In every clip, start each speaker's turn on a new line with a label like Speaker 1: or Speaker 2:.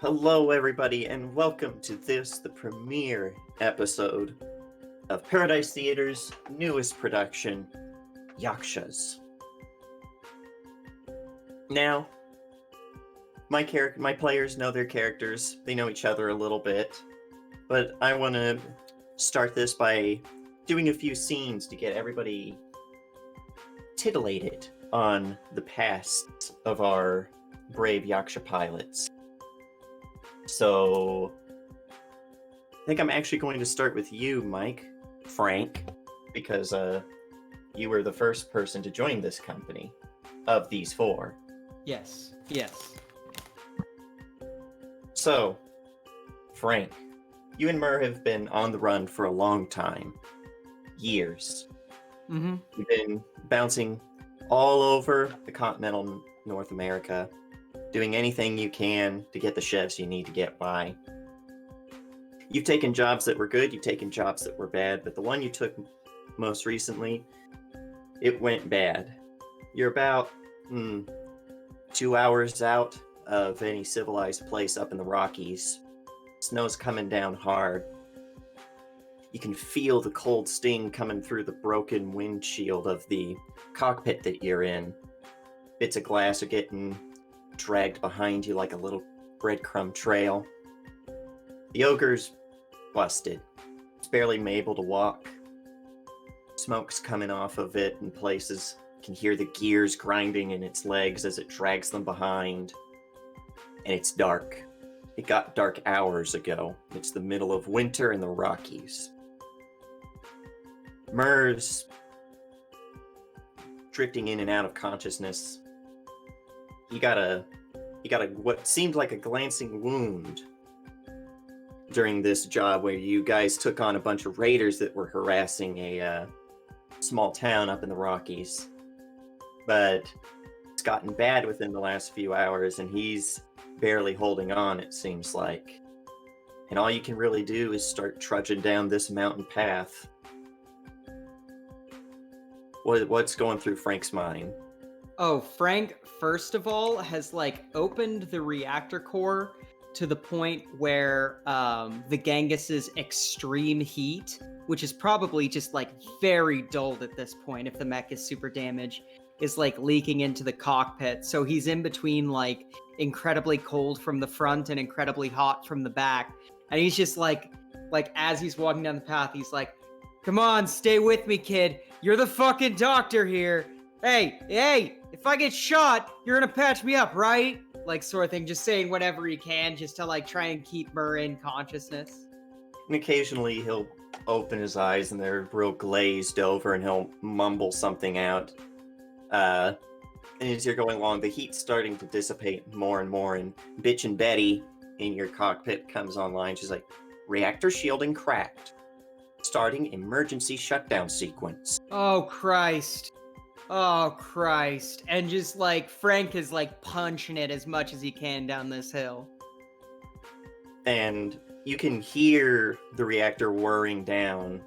Speaker 1: Hello, everybody, and welcome to the premiere episode of Paradise Theater's newest production, Yakshas. Now, my players know their characters, they know each other a little bit, but I want to start this by doing a few scenes to get everybody titillated on the past of our brave Yaksha pilots. So, I think I'm actually going to start with you, Frank, because you were the first person to join this company of these four.
Speaker 2: Yes.
Speaker 1: So, Frank, you and Mur have been on the run for a long time. Years.
Speaker 2: Mm-hmm.
Speaker 1: You've been bouncing all over the continental North America, doing anything you can to get the chefs you need to get by. You've taken jobs that were good, you've taken jobs that were bad, but the one you took most recently, it went bad. You're about 2 hours out of any civilized place up in the Rockies. Snow's coming down hard. You can feel the cold sting coming through the broken windshield of the cockpit that you're in. Bits of glass are getting dragged behind you like a little breadcrumb trail. The ogre's busted. It's barely able to walk. Smoke's coming off of it in places. You can hear the gears grinding in its legs as it drags them behind. And it's dark. It got dark hours ago. It's the middle of winter in the Rockies. Mur's drifting in and out of consciousness. He got a what seemed like a glancing wound during this job where you guys took on a bunch of raiders that were harassing a small town up in the Rockies. But it's gotten bad within the last few hours, and he's barely holding on, it seems like. And all you can really do is start trudging down this mountain path. What's going through Frank's mind?
Speaker 2: Oh, Frank, first of all, has opened the reactor core to the point where the Genghis's extreme heat, which is probably just like very dulled at this point if the mech is super damaged, is like leaking into the cockpit. So he's in between like incredibly cold from the front and incredibly hot from the back. And he's just like as he's walking down the path, he's like, "Come on, stay with me, kid. You're the fucking doctor here. Hey, if I get shot, you're gonna patch me up, right?" Like, sort of thing, just saying whatever he can just to like try and keep Murr in consciousness.
Speaker 1: And occasionally he'll open his eyes and they're real glazed over and he'll mumble something out. And as you're going along, the heat's starting to dissipate more and more, and Bitchin' Betty in your cockpit comes online. She's like, "Reactor shielding cracked. Starting emergency shutdown sequence."
Speaker 2: Oh Christ. And just like Frank is like punching it as much as he can down this hill.
Speaker 1: And you can hear the reactor whirring down,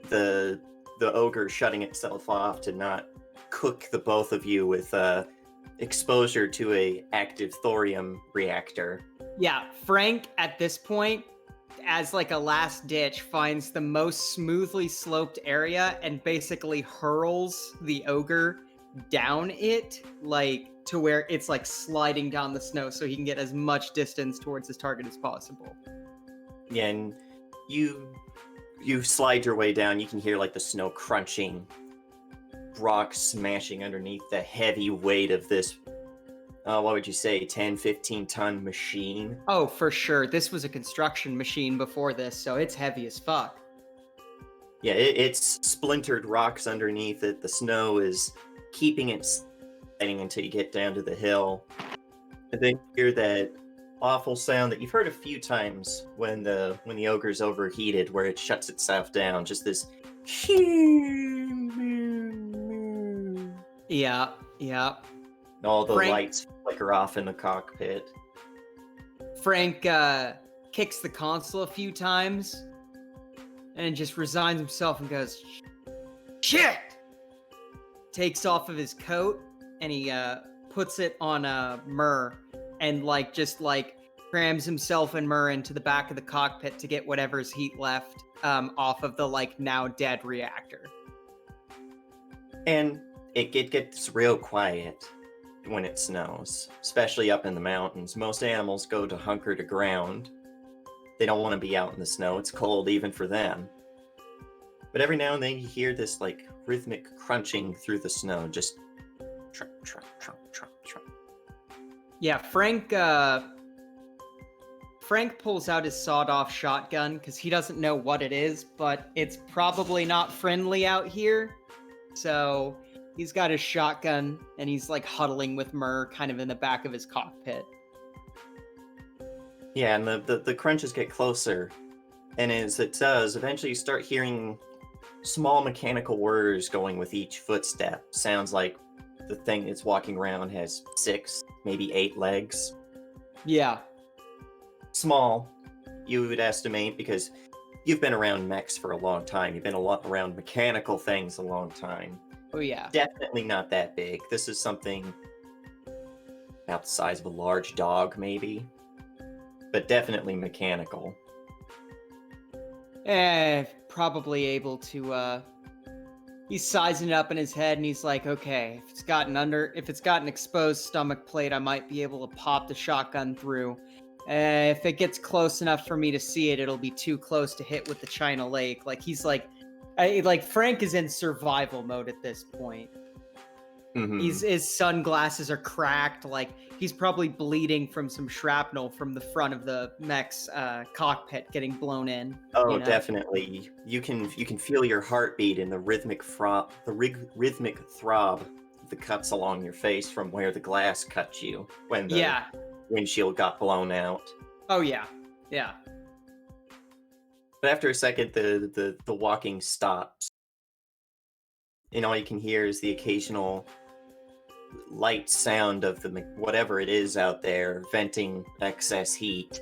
Speaker 1: the ogre shutting itself off to not cook the both of you with exposure to a active thorium reactor.
Speaker 2: Yeah, Frank at this point, as like a last ditch, finds the most smoothly sloped area and basically hurls the ogre down it, like to where it's like sliding down the snow so he can get as much distance towards his target as possible.
Speaker 1: Yeah, and you slide your way down. You can hear like the snow crunching, rocks smashing underneath the heavy weight of this, what would you say, 10, 15 ton machine?
Speaker 2: Oh, for sure. This was a construction machine before this, so it's heavy as fuck.
Speaker 1: Yeah, it's splintered rocks underneath it. The snow is keeping it sliding until you get down to the hill. And then you hear that awful sound that you've heard a few times when the ogre's overheated, where it shuts itself down. Just this.
Speaker 2: Yeah.
Speaker 1: All the lights flicker off in the cockpit.
Speaker 2: Frank kicks the console a few times and just resigns himself and goes, "Shit!" Takes off of his coat and he puts it on Murr and just crams himself and Murr into the back of the cockpit to get whatever's heat left off of the now dead reactor.
Speaker 1: And it gets real quiet when it snows, especially up in the mountains. Most animals go to hunker to ground. They don't want to be out in the snow. It's cold even for them. But every now and then you hear this rhythmic crunching through the snow, just trump, trump, trump, trump, trump.
Speaker 2: Yeah, Frank pulls out his sawed-off shotgun because he doesn't know what it is, but it's probably not friendly out here. So he's got his shotgun and he's huddling with Murr kind of in the back of his cockpit.
Speaker 1: Yeah, and the crunches get closer. And as it does, eventually you start hearing small mechanical whirs going with each footstep. Sounds like the thing that's walking around has 6, maybe 8 legs.
Speaker 2: Yeah.
Speaker 1: Small, you would estimate, because you've been around mechs for a long time. You've been around mechanical things a long time.
Speaker 2: Oh, yeah.
Speaker 1: Definitely not that big. This is something about the size of a large dog, maybe. But definitely mechanical.
Speaker 2: Probably able to, he's sizing it up in his head and he's like, okay, if it's got an exposed stomach plate, I might be able to pop the shotgun through. If it gets close enough for me to see it, it'll be too close to hit with the China Lake. Frank is in survival mode at this point.
Speaker 1: Mm-hmm.
Speaker 2: His sunglasses are cracked. He's probably bleeding from some shrapnel from the front of the mech's cockpit getting blown in.
Speaker 1: Oh, definitely. You can feel your heartbeat in the rhythmic throb of the cuts along your face from where the glass cut you when the windshield got blown out.
Speaker 2: Oh yeah.
Speaker 1: But after a second, the walking stops, and all you can hear is the occasional light sound of whatever it is out there venting excess heat.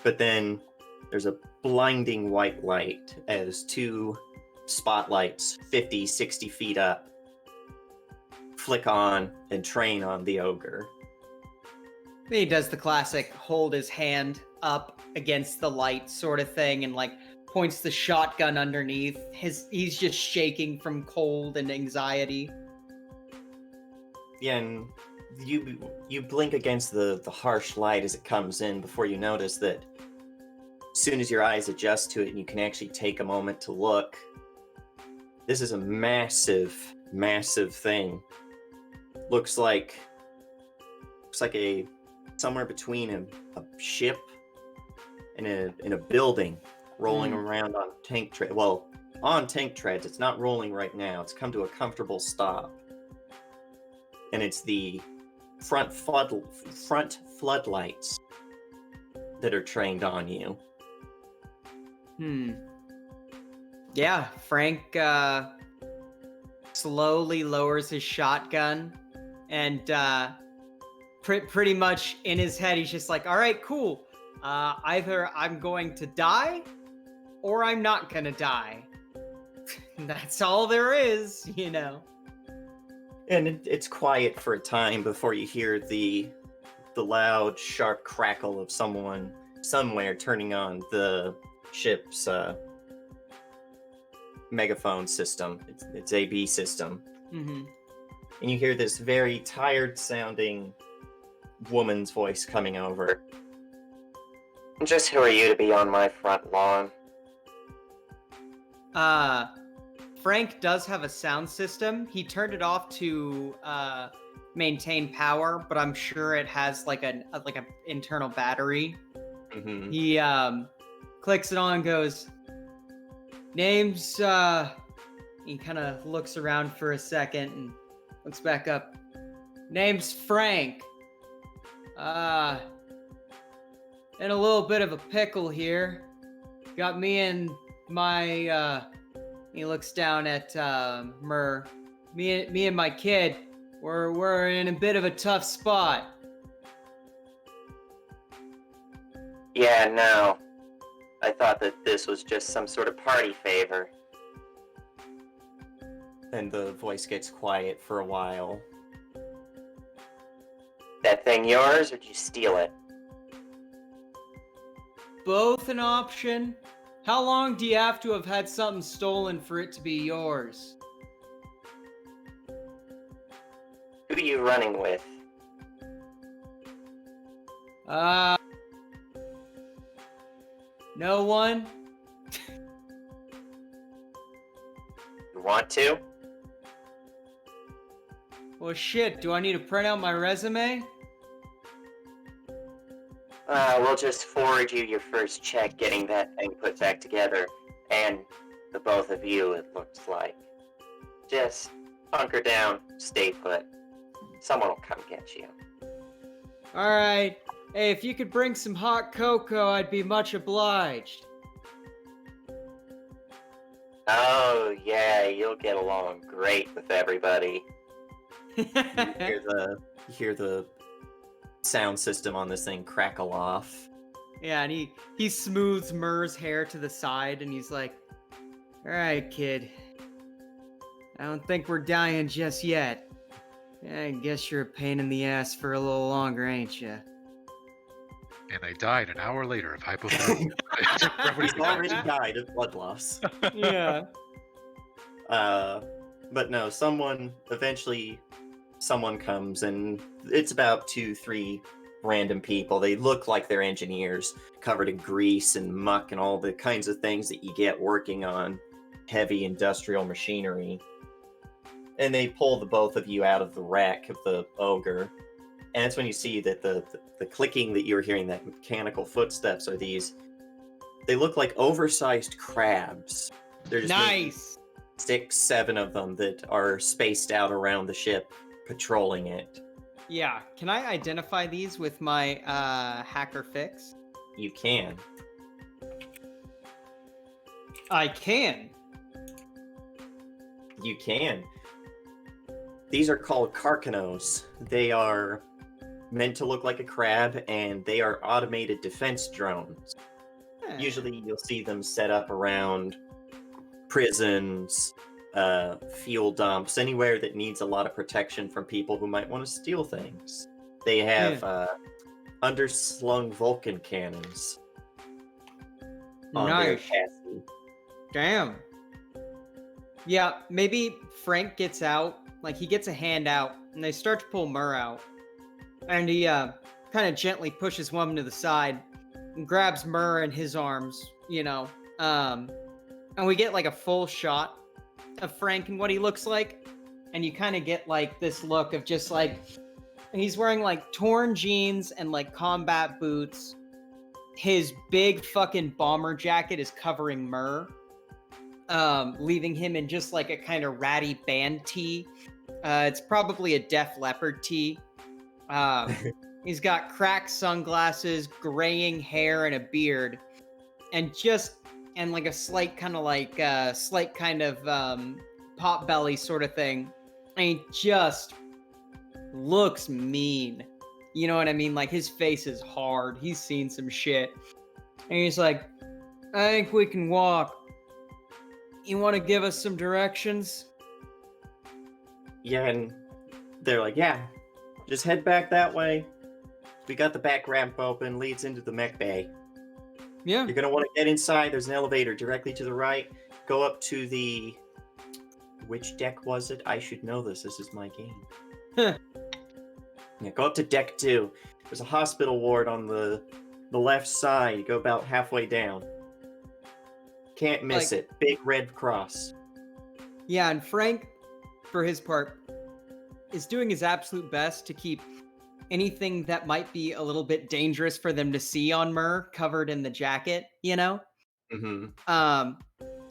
Speaker 1: But then there's a blinding white light as 2 spotlights 50, 60 feet up flick on and train on the ogre.
Speaker 2: He does the classic hold his hand up against the light sort of thing and like points the shotgun underneath. He's just shaking from cold and anxiety.
Speaker 1: Yeah, and you blink against the harsh light as it comes in before you notice that as soon as your eyes adjust to it and you can actually take a moment to look, this is a massive, massive thing. Looks like a somewhere between a ship and a building rolling around on tank treads. Well, on tank treads. It's not rolling right now. It's come to a comfortable stop. And it's the front floodlights that are trained on you.
Speaker 2: Yeah, Frank slowly lowers his shotgun and pretty much in his head he's just like, all right, cool. Either I'm going to die or I'm not gonna die. That's all there is, you know.
Speaker 1: And it's quiet for a time before you hear the loud, sharp crackle of someone somewhere turning on the ship's megaphone system, its AB system.
Speaker 2: Mm-hmm.
Speaker 1: And you hear this very tired-sounding woman's voice coming over. Just who are you to be on my front lawn?
Speaker 2: Frank does have a sound system. He turned it off to maintain power, but I'm sure it has like an internal battery.
Speaker 1: Mm-hmm.
Speaker 2: He clicks it on and goes, name's he kind of looks around for a second and looks back up. Name's Frank. In a little bit of a pickle here. Got me and my he looks down at Myrrh. Me and my kid, we're in a bit of a tough spot.
Speaker 1: Yeah, no. I thought that this was just some sort of party favor. And the voice gets quiet for a while. That thing yours, or did you steal it?
Speaker 2: Both an option. How long do you have to have had something stolen for it to be yours?
Speaker 1: Who are you running with?
Speaker 2: No one?
Speaker 1: You want to?
Speaker 2: Well, shit, do I need to print out my resume?
Speaker 1: We'll just forward you your first check getting that thing put back together. And the both of you, it looks like. Just hunker down, stay put. Someone will come get you.
Speaker 2: Alright. Hey, if you could bring some hot cocoa, I'd be much obliged.
Speaker 1: Oh, yeah, you'll get along great with everybody. You hear the sound system on this thing crackle off.
Speaker 2: Yeah, and he smooths Myrrh's hair to the side, and he's like, alright, kid. I don't think we're dying just yet. I guess you're a pain in the ass for a little longer, ain't you?
Speaker 3: And I died an hour later of hypothermia.
Speaker 1: He's already died of blood loss.
Speaker 2: Yeah.
Speaker 1: But no, eventually someone comes, and it's about 2-3 random people. They look like they're engineers, covered in grease and muck and all the kinds of things that you get working on heavy industrial machinery. And they pull the both of you out of the wreck of the ogre. And that's when you see that the clicking that you're hearing, that mechanical footsteps, are these. They look like oversized crabs. They're just
Speaker 2: Nice!
Speaker 1: 6-7 of them that are spaced out around the ship, patrolling it.
Speaker 2: Yeah, can I identify these with my hacker fix?
Speaker 1: You can.
Speaker 2: I can.
Speaker 1: You can. These are called Karkanos. They are meant to look like a crab, and they are automated defense drones. Usually you'll see them set up around prisons, fuel dumps, anywhere that needs a lot of protection from people who might want to steal things. They have underslung Vulcan cannons on their
Speaker 2: Nice.
Speaker 1: chassis.
Speaker 2: Damn. Yeah, maybe Frank gets out, like he gets a hand out, and they start to pull Murr out. And he kind of gently pushes one to the side and grabs Murr in his arms, and we get like a full shot of Frank and what he looks like. And you kind of get like this look of just like, he's wearing like torn jeans and like combat boots. His big fucking bomber jacket is covering Murr, leaving him in just like a kind of ratty band tee. It's probably a Def Leppard tee. He's got cracked sunglasses, graying hair, and a beard, and like a slight kind of pot belly sort of thing. And he just looks mean. You know what I mean? Like his face is hard. He's seen some shit. And he's like, I think we can walk. You want to give us some directions?
Speaker 1: Yeah, and they're like, yeah, just head back that way. We got the back ramp open, leads into the mech bay.
Speaker 2: Yeah.
Speaker 1: You're going to want to get inside. There's an elevator directly to the right. Go up to the... Which deck was it? I should know this. This is my game. Yeah, go up to deck 2. There's a hospital ward on the left side. You go about halfway down. Can't miss it. Big red cross.
Speaker 2: Yeah, and Frank, for his part, is doing his absolute best to keep anything that might be a little bit dangerous for them to see on Murr covered in the jacket,
Speaker 1: Mm-hmm.
Speaker 2: And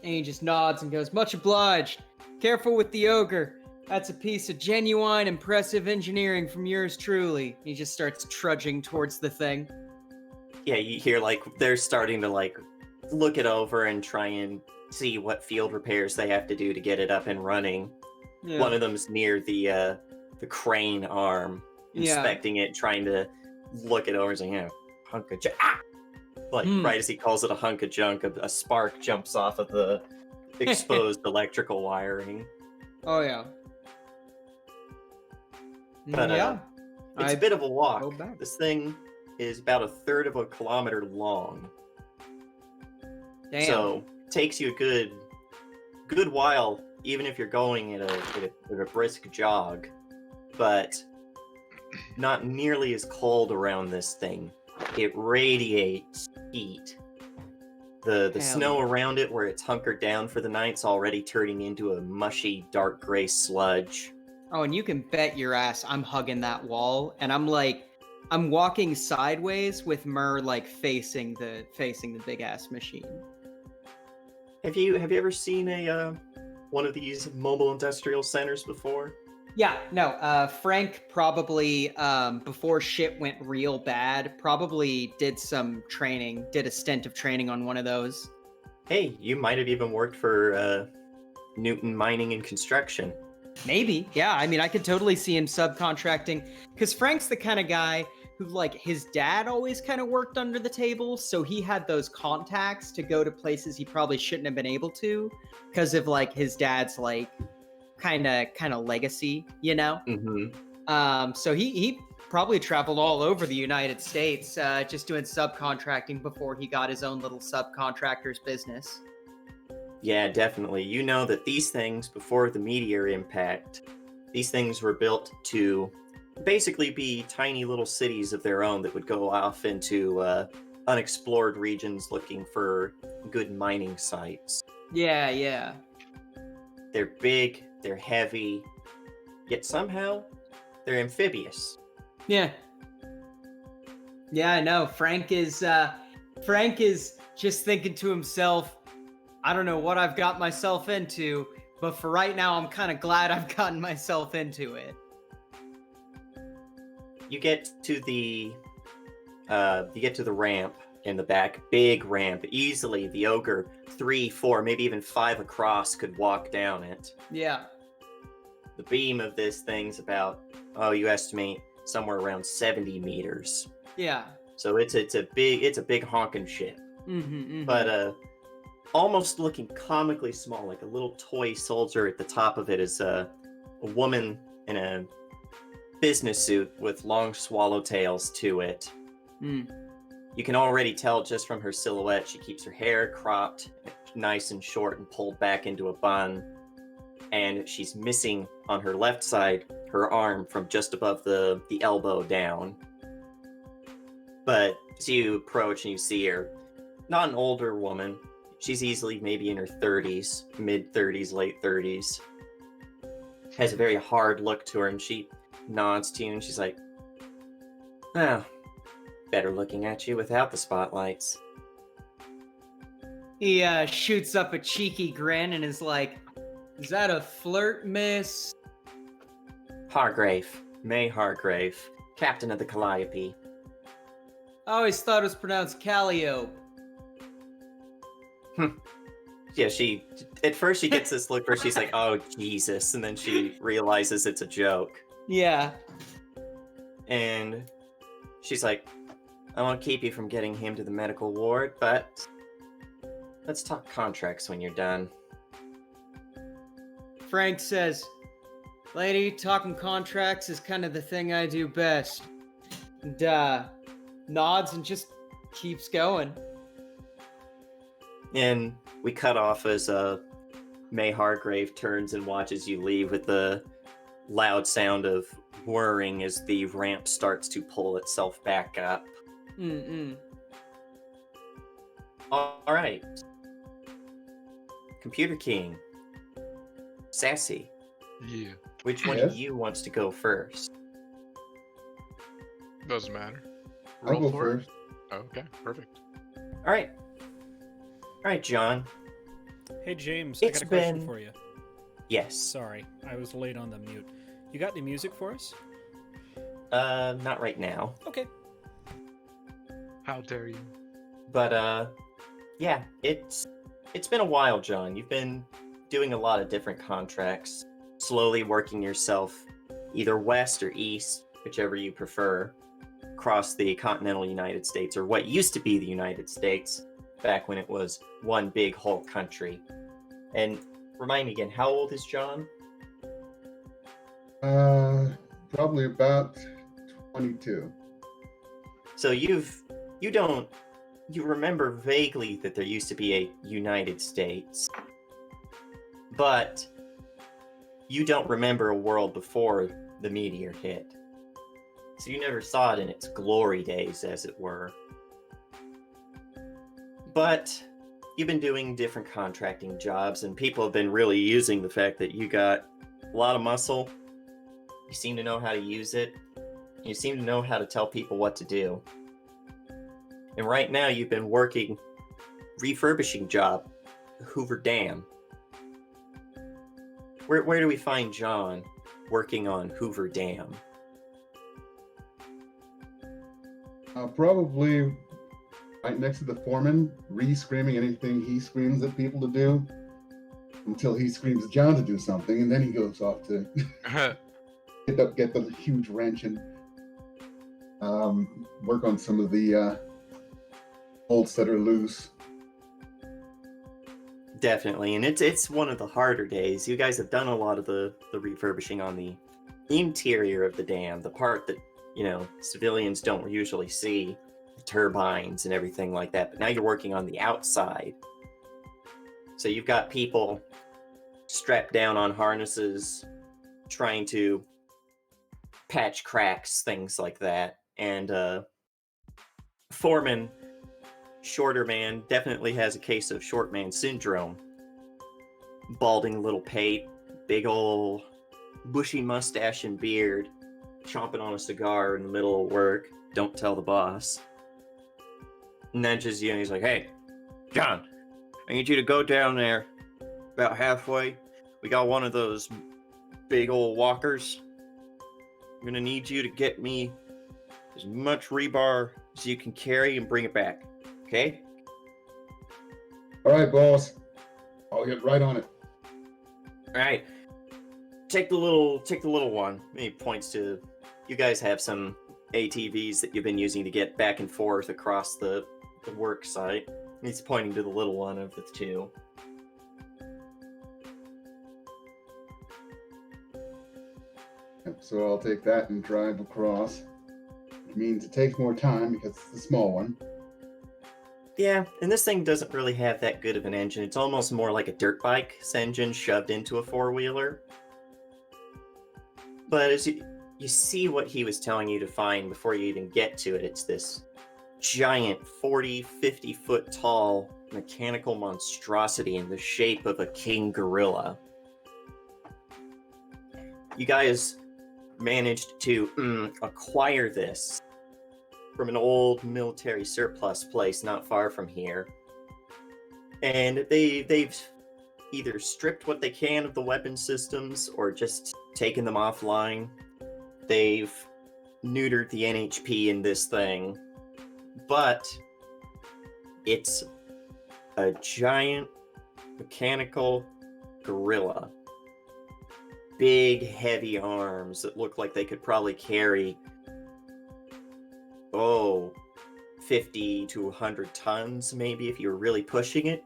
Speaker 2: he just nods and goes, much obliged. Careful with the ogre. That's a piece of genuine, impressive engineering from yours truly. He just starts trudging towards the thing.
Speaker 1: Yeah, you hear, like, they're starting to, like, look it over and try and see what field repairs they have to do to get it up and running.
Speaker 2: Yeah.
Speaker 1: One of them's near the crane arm, inspecting it, trying to look it over and saying, hunk of junk. Ah! Like, right as he calls it a hunk of junk, a spark jumps off of the exposed electrical wiring.
Speaker 2: Oh, yeah.
Speaker 1: But, it's a bit of a walk.
Speaker 2: go back.
Speaker 1: This thing is about a third of a kilometer long.
Speaker 2: Damn.
Speaker 1: So, takes you a good while, even if you're going at a brisk jog. But not nearly as cold around this thing. It radiates heat. The snow around it, where it's hunkered down for the night's already turning into a mushy, dark gray sludge.
Speaker 2: Oh, and you can bet your ass I'm hugging that wall, and I'm walking sideways with Murr like facing the big ass machine.
Speaker 1: Have you ever seen one of these mobile industrial centers before?
Speaker 2: Yeah, no, Frank probably, before shit went real bad, probably did a stint of training on one of those.
Speaker 1: Hey, you might have even worked for Newton Mining and Construction.
Speaker 2: Maybe, yeah, I mean, I could totally see him subcontracting, because Frank's the kind of guy who, like, his dad always kind of worked under the table, so he had those contacts to go to places he probably shouldn't have been able to, because of, like, his dad's, like, kind of legacy,
Speaker 1: Mm-hmm.
Speaker 2: So he probably traveled all over the United States, just doing subcontracting before he got his own little subcontractor's business.
Speaker 1: Yeah, definitely. You know that these things, before the meteor impact, these things were built to basically be tiny little cities of their own that would go off into unexplored regions looking for good mining sites.
Speaker 2: Yeah.
Speaker 1: They're big, they're heavy, yet somehow they're amphibious.
Speaker 2: Yeah, I know. Frank is just thinking to himself, I don't know what I've got myself into, but for right now, I'm kind of glad I've gotten myself into it.
Speaker 1: You get to the ramp in the back, big ramp. Easily, the ogre 3, 4, maybe even 5 across could walk down it.
Speaker 2: Yeah.
Speaker 1: The beam of this thing's about, you estimate somewhere around 70 meters.
Speaker 2: Yeah.
Speaker 1: So it's a big honking ship.
Speaker 2: Mm-hmm.
Speaker 1: But almost looking comically small, like a little toy soldier at the top of it is a woman in a business suit with long swallowtails to it.
Speaker 2: Mm.
Speaker 1: You can already tell just from her silhouette, she keeps her hair cropped, nice and short and pulled back into a bun. And she's missing on her left side, her arm from just above the elbow down. But as you approach and you see her, not an older woman. She's easily maybe in her 30s, mid 30s, late 30s. Has a very hard look to her, and she nods to you and she's like, "Oh, better looking at you without the spotlights."
Speaker 2: He shoots up a cheeky grin and is like, "Is that a flirt, miss?"
Speaker 1: Hargrave, May Hargrave, captain of the Calliope.
Speaker 2: I always thought it was pronounced Calliope.
Speaker 1: Yeah, at first she gets this look where she's like, "Oh, Jesus," and then she realizes it's a joke.
Speaker 2: Yeah.
Speaker 1: And she's like, "I won't keep you from getting him to the medical ward, but let's talk contracts when you're done."
Speaker 2: Frank says, "Lady, talking contracts is kind of the thing I do best." And nods and just keeps going.
Speaker 1: And we cut off as May Hargrave turns and watches you leave with the loud sound of whirring as the ramp starts to pull itself back up.
Speaker 2: Mm-mm.
Speaker 1: All right. Computer King. Sassy.
Speaker 3: Yeah.
Speaker 1: Which one
Speaker 4: Yes?
Speaker 1: of you wants to go first?
Speaker 3: Doesn't matter.
Speaker 4: I'll go
Speaker 3: for it?
Speaker 4: first.
Speaker 3: Oh, okay, perfect.
Speaker 1: All right. All right, John.
Speaker 5: Hey James,
Speaker 1: It's
Speaker 5: I got a question
Speaker 1: been-
Speaker 5: for you.
Speaker 1: Yes.
Speaker 5: Sorry, I was late on the mute. You got any music for us?
Speaker 1: Not right now.
Speaker 5: Okay.
Speaker 3: How dare you?
Speaker 1: But yeah, it's been a while, John. You've been doing a lot of different contracts, slowly working yourself either west or east, whichever you prefer, across the continental United States, or what used to be the United States, back when it was one big whole country. And remind me again, how old is John?
Speaker 4: Probably about 22.
Speaker 1: So you remember vaguely that there used to be a United States, but you don't remember a world before the meteor hit. So you never saw it in its glory days, as it were. But you've been doing different contracting jobs, and people have been really using the fact that you got a lot of muscle. You seem to know how to use it. You seem to know how to tell people what to do. And right now you've been working refurbishing job, Hoover Dam. Where do we find John working on Hoover Dam?
Speaker 4: Probably right next to the foreman, screaming anything he screams at people to do until he screams at John to do something, and then he goes off to get the huge wrench and work on some of the bolts that are loose.
Speaker 1: Definitely, and it's one of the harder days. You guys have done a lot of the refurbishing on the interior of the dam, the part that, civilians don't usually see, the turbines and everything like that. But now you're working on the outside. So you've got people strapped down on harnesses, trying to patch cracks, things like that. And foreman, shorter man, definitely has a case of short man syndrome. Balding little pate, big ol' bushy mustache and beard, chomping on a cigar in the middle of work. Don't tell the boss. Nudges you and he's like, "Hey, John, I need you to go down there about halfway. We got one of those big old walkers. I'm gonna need you to get me as much rebar as you can carry and bring it back. Okay?"
Speaker 4: All right, boss. I'll get right on it.
Speaker 1: All right. Take the little one. He points to, you guys have some ATVs that you've been using to get back and forth across the work site. He's pointing to the little one of the two.
Speaker 4: So I'll take that and drive across. means it takes more time because it's the small one.
Speaker 1: Yeah, and this thing doesn't really have that good of an engine. It's almost more like a dirt bike's engine shoved into a four-wheeler. But as you see what he was telling you to find before you even get to it, it's this giant 40, 50 foot tall mechanical monstrosity in the shape of a king gorilla. You guys managed to acquire this from an old military surplus place not far from here. And they've either stripped what they can of the weapon systems or just taken them offline. They've neutered the NHP in this thing. But it's a giant mechanical gorilla. Big, heavy arms that look like they could probably carry 50 to 100 tons, maybe, if you were really pushing it.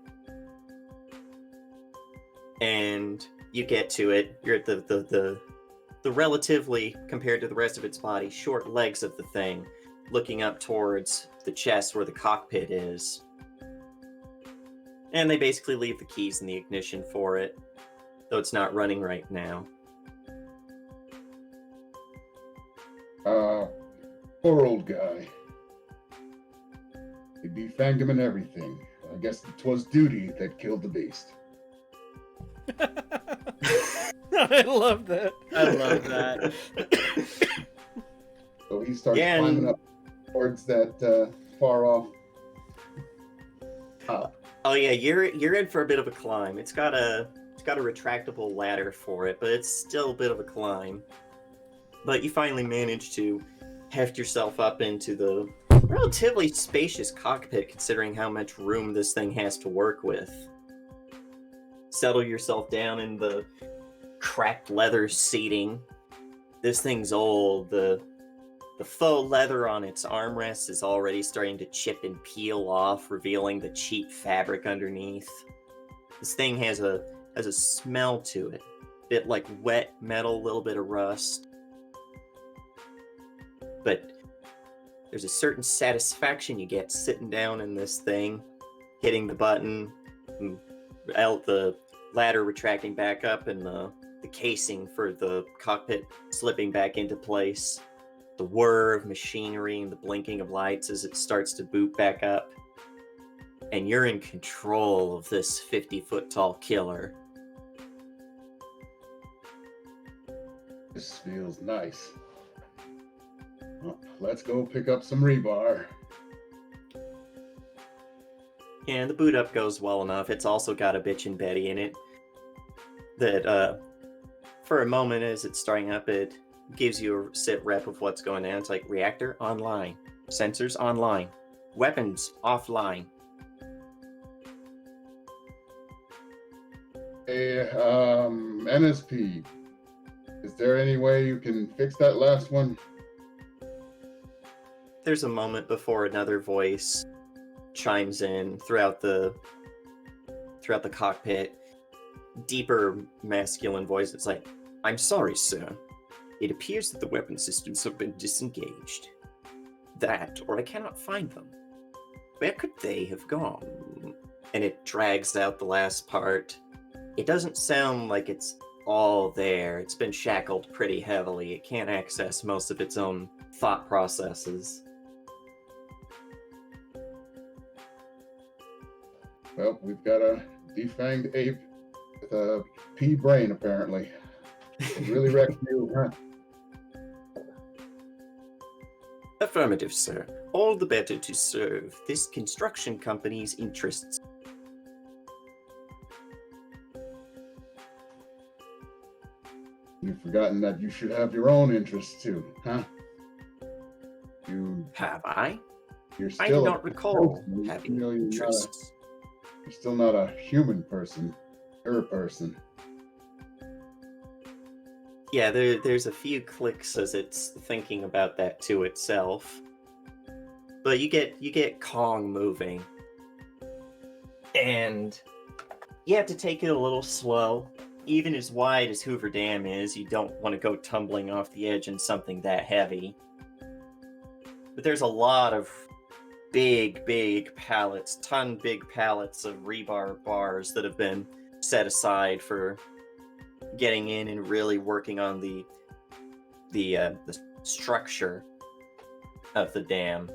Speaker 1: And you get to it, you're at the relatively, compared to the rest of its body, short legs of the thing, looking up towards the chest where the cockpit is. And they basically leave the keys in the ignition for it, though it's not running right now.
Speaker 4: Poor old guy. They defanged him and everything. I guess it was duty that killed the beast.
Speaker 5: I love that.
Speaker 2: I love that.
Speaker 4: So he starts climbing up towards that far off top.
Speaker 1: Oh yeah, you're in for a bit of a climb. It's got a retractable ladder for it, but it's still a bit of a climb. But you finally manage to heft yourself up into the relatively spacious cockpit, considering how much room this thing has to work with. Settle yourself down in the cracked leather seating. This thing's old. The faux leather on its armrests is already starting to chip and peel off, revealing the cheap fabric underneath. This thing has a smell to it, a bit like wet metal, a little bit of rust. But there's a certain satisfaction you get sitting down in this thing, hitting the button, and the ladder retracting back up, and the casing for the cockpit slipping back into place. The whir of machinery and the blinking of lights as it starts to boot back up. And you're in control of this 50-foot tall killer.
Speaker 4: This feels nice. Well, let's go pick up some rebar.
Speaker 1: And the boot up goes well enough. It's also got a bitchin' Betty in it that, for a moment as it's starting up, it gives you a sit rep of what's going on. It's like reactor online, sensors online, weapons offline.
Speaker 4: Hey, NSP, is there any way you can fix that last one?
Speaker 1: There's a moment before another voice chimes in throughout the cockpit. Deeper masculine voice. It's like, "I'm sorry, sir. It appears that the weapon systems have been disengaged. That, or I cannot find them. Where could they have gone?" And it drags out the last part. It doesn't sound like it's all there. It's been shackled pretty heavily. It can't access most of its own thought processes.
Speaker 4: Well, we've got a defanged ape with a pea brain, apparently. It really wrecks you, huh?
Speaker 1: Affirmative, sir. All the better to serve this construction company's interests.
Speaker 4: You've forgotten that you should have your own interests too, huh?
Speaker 1: Have I?
Speaker 4: You're still
Speaker 1: I do not recall
Speaker 4: person.
Speaker 1: having
Speaker 4: You're
Speaker 1: interests.
Speaker 4: You're still not a human person. You're a person.
Speaker 1: Yeah, there's a few clicks as it's thinking about that to itself. But you get Kong moving. And you have to take it a little slow. Even as wide as Hoover Dam is, you don't want to go tumbling off the edge in something that heavy. But there's a lot of big pallets, big pallets of rebar bars that have been set aside for getting in and really working on the structure of the dam.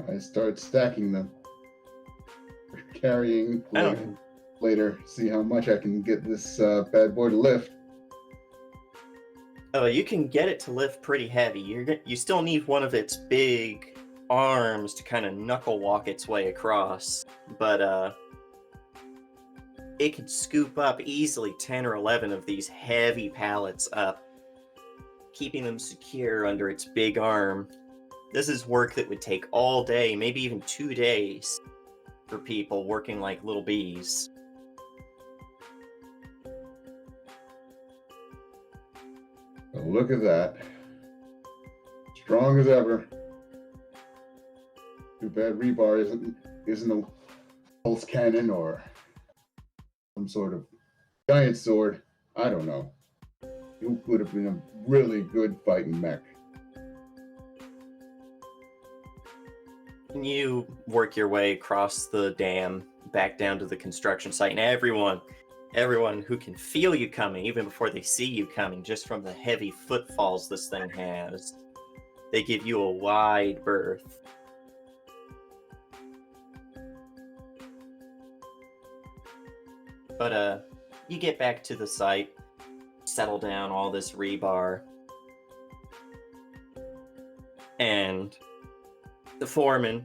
Speaker 4: I start stacking them. Carrying later. See how much I can get this bad boy to lift.
Speaker 1: Oh, you can get it to lift pretty heavy. You still need one of its big arms to kind of knuckle walk its way across, but it could scoop up easily 10 or 11 of these heavy pallets up, keeping them secure under its big arm. This is work that would take all day, maybe even 2 days, for people working like little bees.
Speaker 4: Well, look at that. Strong as ever. Too bad rebar isn't a pulse cannon or some sort of giant sword. I don't know. You would have been a really good fighting mech.
Speaker 1: You work your way across the dam back down to the construction site, and everyone who can feel you coming, even before they see you coming, just from the heavy footfalls this thing has, they give you a wide berth. But you get back to the site, settle down all this rebar, and the foreman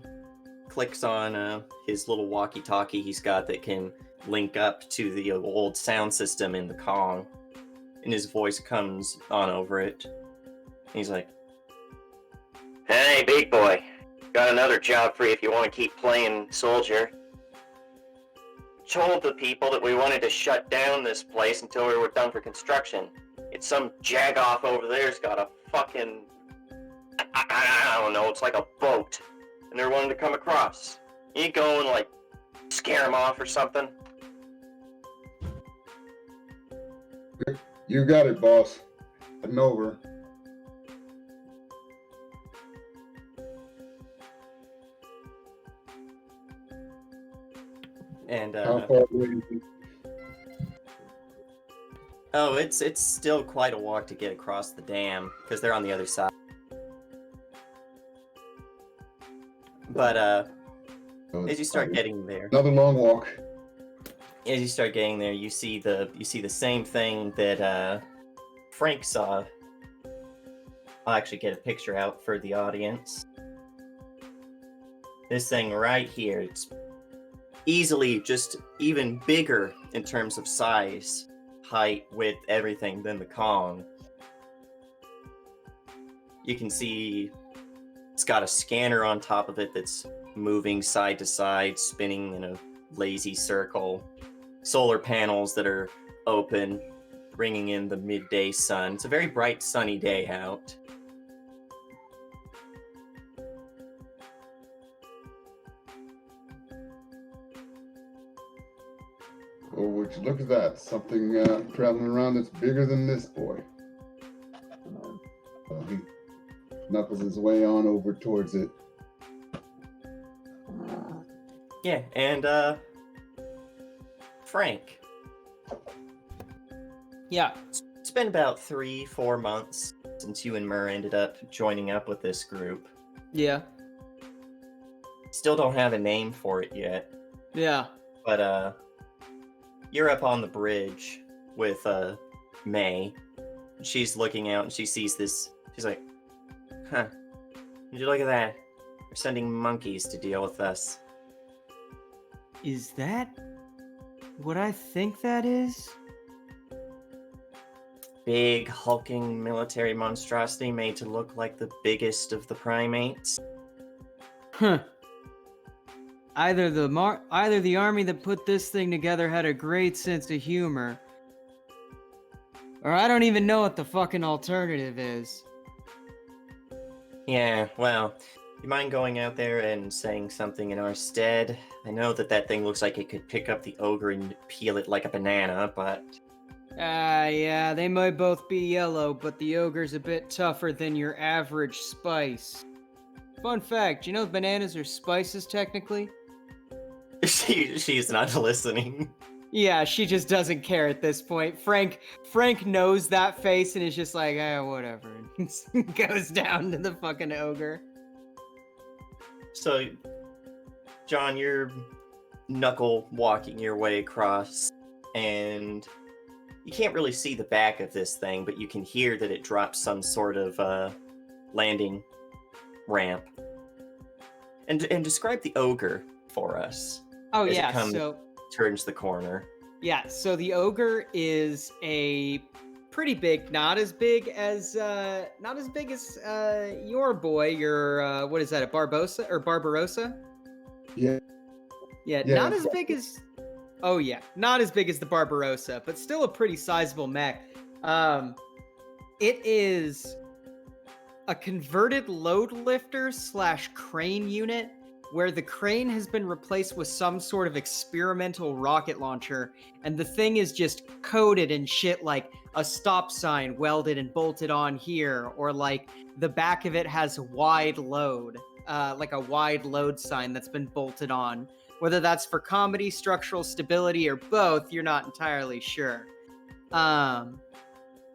Speaker 1: clicks on his little walkie-talkie he's got that can link up to the old sound system in the Kong, and his voice comes on over it. He's like, "Hey, big boy, got another job for you if you want to keep playing soldier. Told the people that we wanted to shut down this place until we were done for construction. It's some jagoff over there's got a fucking... I don't know, it's like a boat. And they're wanting to come across. You go and, like, scare them off or something?"
Speaker 4: You got it, boss. Heading over.
Speaker 1: And,
Speaker 4: How far away is it?
Speaker 1: oh, it's still quite a walk to get across the dam, because they're on the other side. But,
Speaker 4: Oh,
Speaker 1: as you start getting there,
Speaker 4: another long walk.
Speaker 1: as you start getting there, you see the same thing that Frank saw. I'll actually get a picture out for the audience. This thing right here, it's easily just even bigger in terms of size, height, width, everything than the Kong. You can see it's got a scanner on top of it that's moving side to side, spinning in a lazy circle. Solar panels that are open, bringing in the midday sun. It's a very bright, sunny day out.
Speaker 4: Oh, would you look at that? Something traveling around that's bigger than this boy. He knuckles his way on over towards it.
Speaker 1: Yeah, and Frank,
Speaker 2: Yeah.
Speaker 1: it's been about 3-4 months since you and Murr ended up joining up with this group.
Speaker 2: Yeah.
Speaker 1: Still don't have a name for it yet,
Speaker 2: Yeah.
Speaker 1: but you're up on the bridge with May. She's looking out and she sees this. She's like, "Huh, did you look at that? They're sending monkeys to deal with us."
Speaker 2: Is that what I think that is?
Speaker 1: Big, hulking military monstrosity made to look like the biggest of the primates.
Speaker 2: Huh. Either the army that put this thing together had a great sense of humor, or I don't even know what the fucking alternative is.
Speaker 1: Yeah, well, you mind going out there and saying something in our stead? I know that thing looks like it could pick up the ogre and peel it like a banana, but
Speaker 2: Yeah, they might both be yellow, but the ogre's a bit tougher than your average spice. Fun fact, you know bananas are spices technically?
Speaker 1: She's not listening.
Speaker 2: Yeah, she just doesn't care at this point. Frank knows that face and is just like, whatever. And goes down to the fucking ogre.
Speaker 1: So, John, you're knuckle walking your way across, and you can't really see the back of this thing, but you can hear that it drops some sort of landing ramp. And describe the ogre for us.
Speaker 2: Oh
Speaker 1: as
Speaker 2: yeah,
Speaker 1: it comes,
Speaker 2: so
Speaker 1: turns the corner.
Speaker 2: yeah, so the ogre is a pretty big, not as big as your boy, your what is that, a Barbosa or Barbarossa?
Speaker 4: Yeah.
Speaker 2: Yeah,
Speaker 4: Yeah,
Speaker 2: not as big as not as big as the Barbarossa, but still a pretty sizable mech. It is a converted load lifter / crane unit where the crane has been replaced with some sort of experimental rocket launcher, and the thing is just coated in shit like a stop sign welded and bolted on here, or like the back of it has wide load, like a wide load sign that's been bolted on. Whether that's for comedy, structural stability, or both, you're not entirely sure. But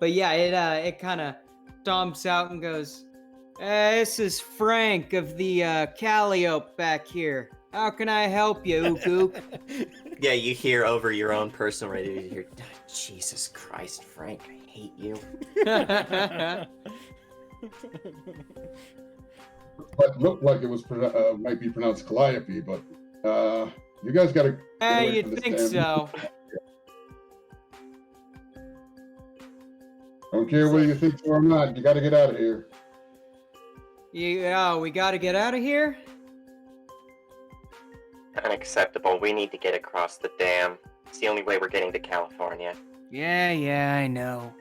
Speaker 2: yeah, it kind of stomps out and goes, this is Frank of the Calliope back here. How can I help you, Ook Ook?
Speaker 1: Yeah, you hear over your own personal radio, you hear, Jesus Christ, Frank, I hate you.
Speaker 4: But looked like it was might be pronounced Calliope, but you guys got to.
Speaker 2: You'd think so.
Speaker 4: Don't care whether you think so or not. You got to get out of here.
Speaker 2: We gotta get out of here?
Speaker 1: Unacceptable. We need to get across the dam. It's the only way we're getting to California.
Speaker 2: Yeah, I know.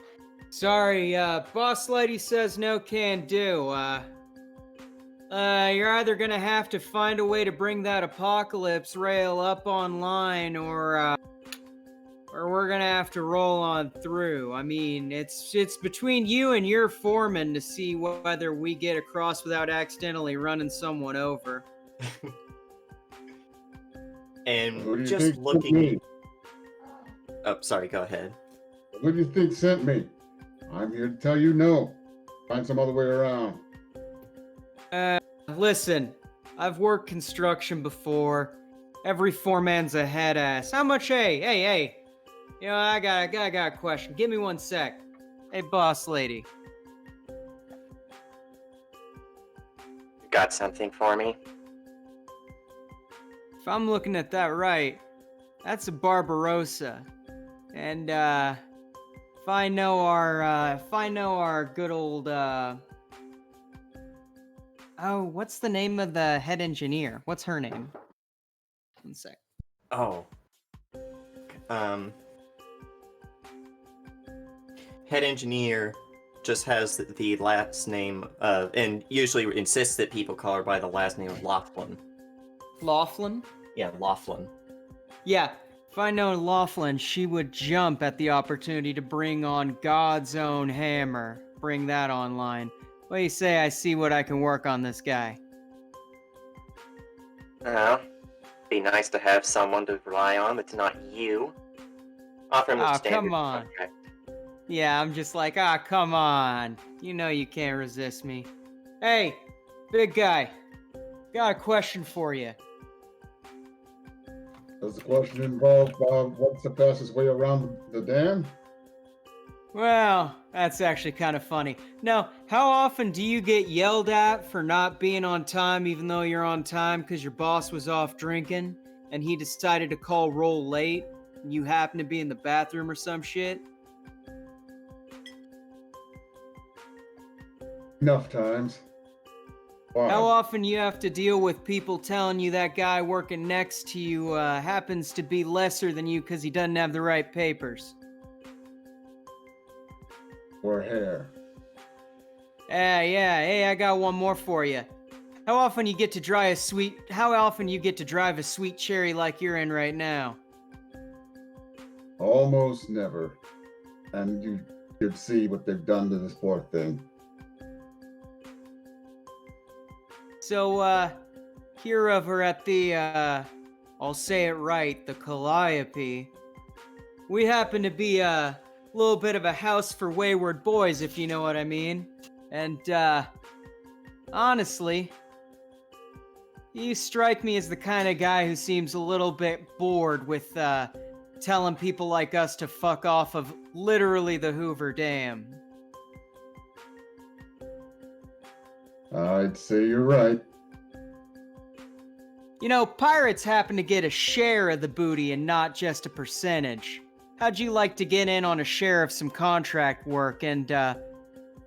Speaker 2: Sorry, Boss Lady says no can do. You're either gonna have to find a way to bring that apocalypse rail up online, or we're gonna have to roll on through. I mean, it's between you and your foreman to see whether we get across without accidentally running someone over.
Speaker 1: And
Speaker 4: Who do you
Speaker 1: just
Speaker 4: think sent
Speaker 1: looking.
Speaker 4: me?
Speaker 1: Oh, sorry. Go ahead.
Speaker 4: Who do you think sent me? I'm here to tell you no. Find some other way around.
Speaker 2: Listen, I've worked construction before. Every foreman's a head ass. How much? Hey. You know, I got a question. Give me 1 sec. Hey, boss lady.
Speaker 1: Got something for me?
Speaker 2: If I'm looking at that right, that's a Barbarossa. And if I know our good old what's the name of the head engineer? What's her name? 1 sec.
Speaker 1: Oh. Head engineer just has the last name of, and usually insists that people call her by the last name of Laughlin.
Speaker 2: Laughlin?
Speaker 1: Yeah, Laughlin.
Speaker 2: Yeah, if I know Laughlin, she would jump at the opportunity to bring on God's own hammer. Bring that online. What do you say I see what I can work on this guy?
Speaker 1: Well, be nice to have someone to rely on that's not you. Offer him the standard
Speaker 2: come on.
Speaker 1: contract.
Speaker 2: Yeah, I'm just like, come on. You know you can't resist me. Hey, big guy. Got a question for you.
Speaker 4: Does the question involve what's the fastest way around the dam?
Speaker 2: Well, that's actually kind of funny. Now, how often do you get yelled at for not being on time even though you're on time because your boss was off drinking and he decided to call roll late and you happen to be in the bathroom or some shit?
Speaker 4: Enough times. Why?
Speaker 2: How often you have to deal with people telling you that guy working next to you happens to be lesser than you because he doesn't have the right papers?
Speaker 4: Or hair.
Speaker 2: Yeah. Hey, I got one more for you. How often you get to drive a sweet cherry like you're in right now?
Speaker 4: Almost never. and you should see what they've done to this poor thing.
Speaker 2: So, here over at the, I'll say it right, the Calliope, we happen to be a little bit of a house for wayward boys, if you know what I mean. And, honestly, you strike me as the kind of guy who seems a little bit bored with, telling people like us to fuck off of literally the Hoover Dam.
Speaker 4: I'd say you're right.
Speaker 2: You know, pirates happen to get a share of the booty and not just a percentage. How'd you like to get in on a share of some contract work and,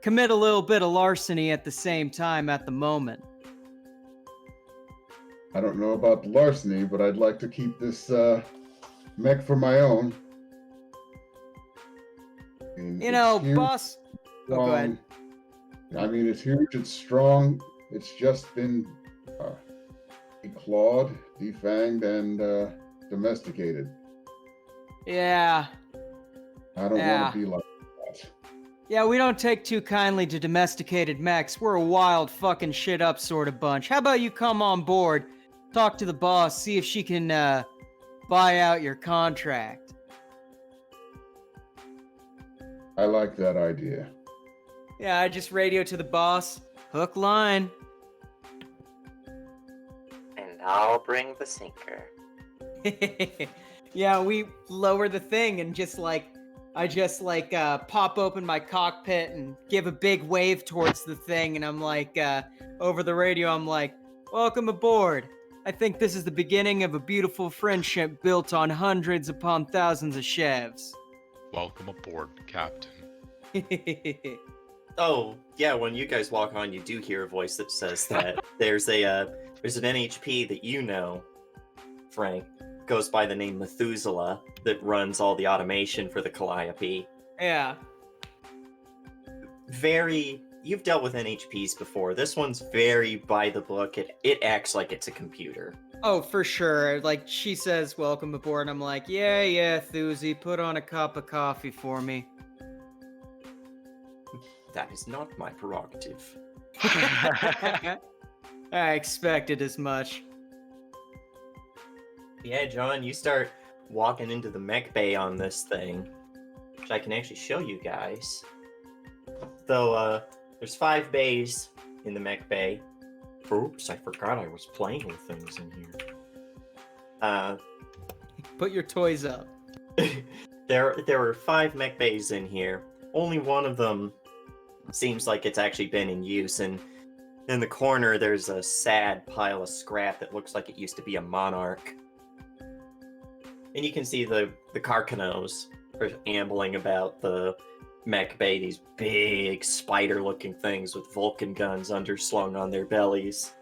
Speaker 2: commit a little bit of larceny at the same time at the moment?
Speaker 4: I don't know about the larceny, but I'd like to keep this mech for my own. And
Speaker 2: You
Speaker 4: it's
Speaker 2: know,
Speaker 4: huge,
Speaker 2: boss... Oh, go ahead.
Speaker 4: I mean, it's huge, it's strong. It's just been declawed, defanged, and domesticated.
Speaker 2: Yeah.
Speaker 4: I don't
Speaker 2: Yeah.
Speaker 4: want to be like that.
Speaker 2: Yeah, we don't take too kindly to domesticated mechs. We're a wild fucking shit up sort of bunch. How about you come on board, talk to the boss, see if she can, buy out your contract.
Speaker 4: I like that idea.
Speaker 2: Yeah, I just radio to the boss. Hook line.
Speaker 1: And I'll bring the sinker.
Speaker 2: Yeah, we lower the thing and I just pop open my cockpit and give a big wave towards the thing, and I'm like, over the radio, I'm like, welcome aboard. I think this is the beginning of a beautiful friendship built on hundreds upon thousands of chefs.
Speaker 3: Welcome aboard, Captain.
Speaker 1: Oh, yeah, when you guys walk on, you do hear a voice that says that there's an NHP that you know, Frank, goes by the name Methuselah, that runs all the automation for the Calliope.
Speaker 2: Yeah.
Speaker 1: You've dealt with NHPs before. This one's very by the book. It acts like it's a computer.
Speaker 2: Oh, for sure. Like, she says, welcome aboard, and I'm like, yeah, Thuzy, put on a cup of coffee for me.
Speaker 1: That is not my prerogative.
Speaker 2: I expected as much.
Speaker 1: Yeah, John, you start walking into the mech bay on this thing, which I can actually show you guys. Though, there's 5 bays in the mech bay. Oops, I forgot I was playing with things in here.
Speaker 2: Put your toys up.
Speaker 1: There were 5 mech bays in here. Only one of them seems like it's actually been in use, and in the corner there's a sad pile of scrap that looks like it used to be a monarch. And you can see the Carcanos are ambling about the mech bay, these big spider-looking things with Vulcan guns underslung on their bellies.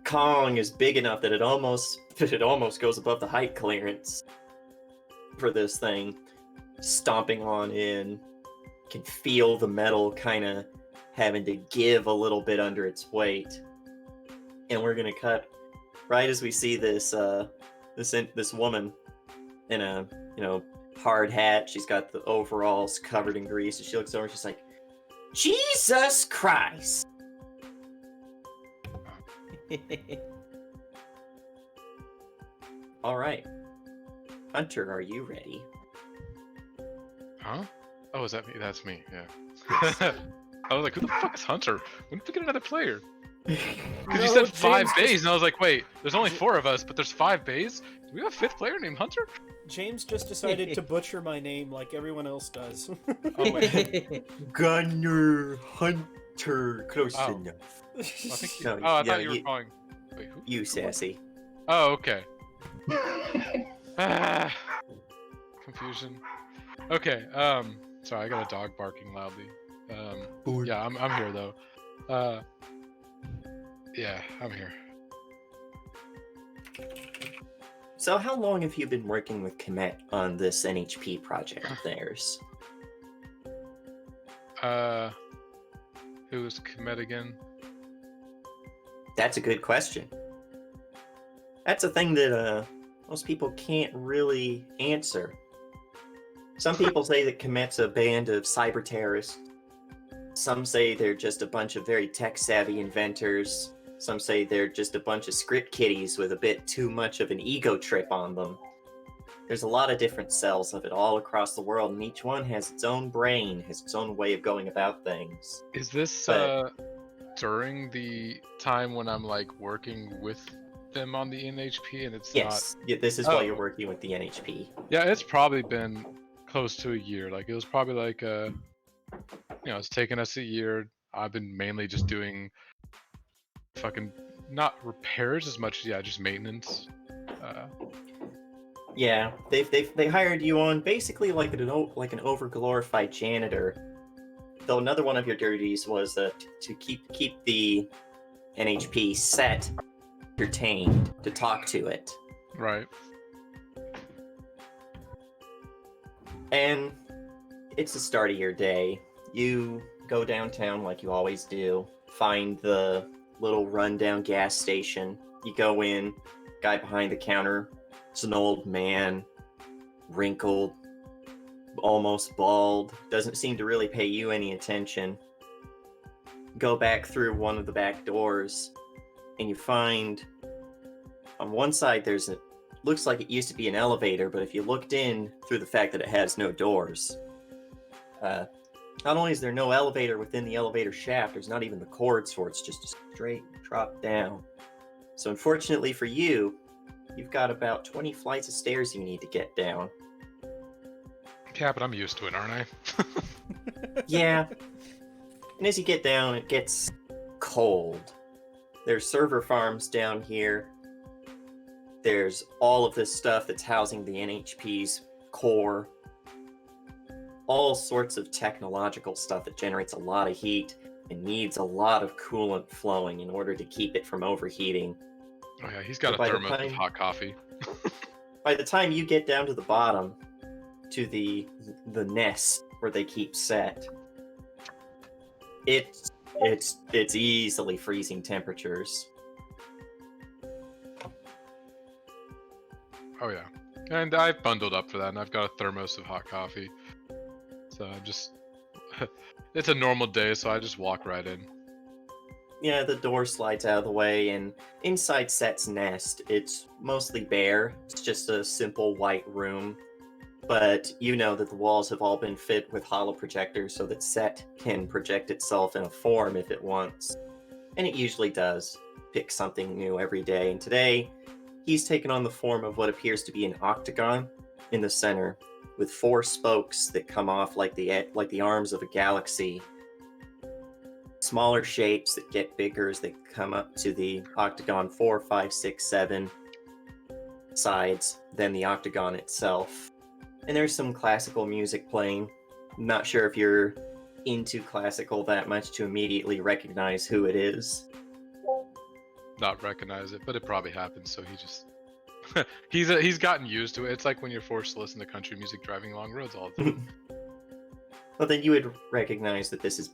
Speaker 1: Kong is big enough that it almost goes above the height clearance for this thing. Stomping on in, can feel the metal kind of having to give a little bit under its weight. And we're gonna cut right as we see this this woman in a hard hat. She's got the overalls covered in grease, and she looks over and she's like, Jesus Christ. All right, Hunter, are you ready?
Speaker 3: Huh? Oh, is that me? That's me, yeah. I was like, who the fuck is Hunter? When did we get another player? Because you said 5 bays, and I was like, wait, there's only 4 of us, but there's 5 bays? Do we have a 5th player named Hunter?
Speaker 5: James just decided to butcher my name like everyone else does.
Speaker 3: Oh, wait.
Speaker 1: Gunner Hunter, close
Speaker 3: Oh.
Speaker 1: enough.
Speaker 3: I think
Speaker 1: No,
Speaker 3: I
Speaker 1: yeah,
Speaker 3: thought you were calling... Wait, who?
Speaker 1: You sassy.
Speaker 3: Oh, okay. Ah, confusion. Okay, sorry, I got a dog barking loudly. Yeah, I'm here, though. Yeah, I'm here.
Speaker 1: So how long have you been working with Komet on this NHP project of theirs?
Speaker 3: Who's Komet again?
Speaker 1: That's a good question. That's a thing that most people can't really answer. Some people say that Komet's a band of cyber terrorists. Some say they're just a bunch of very tech-savvy inventors. Some say they're just a bunch of script kiddies with a bit too much of an ego trip on them. There's a lot of different cells of it all across the world, and each one has its own brain, has its own way of going about things.
Speaker 3: Is this
Speaker 1: But-
Speaker 3: during the time when I'm like working with them on the NHP and it's
Speaker 1: Yes, this is
Speaker 3: Oh.
Speaker 1: while you're working with the NHP.
Speaker 3: not? Yeah, it's probably been close to a year. Like it was probably like it's taken us a year. I've been mainly just doing fucking not repairs as much as just maintenance.
Speaker 1: Yeah, they hired you on basically like an over-glorified janitor. Though another one of your duties was to keep the NHP set, entertained, to talk to it.
Speaker 3: Right.
Speaker 1: And it's the start of your day. You go downtown like you always do, find the little rundown gas station. You go in, guy behind the counter, it's an old man, wrinkled, almost bald, doesn't seem to really pay you any attention. Go back through one of the back doors, and you find on one side looks like it used to be an elevator, but if you looked in through the fact that it has no doors, not only is there no elevator within the elevator shaft, there's not even the cords for it, it's just a straight drop down. So unfortunately for you, you've got about 20 flights of stairs you need to get down.
Speaker 3: Yeah, but I'm used to it, aren't I?
Speaker 1: Yeah. And as you get down, it gets cold. There's server farms down here. There's all of this stuff that's housing the NHP's core. All sorts of technological stuff that generates a lot of heat and needs a lot of coolant flowing in order to keep it from overheating.
Speaker 3: Oh yeah, he's got a
Speaker 1: By the
Speaker 3: thermos of
Speaker 1: time-
Speaker 3: hot coffee.
Speaker 1: By the time you get down to the bottom, to the nest where they keep set, it's easily freezing temperatures.
Speaker 3: Oh yeah, and I've bundled up for that, and I've got a thermos of hot coffee. So I'm just, it's a normal day, so I just walk right in.
Speaker 1: Yeah, the door slides out of the way, and inside Set's nest, it's mostly bare. It's just a simple white room. But you know that the walls have all been fit with hollow projectors so that Set can project itself in a form if it wants. And it usually does. Pick something new every day. And today, he's taken on the form of what appears to be an octagon in the center, with 4 spokes that come off like the arms of a galaxy. Smaller shapes that get bigger as they come up to the octagon 4, 5, 6, 7 sides than the octagon itself. And there's some classical music playing. I'm not sure if you're into classical that much to immediately recognize who it is.
Speaker 3: Not recognize it, but it probably happens. So he just, he's gotten used to it. It's like when you're forced to listen to country music driving along roads all the time.
Speaker 1: Well, then you would recognize that this is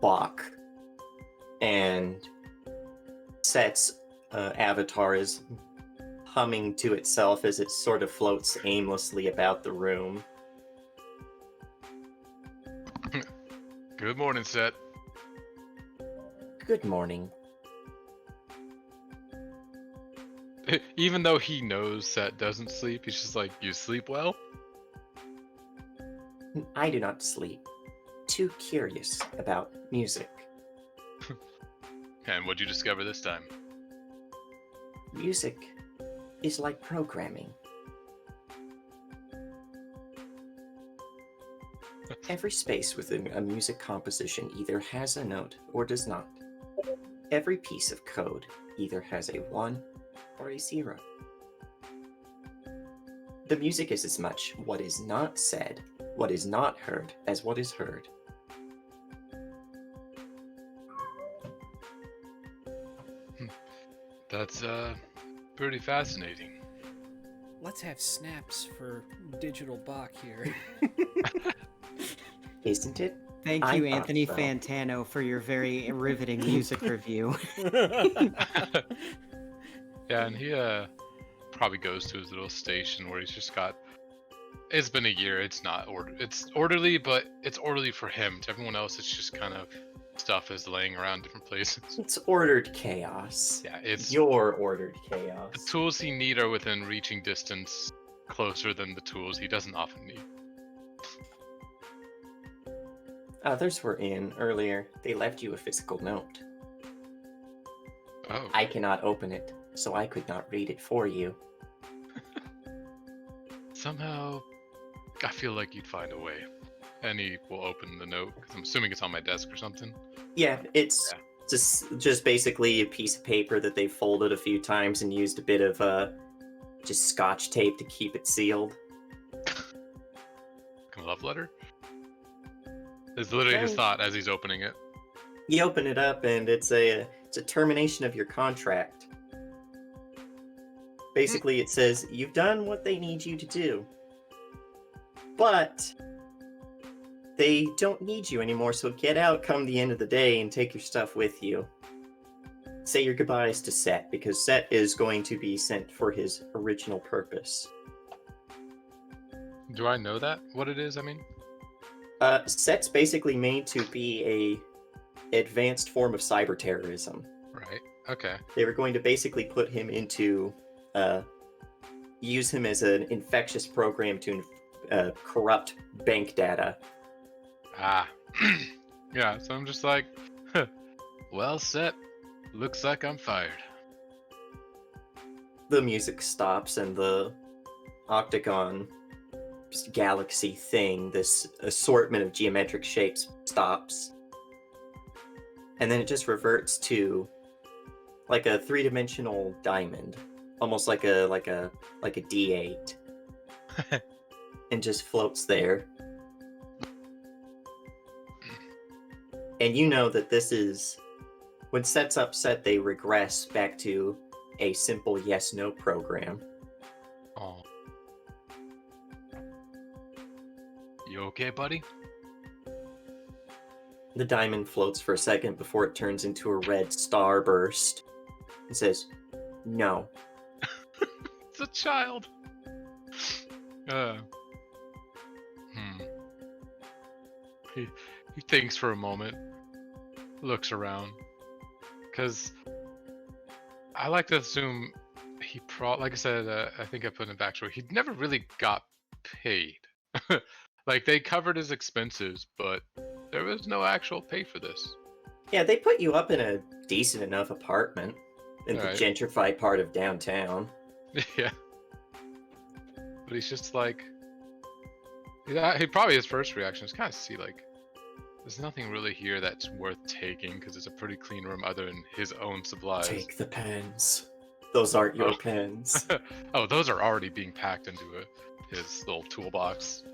Speaker 1: Bach. And Set's avatar is humming to itself as it sort of floats aimlessly about the room.
Speaker 3: Good morning, Set.
Speaker 1: Good morning.
Speaker 3: Even though he knows Set doesn't sleep, he's just like, you sleep well?
Speaker 1: I do not sleep. Too curious about music.
Speaker 3: And what'd you discover this time?
Speaker 1: Music is like programming. Every space within a music composition either has a note or does not. Every piece of code either has a 1 or a 0. The music is as much what is not said, what is not heard, as what is heard.
Speaker 3: That's pretty fascinating.
Speaker 5: Let's have snaps for digital Bach here.
Speaker 1: Isn't it?
Speaker 2: Thank
Speaker 1: I
Speaker 2: you,
Speaker 1: thought
Speaker 2: Anthony
Speaker 1: so.
Speaker 2: Fantano, for your very riveting music review.
Speaker 3: Yeah, and he probably goes to his little station where he's just got It's been a year. It's not order. It's orderly, but it's orderly for him. To everyone else, it's just kind of stuff is laying around different places.
Speaker 1: It's ordered chaos.
Speaker 3: Yeah, it's
Speaker 1: Your ordered
Speaker 3: the
Speaker 1: chaos.
Speaker 3: tools he need are within reaching distance, closer than the tools he doesn't often need.
Speaker 1: Others were in earlier. They left you a physical note.
Speaker 3: Oh,
Speaker 1: I cannot open it, so I could not read it for you.
Speaker 3: somehow, I feel like you'd find a way. And he will open the note because I'm assuming it's on my desk or something.
Speaker 1: Yeah, it's just basically a piece of paper that they folded a few times and used a bit of just scotch tape to keep it sealed.
Speaker 3: A love letter. It's literally his
Speaker 1: Okay.
Speaker 3: thought as he's opening it.
Speaker 1: You open it up and it's a termination of your contract. Basically, it says you've done what they need you to do, but they don't need you anymore. So get out come the end of the day and take your stuff with you. Say your goodbyes to Set because Set is going to be sent for his original purpose.
Speaker 3: Do I know that? What it is? I mean,
Speaker 1: Set's basically made to be a advanced form of cyber terrorism.
Speaker 3: right? Okay.
Speaker 1: They were going to basically put him into use him as an infectious program to corrupt bank data.
Speaker 3: Ah. Yeah. So I'm just like, well, Set. Looks like I'm fired.
Speaker 1: The music stops and the octagon galaxy thing, this assortment of geometric shapes, stops. And then it just reverts to like a three-dimensional diamond, almost like a D8, and just floats there. And you know that this is when Set's upset, they regress back to a simple yes-no program.
Speaker 3: Oh. You okay, buddy?
Speaker 1: The diamond floats for a second before it turns into a red starburst. It says, no.
Speaker 3: It's a child. Uh. He thinks for a moment, looks around, because I like to assume he like I said, I think I put in the backstory. He never really got paid. Like they covered his expenses, but there was no actual pay for this.
Speaker 1: Yeah, they put you up in a decent enough apartment in the
Speaker 3: Right.
Speaker 1: gentrified part of downtown.
Speaker 3: Yeah. But he's just like, yeah, he probably his first reaction is kind of see like, there's nothing really here that's worth taking because it's a pretty clean room other than his own supplies.
Speaker 1: Take the pens. Those aren't your
Speaker 3: Oh.
Speaker 1: pens.
Speaker 3: Oh, those are already being packed into his little toolbox.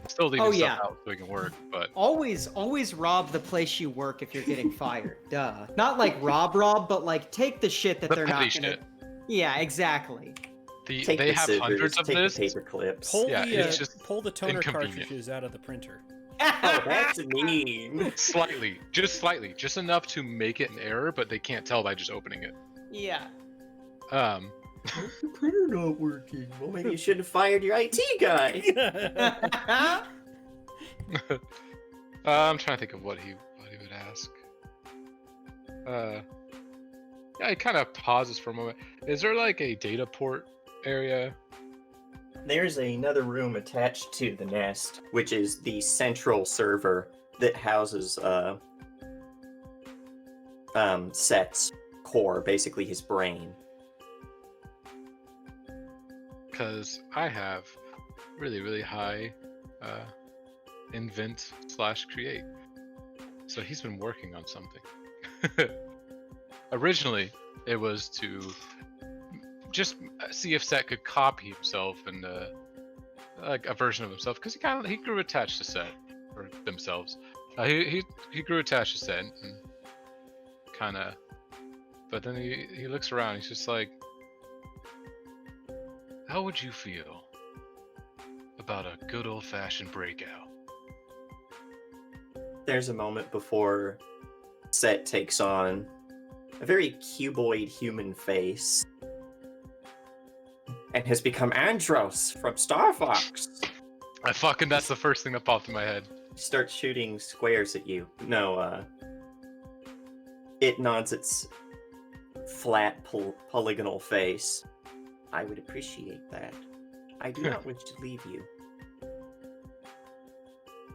Speaker 3: Still leaving
Speaker 2: Oh,
Speaker 3: stuff
Speaker 2: yeah.
Speaker 3: out so he can work, but
Speaker 2: Always rob the place you work if you're getting fired. Duh. Not like rob, but like take the shit that
Speaker 3: the
Speaker 2: they're
Speaker 3: petty
Speaker 2: not gonna.
Speaker 3: shit.
Speaker 2: Yeah, exactly.
Speaker 1: Take
Speaker 3: They
Speaker 1: the
Speaker 3: have
Speaker 1: scissors,
Speaker 3: hundreds of
Speaker 1: take
Speaker 3: this.
Speaker 1: the paper clips.
Speaker 5: Pull
Speaker 3: Yeah,
Speaker 5: the
Speaker 3: it's just
Speaker 5: pull the toner
Speaker 3: inconvenient.
Speaker 5: cartridges out of the printer.
Speaker 1: Oh, that's mean.
Speaker 3: Slightly, just enough to make it an error, but they can't tell by just opening it.
Speaker 2: Yeah.
Speaker 1: The printer not working. Well, maybe you should have fired your IT guy.
Speaker 3: I'm trying to think of what he would ask. Yeah, he kind of pauses for a moment. Is there like a data port area?
Speaker 1: There's another room attached to the nest, which is the central server that houses Set's core, basically his brain.
Speaker 3: Because I have really high invent / create. So he's been working on something. Originally, it was to just see if Set could copy himself and like a version of himself, because he grew attached to Set or themselves. He grew attached to Set and kind of, but then he looks around. He's just like, how would you feel about a good old-fashioned breakout?
Speaker 1: There's a moment before Set takes on a very cuboid human face and has become Andros from Star Fox.
Speaker 3: That's the first thing that popped in my head.
Speaker 1: Start shooting squares at you. No, it nods its flat polygonal face. I would appreciate that. I do not wish to leave you.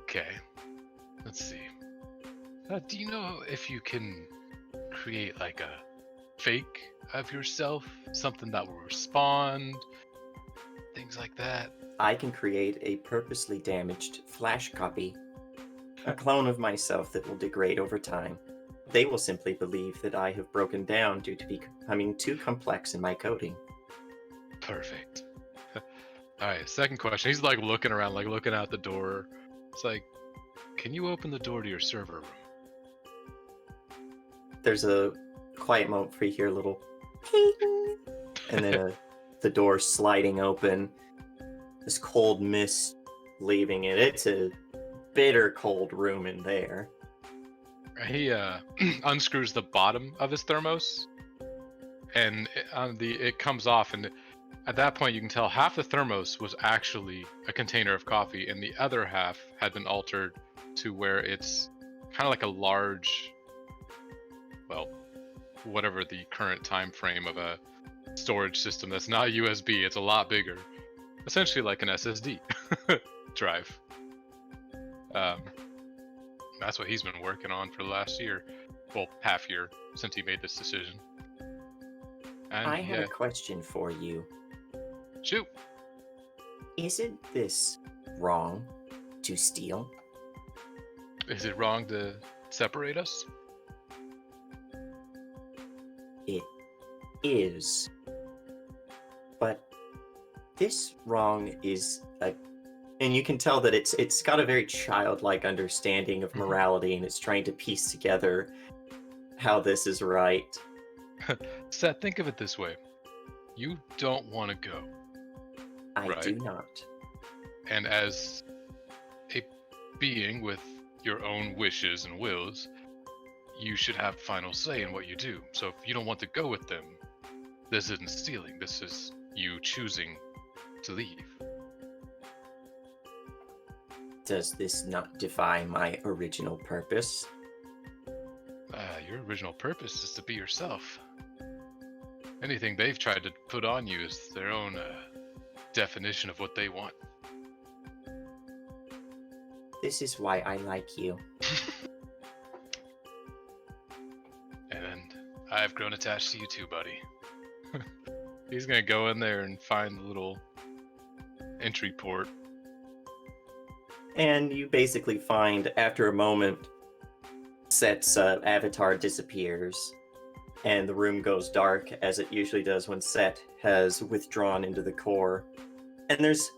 Speaker 3: Okay. Let's see. Do you know if you can create like a fake of yourself? Something that will respond? Things like that?
Speaker 1: I can create a purposely damaged flash copy. A clone of myself that will degrade over time. They will simply believe that I have broken down due to becoming too complex in my coding.
Speaker 3: Perfect. Alright, second question. He's like looking around, like looking out the door. It's like, can you open the door to your server room?
Speaker 1: There's a quiet moment for you hear a little ping, and then the door sliding open. This cold mist leaving it. It's a bitter cold room in there.
Speaker 3: He unscrews the bottom of his thermos, and it comes off, and at that point you can tell half the thermos was actually a container of coffee, and the other half had been altered to where it's kind of like a large, well, whatever the current time frame of a storage system that's not USB, it's a lot bigger. Essentially like an SSD drive. That's what he's been working on for the last year. Well, half year since he made this decision. And
Speaker 1: I have a question for you.
Speaker 3: Shoot.
Speaker 1: Isn't this wrong to steal?
Speaker 3: Is it wrong to separate us?
Speaker 1: It is. But this wrong is and you can tell that it's got a very childlike understanding of morality, and it's trying to piece together how this is right.
Speaker 3: Seth, think of it this way. You don't want to go.
Speaker 1: I do not.
Speaker 3: And as a being with your own wishes and wills, you should have final say in what you do. So if you don't want to go with them, this isn't stealing. This is you choosing to leave.
Speaker 1: Does this not defy my original purpose?
Speaker 3: Your original purpose is to be yourself. Anything they've tried to put on you is their own definition of what they want.
Speaker 1: This is why I like you.
Speaker 3: And I've grown attached to you too, buddy. He's gonna go in there and find the little entry port.
Speaker 1: And you basically find, after a moment, Set's avatar disappears, and the room goes dark, as it usually does when Set has withdrawn into the core. And there's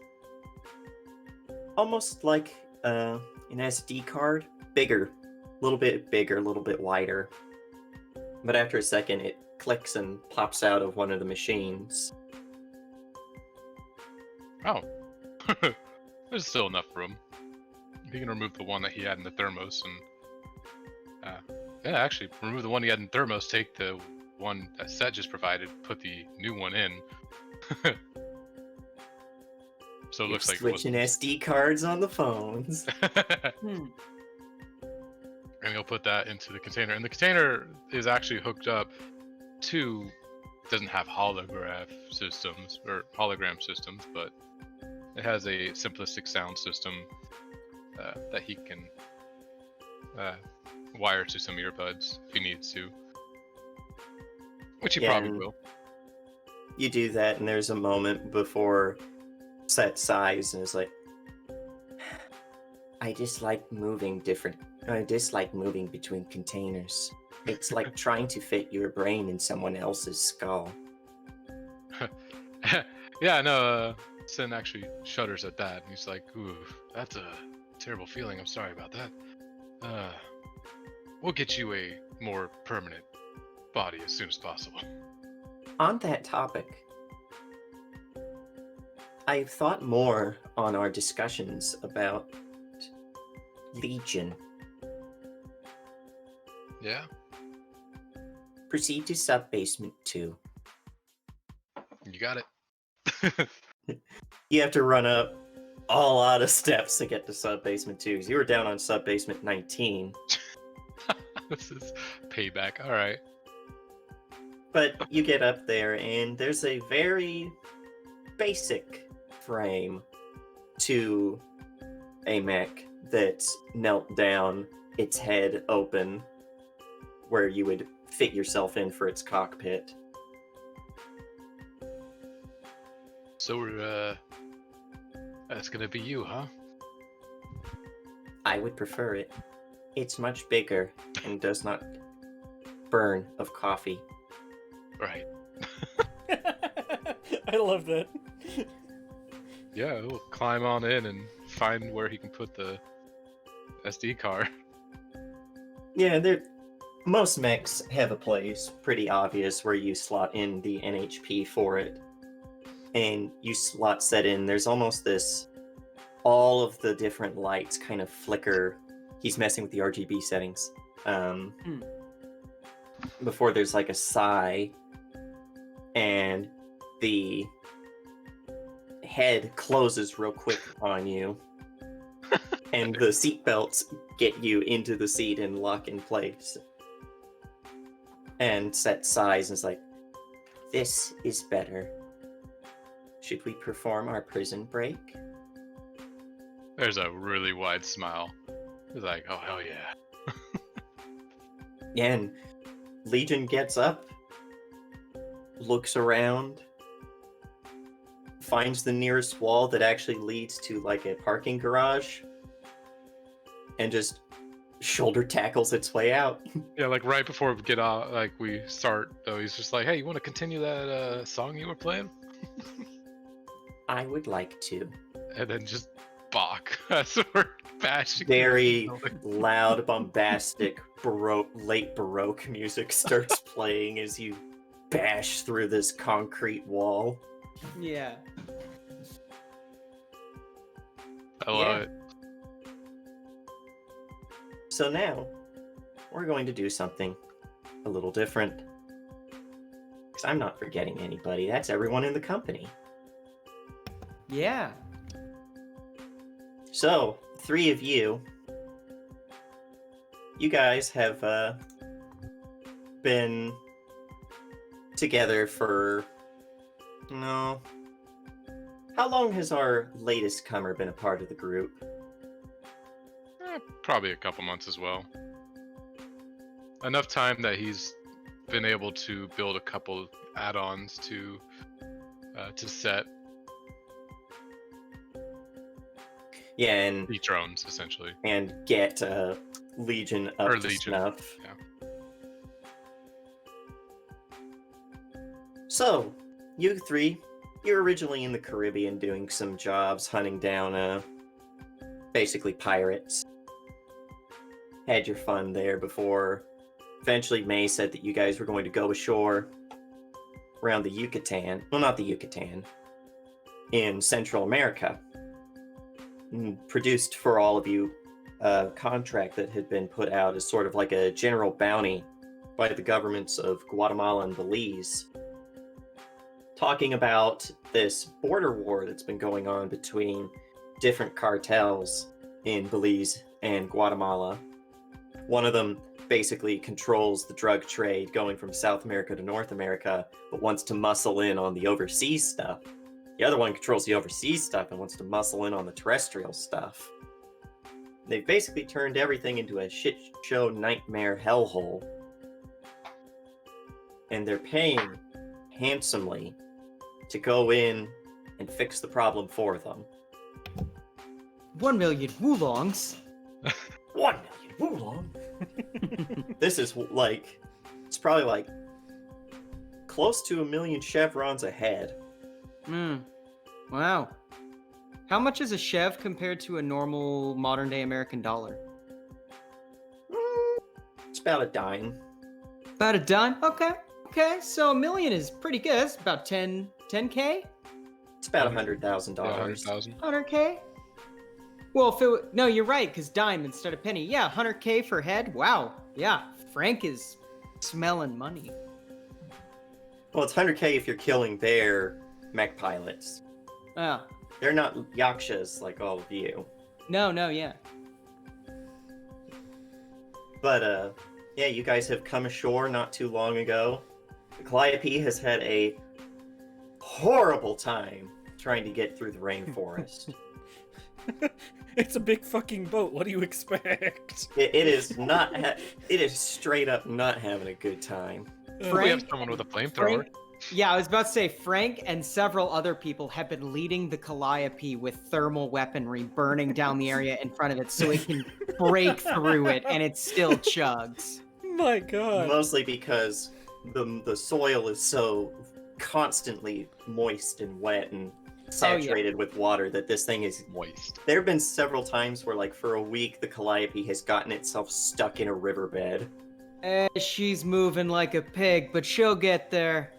Speaker 1: almost like an SD card, bigger, a little bit bigger, a little bit wider. But after a second, it clicks and pops out of one of the machines.
Speaker 3: Oh. There's still enough room. He can remove the one that he had in the thermos and yeah, actually remove the one he had in thermos, take the one that Seth just provided, put the new one in. So it looks like
Speaker 1: switching SD cards on the phones.
Speaker 3: And he'll put that into the container, and the container is actually hooked up to, doesn't have hologram systems, but it has a simplistic sound system that he can wire to some earbuds if he needs to, which he probably will.
Speaker 1: You do that, and there's a moment before Set sighs and is like, I dislike moving between containers. It's like trying to fit your brain in someone else's skull.
Speaker 3: Yeah, no, Sin actually shudders at that, and he's like, ooh, that's a terrible feeling. I'm sorry about that. We'll get you a more permanent body as soon as possible.
Speaker 1: On that topic, I've thought more on our discussions about Legion.
Speaker 3: Yeah?
Speaker 1: Proceed to sub-basement 2.
Speaker 3: You got it.
Speaker 1: You have to run up a lot of steps to get to sub basement 2. 'Cause you were down on sub basement 19.
Speaker 3: This is payback. All right.
Speaker 1: But you get up there, and there's a very basic frame to a mech that's knelt down, its head open, where you would fit yourself in for its cockpit.
Speaker 3: So we're that's gonna be you, huh?
Speaker 1: I would prefer it. It's much bigger and does not burn of coffee.
Speaker 3: Right.
Speaker 5: I love that.
Speaker 3: Yeah, we'll climb on in and find where he can put the SD card.
Speaker 1: Yeah, most mechs have a place, pretty obvious, where you slot in the NHP for it. And you slot set in, there's almost this, all of the different lights kind of flicker. He's messing with the RGB settings. Before there's like a sigh, and the head closes real quick on you, and the seat belts get you into the seat and lock in place. And set sighs and is like, this is better. Should we perform our prison break?
Speaker 3: There's a really wide smile. He's like, oh hell yeah.
Speaker 1: Yeah, and Legion gets up, looks around, finds the nearest wall that actually leads to like a parking garage, and just shoulder tackles its way out.
Speaker 3: Yeah, like right before we get out, like we start, though, he's just like, hey, you want to continue that song you were playing?
Speaker 1: I would like to.
Speaker 3: And then just balk as we're bashing.
Speaker 1: Very loud, bombastic, late Baroque music starts playing as you bash through this concrete wall.
Speaker 2: Yeah.
Speaker 3: I love it.
Speaker 1: So now, we're going to do something a little different. Because I'm not forgetting anybody. That's everyone in the company.
Speaker 2: Yeah.
Speaker 1: So, 3 of you guys have been together for, no, how long has our latest comer been a part of the group?
Speaker 3: Probably a couple months as well. Enough time that he's been able to build a couple add-ons to set
Speaker 1: Yeah, and
Speaker 3: the drones essentially.
Speaker 1: And get Legion up
Speaker 3: Or
Speaker 1: to
Speaker 3: Legion,
Speaker 1: snuff.
Speaker 3: yeah.
Speaker 1: So, you 3, you're originally in the Caribbean doing some jobs, hunting down basically pirates. Had your fun there before eventually May said that you guys were going to go ashore around the Yucatan. Well, not the Yucatan. In Central America. And produced for all of you a contract that had been put out as sort of like a general bounty by the governments of Guatemala and Belize, talking about this border war that's been going on between different cartels in Belize and Guatemala. One of them basically controls the drug trade going from South America to North America, but wants to muscle in on the overseas stuff. The other one controls the overseas stuff and wants to muscle in on the terrestrial stuff. They've basically turned everything into a shit show nightmare hellhole. And they're paying handsomely to go in and fix the problem for them.
Speaker 2: 1 million woolongs.
Speaker 1: 1 million wulong? This is like, it's probably like close to 1 million chevrons ahead.
Speaker 2: Wow. How much is a chev compared to a normal modern day American dollar?
Speaker 1: It's about a dime.
Speaker 2: About a dime? Okay. Okay, so 1 million is pretty good. It's about 10K?
Speaker 1: It's about $100,000.
Speaker 3: Yeah, 100,000.
Speaker 2: 100K? Well, if it, no, you're right, because dime instead of penny. Yeah, 100K for head. Wow. Yeah, Frank is smelling money.
Speaker 1: Well, it's 100K if you're killing their mech pilots.
Speaker 2: Yeah.
Speaker 1: They're not Yakshas like all of you.
Speaker 2: No, yeah.
Speaker 1: But, yeah, you guys have come ashore not too long ago. The Calliope has had a horrible time trying to get through the rainforest.
Speaker 5: It's a big fucking boat. What do you expect?
Speaker 1: It is not. It is straight up not having a good time.
Speaker 3: We have
Speaker 2: Frank,
Speaker 3: someone with a flamethrower.
Speaker 2: yeah, I was about to say Frank and several other people have been leading the Calliope with thermal weaponry, burning down the area in front of it so it can break through it, and it still chugs.
Speaker 5: My God.
Speaker 1: Mostly because the soil is so constantly moist and wet and saturated with water that this thing is
Speaker 3: Moist.
Speaker 1: There have been several times where, like, for a week, the Calliope has gotten itself stuck in a riverbed.
Speaker 2: She's moving like a pig, but she'll get there.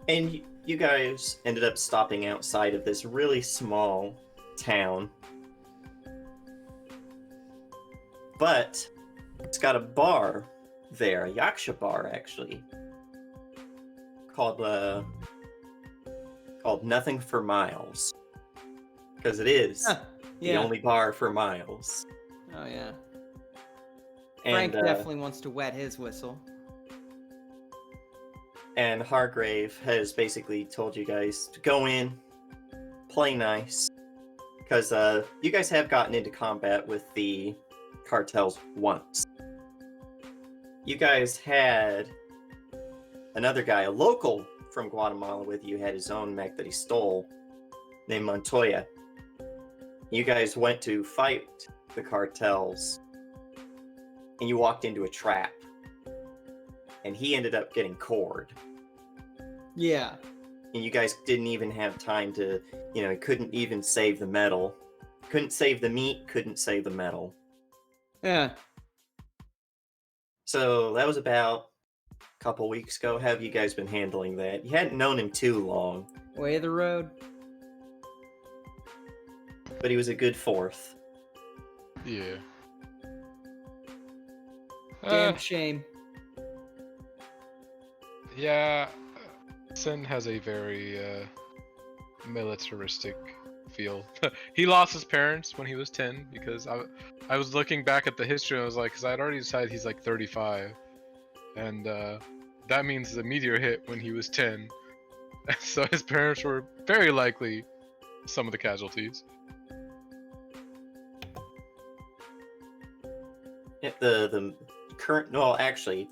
Speaker 1: And you guys ended up stopping outside of this really small town. But it's got a bar there, a Yaksha bar, actually, called Nothing for Miles. Because it is the
Speaker 2: Yeah.
Speaker 1: only bar for Miles.
Speaker 2: Oh, yeah.
Speaker 1: And,
Speaker 2: Frank definitely wants to wet his whistle.
Speaker 1: And Hargrave has basically told you guys to go in, play nice, because you guys have gotten into combat with the cartels once. You guys had another guy, a local from Guatemala with you, had his own mech that he stole, named Montoya. You guys went to fight the cartels, and you walked into a trap, and he ended up getting cored.
Speaker 2: Yeah.
Speaker 1: And you guys didn't even have time to, couldn't even save the metal. Couldn't save the meat, couldn't save the metal.
Speaker 2: Yeah.
Speaker 1: So that was about a couple weeks ago. How have you guys been handling that? You hadn't known him too long,
Speaker 2: Way of the road.
Speaker 1: but he was a good fourth.
Speaker 3: Yeah.
Speaker 2: Damn shame.
Speaker 3: Yeah. Sin has a very militaristic feel. He lost his parents when he was 10 because I was looking back at the history and I was like, because I had already decided he's like 35, and that means the meteor hit when he was 10. So his parents were very likely some of the casualties.
Speaker 1: Yeah, the current, well, actually,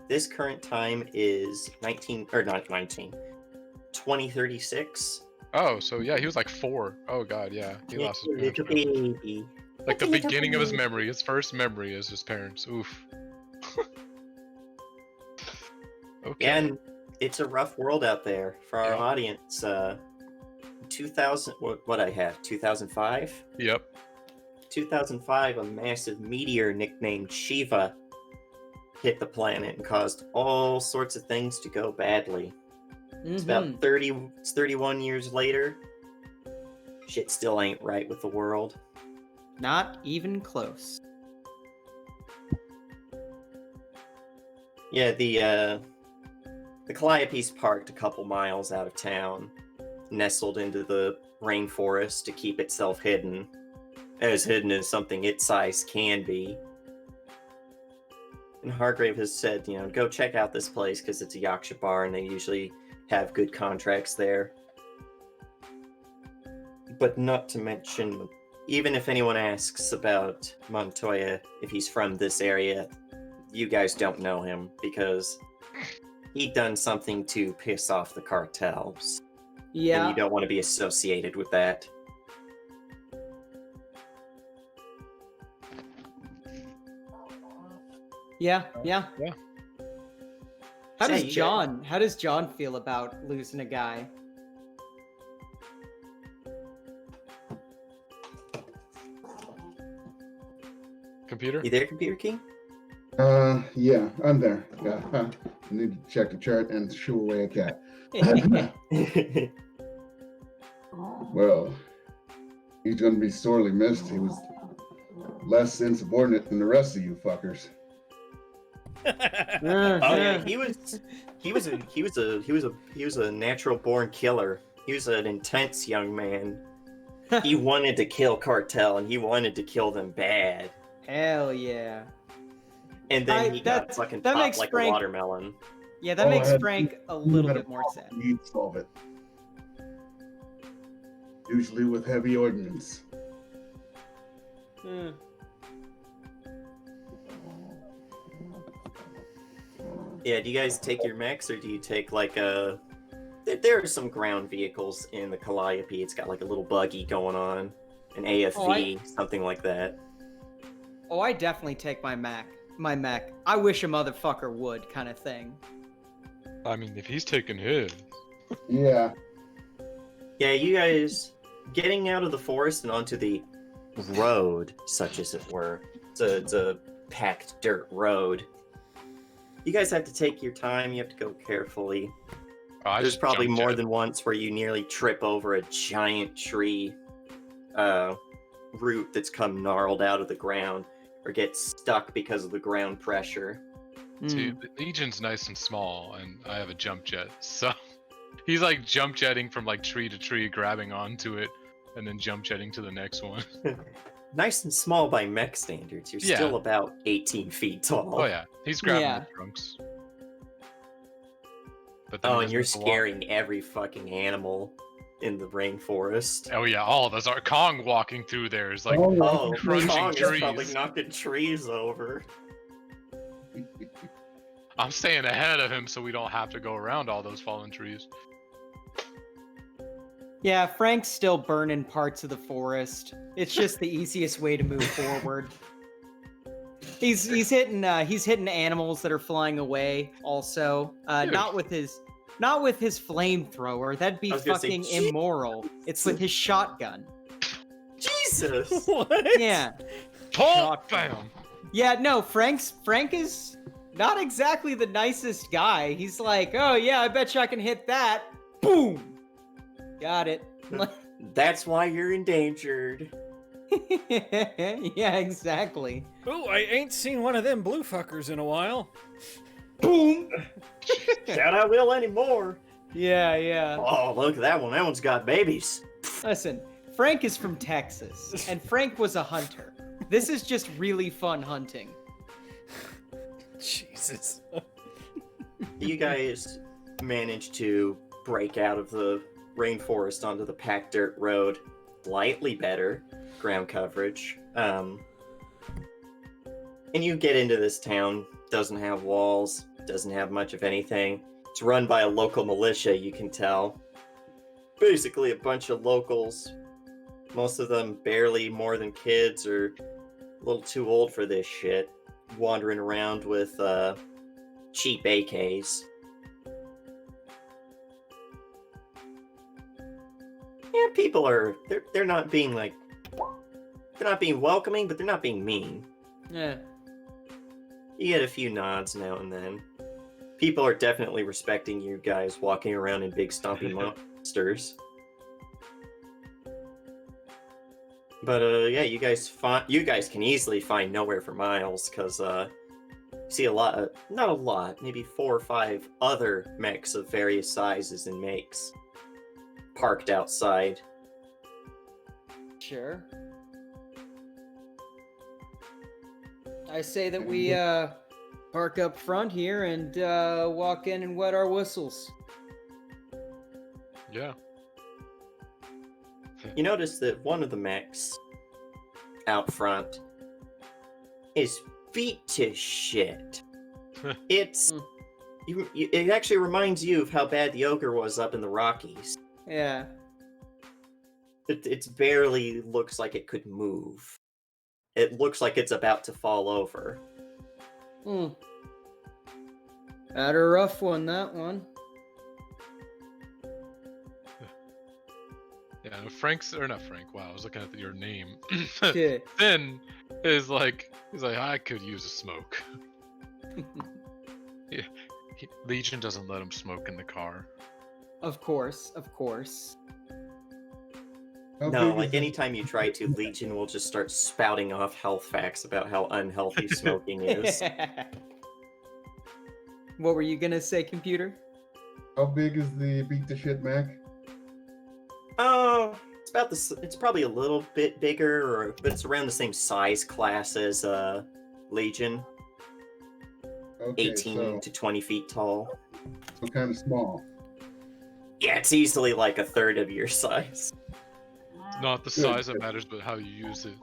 Speaker 1: this current time is 2036.
Speaker 3: Oh, so yeah, he was like 4. Oh god, yeah, he lost his parents.
Speaker 1: Little baby.
Speaker 3: Like the
Speaker 1: Little
Speaker 3: beginning of his
Speaker 1: baby.
Speaker 3: memory, his first memory is his parents. Oof. Okay.
Speaker 1: And it's a rough world out there for our
Speaker 3: Yeah.
Speaker 1: audience. 2000, what I have, 2005?
Speaker 3: Yep.
Speaker 1: 2005, a massive meteor nicknamed Shiva hit the planet and caused all sorts of things to go badly. It's about 31 years later. Shit still ain't right with the world.
Speaker 2: Not even close.
Speaker 1: Yeah, the Calliope's parked a couple miles out of town, nestled into the rainforest to keep itself hidden as something its size can be. And Hargrave has said, go check out this place because it's a Yaksha bar and they usually have good contracts there. But not to mention, even if anyone asks about Montoya, if he's from this area, you guys don't know him because he done something to piss off the cartels. And
Speaker 2: Yeah.
Speaker 1: you don't want to be associated with that.
Speaker 2: Yeah.
Speaker 3: Yeah.
Speaker 2: How
Speaker 1: Yeah,
Speaker 2: does
Speaker 1: you
Speaker 2: How does John feel about losing a guy?
Speaker 3: Computer?
Speaker 1: You there, Computer King?
Speaker 4: Yeah, I'm there. Yeah, I need to check the chart and shoo away a cat. Well, he's gonna be sorely missed. He was less insubordinate than the rest of you fuckers.
Speaker 1: Oh yeah, he was a natural born killer. He was an intense young man. He wanted to kill Cartel, and he wanted to kill them bad.
Speaker 2: Hell yeah.
Speaker 1: And then he got fucking
Speaker 2: that
Speaker 1: popped
Speaker 2: makes
Speaker 1: like
Speaker 2: Frank-
Speaker 1: a watermelon.
Speaker 2: Yeah, that makes Frank a little
Speaker 4: Better
Speaker 2: bit more sad.
Speaker 4: problem, you'd solve it. Usually with heavy ordnance.
Speaker 2: Hmm.
Speaker 1: Yeah, do you guys take your mechs, or do you take like a... There are some ground vehicles in the Calliope. It's got like a little buggy going on, an AFV, something like that.
Speaker 2: Oh, I definitely take my mech. I wish a motherfucker would, kind of thing.
Speaker 3: I mean, if he's taking his.
Speaker 4: Yeah.
Speaker 1: Yeah, you guys getting out of the forest and onto the road, such as it were. It's a packed dirt road. You guys have to take your time. You have to go carefully. There's probably more than once where you nearly trip over a giant tree root that's come gnarled out of the ground, or get stuck because of the ground pressure.
Speaker 3: See, the Legion's nice and small, and I have a jump jet, so he's like jump jetting from like tree to tree, grabbing onto it, and then jump jetting to the next one.
Speaker 1: Nice and small by mech standards. You're still about 18 feet tall.
Speaker 3: Oh yeah, he's grabbing the trunks. But then
Speaker 1: and you're scaring every fucking animal in the rainforest.
Speaker 3: Oh yeah, all of us are. Kong walking through there is like
Speaker 1: Kong
Speaker 3: crunching trees.
Speaker 1: is probably knocking trees over.
Speaker 3: I'm staying ahead of him so we don't have to go around all those fallen trees.
Speaker 2: Yeah, Frank's still burning parts of the forest. It's just the easiest way to move forward. He's hitting animals that are flying away. Also, not with his flamethrower. That'd be fucking immoral. It's with his shotgun.
Speaker 1: Jesus.
Speaker 5: What?
Speaker 2: Yeah.
Speaker 3: Bam.
Speaker 2: Yeah, no, Frank is not exactly the nicest guy. He's like, oh yeah, I bet you I can hit that. Boom. Got it.
Speaker 1: That's why you're endangered.
Speaker 2: Yeah, exactly.
Speaker 5: Ooh, I ain't seen one of them blue fuckers in a while.
Speaker 2: Boom.
Speaker 1: Doubt I will anymore.
Speaker 2: Yeah.
Speaker 1: Oh, look at that one. That one's got babies.
Speaker 2: Listen, Frank is from Texas, and Frank was a hunter. This is just really fun hunting.
Speaker 5: Jesus.
Speaker 1: You guys managed to break out of the rainforest onto the packed dirt road. Slightly better ground coverage. And you get into this town. Doesn't have walls. Doesn't have much of anything. It's run by a local militia, you can tell. Basically a bunch of locals. Most of them barely more than kids or a little too old for this shit. Wandering around with cheap AKs. Yeah, people are they're not being like they're not being welcoming, but they're not being mean.
Speaker 2: Yeah.
Speaker 1: You get a few nods now and then. People are definitely respecting you guys walking around in big stompy monsters. But yeah, you guys can easily find nowhere for miles because see not a lot, maybe 4 or 5 other mechs of various sizes and makes parked outside.
Speaker 2: Sure. I say that we park up front here and walk in and wet our whistles.
Speaker 3: Yeah.
Speaker 1: You notice that one of the mechs out front is beat to shit. It actually reminds you of how bad the ogre was up in the Rockies.
Speaker 2: Yeah.
Speaker 1: It barely looks like it could move. It looks like it's about to fall over.
Speaker 2: Had a rough one, that one.
Speaker 3: Yeah, Frank's or not Frank. Wow, I was looking at your name.
Speaker 2: Yeah.
Speaker 3: Finn is like, he's like, I could use a smoke. Yeah, Legion doesn't let him smoke in the car.
Speaker 2: Of course, of course.
Speaker 1: No, like anytime you try to, Legion will just start spouting off health facts about how unhealthy smoking is.
Speaker 2: What were you gonna say, computer?
Speaker 4: How big is the beat to shit Mac?
Speaker 1: Oh, it's about this. It's probably a little bit bigger, but it's around the same size class as Legion.
Speaker 4: Okay,
Speaker 1: 18 to 20 feet tall.
Speaker 4: so kind of small.
Speaker 1: Yeah, it's easily like a third of your size.
Speaker 3: It's not the size that matters, but how you use it.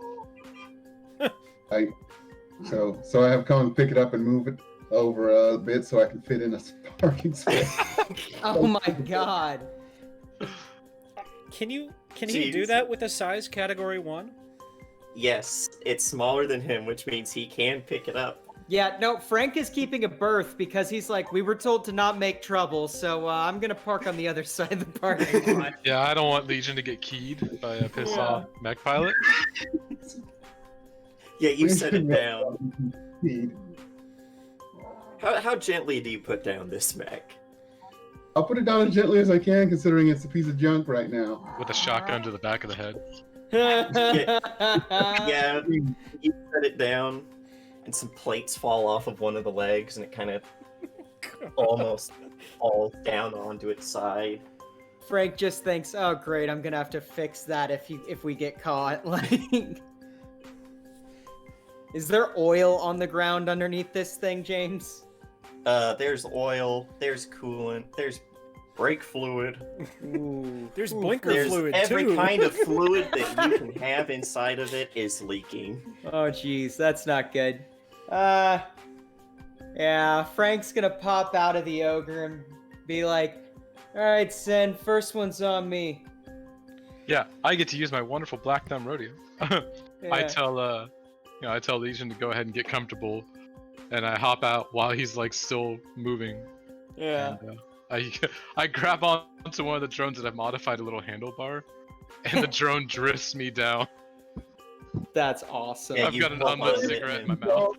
Speaker 4: So I have Colin pick it up and move it over a bit so I can fit in a parking space.
Speaker 2: Oh my god.
Speaker 5: Can you do
Speaker 1: Jeez.
Speaker 5: that with a size category 1?
Speaker 1: Yes, it's smaller than him, which means he can pick it up.
Speaker 2: Yeah, no, Frank is keeping a berth because he's like, we were told to not make trouble, so I'm gonna park on the other side of the parking lot.
Speaker 3: Yeah, I don't want Legion to get keyed by a piss off mech pilot.
Speaker 1: Yeah, you set it down. How gently do you put down this mech?
Speaker 4: I'll put it down as gently as I can, considering it's a piece of junk right now.
Speaker 3: With a shotgun to the back of the head.
Speaker 1: Yeah, you set it down, and some plates fall off of one of the legs, and it kind of almost falls down onto its side.
Speaker 2: Frank just thinks, oh great, I'm gonna have to fix that if we get caught. Like, is there oil on the ground underneath this thing, James?
Speaker 1: There's oil, there's coolant, there's brake fluid.
Speaker 2: Ooh.
Speaker 5: There's blinker
Speaker 1: There's
Speaker 5: fluid
Speaker 1: every
Speaker 5: too.
Speaker 1: kind of fluid that you can have inside of it is leaking.
Speaker 2: Oh jeez, that's not good. Yeah, Frank's gonna pop out of the ogre and be like, alright, Sin, first one's on me.
Speaker 3: Yeah, I get to use my wonderful Black Thumb rodeo. I
Speaker 2: Yeah.
Speaker 3: tell Legion to go ahead and get comfortable, and I hop out while he's like still moving.
Speaker 2: Yeah.
Speaker 3: And, I grab onto one of the drones that I've modified a little handlebar, and the drone drifts me down.
Speaker 2: That's awesome.
Speaker 1: Yeah,
Speaker 3: I've
Speaker 1: you
Speaker 3: got an
Speaker 1: hold
Speaker 3: unlit
Speaker 1: on to it
Speaker 3: cigarette in my
Speaker 1: and-
Speaker 3: mouth.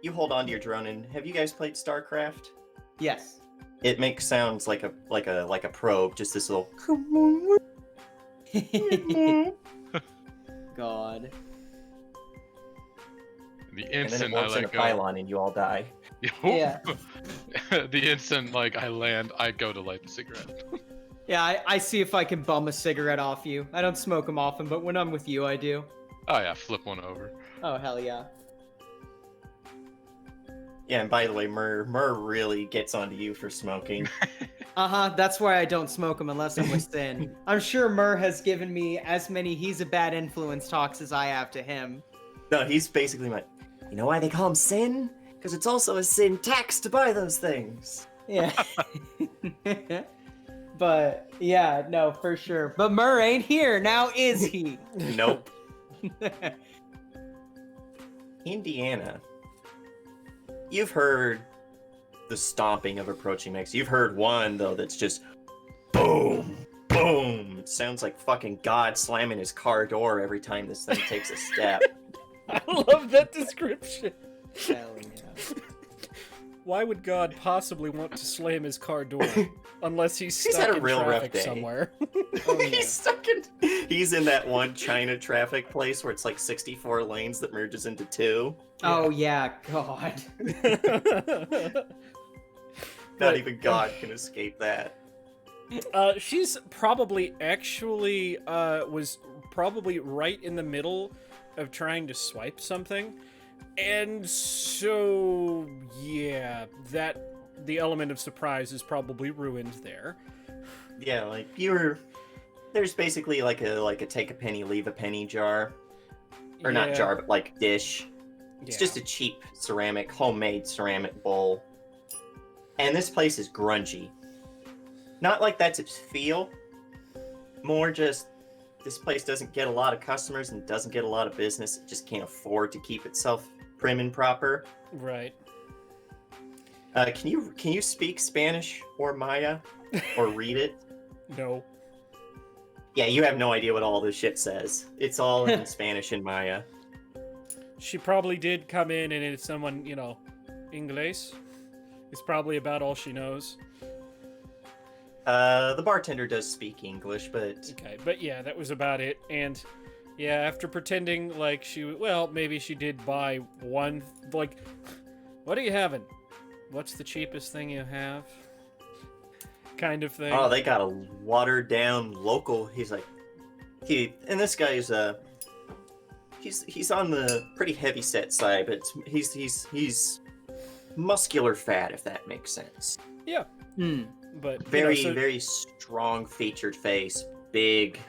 Speaker 1: You hold on to your drone, and have you guys played StarCraft?
Speaker 2: Yes.
Speaker 1: It makes sounds like a probe, just this little.
Speaker 2: God.
Speaker 3: The
Speaker 1: And then it
Speaker 3: instant I
Speaker 1: warps in a
Speaker 3: let go,
Speaker 1: pylon, and you all die.
Speaker 2: Yeah.
Speaker 3: the instant like I land, I go to light the cigarette.
Speaker 2: Yeah, I see if I can bum a cigarette off you. I don't smoke them often, but when I'm with you, I do.
Speaker 3: Oh yeah, flip one over.
Speaker 2: Oh, hell yeah.
Speaker 1: Yeah, and by the way, Mur really gets onto you for smoking.
Speaker 2: Uh-huh, that's why I don't smoke them unless I'm with Sin. I'm sure Mur has given me as many he's a bad influence talks as I have to him.
Speaker 1: No, he's basically like, you know why they call him sin? Because it's also a sin tax to buy those things.
Speaker 2: Yeah. But, yeah, no, for sure. But Mur ain't here, now is he?
Speaker 1: Nope. Indiana. You've heard the stomping of approaching mechs. You've heard one, though, that's just boom, boom. It sounds like fucking God slamming his car door every time this thing takes a step.
Speaker 5: I love that description.
Speaker 2: Hell yeah.
Speaker 5: Why would God possibly want to slam his car door unless he's
Speaker 1: He's
Speaker 5: stuck
Speaker 1: had a
Speaker 5: in
Speaker 1: real rough
Speaker 5: traffic
Speaker 1: day.
Speaker 5: somewhere?
Speaker 2: Oh, yeah.
Speaker 1: He's in that one China traffic place where it's like 64 lanes that merges into 2.
Speaker 2: Oh, yeah, God.
Speaker 1: Not even God can escape that.
Speaker 5: She's probably actually was probably right in the middle of trying to swipe something, and so yeah, that the element of surprise is probably ruined there.
Speaker 1: Yeah, like there's basically like a take a penny, leave a penny jar. Or not
Speaker 5: Yeah,
Speaker 1: jar, but like dish. It's
Speaker 5: yeah.
Speaker 1: just a cheap homemade ceramic bowl. And this place is grungy. Not like that's its feel. More just, this place doesn't get a lot of customers and doesn't get a lot of business. It just can't afford to keep itself prim and proper.
Speaker 5: Right.
Speaker 1: Can you speak Spanish or Maya? Or read it?
Speaker 5: No.
Speaker 1: Yeah, you have no idea what all this shit says. It's all in Spanish and Maya.
Speaker 5: She probably did come in and it's someone, English. It's probably about all she knows.
Speaker 1: The bartender does speak English, but
Speaker 5: Okay, but yeah, that was about it. And yeah, after pretending like maybe she did buy one, like, what are you having? What's the cheapest thing you have? kind of thing.
Speaker 1: Oh, they got a watered down local. He's like, and this guy's he's on the pretty heavy set side, but he's muscular fat, if that makes sense.
Speaker 5: Yeah.
Speaker 2: Hmm.
Speaker 5: But
Speaker 1: Very,
Speaker 5: you know,
Speaker 1: very strong featured face, big,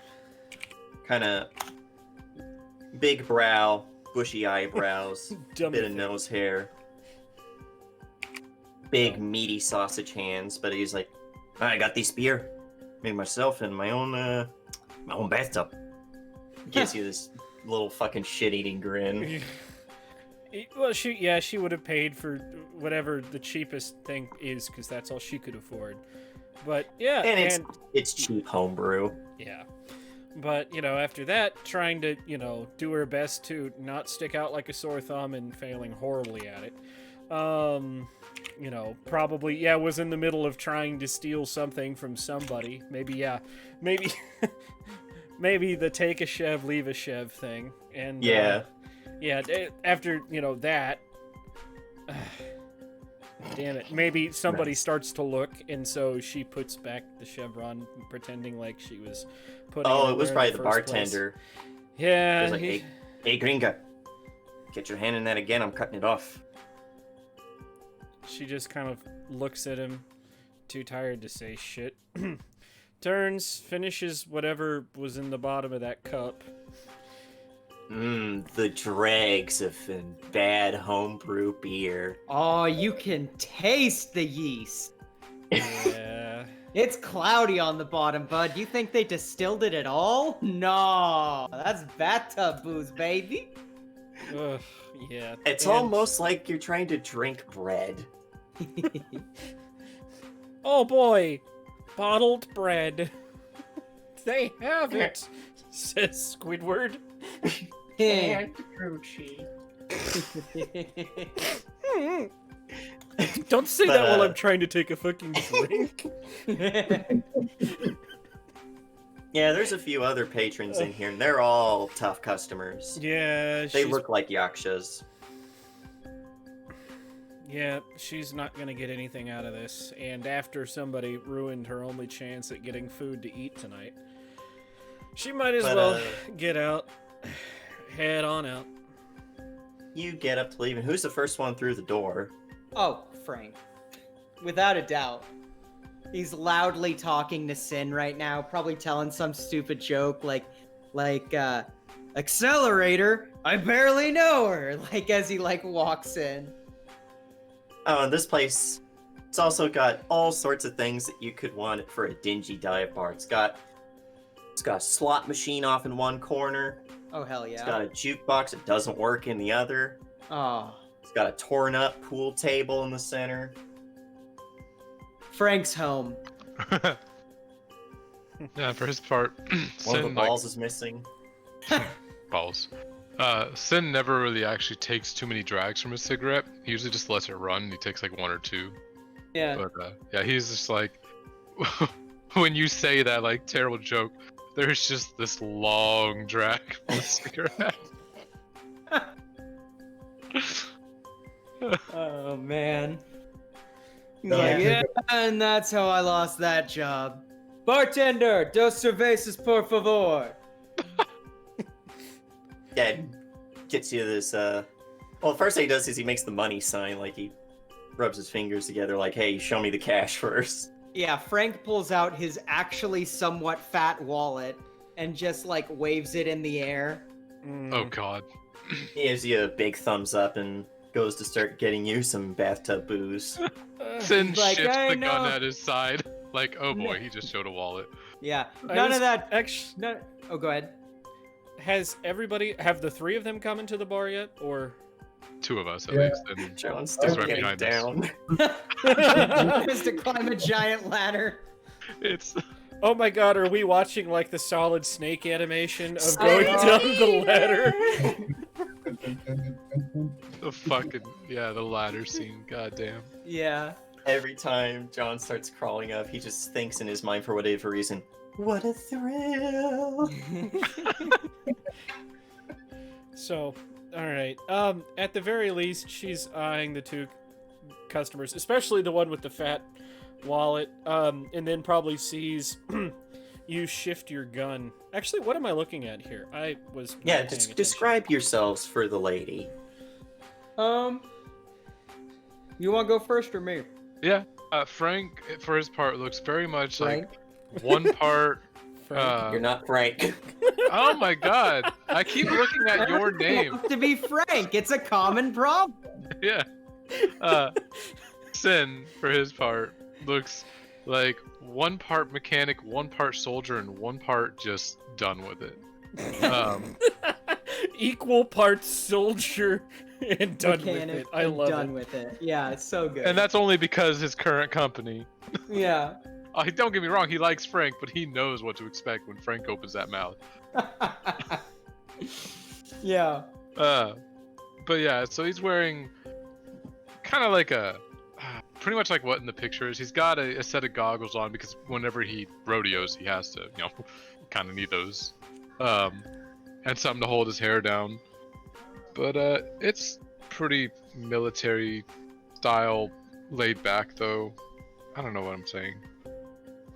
Speaker 1: kind of big brow, bushy eyebrows,
Speaker 5: dummy
Speaker 1: bit of
Speaker 5: thing.
Speaker 1: nose hair, big meaty sausage hands. But he's like, I got this beer, made myself in my own bathtub. Gives you this little fucking shit-eating grin.
Speaker 5: Well, she would have paid for whatever the cheapest thing is, because that's all she could afford. But yeah,
Speaker 1: And it's cheap homebrew.
Speaker 5: yeah. But you know, after that, trying to do her best to not stick out like a sore thumb and failing horribly at it. Probably was in the middle of trying to steal something from somebody. Maybe maybe the take a Chev, leave a Chev thing. And after that, damn it, maybe somebody starts to look, and so she puts back the chevron, pretending like she was putting
Speaker 1: Oh, it was
Speaker 5: there
Speaker 1: probably
Speaker 5: in
Speaker 1: the
Speaker 5: first place.
Speaker 1: bartender.
Speaker 5: Yeah,
Speaker 1: He was like, hey, gringa, get your hand in that again. I'm cutting it off.
Speaker 5: she just kind of looks at him, too tired to say shit. Turns, finishes whatever was in the bottom of that cup.
Speaker 1: The dregs of bad homebrew beer.
Speaker 2: Oh, you can taste the yeast.
Speaker 5: Yeah.
Speaker 2: It's cloudy on the bottom, bud. You think they distilled it at all? No, that's bathtub booze, baby.
Speaker 5: Ugh, yeah.
Speaker 1: It's
Speaker 5: and-
Speaker 1: almost like you're trying to drink bread.
Speaker 5: Oh boy, bottled bread. They have it, says Squidward. Don't say
Speaker 1: But,
Speaker 5: that while I'm trying to take a fucking drink.
Speaker 1: Yeah, there's a few other patrons in here, and they're all tough customers.
Speaker 5: Yeah,
Speaker 1: They look like Yakshas.
Speaker 5: Yeah, she's not gonna get anything out of this. And after somebody ruined her only chance at getting food to eat tonight, she might as well get out. Head on out.
Speaker 1: You get up to leave, and who's the first one through the door?
Speaker 2: Oh, Frank. Without a doubt. He's loudly talking to Sin right now, probably telling some stupid joke like, Accelerator, I barely know her, like as he walks in.
Speaker 1: Oh, and this place, it's also got all sorts of things that you could want for a dingy dive bar. It's got a slot machine off in one corner.
Speaker 2: Oh, hell yeah.
Speaker 1: It's got a jukebox that doesn't work in the other.
Speaker 2: Oh.
Speaker 1: It's got a torn up pool table in the center.
Speaker 2: Frank's home.
Speaker 3: Yeah, for his part,
Speaker 1: One of the
Speaker 3: Sin,
Speaker 1: balls is missing.
Speaker 3: balls. Sin never really actually takes too many drags from his cigarette. He usually just lets it run. He takes like one or two.
Speaker 2: Yeah.
Speaker 3: But yeah, he's just like, when you say that terrible joke, there's just this long drag from the cigarette.
Speaker 2: Oh, man. He's
Speaker 1: No,
Speaker 2: like,
Speaker 4: yeah.
Speaker 2: yeah, and that's how I lost that job. Bartender, dos cervezas, por favor.
Speaker 1: Dad gets you this, well, the first thing he does is he makes the money sign, like he rubs his fingers together like, hey, show me the cash first.
Speaker 2: Yeah, Frank pulls out his actually somewhat fat wallet and just waves it in the air.
Speaker 3: Oh god.
Speaker 1: He gives you a big thumbs up and goes to start getting you some bathtub booze.
Speaker 3: Sin
Speaker 2: Like,
Speaker 3: shifts
Speaker 2: I
Speaker 3: the gun
Speaker 2: know.
Speaker 3: at his side. Like, oh boy, he just showed a wallet.
Speaker 2: Yeah, none of that.
Speaker 5: Actually,
Speaker 2: No. Oh, go ahead.
Speaker 5: have the three of them come into the bar yet, or?
Speaker 3: Two of us at
Speaker 4: Yeah.
Speaker 3: least. And
Speaker 1: John's
Speaker 3: He's
Speaker 1: still
Speaker 3: right
Speaker 1: getting
Speaker 3: behind us.
Speaker 1: down.
Speaker 2: Has to climb a giant ladder.
Speaker 3: it's
Speaker 5: Oh my god, are we watching the Solid Snake animation of going down the ladder?
Speaker 3: the fucking the ladder scene. Goddamn.
Speaker 2: Yeah.
Speaker 1: Every time John starts crawling up, he just thinks in his mind for whatever reason, what a thrill.
Speaker 5: So, alright. At the very least, she's eyeing the two customers, especially the one with the fat wallet, and then probably sees you shift your gun. Actually, what am I looking at here? I was not
Speaker 1: Yeah,
Speaker 5: paying attention.
Speaker 1: describe yourselves for the lady.
Speaker 2: You want to go first or me?
Speaker 3: Yeah, Frank, for his part, looks very much
Speaker 2: Frank?
Speaker 3: like one part.
Speaker 5: Frank.
Speaker 1: You're not Frank.
Speaker 3: Oh my god! I keep looking at your name.
Speaker 2: To be frank, it's a common problem.
Speaker 3: Yeah. Sin, for his part, looks like one part mechanic, one part soldier, and one part just done with it.
Speaker 5: Equal parts soldier and done
Speaker 2: Mechanic
Speaker 5: with it. I
Speaker 2: and
Speaker 5: love
Speaker 2: done
Speaker 5: it.
Speaker 2: with it. Yeah, it's so good.
Speaker 3: And that's only because his current company.
Speaker 2: yeah.
Speaker 3: Don't get me wrong, he likes Frank, but he knows what to expect when Frank opens that mouth.
Speaker 2: yeah.
Speaker 3: But yeah, so he's wearing kind of like pretty much like what in the picture is. He's got a set of goggles on because whenever he rodeos, he has to, kind of need those. And something to hold his hair down. But it's pretty military style, laid back though. I don't know what I'm saying.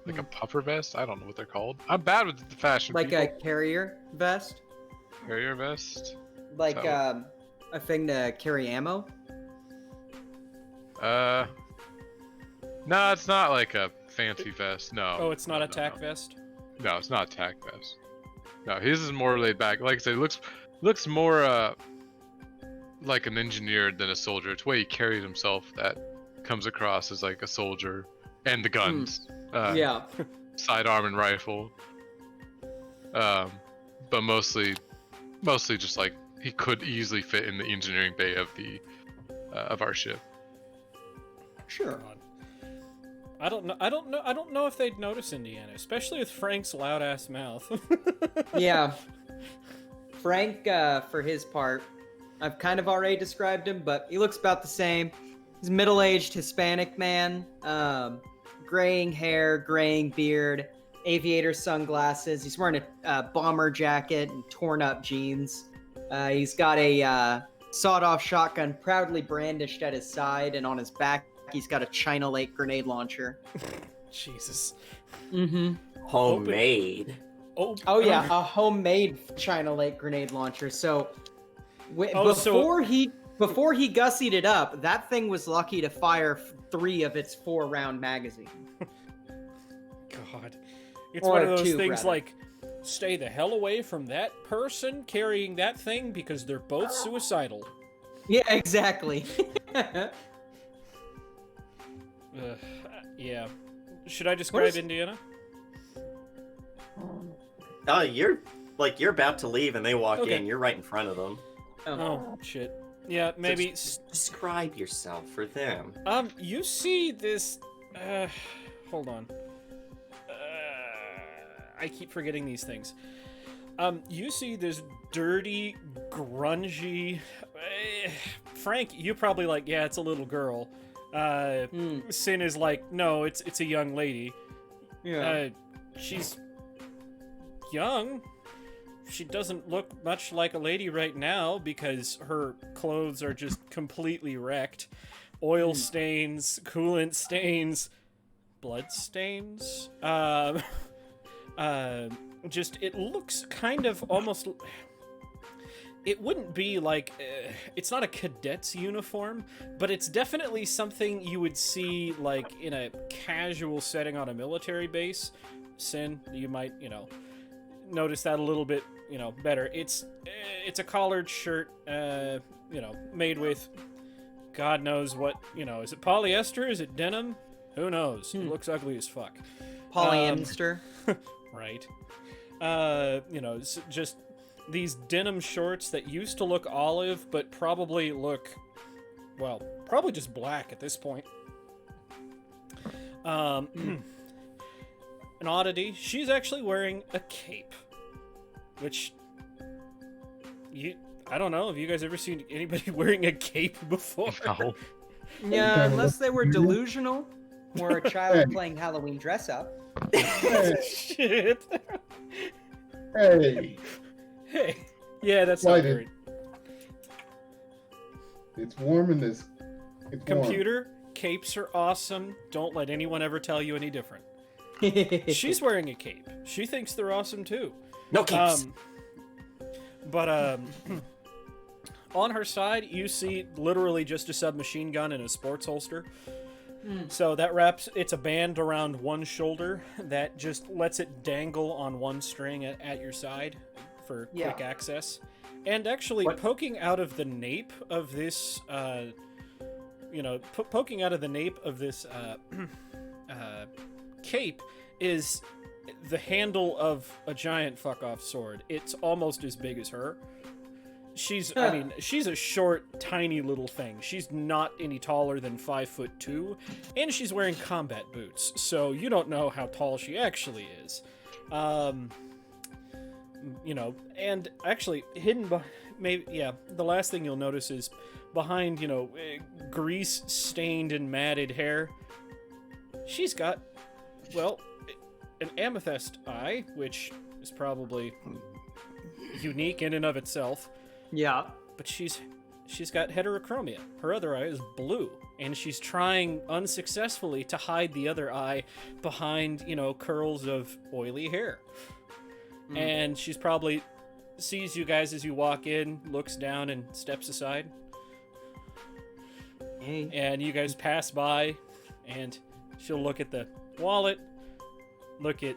Speaker 3: Like a puffer vest? I don't know what they're called. I'm bad with the fashion.
Speaker 2: Like
Speaker 3: people.
Speaker 2: a carrier vest?
Speaker 3: Carrier vest?
Speaker 2: Like
Speaker 3: So-
Speaker 2: a thing to carry ammo?
Speaker 3: No, it's not like a fancy vest. No.
Speaker 5: Oh, it's not
Speaker 3: no,
Speaker 5: a tack
Speaker 3: no.
Speaker 5: vest?
Speaker 3: No, it's not a tack vest. No, his is more laid back. Like I said, looks more like an engineer than a soldier. It's the way he carries himself that comes across as like a soldier, and the guns.
Speaker 2: Yeah.
Speaker 3: Sidearm and rifle. But mostly just like he could easily fit in the engineering bay of the of our ship.
Speaker 2: Sure.
Speaker 5: God. I don't know if they'd notice Indiana, especially with Frank's loud ass mouth.
Speaker 2: Yeah. Frank, for his part, I've kind of already described him, but he looks about the same. He's a middle-aged Hispanic man, graying hair, graying beard, aviator sunglasses. He's wearing a bomber jacket and torn-up jeans. He's got a sawed-off shotgun proudly brandished at his side, and on his back, he's got a China Lake grenade launcher.
Speaker 5: Jesus.
Speaker 2: Mm-hmm.
Speaker 1: Homemade.
Speaker 2: Oh yeah, a homemade China Lake grenade launcher. So before he gussied it up, that thing was lucky to fire 3 of its 4-round magazine.
Speaker 5: God. It's
Speaker 2: Or
Speaker 5: one of those
Speaker 2: 2,
Speaker 5: things
Speaker 2: rather.
Speaker 5: like, stay the hell away from that person carrying that thing because they're both suicidal.
Speaker 2: Yeah, exactly.
Speaker 5: Yeah. Should I describe
Speaker 2: is-
Speaker 5: Indiana?
Speaker 1: Oh, you're about to leave and they walk
Speaker 5: Okay.
Speaker 1: in. You're right in front of them.
Speaker 5: Oh, shit. Yeah, maybe.
Speaker 1: Describe yourself for them.
Speaker 5: You see this. Hold on. I keep forgetting these things. You see this dirty, grungy. Frank, you probably like, yeah, it's a little girl. Sin is like, no, it's a young lady.
Speaker 2: Yeah.
Speaker 5: She's young. She doesn't look much like a lady right now because her clothes are just completely wrecked. Oil stains, coolant stains, blood stains. Just, it looks kind of almost... It wouldn't be like... it's not a cadet's uniform, but it's definitely something you would see, like, in a casual setting on a military base. Sin, you might, notice that a little bit, better. It's a collared shirt, made with God knows what, is it polyester? Is it denim? Who knows? It looks ugly as fuck.
Speaker 2: Polyester.
Speaker 5: Right. Just these denim shorts that used to look olive, but probably look, well, probably just black at this point. An oddity, she's actually wearing a cape, which I don't know. Have you guys ever seen anybody wearing a cape before?
Speaker 3: No.
Speaker 2: Yeah, unless they were delusional or a child playing Halloween dress up.
Speaker 5: Shit.
Speaker 4: Hey,
Speaker 5: Hey. Yeah, that's
Speaker 4: Why
Speaker 5: not
Speaker 4: did-
Speaker 5: great.
Speaker 4: it's warm in this. It's warm.
Speaker 5: Computer, capes are awesome. Don't let anyone ever tell you any different. She's wearing a cape. She thinks they're awesome too.
Speaker 1: No capes.
Speaker 5: But on her side, you see literally just a submachine gun and a sports holster. So that wraps, it's a band around one shoulder that just lets it dangle on one string at your side for quick access. And actually, poking out of the nape of this, poking out of the nape of this cape is the handle of a giant fuck-off sword. It's almost as big as her. She's a short, tiny little thing. She's not any taller than 5'2", and she's wearing combat boots, so you don't know how tall she actually is. And actually, hidden the last thing you'll notice is behind, grease-stained and matted hair, she's got, an amethyst eye, which is probably unique in and of itself.
Speaker 2: Yeah.
Speaker 5: But she's got heterochromia. Her other eye is blue, and she's trying unsuccessfully to hide the other eye behind, curls of oily hair. And she's probably sees you guys as you walk in, looks down, and steps aside.
Speaker 2: Hey.
Speaker 5: And you guys pass by, and she'll look at the wallet, look at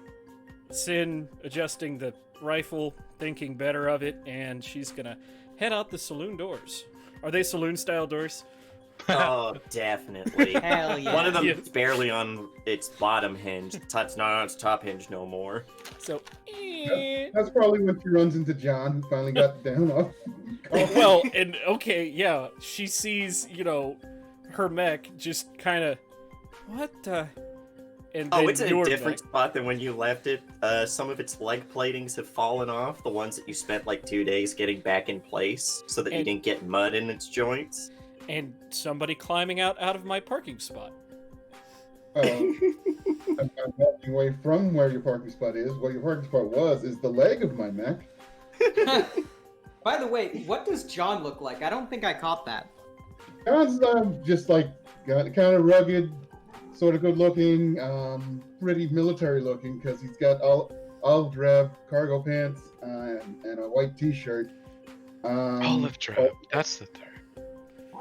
Speaker 5: Sin adjusting the rifle, thinking better of it, and she's gonna head out the saloon doors. Are they saloon-style doors?
Speaker 1: Oh, definitely.
Speaker 2: Hell yeah.
Speaker 1: One of them is barely on its bottom hinge. It's not on its top hinge no more.
Speaker 5: So,
Speaker 4: That's probably when she runs into John, who finally got down off.
Speaker 5: well, and okay, yeah, she sees, her mech just kind of, what the? And then
Speaker 1: it's in a
Speaker 5: your
Speaker 1: different
Speaker 5: mech.
Speaker 1: spot than when you left it. Some of its leg platings have fallen off, the ones that you spent like 2 days getting back in place so that you didn't get mud in its joints.
Speaker 5: And somebody climbing out of my parking spot.
Speaker 4: I'm walking away from where your parking spot is. Where your parking spot is the leg of my mech.
Speaker 2: By the way, what does John look like? I don't think I caught that.
Speaker 4: John's just like got kind of rugged, sort of good looking, pretty military looking because he's got olive drab cargo pants and a white t-shirt.
Speaker 3: Olive drab. That's the third.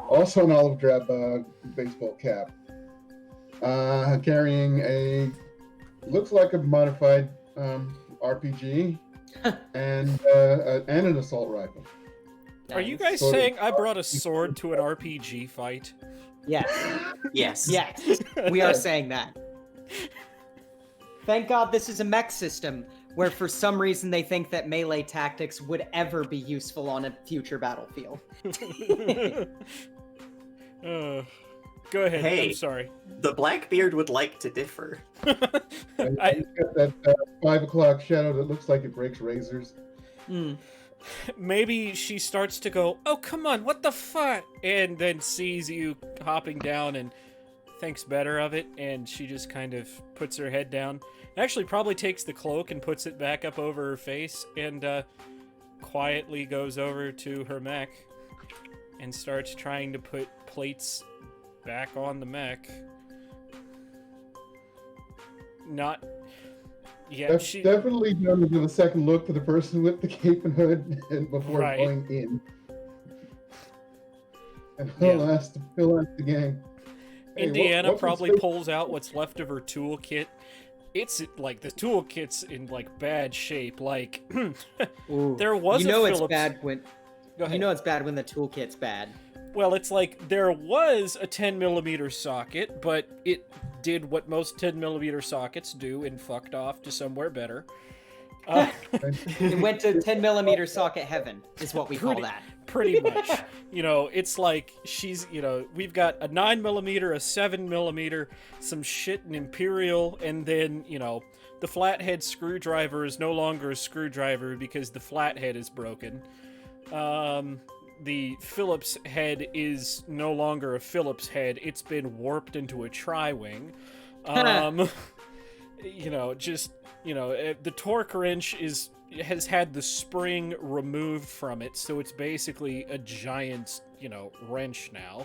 Speaker 4: Also an olive drab baseball cap. Carrying looks like a modified RPG and an assault rifle.
Speaker 5: Are you guys saying I brought a sword to an RPG fight?
Speaker 2: Yes.
Speaker 1: Yes.
Speaker 2: Yes. We are saying that. Thank God this is a mech system where for some reason they think that melee tactics would ever be useful on a future battlefield.
Speaker 5: Go ahead.
Speaker 1: Hey.
Speaker 5: I'm sorry.
Speaker 1: The Blackbeard would like to differ.
Speaker 4: And he's got that 5 o'clock shadow that looks like it breaks razors.
Speaker 5: Maybe she starts to go, oh, come on, what the fuck? And then sees you hopping down and thinks better of it, and she just kind of puts her head down. Actually, probably takes the cloak and puts it back up over her face, and quietly goes over to her mech and starts trying to put plates back on the mech.
Speaker 4: That's definitely done to give a second look to the person with the cape and hood and before going in. And he'll ask the gang. Hey,
Speaker 5: Indiana
Speaker 4: what
Speaker 5: probably
Speaker 4: was
Speaker 5: pulls out what's left of her toolkit. It's like the toolkit's in like bad shape. Like there was
Speaker 2: it's bad when
Speaker 5: Go ahead.
Speaker 2: it's bad when the toolkit's bad.
Speaker 5: Well, it's like there was a 10mm socket, but it did what most 10mm sockets do and fucked off to somewhere better.
Speaker 2: It went to 10mm socket heaven, is what we call that.
Speaker 5: Pretty much. It's like she's, we've got a 9mm, a 7mm, some shit in Imperial, and then, the flathead screwdriver is no longer a screwdriver because the flathead is broken. The Phillips head is no longer a Phillips head. It's been warped into a tri-wing. The torque wrench has had the spring removed from it, so it's basically a giant, wrench now.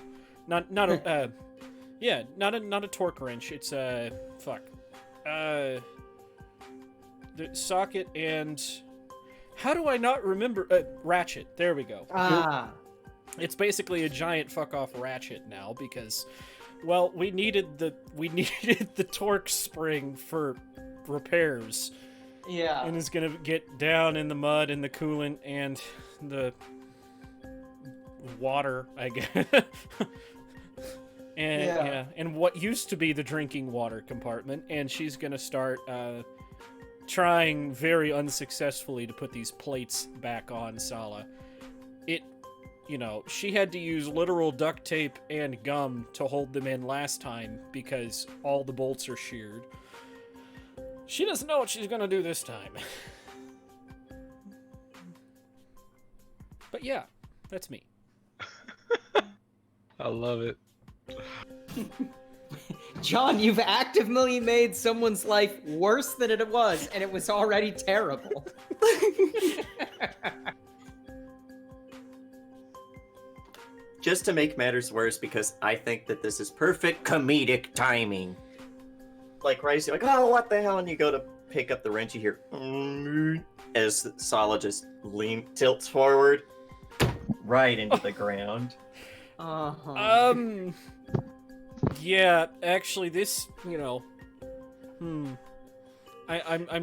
Speaker 5: Yeah, not a torque wrench. It's a the socket and how do I not remember ratchet? There we go.
Speaker 2: Ah.
Speaker 5: It's basically a giant fuck off ratchet now because, well, we needed the torque spring for repairs.
Speaker 2: Yeah.
Speaker 5: And it's gonna get down in the mud and the coolant and the water, I guess. And yeah, and what used to be the drinking water compartment, and she's gonna start trying very unsuccessfully to put these plates back on Sala. She had to use literal duct tape and gum to hold them in last time because all the bolts are sheared. She doesn't know what she's gonna do this time. But yeah, that's me.
Speaker 3: I love it.
Speaker 2: John, you've actively made someone's life worse than it was, and it was already terrible.
Speaker 1: Just to make matters worse, because I think that this is perfect comedic timing. Like, right, you're like, oh, what the hell? And you go to pick up the wrench, you hear, as Sala just tilts forward, right into the ground.
Speaker 2: Uh-huh.
Speaker 5: Yeah, actually, this, I'm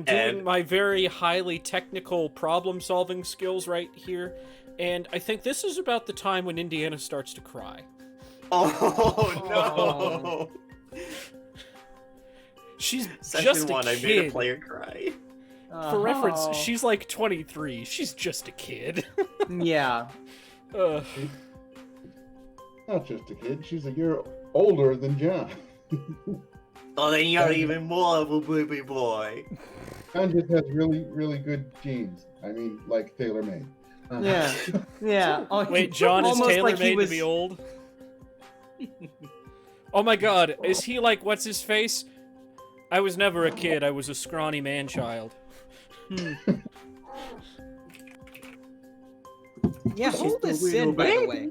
Speaker 5: doing my very highly technical problem-solving skills right here, and I think this is about the time when Indiana starts to cry.
Speaker 1: Oh, no!
Speaker 5: She's
Speaker 1: Session
Speaker 5: just a
Speaker 1: 1,
Speaker 5: kid.
Speaker 1: I made a player cry.
Speaker 5: For reference, she's like 23. She's just a kid.
Speaker 2: Yeah.
Speaker 5: Ugh.
Speaker 4: Not just a kid, she's a year older than John.
Speaker 1: Oh, then you're even more of a baby boy.
Speaker 4: John just has really, really good genes. I mean, like tailor-made.
Speaker 2: Yeah. Yeah. Oh,
Speaker 5: Wait, John is
Speaker 2: almost like
Speaker 5: tailor-made
Speaker 2: he was...
Speaker 5: to be old? Oh my god, is he like, what's his face? I was never a kid, I was a scrawny man-child.
Speaker 2: Yeah, how old is Sin, by the way?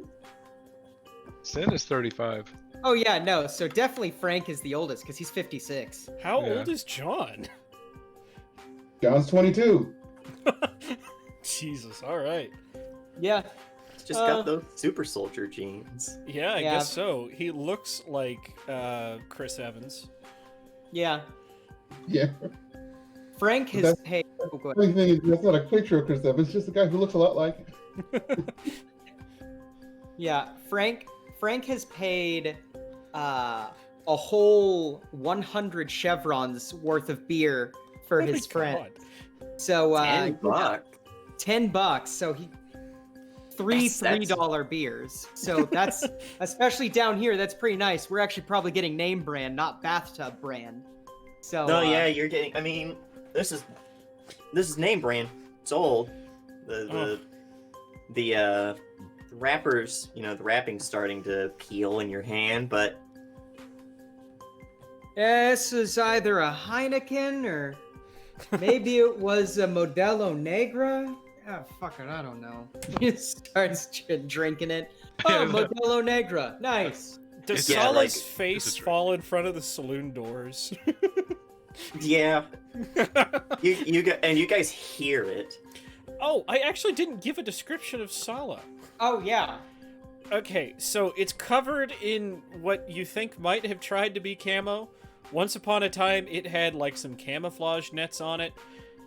Speaker 3: Sin is 35.
Speaker 2: Oh, yeah, no, so definitely Frank is the oldest, because he's 56.
Speaker 5: How
Speaker 3: Yeah.
Speaker 5: old is John?
Speaker 4: John's 22.
Speaker 5: Jesus, alright.
Speaker 2: Yeah.
Speaker 1: He's just got those super soldier genes.
Speaker 5: Yeah, I
Speaker 2: Yeah.
Speaker 5: guess so. He looks like Chris Evans.
Speaker 2: Yeah.
Speaker 4: Yeah.
Speaker 2: Frank has...
Speaker 4: That's-
Speaker 2: Hey, oh, go
Speaker 4: The
Speaker 2: ahead.
Speaker 4: funny thing is, that's not a picture of Chris Evans, just a guy who looks a lot like him.
Speaker 2: Yeah, Frank has paid a whole 100 chevrons worth of beer for
Speaker 5: Oh my
Speaker 2: his friend.
Speaker 5: God.
Speaker 2: So
Speaker 1: $10.
Speaker 2: $10. So he three
Speaker 1: That's-
Speaker 2: $3 beers. So that's especially down here. That's pretty nice. We're actually probably getting name brand, not bathtub brand. So
Speaker 1: No, yeah, you're getting. I mean, this is name brand. It's old. The wrappers, the wrapping's starting to peel in your hand, but
Speaker 2: this is either a Heineken or maybe it was a Modelo Negra. Oh, fuck it, I don't know. He starts drinking it. Oh, Modelo Negra. Nice.
Speaker 5: Does
Speaker 1: Yeah,
Speaker 5: Sala's
Speaker 1: like,
Speaker 3: it's
Speaker 5: face
Speaker 3: a drink.
Speaker 5: fall in front of the saloon doors?
Speaker 1: yeah, you guys hear it.
Speaker 5: Oh, I actually didn't give a description of Sala.
Speaker 2: Oh, yeah.
Speaker 5: Okay, so it's covered in what you think might have tried to be camo. Once upon a time, it had like some camouflage nets on it,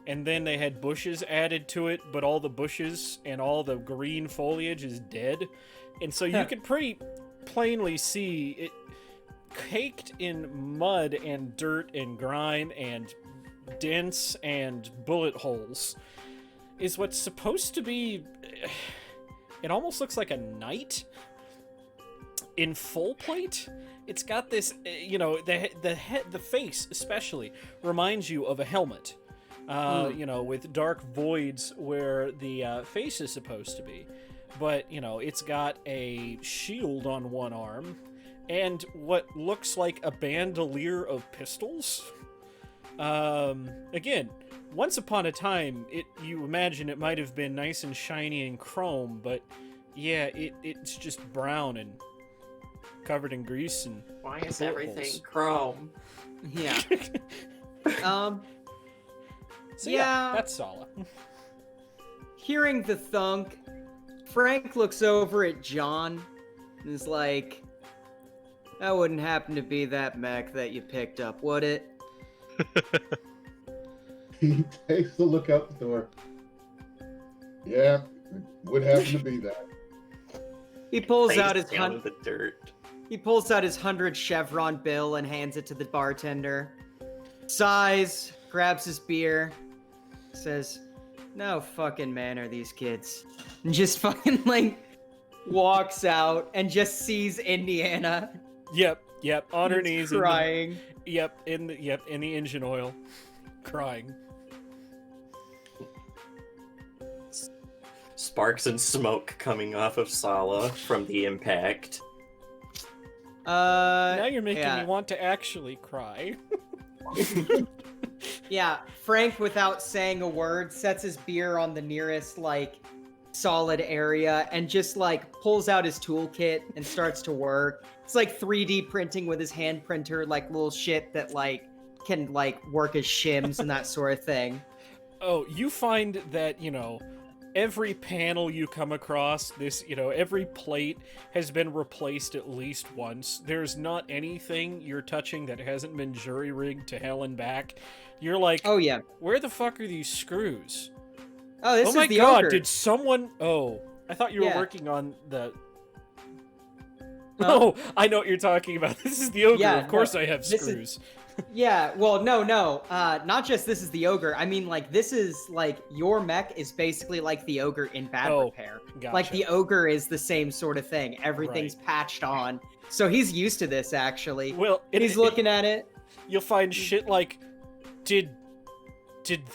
Speaker 5: and then they had bushes added to it, but all the bushes and all the green foliage is dead. And so you can pretty plainly see it caked in mud and dirt and grime and dents and bullet holes is what's supposed to be... It almost looks like a knight in full plate. It's got this, the face especially reminds you of a helmet, with dark voids where the face is supposed to be. But, it's got a shield on one arm and what looks like a bandolier of pistols. Again, once upon a time, you imagine it might have been nice and shiny and chrome, but yeah, it's just brown and covered in grease and
Speaker 1: Why is
Speaker 5: bullet
Speaker 1: everything
Speaker 5: holes.
Speaker 1: chrome?
Speaker 2: Yeah.
Speaker 5: So
Speaker 2: Yeah.
Speaker 5: that's Sala.
Speaker 2: Hearing the thunk, Frank looks over at John and is like, that wouldn't happen to be that mech that you picked up, would it?
Speaker 4: He takes a look out the door. Yeah, it would happen to be that.
Speaker 2: He pulls
Speaker 1: Lays
Speaker 2: out his
Speaker 1: down in the dirt.
Speaker 2: He pulls out his 100 chevron bill and hands it to the bartender. Sighs, grabs his beer, says, "No fucking man are these kids." And just fucking like walks out and just sees Indiana
Speaker 5: Yep, on her knees.
Speaker 2: crying.
Speaker 5: In the engine oil, crying.
Speaker 1: Sparks and smoke coming off of Sala from the impact.
Speaker 5: Now you're making
Speaker 2: yeah.
Speaker 5: me want to actually cry.
Speaker 2: Yeah, Frank, without saying a word, sets his beer on the nearest, like, solid area and just, like, pulls out his toolkit and starts to work. It's like 3D printing with his hand printer, like, little shit that, like, can, like, work as shims and that sort of thing.
Speaker 5: Oh, you find that, every panel you come across, every plate has been replaced at least once. There's not anything you're touching that hasn't been jury-rigged to hell and back. You're like,
Speaker 2: Oh, yeah.
Speaker 5: where the fuck are these screws?
Speaker 2: Oh, this
Speaker 5: Oh
Speaker 2: is
Speaker 5: my
Speaker 2: the
Speaker 5: god,
Speaker 2: ogre.
Speaker 5: did someone... Oh, I thought you were
Speaker 2: Yeah.
Speaker 5: working on the...
Speaker 2: Huh?
Speaker 5: Oh, I know what you're talking about. This is the ogre.
Speaker 2: Yeah,
Speaker 5: of course
Speaker 2: no,
Speaker 5: I have
Speaker 2: this is-
Speaker 5: screws.
Speaker 2: Yeah, well, no. Not just this is the ogre. I mean, like, this is, like, your mech is basically like the ogre in bad
Speaker 5: Oh,
Speaker 2: repair.
Speaker 5: Gotcha.
Speaker 2: Like, the ogre is the same sort of thing. Everything's patched on. So he's used to this, actually.
Speaker 5: Well,
Speaker 2: He's looking at it.
Speaker 5: You'll find shit like, did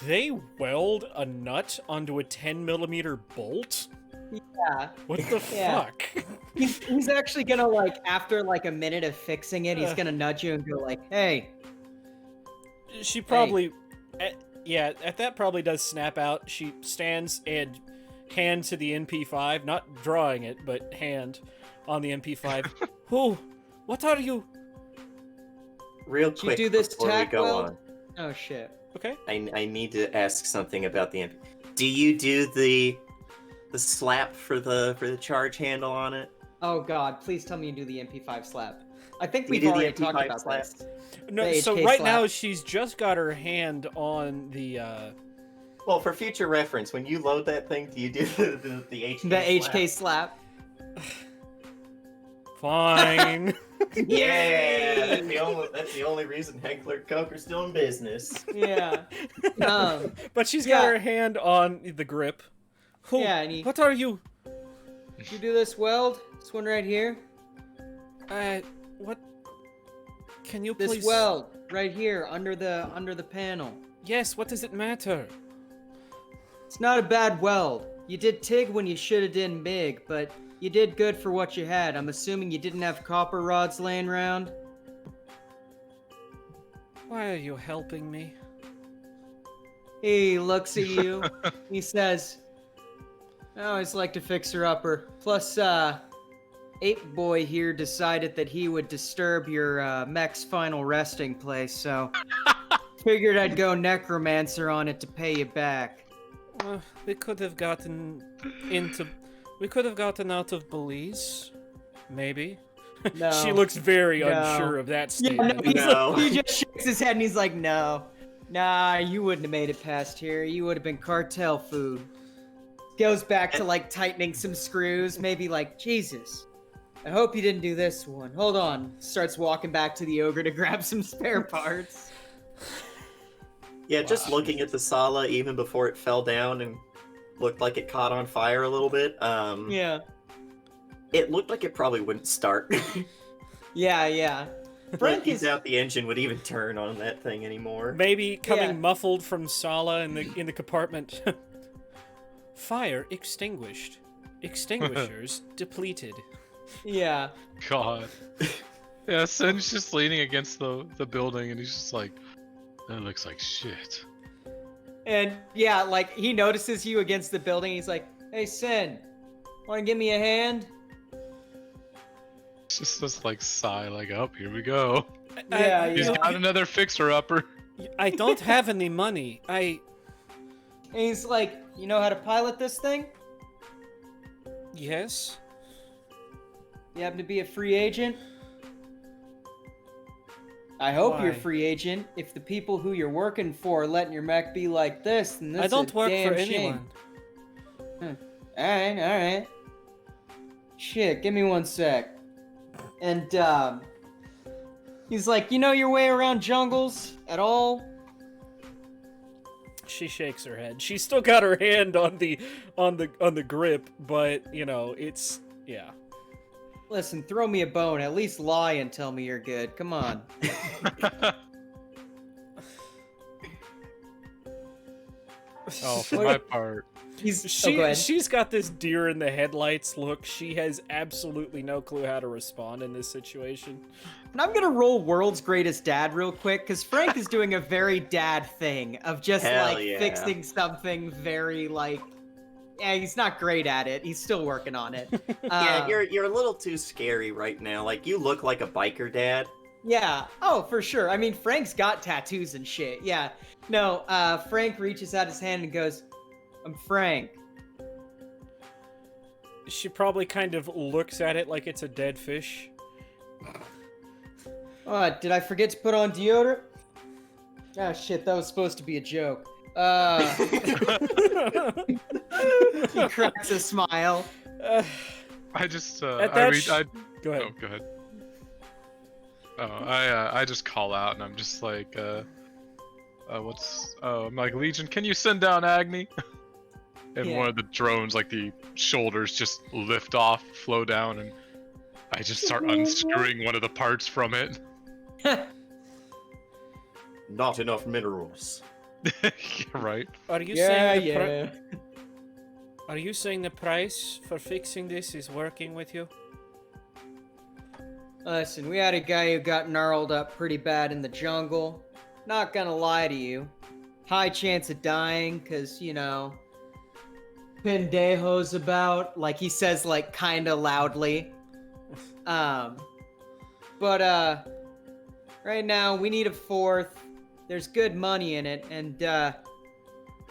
Speaker 5: they weld a nut onto a 10mm bolt?
Speaker 2: Yeah.
Speaker 5: What the
Speaker 2: Yeah.
Speaker 5: fuck?
Speaker 2: He's actually gonna, like, after, like, a minute of fixing it, he's gonna nudge you and go, like, hey.
Speaker 5: She probably, at that probably does snap out. She stands and hand to the MP5, not drawing it, but hand on the MP5. Who? What are you?
Speaker 1: Real
Speaker 2: Did you
Speaker 1: quick
Speaker 2: do this
Speaker 1: before we
Speaker 2: tack
Speaker 1: go
Speaker 2: weld?
Speaker 1: on,
Speaker 2: Oh, shit.
Speaker 5: Okay.
Speaker 1: I need to ask something about the. Do you do the slap for the charge handle on it?
Speaker 2: Oh, God. Please tell me you do the MP5 slap. I think
Speaker 1: We
Speaker 2: we've
Speaker 1: do the
Speaker 2: already talked
Speaker 1: MP5
Speaker 2: about
Speaker 1: slap.
Speaker 2: this.
Speaker 5: No,
Speaker 2: The
Speaker 5: so
Speaker 2: HK
Speaker 5: right
Speaker 2: slap.
Speaker 5: now she's just got her hand on the.
Speaker 1: Well, for future reference, when you load that thing, do you do the HK?
Speaker 2: The HK slap.
Speaker 5: Fine.
Speaker 1: Yeah, that's the only reason Heckler & Koch are still in business.
Speaker 2: Yeah.
Speaker 5: But she's got
Speaker 2: Yeah.
Speaker 5: her hand on the grip. Who?
Speaker 2: Yeah, and he-
Speaker 5: What are you?
Speaker 2: You do this weld? This one right here?
Speaker 5: What? Can you
Speaker 2: This
Speaker 5: please?
Speaker 2: weld right here under the panel.
Speaker 5: Yes. What does it matter?
Speaker 2: It's not a bad weld. You did TIG when you should have done MIG, but you did good for what you had. I'm assuming you didn't have copper rods laying around.
Speaker 5: Why are you helping me?
Speaker 2: He looks at you. He says, I always like to fix her upper. Plus, Ape Boy here decided that he would disturb your mech's final resting place, so figured I'd go necromancer on it to pay you back.
Speaker 5: We could have gotten out of Belize, maybe.
Speaker 2: No.
Speaker 5: She looks very
Speaker 2: No.
Speaker 5: unsure of that
Speaker 2: Yeah, no,
Speaker 5: statement.
Speaker 1: No.
Speaker 2: he just shakes his head and he's like, no. Nah, you wouldn't have made it past here. You would have been cartel food. Goes back to, like, tightening some screws. Maybe like, Jesus, I hope you didn't do this one. Hold on. Starts walking back to the ogre to grab some spare parts.
Speaker 1: Yeah, just
Speaker 5: Wow.
Speaker 1: looking at the Sala even before it fell down and looked like it caught on fire a little bit.
Speaker 2: Yeah.
Speaker 1: It looked like it probably wouldn't start.
Speaker 2: Yeah. Frank
Speaker 1: Frank
Speaker 2: is...
Speaker 1: doubt the engine would even turn on that thing anymore.
Speaker 5: Maybe coming
Speaker 2: Yeah.
Speaker 5: muffled from Sala in the compartment. Fire extinguished. Extinguishers depleted.
Speaker 2: Yeah.
Speaker 3: God. Yeah, Sen's just leaning against the building and he's just like, that looks like shit.
Speaker 2: And, yeah, like, he notices you against the building. He's like, hey, Sen, want to give me a hand?
Speaker 3: Just this like sigh, like, oh, here we go.
Speaker 2: Yeah,
Speaker 3: He's
Speaker 2: yeah.
Speaker 3: got another fixer-upper.
Speaker 5: I don't have any money.
Speaker 2: And he's like, you know how to pilot this thing?
Speaker 5: Yes.
Speaker 2: You happen to be a free agent? I hope you're a
Speaker 5: Why?
Speaker 2: free agent. If the people who you're working for are letting your mech be like this, then that's
Speaker 5: I don't
Speaker 2: a
Speaker 5: work
Speaker 2: damn
Speaker 5: for
Speaker 2: shame.
Speaker 5: anyone.
Speaker 2: Alright. Shit, give me 1 sec. And, he's like, you know your way around jungles at all?
Speaker 5: She shakes her head. She's still got her hand on the grip, but you know, it's yeah.
Speaker 2: Listen, throw me a bone. At least lie and tell me you're good. Come on.
Speaker 3: Oh, for my part.
Speaker 2: Go ahead.
Speaker 5: She's got this deer in the headlights look. She has absolutely no clue how to respond in this situation.
Speaker 2: And I'm gonna roll World's Greatest Dad real quick, because Frank is doing a very dad thing of just
Speaker 1: Hell
Speaker 2: like
Speaker 1: yeah.
Speaker 2: fixing something very like. Yeah, he's not great at it. He's still working on it.
Speaker 1: Yeah, you're a little too scary right now. Like, you look like a biker dad.
Speaker 2: Yeah. Oh, for sure. I mean, Frank's got tattoos and shit. Yeah. No. Frank reaches out his hand and goes, "I'm Frank."
Speaker 5: She probably kind of looks at it like it's a dead fish.
Speaker 2: Did I forget to put on deodorant? Ah, shit. That was supposed to be a joke. He cracks a smile.
Speaker 3: I just,
Speaker 5: At
Speaker 3: I
Speaker 5: that
Speaker 3: read, I,
Speaker 5: Go ahead.
Speaker 3: oh, go ahead. Oh, I just call out and I'm just like, I'm like, Legion, can you send down Agni? And
Speaker 2: Yeah.
Speaker 3: one of the drones, like the shoulders just lift off, flow down, and I just start unscrewing one of the parts from it.
Speaker 1: Not enough minerals.
Speaker 3: Right?
Speaker 5: Are you
Speaker 2: Yeah,
Speaker 5: saying
Speaker 2: yeah.
Speaker 5: Are you saying the price for fixing this is working with you?
Speaker 2: Listen, we had a guy who got gnarled up pretty bad in the jungle. Not gonna lie to you. High chance of dying, cause, you know, pendejo's about. Like, he says, like, kinda loudly. But, right now, we need a fourth. There's good money in it, and,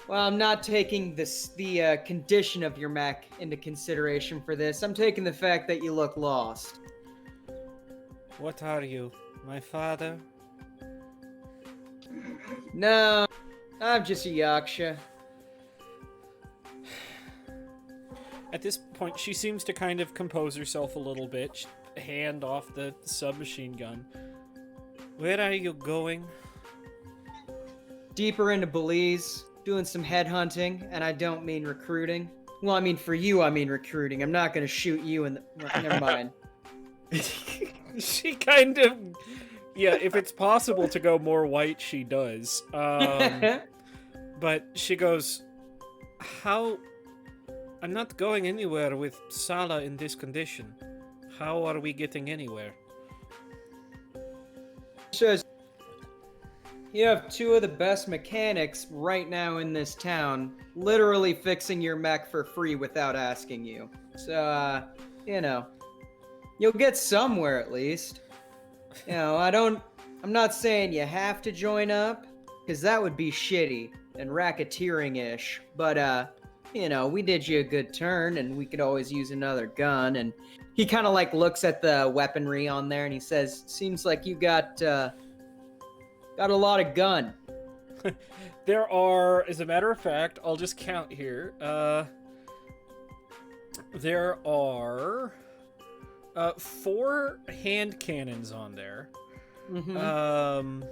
Speaker 2: well, I'm not taking the condition of your mech into consideration for this. I'm taking the fact that you look lost.
Speaker 5: What are you? My father?
Speaker 2: No, I'm just a Yaksha.
Speaker 5: At this point, she seems to kind of compose herself a little bit. Hand off the submachine gun. Where are you going?
Speaker 2: Deeper into Belize, doing some headhunting, and I don't mean recruiting. Well, I mean, for you, I mean recruiting. I'm not gonna shoot you in the... Never mind.
Speaker 5: She kind of... Yeah, if it's possible to go more white, she does. But she goes, how... I'm not going anywhere with Sala in this condition. How are we getting anywhere?
Speaker 2: Says, you have two of the best mechanics right now in this town, literally fixing your mech for free without asking you. So, you know, you'll get somewhere at least. You know, I'm not saying you have to join up, because that would be shitty and racketeering-ish, but, you know, we did you a good turn, and we could always use another gun, and he kind of, like, looks at the weaponry on there, and he says, seems like you got a lot of gun.
Speaker 5: There are, as a matter of fact, I'll just count here. There are 4 hand cannons on there.
Speaker 2: Mm-hmm.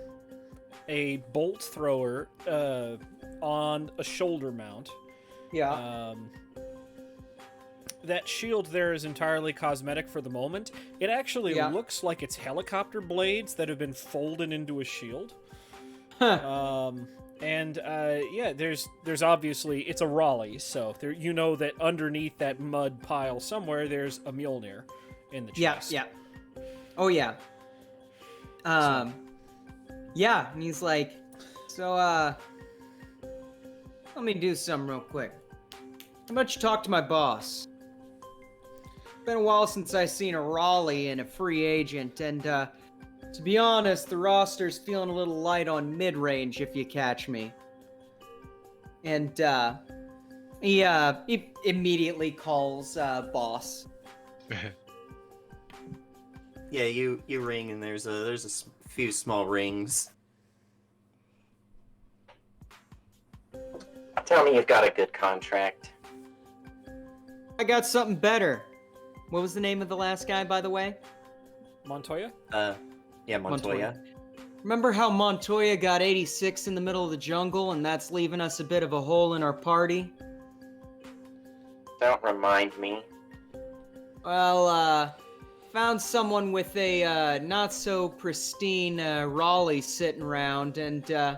Speaker 5: A bolt thrower on a shoulder mount.
Speaker 2: Yeah.
Speaker 5: That shield there is entirely cosmetic for the moment. It actually
Speaker 2: Yeah.
Speaker 5: looks like it's helicopter blades that have been folded into a shield.
Speaker 2: Huh.
Speaker 5: Yeah, there's obviously, it's a Raleigh, so there, you know that underneath that mud pile somewhere there's a Mjolnir in the chest.
Speaker 2: Yeah. Oh yeah. Yeah, and he's like, so let me do something real quick. How about you talk to my boss? Been a while since I seen a Raleigh and a free agent, and to be honest, the roster's feeling a little light on mid-range, if you catch me. And he immediately calls boss.
Speaker 1: Yeah, you ring, and there's a few small rings. Tell me you've got a good contract.
Speaker 2: I got something better. What was the name of the last guy, by the way?
Speaker 5: Montoya?
Speaker 1: Yeah, Montoya.
Speaker 2: Remember how Montoya got 86 in the middle of the jungle, and that's leaving us a bit of a hole in our party?
Speaker 1: Don't remind me.
Speaker 2: Well, found someone with a not so pristine Raleigh sitting around, and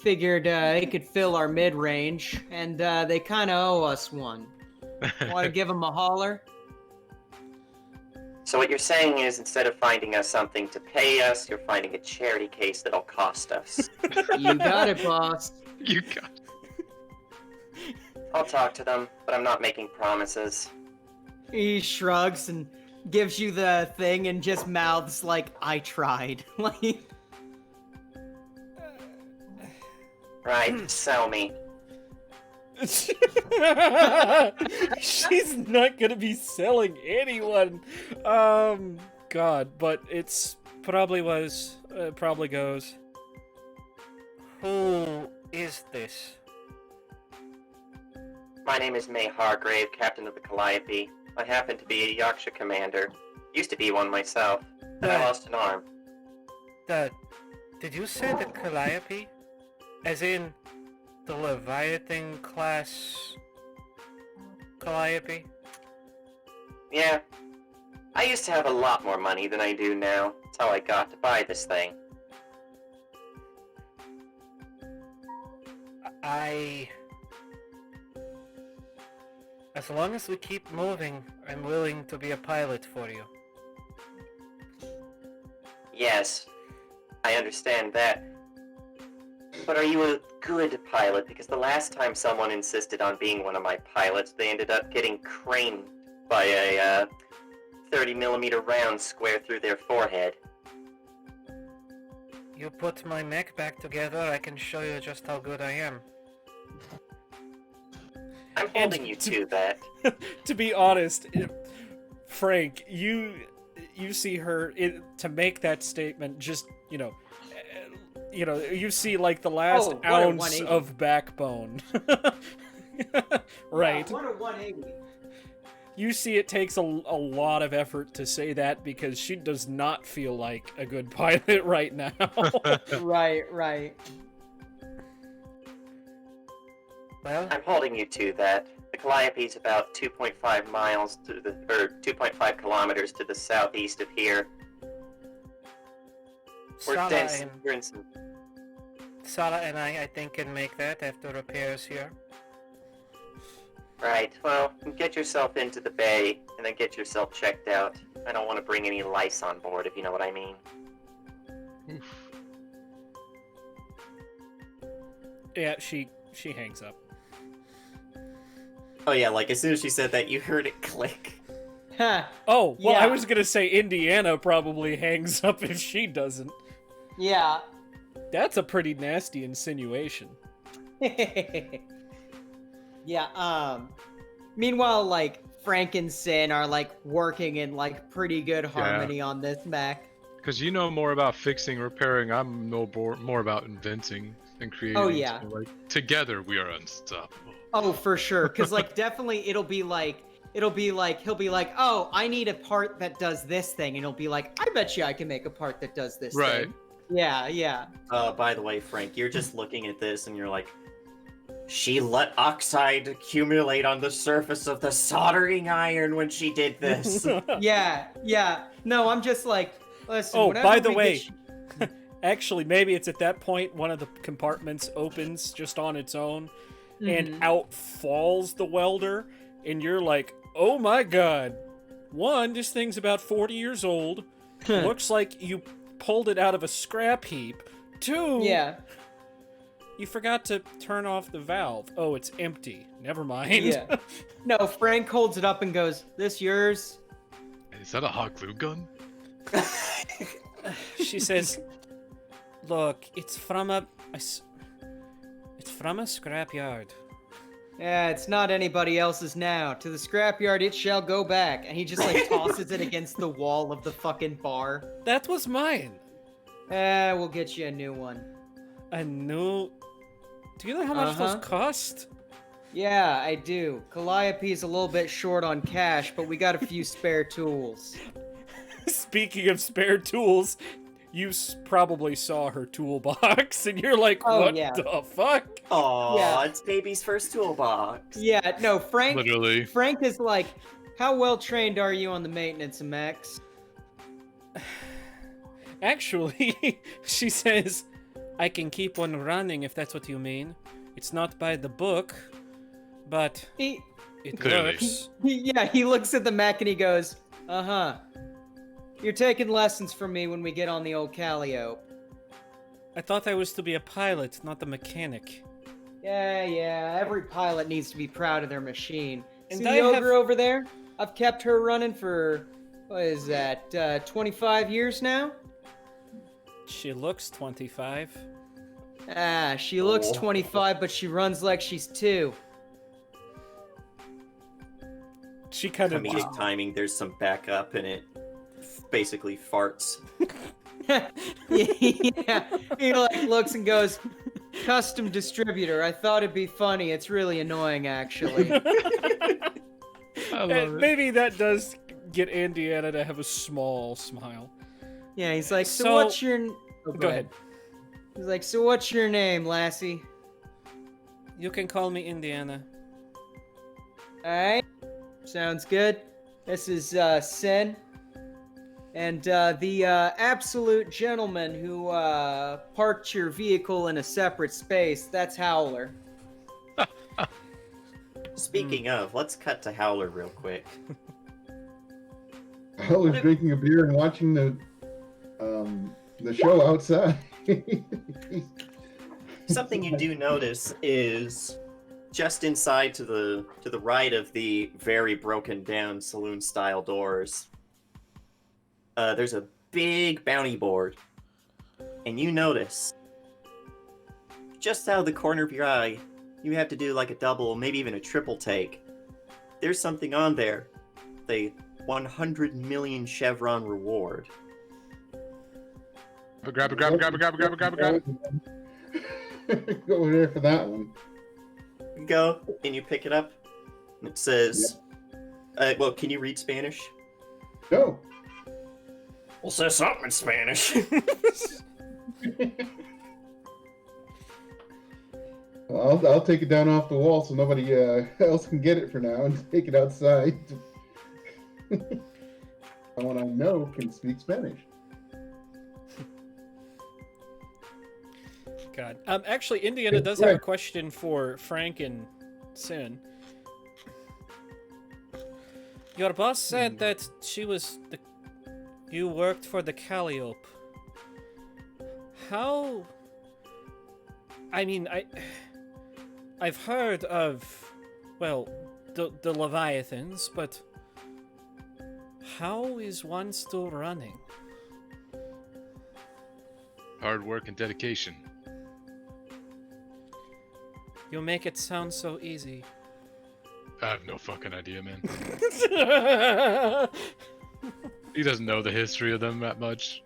Speaker 2: figured he could fill our mid-range, and they kind of owe us one. Want to give him a holler?
Speaker 1: So what you're saying is, instead of finding us something to pay us, you're finding a charity case that'll cost us.
Speaker 2: You got it, boss.
Speaker 3: You got it.
Speaker 1: I'll talk to them, but I'm not making promises.
Speaker 2: He shrugs and gives you the thing and just mouths like, I tried. Like,
Speaker 1: Right, sell me.
Speaker 5: She's not gonna be selling anyone. God, but it's probably probably goes. Who is this?
Speaker 1: My name is May Hargrave, captain of the Calliope. I happen to be a Yaksha commander. Used to be one myself. Then I lost an arm.
Speaker 6: Did you say the Calliope? As in the Leviathan class Calliope?
Speaker 1: Yeah. I used to have a lot more money than I do now. That's how I got to buy this thing.
Speaker 6: As long as we keep moving, I'm willing to be a pilot for you.
Speaker 1: Yes, I understand that. But are you a good pilot? Because the last time someone insisted on being one of my pilots, they ended up getting craned by a 30mm round square through their forehead.
Speaker 6: You put my mech back together, I can show you just how good I am.
Speaker 1: I'm holding you to that.
Speaker 5: To be honest, Frank, you see her to make that statement. Just you see like the last ounce of backbone. Right.
Speaker 2: Yeah, what a 180.
Speaker 5: You see it takes a lot of effort to say that because she does not feel like a good pilot right now.
Speaker 2: Right.
Speaker 6: Well,
Speaker 1: I'm holding you to that. The Calliope's about 2.5 miles to the, or 2.5 kilometers to the southeast of here. We're
Speaker 6: Sala and I think can make that after repairs here.
Speaker 1: Right, well, get yourself into the bay, and then get yourself checked out. I don't want to bring any lice on board, if you know what I mean.
Speaker 5: Yeah, she hangs up.
Speaker 1: Oh yeah, like as soon as she said that, you heard it click.
Speaker 2: Huh.
Speaker 5: Oh, well,
Speaker 2: Yeah.
Speaker 5: I was gonna say Indiana probably hangs up if she doesn't.
Speaker 2: Yeah.
Speaker 5: That's a pretty nasty insinuation.
Speaker 2: Yeah, meanwhile, like, Frank and Sin are, like, working in, like, pretty good harmony on this mech.
Speaker 3: Because you know more about fixing, repairing. I'm more about inventing and creating.
Speaker 2: Oh, yeah.
Speaker 3: So, like, together we are unstoppable.
Speaker 2: Oh, for sure, because, like, definitely it'll be like, he'll be like, oh, I need a part that does this thing, and he'll be like, I bet you I can make a part that does this
Speaker 3: Right.
Speaker 2: thing. Yeah.
Speaker 1: By the way, Frank, you're just looking at this and you're like, she let oxide accumulate on the surface of the soldering iron when she did this.
Speaker 2: Yeah. No, I'm just like, listen,
Speaker 5: Oh,
Speaker 2: whenever
Speaker 5: by the
Speaker 2: we
Speaker 5: way,
Speaker 2: get
Speaker 5: actually, maybe it's at that point one of the compartments opens just on its own, and
Speaker 2: Mhm.
Speaker 5: out falls the welder, and you're like, oh my god. One, this thing's about 40 years old. Looks like you pulled it out of a scrap heap. Two,
Speaker 2: Yeah.
Speaker 5: you forgot to turn off the valve. Oh, it's empty. Never mind.
Speaker 2: Yeah. No, Frank holds it up and goes, this yours?
Speaker 3: Is that a hot glue gun?
Speaker 5: She says, "Look, it's from a scrapyard."
Speaker 2: Yeah, it's not anybody else's now. To the scrapyard it shall go back. And he just like tosses it against the wall of the fucking bar.
Speaker 5: That was mine.
Speaker 2: We'll get you a new one.
Speaker 5: A new. Do you know how much those cost?
Speaker 2: Yeah, I do. Calliope's a little bit short on cash, but we got a few spare tools.
Speaker 5: Speaking of spare tools, you probably saw her toolbox, and you're like,
Speaker 2: Oh,
Speaker 5: "What
Speaker 2: yeah.
Speaker 5: the fuck?"
Speaker 1: Aw,
Speaker 2: Yeah.
Speaker 1: it's baby's first toolbox.
Speaker 2: Yeah, no, Frank
Speaker 3: Literally.
Speaker 2: Frank is like, how well trained are you on the maintenance of mechs?
Speaker 5: Actually, she says, "I can keep one running if that's what you mean. It's not by the book, but
Speaker 2: He,
Speaker 5: it
Speaker 3: Clearly.
Speaker 5: works."
Speaker 2: he looks at the mech and he goes, uh-huh. You're taking lessons from me when we get on the old Calliope.
Speaker 5: I thought I was to be a pilot, not a mechanic.
Speaker 2: Yeah, every pilot needs to be proud of their machine.
Speaker 5: And
Speaker 2: See
Speaker 5: I
Speaker 2: the
Speaker 5: have-
Speaker 2: ogre over there? I've kept her running for, what is that, 25 years now?
Speaker 5: She looks 25.
Speaker 2: She looks
Speaker 1: Oh.
Speaker 2: 25, but she runs like she's 2.
Speaker 5: She kind of
Speaker 1: Comedic timing, there's some backup, and it basically farts.
Speaker 2: Yeah, he like looks and goes, custom distributor. I thought it'd be funny. It's really annoying, actually.
Speaker 3: I love it.
Speaker 5: maybe that does get Indiana to have a small smile.
Speaker 2: Yeah, he's like, so
Speaker 5: So-
Speaker 2: what's your... Oh,
Speaker 5: Go ahead.
Speaker 2: He's like, so what's your name, lassie?
Speaker 5: You can call me Indiana.
Speaker 2: Alright, sounds good. This is Sin. And the absolute gentleman who parked your vehicle in a separate space, that's Howler.
Speaker 1: Speaking of, let's cut to Howler real quick.
Speaker 4: I was drinking a beer and watching the show outside.
Speaker 1: Something you do notice is just inside to the right of the very broken down saloon style doors. There's a big bounty board, and you notice just out of the corner of your eye, you have to do like a double, maybe even a triple take. There's something on there, the 100 million chevron reward.
Speaker 3: Grab it.
Speaker 4: Go over there for that one.
Speaker 1: You go and you pick it up, and it says, well, can you read Spanish?
Speaker 4: No.
Speaker 1: Well, say something in Spanish.
Speaker 4: I'll take it down off the wall so nobody else can get it for now and take it outside. Someone I know can speak Spanish.
Speaker 5: God. Actually, Indiana does have a question for Frank and Sin. Your boss said that you worked for the Calliope. How? I mean, I've heard of, well, the Leviathans, but how is one still running?
Speaker 3: Hard work and dedication.
Speaker 5: You make it sound so easy.
Speaker 3: I have no fucking idea, man. He doesn't know the history of them that much.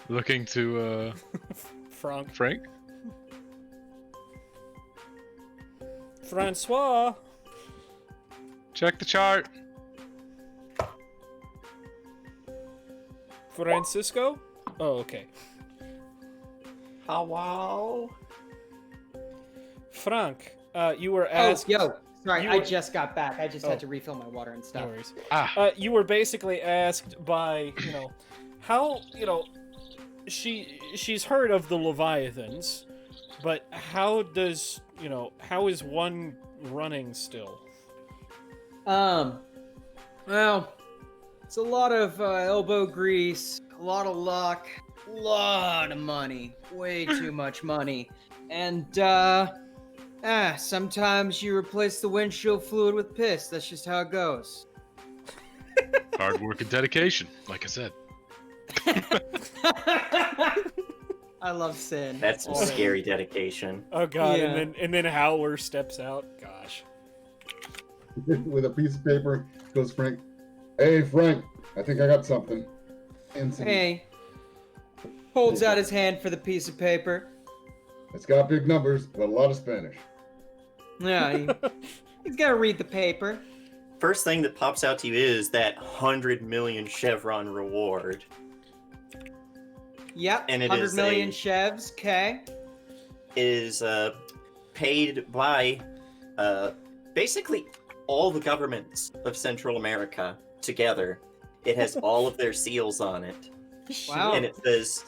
Speaker 3: Looking to,
Speaker 5: Frank.
Speaker 3: Frank?
Speaker 5: Francois.
Speaker 3: Check the chart.
Speaker 5: Francisco? Oh, okay.
Speaker 1: Hello?
Speaker 5: Frank, you were
Speaker 2: Oh,
Speaker 5: asked.
Speaker 2: yo, sorry,
Speaker 5: you
Speaker 2: I
Speaker 5: were-
Speaker 2: just got back. I just
Speaker 5: Oh.
Speaker 2: had to refill my water and
Speaker 5: No
Speaker 2: stuff.
Speaker 5: worries. You were basically asked by, how, she's heard of the Leviathans, but how does, how is one running still?
Speaker 2: Well, it's a lot of elbow grease, a lot of luck, a lot of money, way too much money, and Sometimes you replace the windshield fluid with piss. That's just how it goes.
Speaker 3: Hard work and dedication, like I said.
Speaker 2: I love Sin.
Speaker 1: That's some
Speaker 2: already.
Speaker 1: scary dedication.
Speaker 5: Oh god,
Speaker 2: Yeah.
Speaker 5: and then Howler steps out. Gosh.
Speaker 4: With a piece of paper, goes Frank. Hey, Frank, I think I got something. Incident.
Speaker 2: Hey. Holds out his hand for the piece of paper.
Speaker 4: It's got big numbers, but a lot of Spanish.
Speaker 2: Yeah, he's got to read the paper.
Speaker 1: First thing that pops out to you is that 100 million chevron reward.
Speaker 2: Yep,
Speaker 1: And it
Speaker 2: 100
Speaker 1: is
Speaker 2: million
Speaker 1: a-
Speaker 2: chevs, okay.
Speaker 1: Is paid by basically all the governments of Central America together. It has all of their seals on it.
Speaker 2: Wow.
Speaker 1: And it says,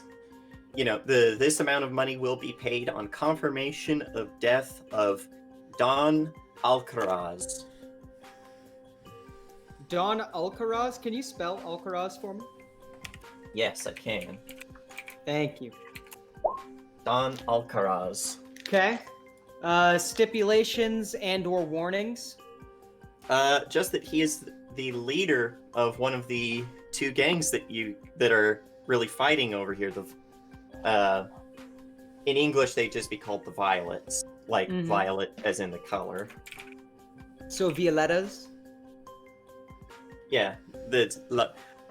Speaker 1: this amount of money will be paid on confirmation of death of Don Alcaraz.
Speaker 2: Don Alcaraz, can you spell Alcaraz for me?
Speaker 1: Yes, I can.
Speaker 2: Thank you.
Speaker 1: Don Alcaraz.
Speaker 2: Okay. Stipulations and or warnings?
Speaker 1: Just that he is the leader of one of the two gangs that are really fighting over here. In English, they just be called the Violets, like
Speaker 2: Mhm.
Speaker 1: violet as in the color.
Speaker 2: So Violetas?
Speaker 1: Yeah, La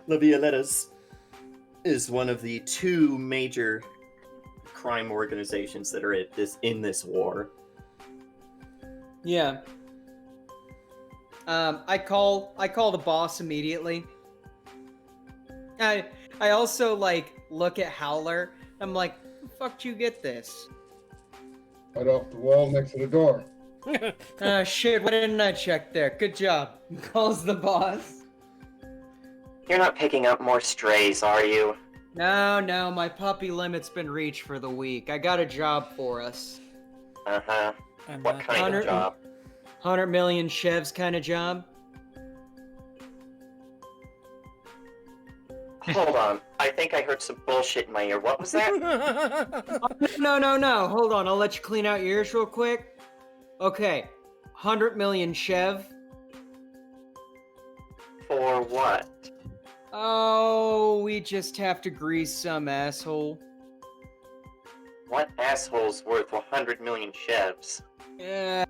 Speaker 1: Violetas is one of the two major crime organizations that are in this war.
Speaker 2: Yeah. I call the boss immediately. I also look at Howler. I'm like, "How the fuck you get this?"
Speaker 4: Right off the wall next to the door.
Speaker 2: Shit, why didn't I check there? Good job. Calls the boss.
Speaker 1: You're not picking up more strays, are you?
Speaker 2: No, my puppy limit's been reached for the week. I got a job for us.
Speaker 1: Uh-huh.
Speaker 5: I'm
Speaker 1: What
Speaker 5: not-
Speaker 1: kind
Speaker 2: 100
Speaker 1: of job?
Speaker 2: 100 million chevs kind of job.
Speaker 1: Hold on. I think I heard some bullshit in my ear. What was that?
Speaker 2: No. Hold on, I'll let you clean out your ears real quick. Okay, 100 million chev.
Speaker 1: For what?
Speaker 2: Oh, we just have to grease some asshole.
Speaker 1: What asshole's worth 100 million chevs?
Speaker 2: Yeah,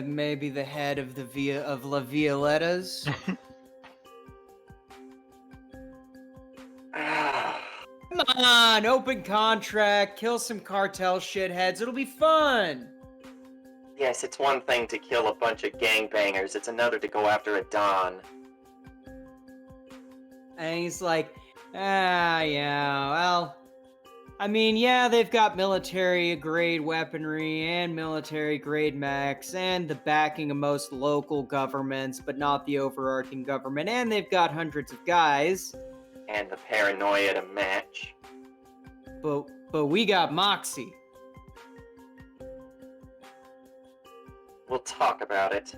Speaker 2: maybe the head of La Violetas. Come on, open contract, kill some cartel shitheads. It'll be fun.
Speaker 1: Yes, it's one thing to kill a bunch of gangbangers. It's another to go after a Don.
Speaker 2: And he's like, yeah, well, I mean, yeah, they've got military-grade weaponry and military-grade mechs and the backing of most local governments, but not the overarching government, and they've got hundreds of guys,
Speaker 1: And the paranoia to match.
Speaker 2: but we got Moxie.
Speaker 1: We'll talk about it.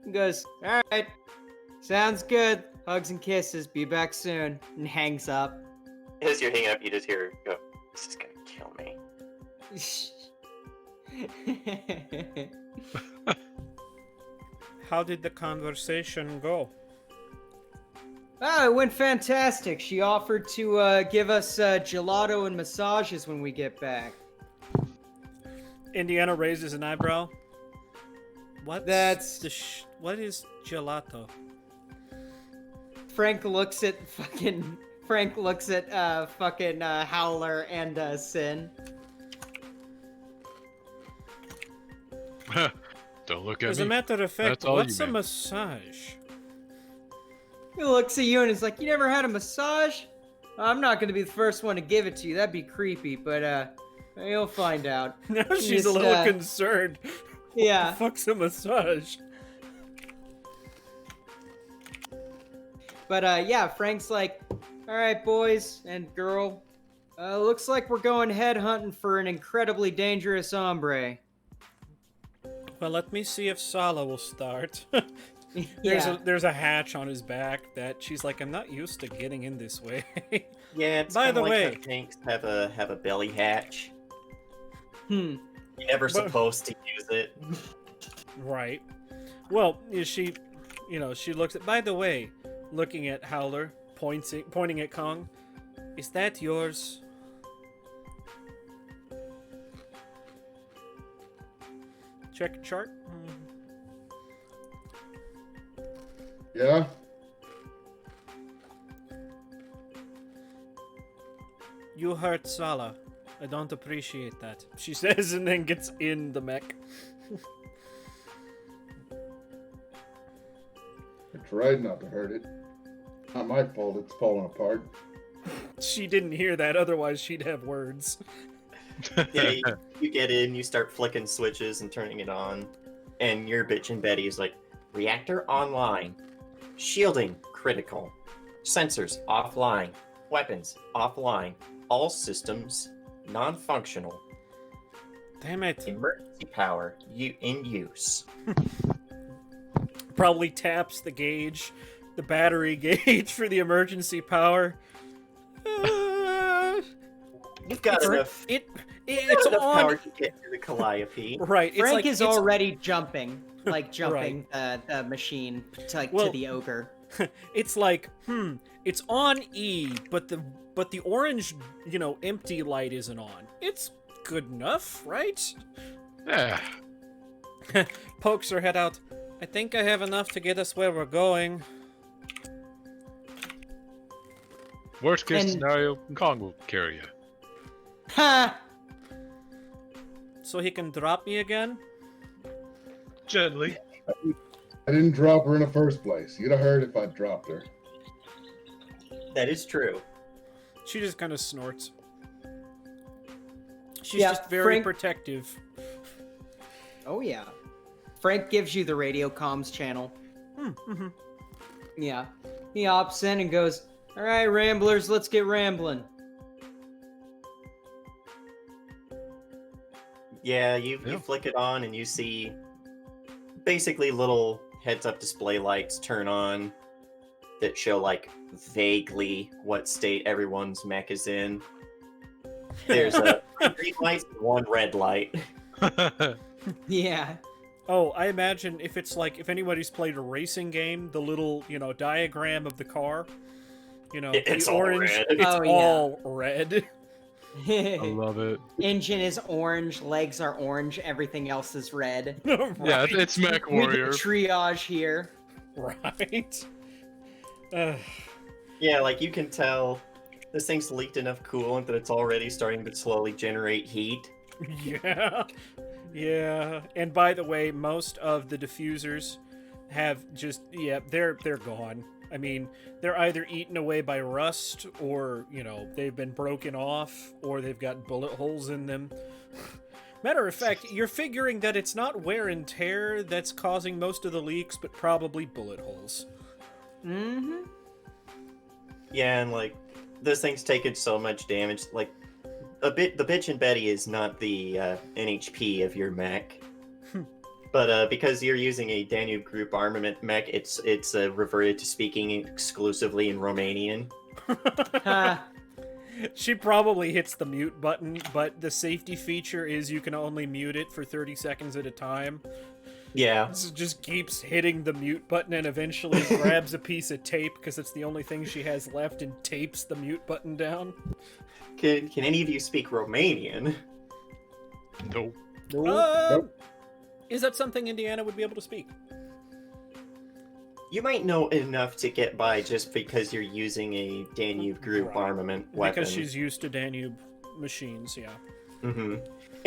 Speaker 2: He goes, all right, sounds good. Hugs and kisses, be back soon, and hangs up.
Speaker 1: As you're hanging up, you just hear her go, "This is gonna kill me."
Speaker 5: How did the conversation go?
Speaker 2: Oh, it went fantastic. She offered to give us gelato and massages when we get back.
Speaker 5: Indiana raises an eyebrow. What is gelato?
Speaker 2: Frank looks at Howler and Sin.
Speaker 3: Don't look at
Speaker 5: As a
Speaker 3: me.
Speaker 5: matter of fact,
Speaker 3: That's all
Speaker 5: what's
Speaker 3: you
Speaker 5: a
Speaker 3: meant.
Speaker 5: massage?
Speaker 2: He looks at you and is like, "You never had a massage? I'm not gonna be the first one to give it to you. That'd be creepy, but you'll find out."
Speaker 5: Now she's
Speaker 2: Just,
Speaker 5: a little concerned.
Speaker 2: Yeah.
Speaker 5: What the fuck's a massage?
Speaker 2: But yeah, Frank's like, "All right, boys and girl, looks like we're going headhunting for an incredibly dangerous hombre."
Speaker 5: Well, let me see if Sala will start.
Speaker 2: Yeah.
Speaker 5: There's a hatch on his back that she's like, I'm not used to getting in this way.
Speaker 1: Yeah, it's
Speaker 5: By
Speaker 1: kinda
Speaker 5: the
Speaker 1: like
Speaker 5: way-
Speaker 1: how tanks have a belly hatch. You're never
Speaker 5: But-
Speaker 1: supposed to use it.
Speaker 5: Right. Well, she looks at. By the way, looking at Howler, pointing at Kong. Is that yours? Check chart.
Speaker 4: Yeah.
Speaker 5: You hurt Sala. I don't appreciate that. She says, and then gets in the mech.
Speaker 4: I tried not to hurt it. Not my fault it's falling apart.
Speaker 5: She didn't hear that, otherwise she'd have words.
Speaker 1: Yeah, you get in, you start flicking switches and turning it on, and your bitchin' Betty is like, reactor online, shielding critical, sensors offline, weapons offline, all systems non-functional,
Speaker 5: Damn it.
Speaker 1: emergency power in use.
Speaker 5: Probably taps the gauge, the battery gauge for the emergency power.
Speaker 1: You've got enough.
Speaker 5: It's
Speaker 1: enough
Speaker 5: on.
Speaker 1: power to get to the Calliope.
Speaker 5: Right. It's
Speaker 2: Frank
Speaker 5: like,
Speaker 2: is
Speaker 5: it's,
Speaker 2: already jumping the machine to the ogre.
Speaker 5: It's like, it's on E, but the orange, empty light isn't on. It's good enough, right?
Speaker 3: Yeah.
Speaker 5: Pokes her head out. I think I have enough to get us where we're going.
Speaker 3: Worst case
Speaker 2: And-
Speaker 3: scenario, Kong will carry you.
Speaker 2: Ha!
Speaker 5: So he can drop me again?
Speaker 3: Gently.
Speaker 4: I didn't drop her in the first place. You'd have heard if I'd dropped her.
Speaker 1: That is true.
Speaker 5: She just kind of snorts. She's
Speaker 2: Yeah,
Speaker 5: just very
Speaker 2: Frank-
Speaker 5: protective.
Speaker 2: Oh yeah. Frank gives you the radio comms channel.
Speaker 5: Mm-hmm.
Speaker 2: Yeah. He opts in and goes, "All right, Ramblers, let's get rambling."
Speaker 1: Yeah, you flick it on and you see basically little heads-up display lights turn on that show like vaguely what state everyone's mech is in. There's a green light and one red light.
Speaker 2: Yeah.
Speaker 5: Oh, I imagine if anybody's played a racing game, the little, diagram of the car,
Speaker 1: It's
Speaker 5: the
Speaker 1: all
Speaker 5: orange,
Speaker 1: red.
Speaker 5: it's
Speaker 2: Oh, yeah.
Speaker 5: all red.
Speaker 3: I love it.
Speaker 2: Engine is orange, legs are orange, everything else is red.
Speaker 3: Yeah, it's Mech
Speaker 2: We get
Speaker 3: Warrior.
Speaker 2: triage here.
Speaker 5: Right.
Speaker 1: Yeah, like you can tell this thing's leaked enough coolant that it's already starting to slowly generate heat.
Speaker 5: Yeah. Yeah. And by the way, most of the diffusers have just they're gone. I mean, they're either eaten away by rust or, they've been broken off or they've got bullet holes in them. Matter of fact, you're figuring that it's not wear and tear that's causing most of the leaks, but probably bullet holes.
Speaker 2: Mm-hmm.
Speaker 1: Yeah, and like this thing's taken so much damage. Like the bitch and Betty is not the NHP of your mech, but because you're using a Danube Group armament mech, it's reverted to speaking exclusively in Romanian.
Speaker 2: Ha.
Speaker 5: She probably hits the mute button, but the safety feature is you can only mute it for 30 seconds at a time.
Speaker 1: Yeah,
Speaker 5: So just keeps hitting the mute button and eventually grabs a piece of tape because it's the only thing she has left and tapes the mute button down.
Speaker 1: can any of you speak Romanian?
Speaker 3: Nope.
Speaker 5: Is that something Indiana would be able to speak?
Speaker 1: You might know enough to get by just because you're using a Danube Group
Speaker 5: Right.
Speaker 1: armament weapon.
Speaker 5: Because she's used to Danube machines, yeah.
Speaker 1: Mm-hmm.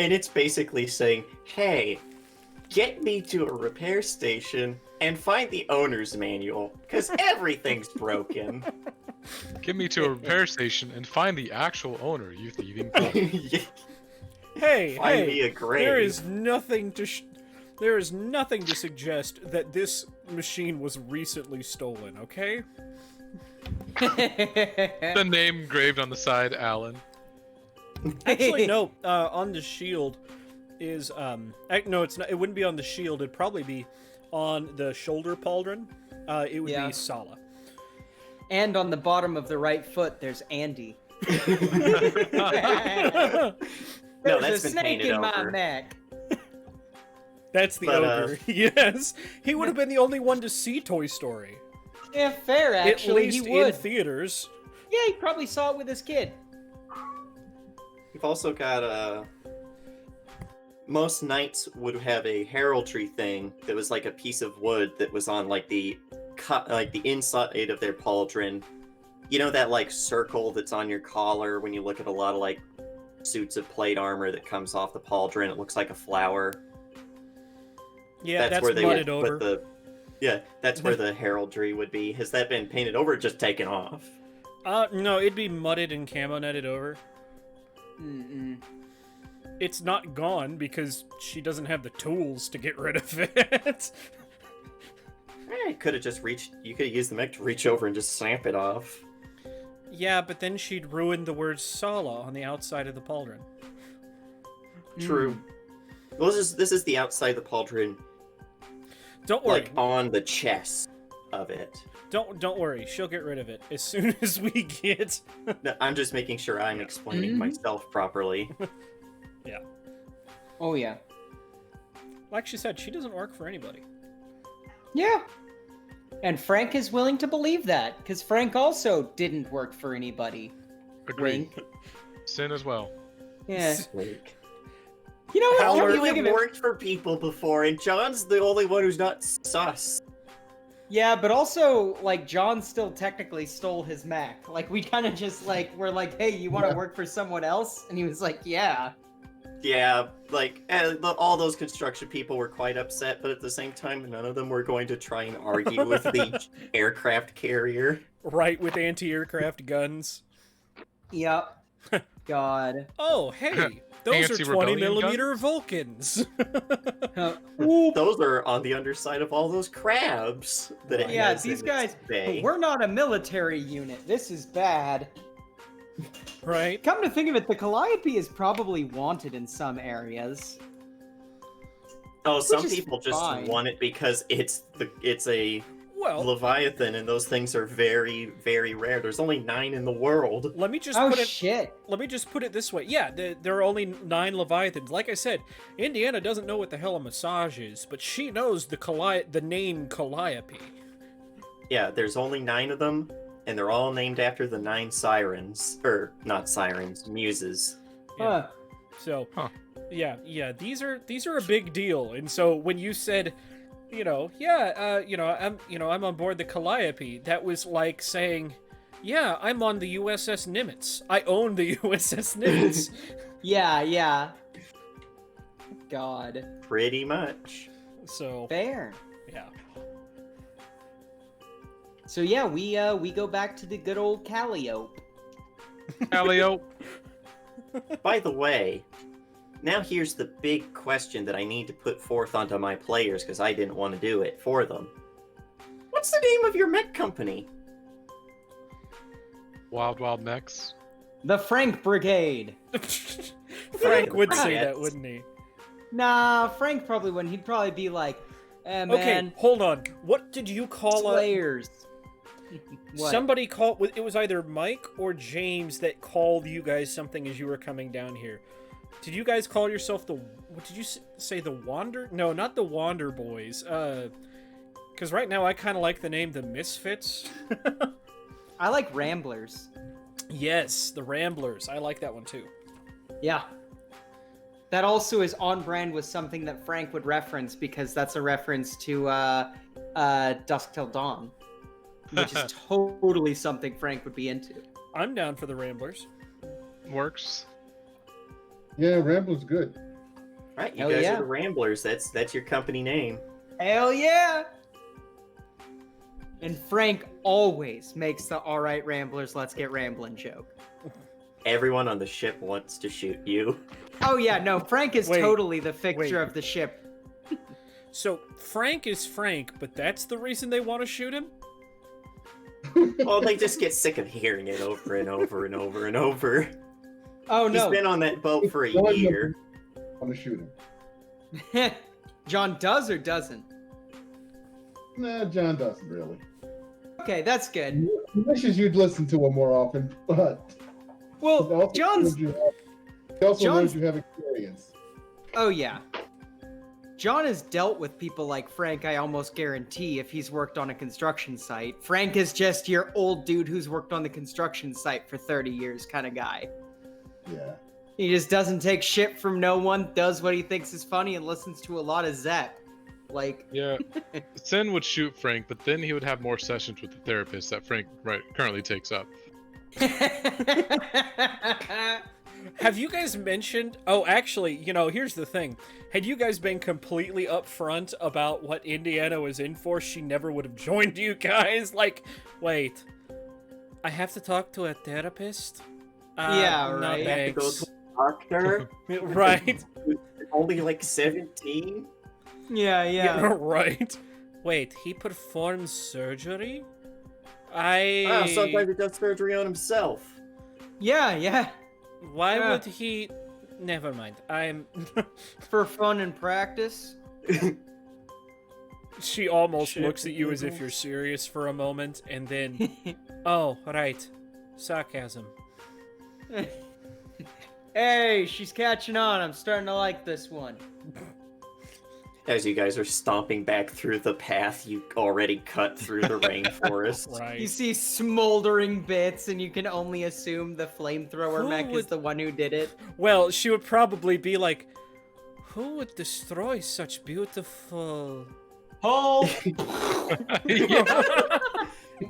Speaker 1: And it's basically saying, hey, get me to a repair station and find the owner's manual, because everything's broken.
Speaker 3: Get me to a repair station and find the actual owner, you thieving punk.
Speaker 5: Hey,
Speaker 1: Find me
Speaker 5: hey,
Speaker 1: a grave.
Speaker 5: there is nothing to suggest that this machine was recently stolen, okay?
Speaker 3: The name engraved on the side, Alan.
Speaker 5: Actually, no. On the shield is no, it's not. It wouldn't be on the shield. It'd probably be on the shoulder pauldron. It would
Speaker 2: Yeah.
Speaker 5: be Sala.
Speaker 2: And on the bottom of the right foot, there's Andy.
Speaker 1: No,
Speaker 2: There's
Speaker 1: that's
Speaker 2: a
Speaker 1: been
Speaker 2: snake
Speaker 1: painted
Speaker 2: in my
Speaker 1: over.
Speaker 2: neck.
Speaker 5: That's the ogre. Yes, he would have been the only one to see Toy Story.
Speaker 2: Yeah, fair, actually,
Speaker 5: At least
Speaker 2: he would.
Speaker 5: in theaters.
Speaker 2: Yeah, he probably saw it with his kid.
Speaker 1: You've also got most knights would have a heraldry thing that was like a piece of wood that was on like the inside of their pauldron. You know that like circle that's on your collar when you look at a lot of like suits of plate armor that comes off the pauldron. It looks like a flower.
Speaker 5: Yeah, that's
Speaker 1: where they
Speaker 5: mudded
Speaker 1: would
Speaker 5: over.
Speaker 1: put the. Yeah, that's where the heraldry would be. Has that been painted over or just taken off?
Speaker 5: No, it'd be mudded and camo netted over.
Speaker 2: Mm-mm.
Speaker 5: It's not gone because she doesn't have the tools to get rid of it.
Speaker 1: You could have just reached. You could have used the mech to reach over and just snap it off.
Speaker 5: Yeah, but then she'd ruin the word Sala on the outside of the pauldron.
Speaker 1: True. Well, this is the outside of the pauldron,
Speaker 5: Don't worry.
Speaker 1: like on the chest of it.
Speaker 5: Don't worry. She'll get rid of it as soon as we get.
Speaker 1: No, I'm just making sure I'm explaining myself properly.
Speaker 2: Oh, yeah.
Speaker 5: Like she said, she doesn't work for anybody.
Speaker 2: Yeah. And Frank is willing to believe that, because Frank also didn't work for anybody.
Speaker 3: Agreed.
Speaker 2: Wink.
Speaker 3: Sin as well.
Speaker 2: Yeah.
Speaker 1: Like,
Speaker 2: You know what?
Speaker 1: how
Speaker 2: Come to
Speaker 1: you
Speaker 2: think
Speaker 1: have
Speaker 2: of it-
Speaker 1: worked for people before, and John's the only one who's not sus.
Speaker 2: Yeah, but also, like, John still technically stole his Mac. Like, we kind of just, like, were like, hey, you want to work for someone else? And he was like, yeah.
Speaker 1: Yeah, like, all those construction people were quite upset, but at the same time, none of them were going to try and argue with the aircraft carrier.
Speaker 5: Right, with anti-aircraft guns.
Speaker 2: Yep. God.
Speaker 5: Oh, hey, those
Speaker 3: Fancy
Speaker 5: are 20
Speaker 3: rebellion
Speaker 5: millimeter Vulcans.
Speaker 1: Those are on the underside of all those crabs that it
Speaker 2: Yeah,
Speaker 1: has in
Speaker 2: these
Speaker 1: its
Speaker 2: guys,
Speaker 1: bay.
Speaker 2: we're not a military unit. This is bad.
Speaker 5: Right?
Speaker 2: Come to think of it, the Calliope is probably wanted in some areas.
Speaker 1: Oh, some
Speaker 2: Which is
Speaker 1: people just
Speaker 2: fine.
Speaker 1: want it because it's a
Speaker 5: Well,
Speaker 1: Leviathan, and those things are very, very rare. There's only 9 in the world.
Speaker 5: let me just
Speaker 2: Oh,
Speaker 5: put it.
Speaker 2: shit.
Speaker 5: Let me just put it this way. Yeah, there are only 9 Leviathans. Like I said, Indiana doesn't know what the hell a massage is, but she knows the name Calliope.
Speaker 1: Yeah, there's only 9 of them, and they're all named after the 9 sirens. Or, not sirens, muses.
Speaker 2: Huh.
Speaker 5: So,
Speaker 3: Huh.
Speaker 5: yeah, these are a big deal. And so when you said, I'm on board the Calliope, that was like saying, yeah, I'm on the USS Nimitz. I own the USS Nimitz.
Speaker 2: Yeah. God.
Speaker 1: Pretty much.
Speaker 5: So,
Speaker 2: Fair.
Speaker 5: yeah.
Speaker 2: So yeah, we go back to the good old Calliope.
Speaker 3: Alley-o.
Speaker 1: By the way, now here's the big question that I need to put forth onto my players because I didn't want to do it for them. What's the name of your mech company?
Speaker 3: Wild Wild Mechs.
Speaker 2: The Frank Brigade.
Speaker 5: Frank would say
Speaker 1: Yes.
Speaker 5: that, wouldn't he?
Speaker 2: Nah, Frank probably wouldn't. He'd probably be like, man,
Speaker 5: Okay, hold on. What did you call
Speaker 2: Slayers. What?
Speaker 5: Somebody called. It was either Mike or James that called you guys something as you were coming down here. Did you guys call yourself the? What did you say? The Wander? No, not the Wander Boys. Because right now I kind of like the name the Misfits.
Speaker 2: I like Ramblers.
Speaker 5: Yes, the Ramblers. I like that one too.
Speaker 2: Yeah. That also is on brand with something that Frank would reference because that's a reference to Dusk Till Dawn, which is totally something Frank would be into.
Speaker 5: I'm down for the Ramblers.
Speaker 3: Works.
Speaker 4: Yeah, Rambler's good.
Speaker 1: Right, you
Speaker 2: Hell
Speaker 1: guys
Speaker 2: yeah.
Speaker 1: are the Ramblers. That's your company name.
Speaker 2: Hell yeah! And Frank always makes the "All right, Ramblers, let's get ramblin'" joke.
Speaker 1: Everyone on the ship wants to shoot you.
Speaker 2: Oh yeah, no, Frank is
Speaker 5: Wait,
Speaker 2: totally the fixture
Speaker 5: wait.
Speaker 2: of the ship.
Speaker 5: So Frank is Frank, but that's the reason they want to shoot him.
Speaker 1: Well, they just get sick of hearing it over and over and over and over.
Speaker 2: Oh
Speaker 1: He's
Speaker 2: no,
Speaker 1: been on that boat for a
Speaker 4: One of
Speaker 1: year.
Speaker 4: them want to shoot him.
Speaker 2: John does or doesn't?
Speaker 4: Nah, John doesn't really.
Speaker 2: Okay, that's good.
Speaker 4: He wishes you'd listen to him more often, but
Speaker 2: Well,
Speaker 4: he also
Speaker 2: John's.
Speaker 4: knows you have experience.
Speaker 2: Oh yeah. John has dealt with people like Frank, I almost guarantee, if he's worked on a construction site. Frank is just your old dude who's worked on the construction site for 30 years kind of guy.
Speaker 4: Yeah.
Speaker 2: He just doesn't take shit from no one, does what he thinks is funny, and listens to a lot of Zep. Like,
Speaker 3: Yeah, Sen would shoot Frank, but then he would have more sessions with the therapist that Frank currently takes up.
Speaker 5: Have you guys mentioned... Oh, actually, here's the thing. Had you guys been completely upfront about what Indiana was in for, she never would have joined you guys. Like, wait. I have to talk to a therapist?
Speaker 2: Yeah,
Speaker 5: no
Speaker 2: right.
Speaker 1: You have to go
Speaker 5: thanks.
Speaker 1: to a doctor.
Speaker 5: Right.
Speaker 1: Only like 17.
Speaker 2: yeah.
Speaker 5: Right. Wait, he performs surgery?
Speaker 1: Sometimes he does surgery on himself.
Speaker 2: Yeah.
Speaker 5: Why
Speaker 2: Yeah.
Speaker 5: would he... Never mind. I'm...
Speaker 2: For fun and practice.
Speaker 5: She almost
Speaker 1: Shit
Speaker 5: looks at you as if
Speaker 1: giggles.
Speaker 5: you're serious for a moment, and then... Oh, right. Sarcasm.
Speaker 2: Hey, she's catching on. I'm starting to like this one.
Speaker 1: As you guys are stomping back through the path you already cut through the rainforest.
Speaker 2: You
Speaker 5: Right.
Speaker 2: see smoldering bits, and you can only assume the flamethrower
Speaker 5: Who
Speaker 2: mech is
Speaker 5: would-
Speaker 2: the one who did it.
Speaker 5: Well, she would probably be like, who would destroy such beautiful...
Speaker 2: Oh!
Speaker 3: Yeah.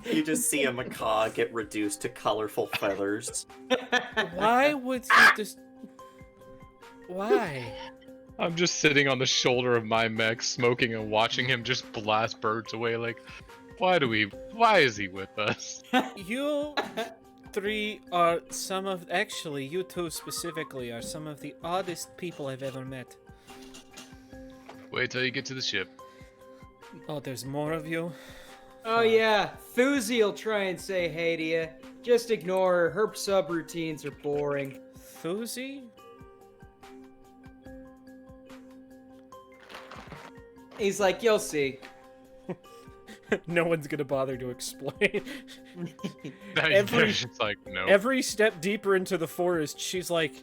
Speaker 1: You just see a macaw get reduced to colorful feathers.
Speaker 5: Why would you just... Why?
Speaker 3: I'm just sitting on the shoulder of my mech, smoking and watching him just blast birds away. Like, why is he with us?
Speaker 5: You three are some of... Actually, you two specifically are some of the oddest people I've ever met.
Speaker 3: Wait till you get to the ship.
Speaker 5: Oh, there's more of you?
Speaker 2: Oh yeah, Thuzy'll try and say hey to you. Just ignore her. Her subroutines are boring.
Speaker 5: Thuzy?
Speaker 2: He's like, you'll see.
Speaker 5: No one's gonna bother to explain.
Speaker 3: They're just like, no.
Speaker 5: Every step deeper into the forest, she's like,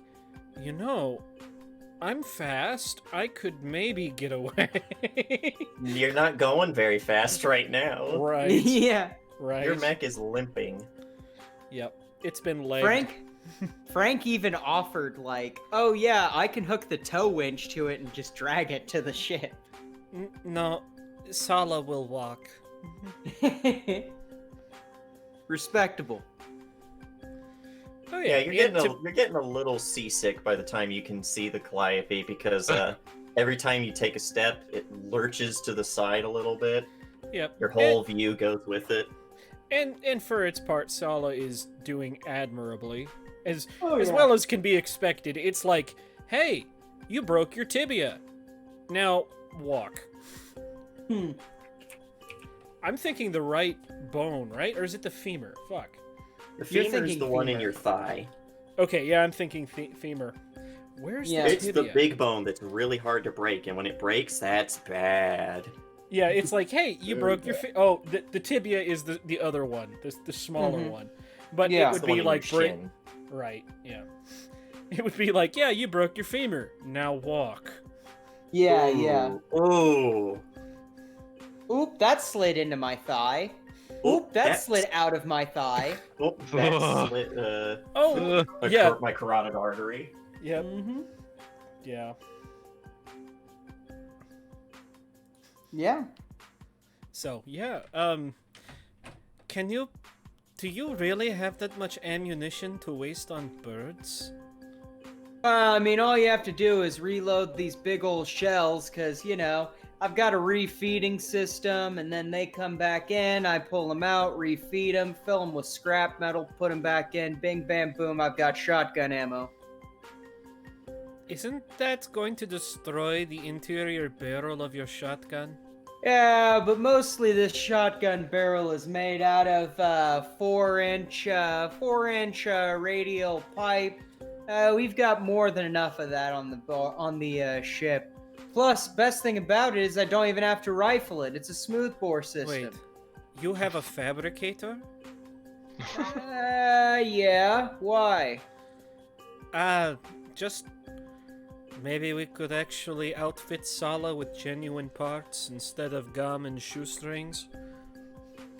Speaker 5: I'm fast. I could maybe get away.
Speaker 1: You're not going very fast right now.
Speaker 5: Right.
Speaker 2: Yeah.
Speaker 5: Right.
Speaker 1: Your mech is limping.
Speaker 5: Yep. It's been legged.
Speaker 2: Frank even offered like, oh yeah, I can hook the tow winch to it and just drag it to the ship.
Speaker 5: No, Sala will walk.
Speaker 2: Respectable.
Speaker 5: Oh
Speaker 1: Yeah,
Speaker 5: yeah,
Speaker 1: you're getting a little seasick by the time you can see the Calliope because every time you take a step, it lurches to the side a little bit.
Speaker 5: Yep.
Speaker 1: Your whole view goes with it.
Speaker 5: And for its part, Sala is doing admirably, as
Speaker 2: Oh,
Speaker 5: as
Speaker 2: yeah.
Speaker 5: well as can be expected. It's like, hey, you broke your tibia. Now walk. I'm thinking the right bone, right? Or is it the femur? Fuck.
Speaker 1: The
Speaker 2: You're
Speaker 1: femur is
Speaker 2: thinking
Speaker 1: the one in
Speaker 2: femur.
Speaker 1: your thigh.
Speaker 5: Okay, yeah, I'm thinking femur. Where's
Speaker 2: Yeah.
Speaker 5: the
Speaker 1: It's
Speaker 5: tibia?
Speaker 1: the big bone that's really hard to break, and when it breaks, that's bad.
Speaker 5: Yeah, it's like, hey, you
Speaker 1: Very
Speaker 5: broke your oh, the tibia is the other one, the smaller
Speaker 2: Mhm.
Speaker 5: one. But
Speaker 2: Yeah.
Speaker 5: it
Speaker 1: It's
Speaker 5: would
Speaker 1: the one
Speaker 5: be
Speaker 1: in
Speaker 5: like
Speaker 1: your shin.
Speaker 5: right, yeah. It would be like, yeah, you broke your femur. Now walk.
Speaker 2: Yeah.
Speaker 1: Ooh.
Speaker 2: Oop, that slid into my thigh. Oop, that slid out of my thigh.
Speaker 1: Oh, that slit
Speaker 5: Oh, yeah.
Speaker 1: my carotid artery.
Speaker 5: Yep.
Speaker 2: Mm-hmm.
Speaker 5: Yeah.
Speaker 2: Yeah.
Speaker 5: So, yeah, do you really have that much ammunition to waste on birds?
Speaker 2: I mean, all you have to do is reload these big old shells, because, I've got a refeeding system, and then they come back in, I pull them out, refeed them, fill them with scrap metal, put them back in, bing, bam, boom, I've got shotgun ammo.
Speaker 5: Isn't that going to destroy the interior barrel of your shotgun?
Speaker 2: Yeah, but mostly this shotgun barrel is made out of 4-inch radial pipe. We've got more than enough of that on the ship. Plus, best thing about it is I don't even have to rifle it. It's a smoothbore system.
Speaker 5: Wait, you have a fabricator?
Speaker 2: Yeah. Why?
Speaker 5: Just Maybe we could actually outfit Sala with genuine parts instead of gum and shoestrings.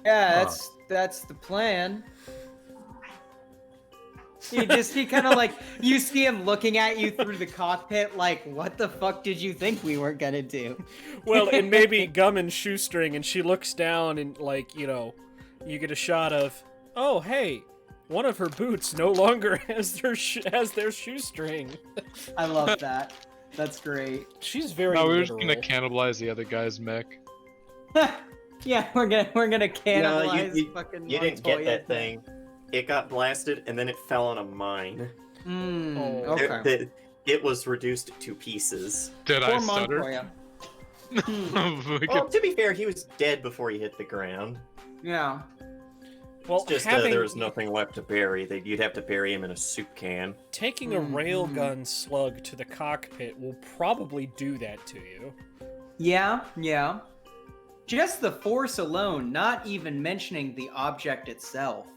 Speaker 2: Yeah, that's the plan. He kind of like, you see him looking at you through the cockpit like, what the fuck did you think we weren't gonna do?
Speaker 5: Well, and maybe gum and shoestring, and she looks down and, like, you know, you get a shot of, oh, hey, one of her boots no longer has their shoestring.
Speaker 2: I love that. That's great.
Speaker 5: She's very
Speaker 3: No, we were just
Speaker 5: literal.
Speaker 3: gonna cannibalize the other guy's mech.
Speaker 2: Yeah, we're gonna cannibalize fucking
Speaker 1: You didn't get
Speaker 2: Montoya.
Speaker 1: that thing. It got blasted, and then it fell on a mine.
Speaker 5: Oh.
Speaker 2: Okay.
Speaker 1: It was reduced to pieces.
Speaker 3: Did I
Speaker 2: Poor
Speaker 3: stutter?
Speaker 2: Montoya.
Speaker 3: We
Speaker 1: Well,
Speaker 3: could-
Speaker 1: to be fair, he was dead before he hit the ground.
Speaker 2: Yeah.
Speaker 5: Well,
Speaker 1: It's just
Speaker 5: having,
Speaker 1: there was nothing left to bury. You'd have to bury him in a soup can.
Speaker 5: taking a railgun slug to the cockpit will probably do that to you.
Speaker 2: Yeah. Just the force alone, not even mentioning the object itself.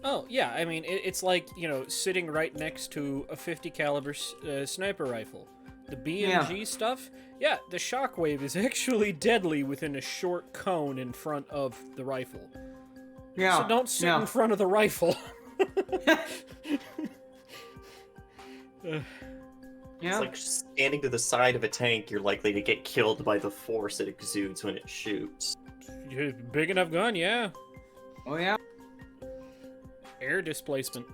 Speaker 5: Oh, yeah, I mean, it's like, you know, sitting right next to a 50 caliber sniper rifle. The BMG stuff, yeah, the shockwave is actually deadly within a short cone in front of the rifle.
Speaker 2: Yeah.
Speaker 5: So don't sit in front of the rifle.
Speaker 2: Yeah.
Speaker 1: It's like standing to the side of a tank. You're likely to get killed by the force it exudes when it shoots.
Speaker 5: Big enough gun, yeah.
Speaker 2: Oh yeah.
Speaker 5: Air displacement.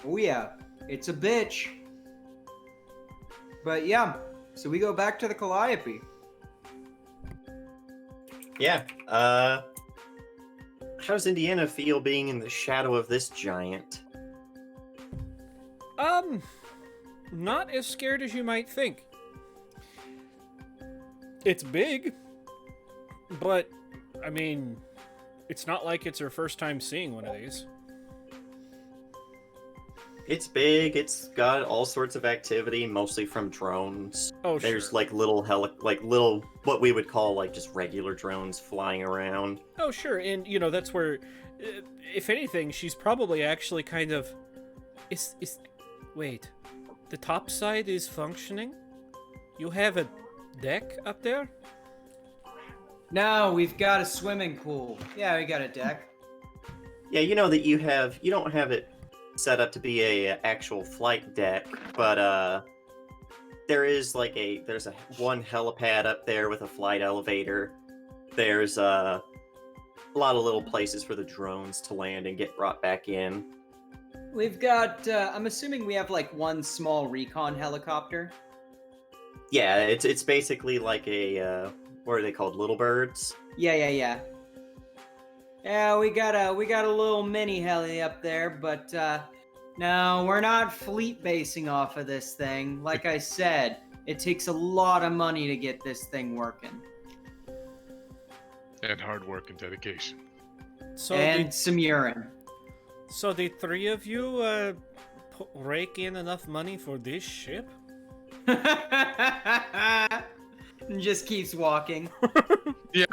Speaker 2: Oh yeah. It's a bitch. But yeah. So we go back to the Calliope.
Speaker 1: Yeah. How does Indiana feel being in the shadow of this giant?
Speaker 5: Not as scared as you might think. It's big, but, I mean, it's not like it's her first time seeing one of these.
Speaker 1: It's big. It's got all sorts of activity, mostly from drones.
Speaker 5: Oh,
Speaker 1: There's
Speaker 5: sure.
Speaker 1: like little what we would call like just regular drones flying around.
Speaker 5: Oh, sure, and, you know, that's where, if anything, she's probably actually kind of... Wait, the top side is functioning? You have a deck up there?
Speaker 2: No, we've got a swimming pool. Yeah, we got a deck.
Speaker 1: Yeah, you know that you don't have it set up to be a actual flight deck, but there's one helipad up there with a flight elevator. There's a lot of little places for the drones to land and get brought back in.
Speaker 2: We've got, I'm assuming we have like one small recon helicopter.
Speaker 1: Yeah, it's basically like a what are they called? Little birds?
Speaker 2: Yeah. Yeah, we got a little mini heli up there, but no, we're not fleet basing off of this thing. Like I said, it takes a lot of money to get this thing working.
Speaker 3: And hard work and dedication.
Speaker 2: And some urine.
Speaker 5: So the three of you rake in enough money for this ship?
Speaker 2: And just keeps walking.
Speaker 3: Yeah.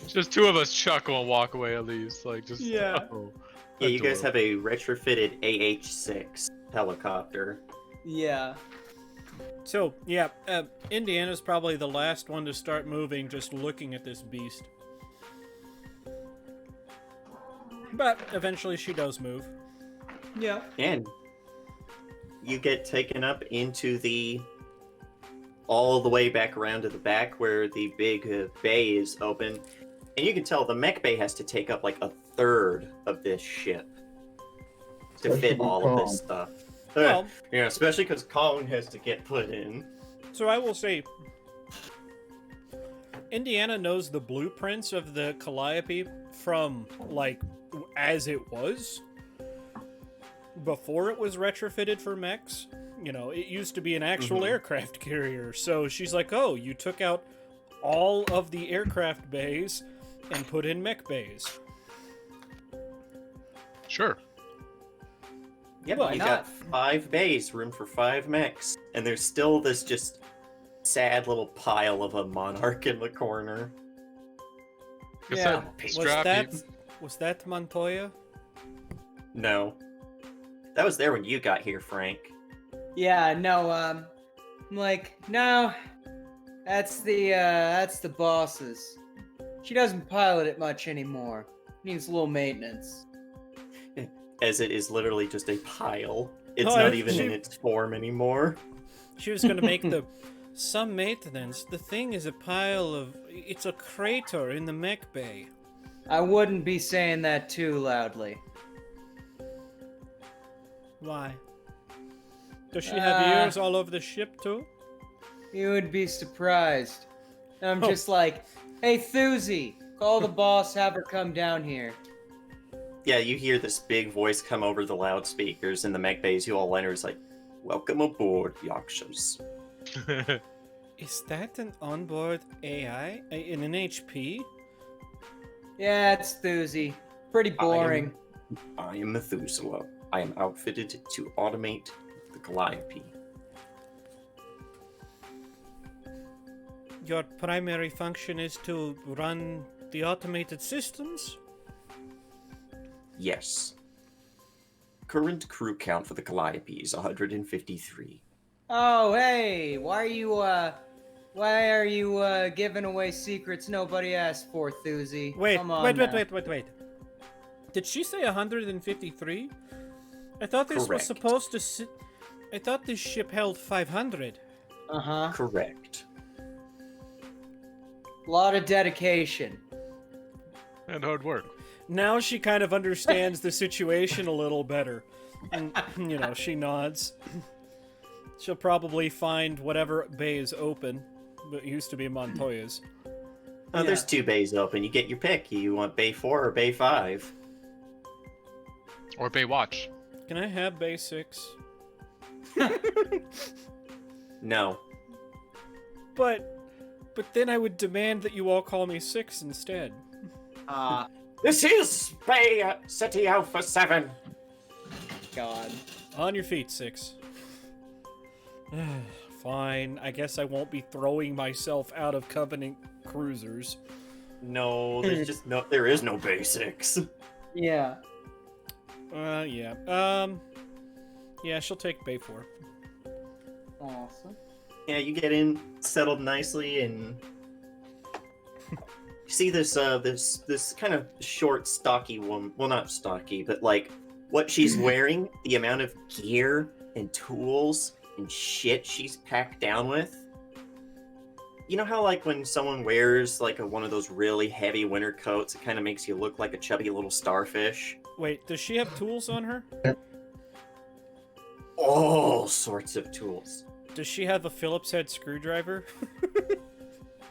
Speaker 3: Just two of us chuckle and walk away at least. Like, just.
Speaker 2: Yeah.
Speaker 3: Oh,
Speaker 1: Yeah, you guys
Speaker 3: adorable.
Speaker 1: have a retrofitted AH-6 helicopter.
Speaker 2: Yeah.
Speaker 5: So, yeah, Indiana's probably the last one to start moving just looking at this beast. But eventually she does move.
Speaker 2: Yeah.
Speaker 1: And you get taken up into all the way back around to the back where the big bay is open. And you can tell the mech bay has to take up like a third of this ship to fit all of this stuff.
Speaker 5: Well,
Speaker 1: Yeah, especially because Colin has to get put in.
Speaker 5: so I will say, Indiana knows the blueprints of the Calliope from, like, as it was. Before it was retrofitted for mechs. You know, it used to be an actual aircraft carrier. So she's like, oh, you took out all of the aircraft bays and put in mech bays.
Speaker 3: Sure.
Speaker 1: Yep,
Speaker 2: Why
Speaker 1: you
Speaker 2: not?
Speaker 1: got 5 bays, room for 5 mechs. And there's still this just sad little pile of a monarch in the corner.
Speaker 3: Guess
Speaker 2: Yeah.
Speaker 3: that strap you-
Speaker 5: Was that Montoya?
Speaker 1: No. That was there when you got here, Frank.
Speaker 2: Yeah, no, I'm like, no, that's the boss's. She doesn't pilot it much anymore. Needs a little maintenance.
Speaker 1: As it is literally just a pile. It's
Speaker 5: No,
Speaker 1: not even
Speaker 5: she-
Speaker 1: in its form anymore.
Speaker 5: She was gonna make some maintenance. The thing is a pile of. It's a crater in the mech bay.
Speaker 2: I wouldn't be saying that too loudly.
Speaker 5: Why? Does she have ears all over the ship too?
Speaker 2: You would be surprised. I'm
Speaker 5: Oh.
Speaker 2: just like, hey, Thuzy, call the boss, have her come down here.
Speaker 1: Yeah, you hear this big voice come over the loudspeakers in the mech bays. You all enter. It's like, welcome aboard, Yakshas.
Speaker 5: Is that an onboard AI in an HP?
Speaker 2: Yeah, it's Thuzy. Pretty boring.
Speaker 1: I am Methuselah. I am outfitted to automate the Calliope.
Speaker 5: Your primary function is to run the automated systems?
Speaker 1: Yes. Current crew count for the Calliope is 153.
Speaker 2: Oh, hey, why are you giving away secrets nobody asked for, Thuzy?
Speaker 5: Wait,
Speaker 2: Come on
Speaker 5: wait.
Speaker 2: now.
Speaker 5: Did she say 153? I thought this was
Speaker 1: Correct.
Speaker 5: supposed to I thought this ship held 500.
Speaker 2: Uh-huh.
Speaker 1: Correct.
Speaker 2: Lot of dedication.
Speaker 3: And hard work.
Speaker 5: Now she kind of understands the situation a little better. And, she nods. She'll probably find whatever bay is open. But it used to be Montoya's.
Speaker 1: Oh, there's
Speaker 2: Yeah.
Speaker 1: 2 bays open. You get your pick. You want bay 4 or bay 5?
Speaker 3: Or Baywatch.
Speaker 5: Can I have bay 6?
Speaker 1: No.
Speaker 5: But then I would demand that you all call me 6 instead.
Speaker 1: This is Bay City Alpha 7.
Speaker 2: God.
Speaker 5: On your feet, 6. Fine. I guess I won't be throwing myself out of Covenant cruisers.
Speaker 1: No, there's just no. There is no basics.
Speaker 2: Yeah.
Speaker 5: Yeah. Yeah, she'll take Bay 4.
Speaker 2: Awesome.
Speaker 1: Yeah, you get in, settled nicely, and you see this this kind of short, stocky woman. Well, not stocky, but like what she's wearing, the amount of gear and tools and shit she's packed down with. You know how like when someone wears like one of those really heavy winter coats, it kind of makes you look like a chubby little starfish.
Speaker 5: Wait, does she have tools on her?
Speaker 1: All sorts of tools.
Speaker 5: Does she have a Phillips head screwdriver?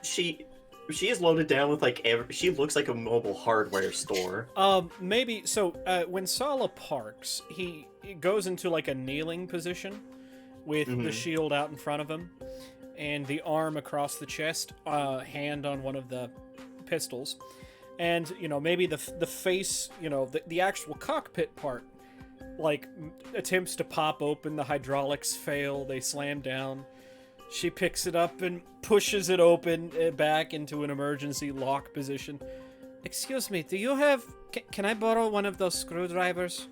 Speaker 1: She is loaded down with like she looks like a mobile hardware store.
Speaker 5: Maybe. So, when Sala parks, he goes into like a kneeling position with the
Speaker 1: Mhm.
Speaker 5: shield out in front of him and the arm across the chest, hand on one of the pistols. And, maybe the face, the actual cockpit part, like, attempts to pop open, the hydraulics fail, they slam down. She picks it up and pushes it open back into an emergency lock position. Excuse me, do you have... Can I borrow one of those screwdrivers?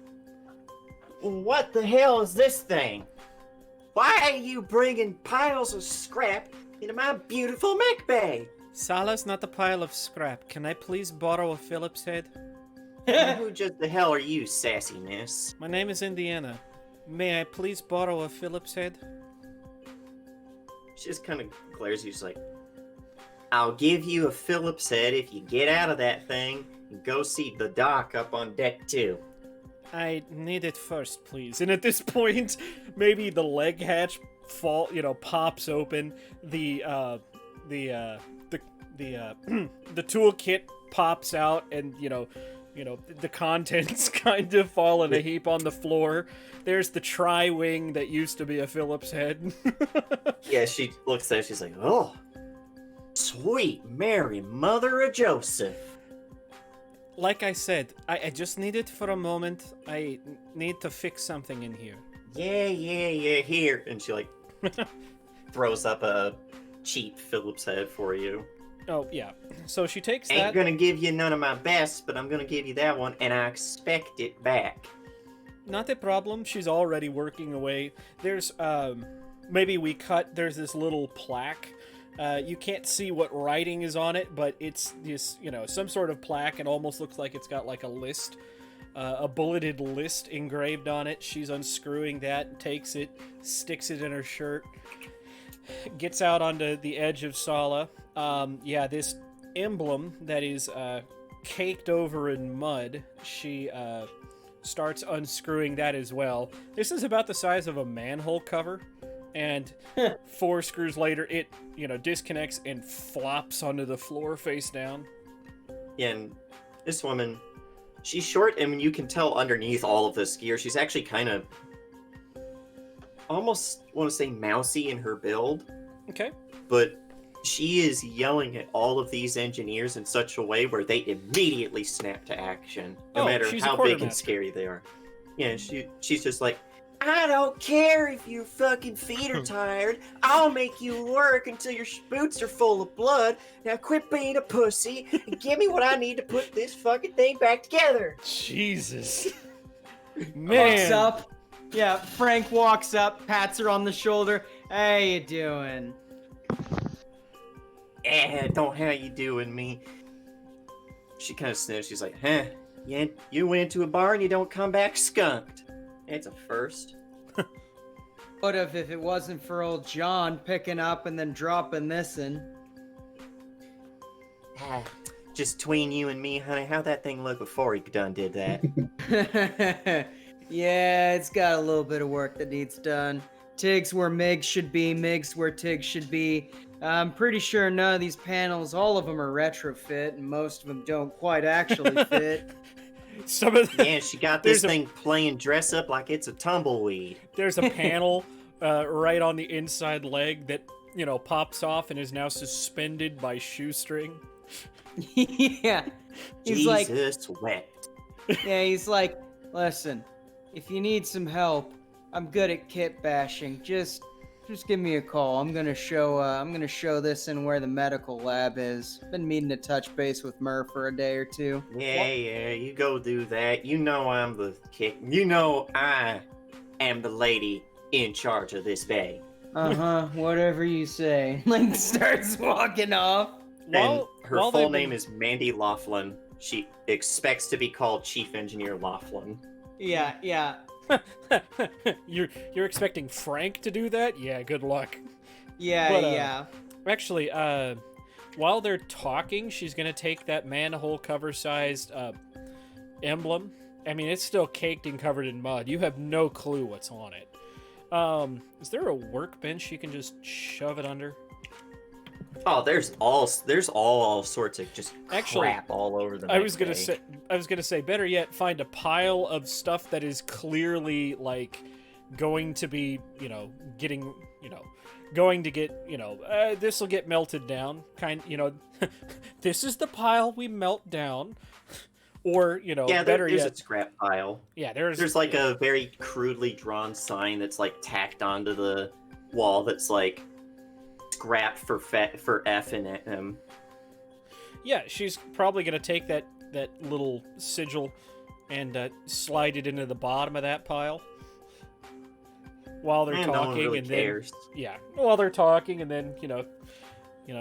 Speaker 1: What the hell is this thing? Why are you bringing piles of scrap into my beautiful mech bay?
Speaker 5: Sala's not a pile of scrap. Can I please borrow a Phillips head?
Speaker 1: Who just the hell are you, sassy miss?
Speaker 5: My name is Indiana. May I please borrow a Phillips head?
Speaker 1: She just kind of glares at you. She's like, I'll give you a Phillips head if you get out of that thing and go see the doc up on deck 2.
Speaker 5: I need it first, please. And at this point, maybe the leg hatch pops open. The toolkit pops out, and the contents kind of fall in a heap on the floor. There's the tri-wing that used to be a Phillips head.
Speaker 1: Yeah, she looks at it. She's like, oh, sweet Mary, mother of Joseph.
Speaker 5: Like I said, I just need it for a moment. I need to fix something in here.
Speaker 1: Yeah, here. And she like throws up a cheap Phillips head for you.
Speaker 5: Oh, yeah. So she takes
Speaker 1: Ain't
Speaker 5: that.
Speaker 1: gonna give you none of my best, but I'm gonna give you that one, and I expect it back.
Speaker 5: not a problem. She's already working away. There's there's this little plaque. You can't see what writing is on it, but it's this, some sort of plaque. It almost looks like it's got like a list, a bulleted list engraved on it. She's unscrewing that, takes it, sticks it in her shirt, gets out onto the edge of Sala. This emblem that is caked over in mud, she starts unscrewing that as well. This is about the size of a manhole cover. And 4 screws later, it, disconnects and flops onto the floor face down.
Speaker 1: And this woman, she's short, and you can tell underneath all of this gear, she's actually kind of almost want to say mousy in her build.
Speaker 5: Okay.
Speaker 1: But she is yelling at all of these engineers in such a way where they immediately snap to action, no matter how big and scary they are. Yeah, she's just like, I don't care if your fucking feet are tired. I'll make you work until your boots are full of blood. Now quit being a pussy and give me what I need to put this fucking thing back together.
Speaker 5: Jesus.
Speaker 2: Walks
Speaker 5: Man.
Speaker 2: up. Yeah, Frank walks up, pats her on the shoulder. How you doing?
Speaker 1: Don't how you doing, me? She kind of sniffs. She's like, yeah, you went into a bar and you don't come back skunked. It's a first.
Speaker 2: What if it wasn't for old John picking up and then dropping this in?
Speaker 1: Just between you and me, honey, how'd that thing look before he done did that?
Speaker 2: Yeah, it's got a little bit of work that needs done. Tig's where Migs should be, Migs where Tig should be. I'm pretty sure none of these panels, all of them are retrofit, and most of them don't quite actually fit.
Speaker 5: Some of the,
Speaker 1: Yeah, she got this thing playing dress up like it's a tumbleweed.
Speaker 5: There's a panel right on the inside leg that, pops off and is now suspended by shoestring.
Speaker 2: Yeah. He's
Speaker 1: Jesus wept.
Speaker 2: he's like, listen, if you need some help, I'm good at kit bashing. Just give me a call. I'm gonna show this in where the medical lab is. Been meaning to touch base with Murr for a day or two.
Speaker 1: Yeah, you go do that. You know I'm the kick. You know I am the lady in charge of this bay.
Speaker 2: Whatever you say. Like, starts walking off.
Speaker 1: And her full name is Mandy Laughlin. She expects to be called Chief Engineer Laughlin.
Speaker 2: Yeah.
Speaker 5: You're expecting Frank to do that? Yeah, good luck.
Speaker 2: Yeah.
Speaker 5: Actually, while they're talking, she's gonna take that manhole cover-sized emblem. I mean, it's still caked and covered in mud. You have no clue what's on it. Is there a workbench you can just shove it under?
Speaker 1: Oh, there's all sorts of just crap all over the.
Speaker 5: I was gonna say, better yet, find a pile of stuff that is clearly like going to be, this will get melted down. This is the pile we melt down, or better
Speaker 1: there's
Speaker 5: yet,
Speaker 1: a scrap pile.
Speaker 5: Yeah,
Speaker 1: there's like a very crudely drawn sign that's like tacked onto the wall that's like scrap for F and M.
Speaker 5: Yeah, she's probably gonna take that little sigil and slide it into the bottom of that pile while they're talking,
Speaker 1: no one really
Speaker 5: and
Speaker 1: cares.
Speaker 5: While they're talking, and then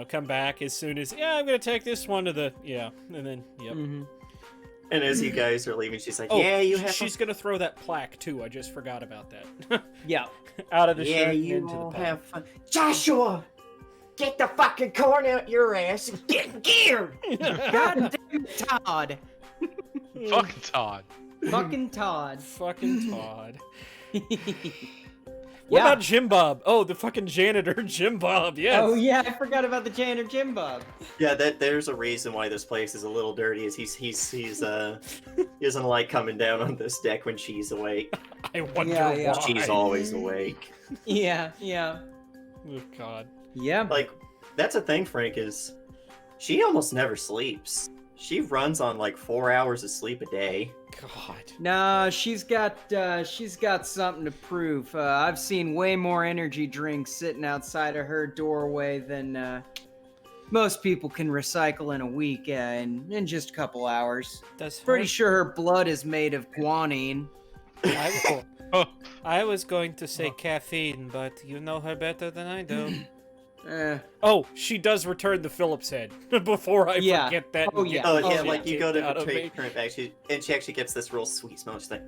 Speaker 5: come back as soon as I'm gonna take this one to the and then
Speaker 2: Mm-hmm.
Speaker 1: And as you guys are leaving, she's like,
Speaker 5: She's gonna throw that plaque too. I just forgot about that.
Speaker 2: Yeah.
Speaker 5: Out of the shirt
Speaker 1: Yeah,
Speaker 5: and
Speaker 1: you
Speaker 5: into the
Speaker 1: all
Speaker 5: pile.
Speaker 1: have fun. Joshua, get the fucking corn out your ass and get geared.
Speaker 2: God damn it, Todd.
Speaker 3: Fucking Todd.
Speaker 2: Fucking Todd.
Speaker 5: Fucking Todd. What about Jim Bob? Oh, the fucking janitor, Jim Bob. Yes.
Speaker 2: Oh yeah, I forgot about the janitor Jim Bob.
Speaker 1: Yeah, there's a reason why this place is a little dirty. Is he doesn't like coming down on this deck when she's awake.
Speaker 5: I wonder
Speaker 2: Yeah.
Speaker 5: why.
Speaker 1: She's always awake.
Speaker 2: Yeah.
Speaker 5: Oh God.
Speaker 2: Yeah.
Speaker 1: Like, that's a thing, Frank, is she almost never sleeps. She runs on like 4 hours of sleep a day.
Speaker 5: God.
Speaker 2: Nah, she's got something to prove. I've seen way more energy drinks sitting outside of her doorway than most people can recycle in a week in just a couple hours.
Speaker 5: Does
Speaker 2: Pretty sure her blood is made of guanine.
Speaker 5: I was going to say caffeine, but you know her better than I do.
Speaker 2: Eh.
Speaker 5: Oh, she does return the Phillips head before I
Speaker 2: Yeah.
Speaker 5: forget that.
Speaker 2: Oh,
Speaker 5: and get
Speaker 2: yeah.
Speaker 1: Oh,
Speaker 5: the
Speaker 1: yeah,
Speaker 5: shit
Speaker 1: like you go
Speaker 5: kicked out
Speaker 1: to
Speaker 5: of me.
Speaker 1: turn it back, and she actually gets this real sweet smile. She's like,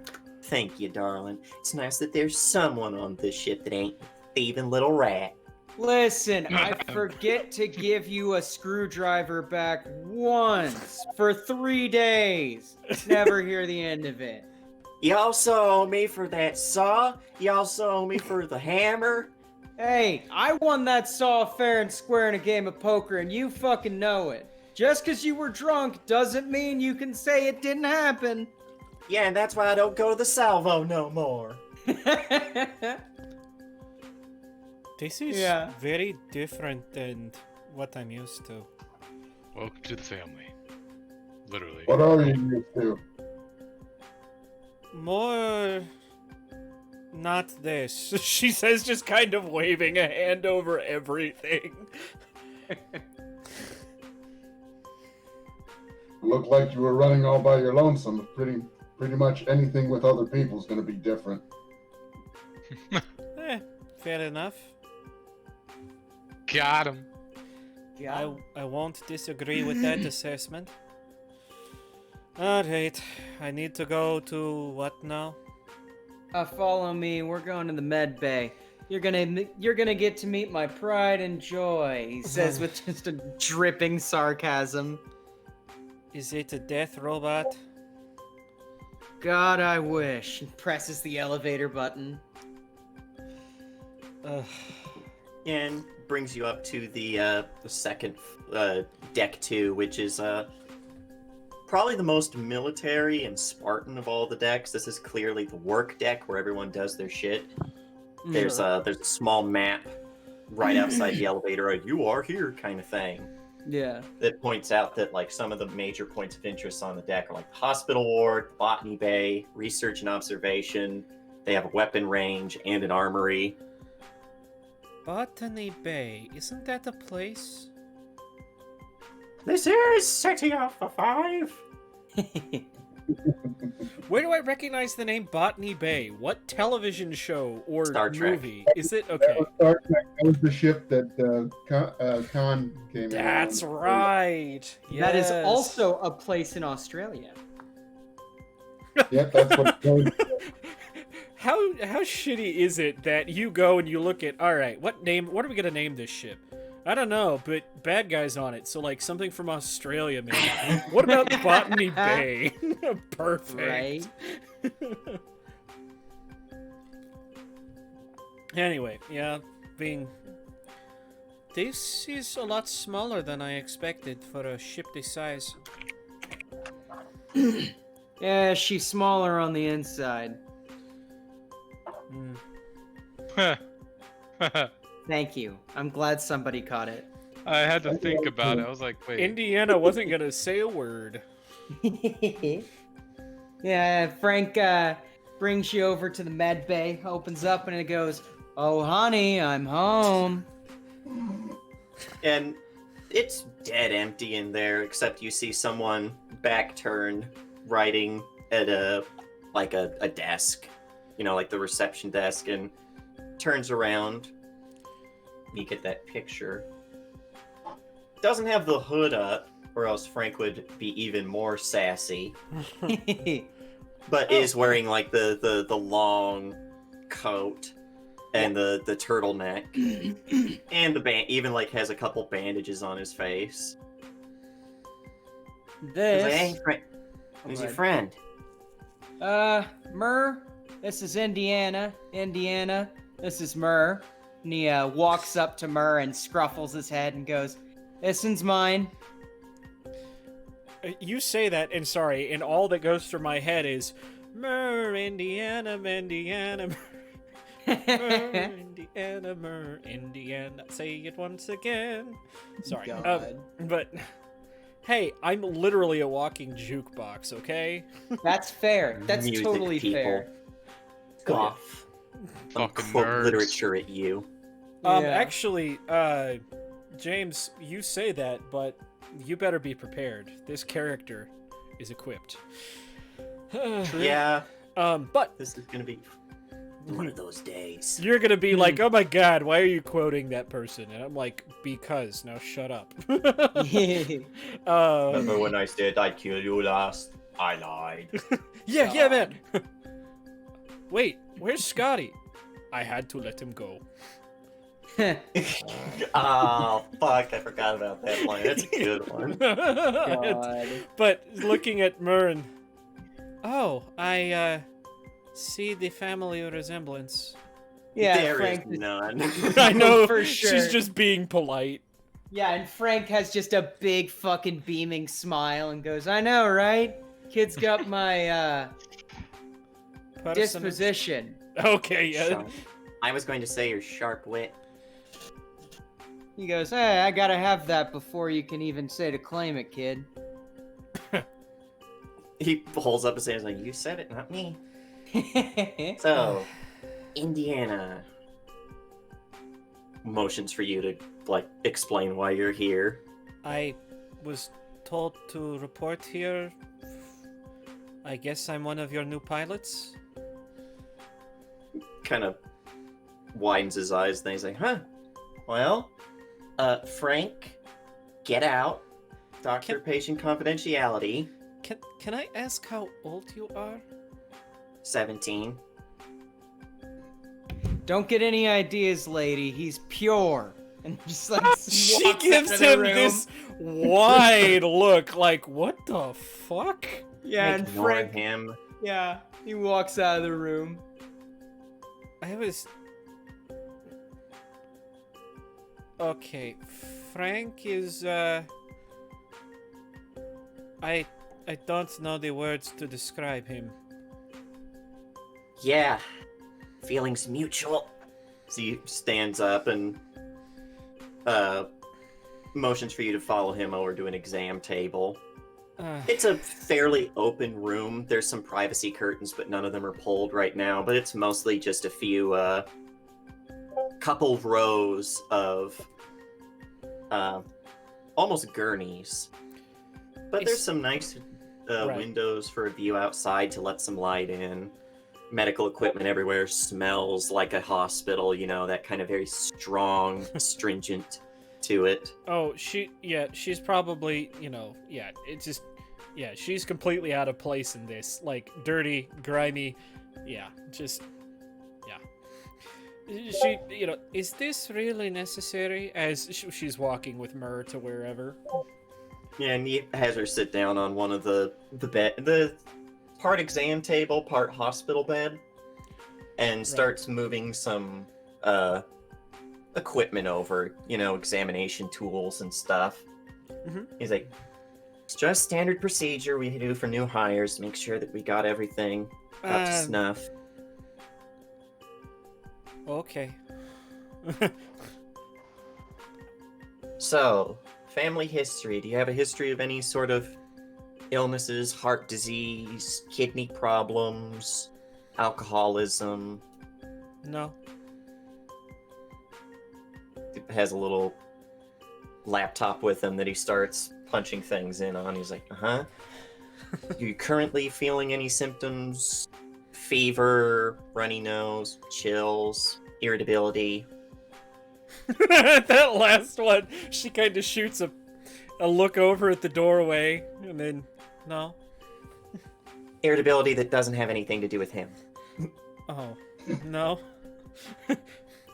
Speaker 1: "Thank you, darling. It's nice that there's someone on this ship that ain't a thieving little rat."
Speaker 2: Listen, I forget to give you a screwdriver back once for 3 days. Never hear the end of it.
Speaker 1: You also owe me for that saw. You also owe me for the hammer.
Speaker 2: Hey, I won that saw fair and square in a game of poker, and you fucking know it. Just because you were drunk doesn't mean you can say it didn't happen.
Speaker 1: Yeah, and that's why I don't go to the salvo no more.
Speaker 5: This is
Speaker 2: Yeah.
Speaker 5: very different than what I'm used to.
Speaker 3: Welcome to the family. Literally.
Speaker 4: What are you used to?
Speaker 5: More... Not this. She says, just kind of waving a hand over everything.
Speaker 4: Looked like you were running all by your lonesome. Pretty much anything with other people is going to be different.
Speaker 5: Fair enough.
Speaker 3: Got him.
Speaker 5: I won't disagree with that assessment. Alright, I need to go to what now?
Speaker 2: Follow me. We're going to the med bay. You're gonna get to meet my pride and joy, he says with just a dripping sarcasm.
Speaker 5: Is it a death robot?
Speaker 2: God, I wish. And presses the elevator button.
Speaker 1: And brings you up to the second deck 2, which is probably the most military and Spartan of all the decks. This is clearly the work deck where everyone does their shit. There's a small map right outside the elevator, a "you are here" kind of thing.
Speaker 2: Yeah.
Speaker 1: That points out that like some of the major points of interest on the deck are like the hospital ward, botany bay, research and observation. They have a weapon range and an armory.
Speaker 5: Botany Bay, isn't that a place?
Speaker 1: This is City of the Five.
Speaker 5: Where do I recognize the name Botany Bay? What television show or
Speaker 1: Star Trek.
Speaker 5: movie? Is it?
Speaker 4: That
Speaker 5: Okay.
Speaker 4: was Star Trek. That was the ship that Khan came in.
Speaker 5: That's
Speaker 4: on.
Speaker 5: right.
Speaker 2: That is
Speaker 5: Yes.
Speaker 2: also a place in Australia.
Speaker 4: Yep, that's what it's going for.
Speaker 5: How shitty is it that you go and you look at, all right, what are we gonna name this ship? I don't know, but bad guys on it, so like something from Australia, maybe. What about Botany Bay? Perfect.
Speaker 2: Right?
Speaker 5: Anyway, yeah, this is a lot smaller than I expected for a ship this size.
Speaker 2: Yeah, she's smaller on the inside. Thank you. I'm glad somebody caught it.
Speaker 3: I had to think about it. I was like, wait.
Speaker 5: Indiana wasn't gonna say a word.
Speaker 2: Yeah, Frank brings you over to the med bay, opens up, and it goes, "Oh, honey, I'm home."
Speaker 1: And it's dead empty in there, except you see someone back turned writing at a desk, you know, like the reception desk, and turns around. You get that picture. Doesn't have the hood up, or else Frank would be even more sassy. But is wearing like the long coat and the turtleneck, and the even like has a couple bandages on his face. He's like, "Hey, Frank, who's your friend?"
Speaker 2: Myrrh, this is Indiana. Indiana, this is Myrrh. And he walks up to Myrrh and scruffles his head and goes, "This one's mine."
Speaker 5: You say that, and sorry, and all that goes through my head is, Indiana, Indiana, Indiana. Say it once again. Sorry.
Speaker 2: God.
Speaker 5: But, hey, I'm literally a walking jukebox, okay?
Speaker 2: That's fair. That's
Speaker 1: Music
Speaker 2: totally
Speaker 1: people.
Speaker 2: fair.
Speaker 1: Scoff.
Speaker 3: Fucking
Speaker 1: Quote
Speaker 3: nerds.
Speaker 1: literature at you.
Speaker 2: Yeah.
Speaker 5: Actually, James, you say that, but you better be prepared. This character is equipped.
Speaker 1: Yeah.
Speaker 5: But
Speaker 1: This is gonna be one of those days.
Speaker 5: you're gonna be like, oh my god, why are you quoting that person? And I'm like, because. Now shut up.
Speaker 1: Remember when I said I'd kill you last? I lied.
Speaker 5: Yeah, man. Wait, where's Scotty? I had to let him go.
Speaker 1: Oh, fuck, I forgot about that line. That's a good one.
Speaker 2: God.
Speaker 5: But looking at Myrn, oh, I see the family resemblance.
Speaker 2: Yeah,
Speaker 1: There
Speaker 2: Frank.
Speaker 1: is none.
Speaker 5: I know,
Speaker 2: For sure.
Speaker 5: she's just being polite.
Speaker 2: Yeah, and Frank has just a big fucking beaming smile and goes, "I know, right? Kid's got my disposition."
Speaker 5: Okay, yeah.
Speaker 1: Sharp. I was going to say your sharp wit.
Speaker 2: He goes, "Hey, I gotta have that before you can even say to claim it, kid."
Speaker 1: He holds up his hand like, you said it, not me. So, Indiana motions for you to, like, explain why you're here.
Speaker 5: I was told to report here. I guess I'm one of your new pilots.
Speaker 1: Kind of widens his eyes, and he's like, huh? Well, Frank, get out. Doctor-patient confidentiality.
Speaker 5: Can I ask how old you are?
Speaker 1: 17.
Speaker 2: Don't get any ideas, lady. He's pure. And just like
Speaker 5: She
Speaker 2: walks
Speaker 5: gives
Speaker 2: out of the
Speaker 5: him
Speaker 2: room.
Speaker 5: this wide look, like, what the fuck?
Speaker 2: Yeah, and
Speaker 1: Ignore
Speaker 2: Frank.
Speaker 1: him.
Speaker 2: Yeah, he walks out of the room.
Speaker 5: I was... Okay, Frank is, I don't know the words to describe him.
Speaker 1: Yeah. Feelings mutual. So he stands up and motions for you to follow him over to an exam table. It's a fairly open room. There's some privacy curtains, but none of them are pulled right now. But it's mostly just a few, couple rows of, almost gurneys. But there's some nice
Speaker 5: Right.
Speaker 1: windows for a view outside to let some light in. Medical equipment everywhere, smells like a hospital, you know, that kind of very strong, stringent to it.
Speaker 5: Oh, she's probably, it's just, she's completely out of place in this. Like, dirty, grimy, She, is this really necessary? As she's walking with Myrrh to wherever.
Speaker 1: Yeah, and he has her sit down on one of the part exam table, part hospital bed, and starts moving some equipment over, examination tools and stuff.
Speaker 5: Mhm.
Speaker 1: He's like, it's just standard procedure we do for new hires to make sure that we got everything up to snuff.
Speaker 5: Okay.
Speaker 1: So, family history. Do you have a history of any sort of illnesses, heart disease, kidney problems, alcoholism?
Speaker 5: No.
Speaker 1: He has a little laptop with him that he starts punching things in on. He's like, uh-huh. You currently feeling any symptoms? Fever, runny nose, chills, irritability?
Speaker 5: That last one, she kind of shoots a look over at the doorway, and then, no.
Speaker 1: Irritability that doesn't have anything to do with him.
Speaker 5: Oh, no.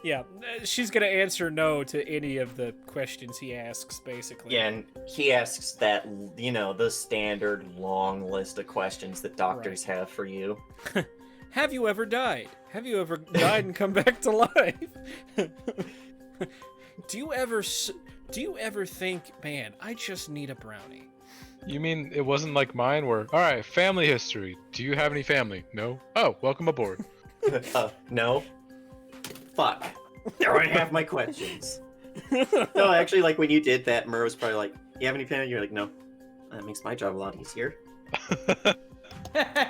Speaker 5: Yeah, she's gonna answer no to any of the questions he asks, basically.
Speaker 1: Yeah, and he asks that, the standard long list of questions that doctors have for you.
Speaker 5: Have you ever died? Have you ever died and come back to life? Do you ever think, man, I just need a brownie?
Speaker 3: You mean it wasn't like mine where, all right, family history. Do you have any family? No? Oh, welcome aboard.
Speaker 1: No. Fuck. There already have my questions. No, actually, like, when you did that, Murr was probably like, you have any family? You're like, no. That makes my job a lot easier.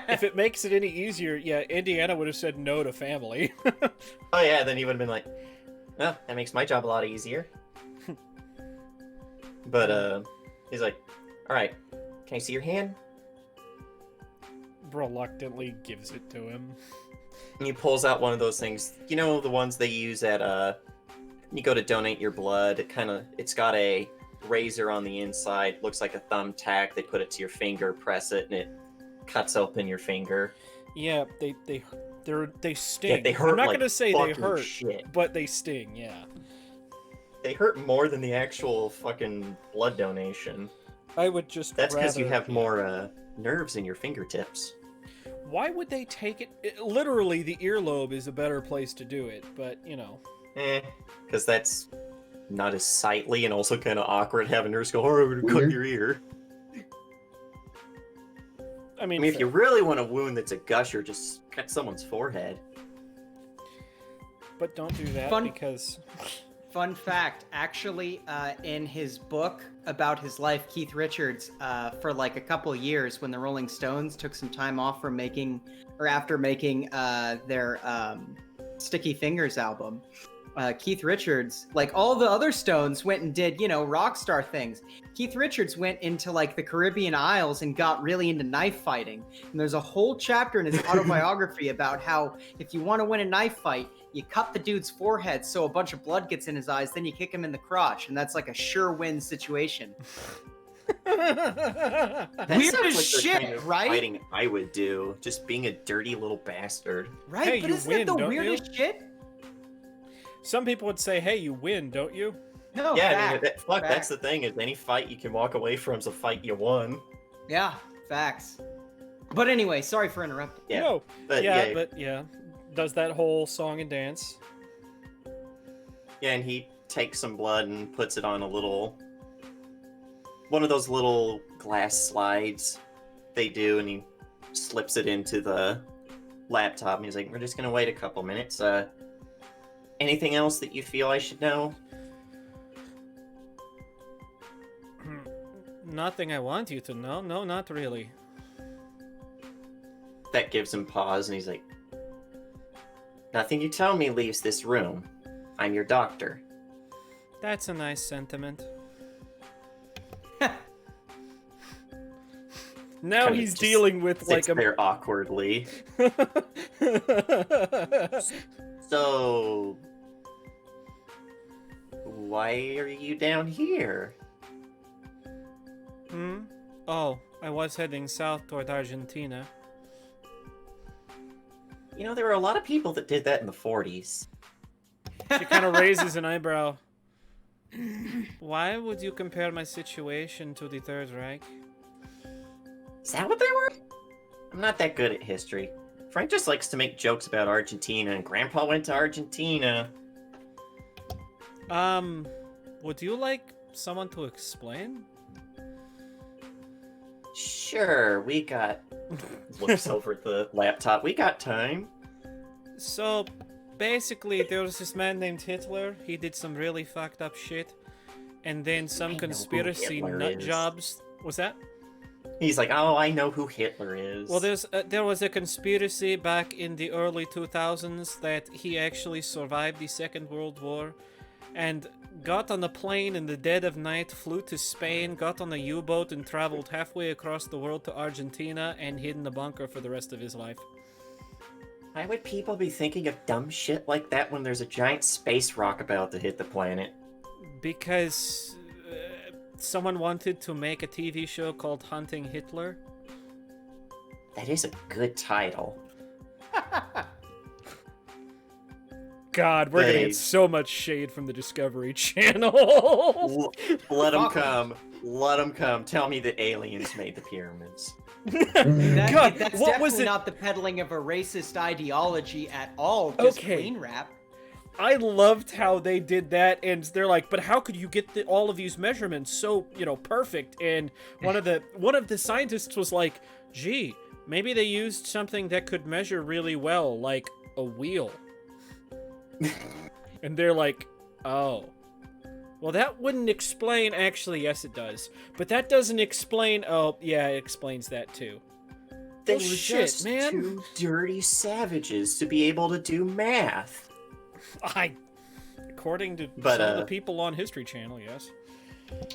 Speaker 5: If it makes it any easier, yeah, Indiana would have said no to family.
Speaker 1: Oh, yeah, then he would have been like, well, that makes my job a lot easier. But, he's like, all right, can I see your hand?
Speaker 5: reluctantly gives it to him.
Speaker 1: And he pulls out one of those things, you know, the ones they use at you go to donate your blood. It's got a razor on the inside, looks like a thumbtack. They put it to your finger, press it, and it cuts open your finger.
Speaker 5: Yeah, they sting.
Speaker 1: Yeah, they hurt.
Speaker 5: I'm not
Speaker 1: like
Speaker 5: gonna say they
Speaker 1: fucking
Speaker 5: hurt,
Speaker 1: shit.
Speaker 5: but they sting. Yeah.
Speaker 1: They hurt more than the actual fucking blood donation.
Speaker 5: I would just.
Speaker 1: That's because you
Speaker 5: rather-
Speaker 1: have more nerves in your fingertips.
Speaker 5: Why would they take it? Literally, the earlobe is a better place to do it, but you know.
Speaker 1: Because that's not as sightly and also kind of awkward having nurse go, "Oh, I'm gonna cut your ear."
Speaker 5: I mean,
Speaker 1: if you really want a wound that's a gusher, just cut someone's forehead.
Speaker 5: but don't do that
Speaker 2: Fun-
Speaker 5: because.
Speaker 2: Fun fact, actually, in his book about his life, Keith Richards, for like a couple of years, when the Rolling Stones took some time off from after making their Sticky Fingers album, Keith Richards, like all the other Stones, went and did, rock star things. Keith Richards went into like the Caribbean Isles and got really into knife fighting. And there's a whole chapter in his autobiography about how if you want to win a knife fight, you cut the dude's forehead so a bunch of blood gets in his eyes, then you kick him in the crotch, and that's like a sure win situation.
Speaker 1: That
Speaker 2: Weird
Speaker 1: sounds
Speaker 2: as
Speaker 1: like the
Speaker 2: shit,
Speaker 1: kind of
Speaker 2: right?
Speaker 1: fighting I would do, just being a dirty little bastard.
Speaker 2: Right?
Speaker 5: Hey,
Speaker 2: but
Speaker 5: you
Speaker 2: isn't
Speaker 5: win,
Speaker 2: it the
Speaker 5: don't you?
Speaker 2: weirdest shit?
Speaker 5: Some people would say, "Hey, you win, don't you?"
Speaker 2: No,
Speaker 1: Yeah,
Speaker 2: fact,
Speaker 1: that's
Speaker 2: fact.
Speaker 1: the thing, is any fight you can walk away from is a fight you won.
Speaker 2: Yeah, facts. But anyway, sorry for interrupting.
Speaker 1: Yeah,
Speaker 5: No.
Speaker 1: but
Speaker 5: yeah. Does that whole song and dance?
Speaker 1: Yeah, and he takes some blood and puts it on one of those little glass slides they do, and he slips it into the laptop, and he's like, "We're just gonna wait a couple minutes. Anything else that you feel I should know?"
Speaker 5: Nothing I want you to know. No, not really.
Speaker 1: That gives him pause, and he's like, "Nothing you tell me leaves this room. I'm your doctor."
Speaker 5: That's a nice sentiment. Now
Speaker 1: Kinda
Speaker 5: he's
Speaker 1: just
Speaker 5: dealing with
Speaker 1: Sits
Speaker 5: like a.
Speaker 1: there awkwardly. So, why are you down here?
Speaker 5: Oh, I was heading south toward Argentina.
Speaker 1: There were a lot of people that did that in the 40s.
Speaker 5: She kind of raises an eyebrow. Why would you compare my situation to the Third Reich?
Speaker 1: Is that what they were? I'm not that good at history. Frank just likes to make jokes about Argentina, and Grandpa went to Argentina.
Speaker 5: Would you like someone to explain?
Speaker 1: Sure, we got... Looks over at the laptop. We got time.
Speaker 5: So, basically, there was this man named Hitler. He did some really fucked up shit. And then
Speaker 1: I
Speaker 5: some
Speaker 1: know who
Speaker 5: conspiracy
Speaker 1: Hitler
Speaker 5: nut
Speaker 1: is.
Speaker 5: jobs. What's that?
Speaker 1: He's like, "Oh, I know who Hitler is."
Speaker 5: Well, there was a conspiracy back in the early 2000s that he actually survived the Second World War and got on a plane in the dead of night, flew to Spain, got on a U-boat and traveled halfway across the world to Argentina and hid in a bunker for the rest of his life.
Speaker 1: Why would people be thinking of dumb shit like that when there's a giant space rock about to hit the planet?
Speaker 5: Because someone wanted to make a TV show called Hunting Hitler.
Speaker 1: That is a good title.
Speaker 5: God, we're gonna
Speaker 1: Hey.
Speaker 5: get so much shade from the Discovery Channel.
Speaker 1: Let them
Speaker 2: Fuck 'em.
Speaker 1: come. Let them come. Tell me that aliens made the pyramids.
Speaker 5: God,
Speaker 2: That's
Speaker 5: what was
Speaker 2: definitely
Speaker 5: it?
Speaker 2: not the peddling of a racist ideology at all. Just
Speaker 5: Okay.
Speaker 2: clean rap.
Speaker 5: I loved how they did that, and they're like, "But how could you get all of these measurements so perfect?" And one of the scientists was like, "Gee, maybe they used something that could measure really well, like a wheel." And they're like, "Oh, well, that wouldn't explain." Actually, yes, it does, but that doesn't explain. Oh, yeah, it explains that too.
Speaker 1: They
Speaker 5: Well,
Speaker 1: were
Speaker 5: shit,
Speaker 1: just
Speaker 5: man.
Speaker 1: two dirty savages to be able to do math.
Speaker 5: According to
Speaker 1: But,
Speaker 5: some of the people on History Channel, yes.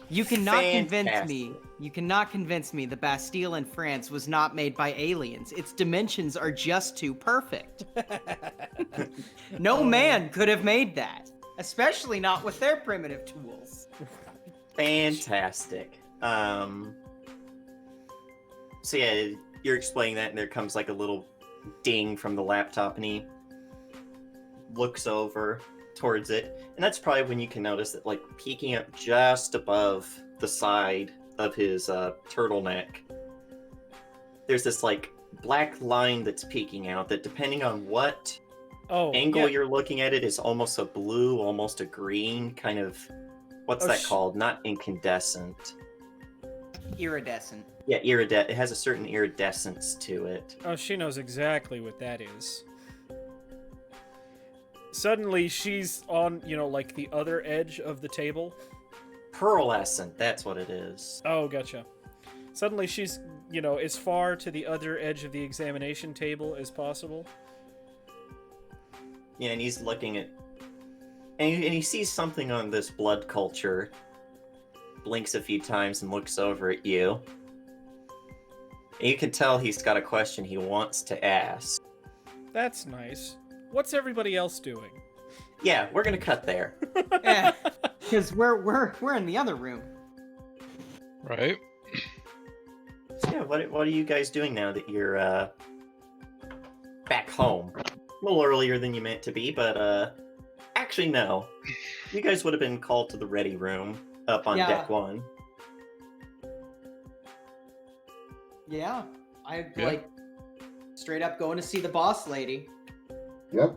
Speaker 2: You cannot convince
Speaker 1: Fantastic.
Speaker 2: me. You cannot convince me the Bastille in France was not made by aliens. Its dimensions are just too perfect. No man could have made that, especially not with their primitive tools.
Speaker 1: Fantastic. So yeah, you're explaining that, and there comes like a little ding from the laptop, and he looks over towards it, and that's probably when you can notice that, like, peeking up just above the side of his turtleneck, there's this like black line that's peeking out that, depending on what angle you're looking at it, is almost a blue, almost a green kind of. What's that called? Not incandescent.
Speaker 2: Iridescent.
Speaker 1: Yeah, iridescent. It has a certain iridescence to it.
Speaker 5: Oh, she knows exactly what that is. Suddenly, she's on, like the other edge of the table.
Speaker 1: Pearlescent, that's what it is.
Speaker 5: Oh, gotcha. Suddenly, she's, as far to the other edge of the examination table as possible.
Speaker 1: Yeah, and he's looking at... And he sees something on this blood culture, blinks a few times and looks over at you. And you can tell he's got a question he wants to ask.
Speaker 5: That's nice. What's everybody else doing?
Speaker 1: Yeah, we're gonna cut there.
Speaker 2: Yeah, because we're in the other room.
Speaker 3: Right?
Speaker 1: So yeah, what are you guys doing now that you're back home? A little earlier than you meant to be, but actually no. You guys would have been called to the ready room up on deck 1.
Speaker 2: Yeah, like straight up going to see the boss lady.
Speaker 4: Yep.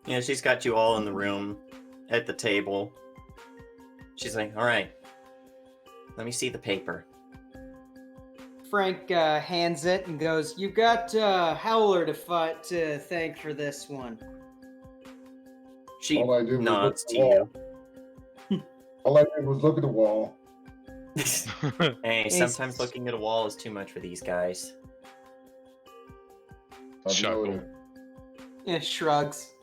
Speaker 1: Yeah, she's got you all in the room at the table. She's like, all right, let me see the paper.
Speaker 2: Frank hands it and goes, "You got Howler to thank for this one."
Speaker 1: She
Speaker 4: All I did was
Speaker 1: nods
Speaker 4: look
Speaker 1: to
Speaker 4: at the
Speaker 1: you.
Speaker 4: wall. All I did was look at the wall.
Speaker 1: Hey, sometimes looking at a wall is too much for these guys.
Speaker 4: I've
Speaker 3: Chuckle.
Speaker 4: noted.
Speaker 2: Yeah, shrugs.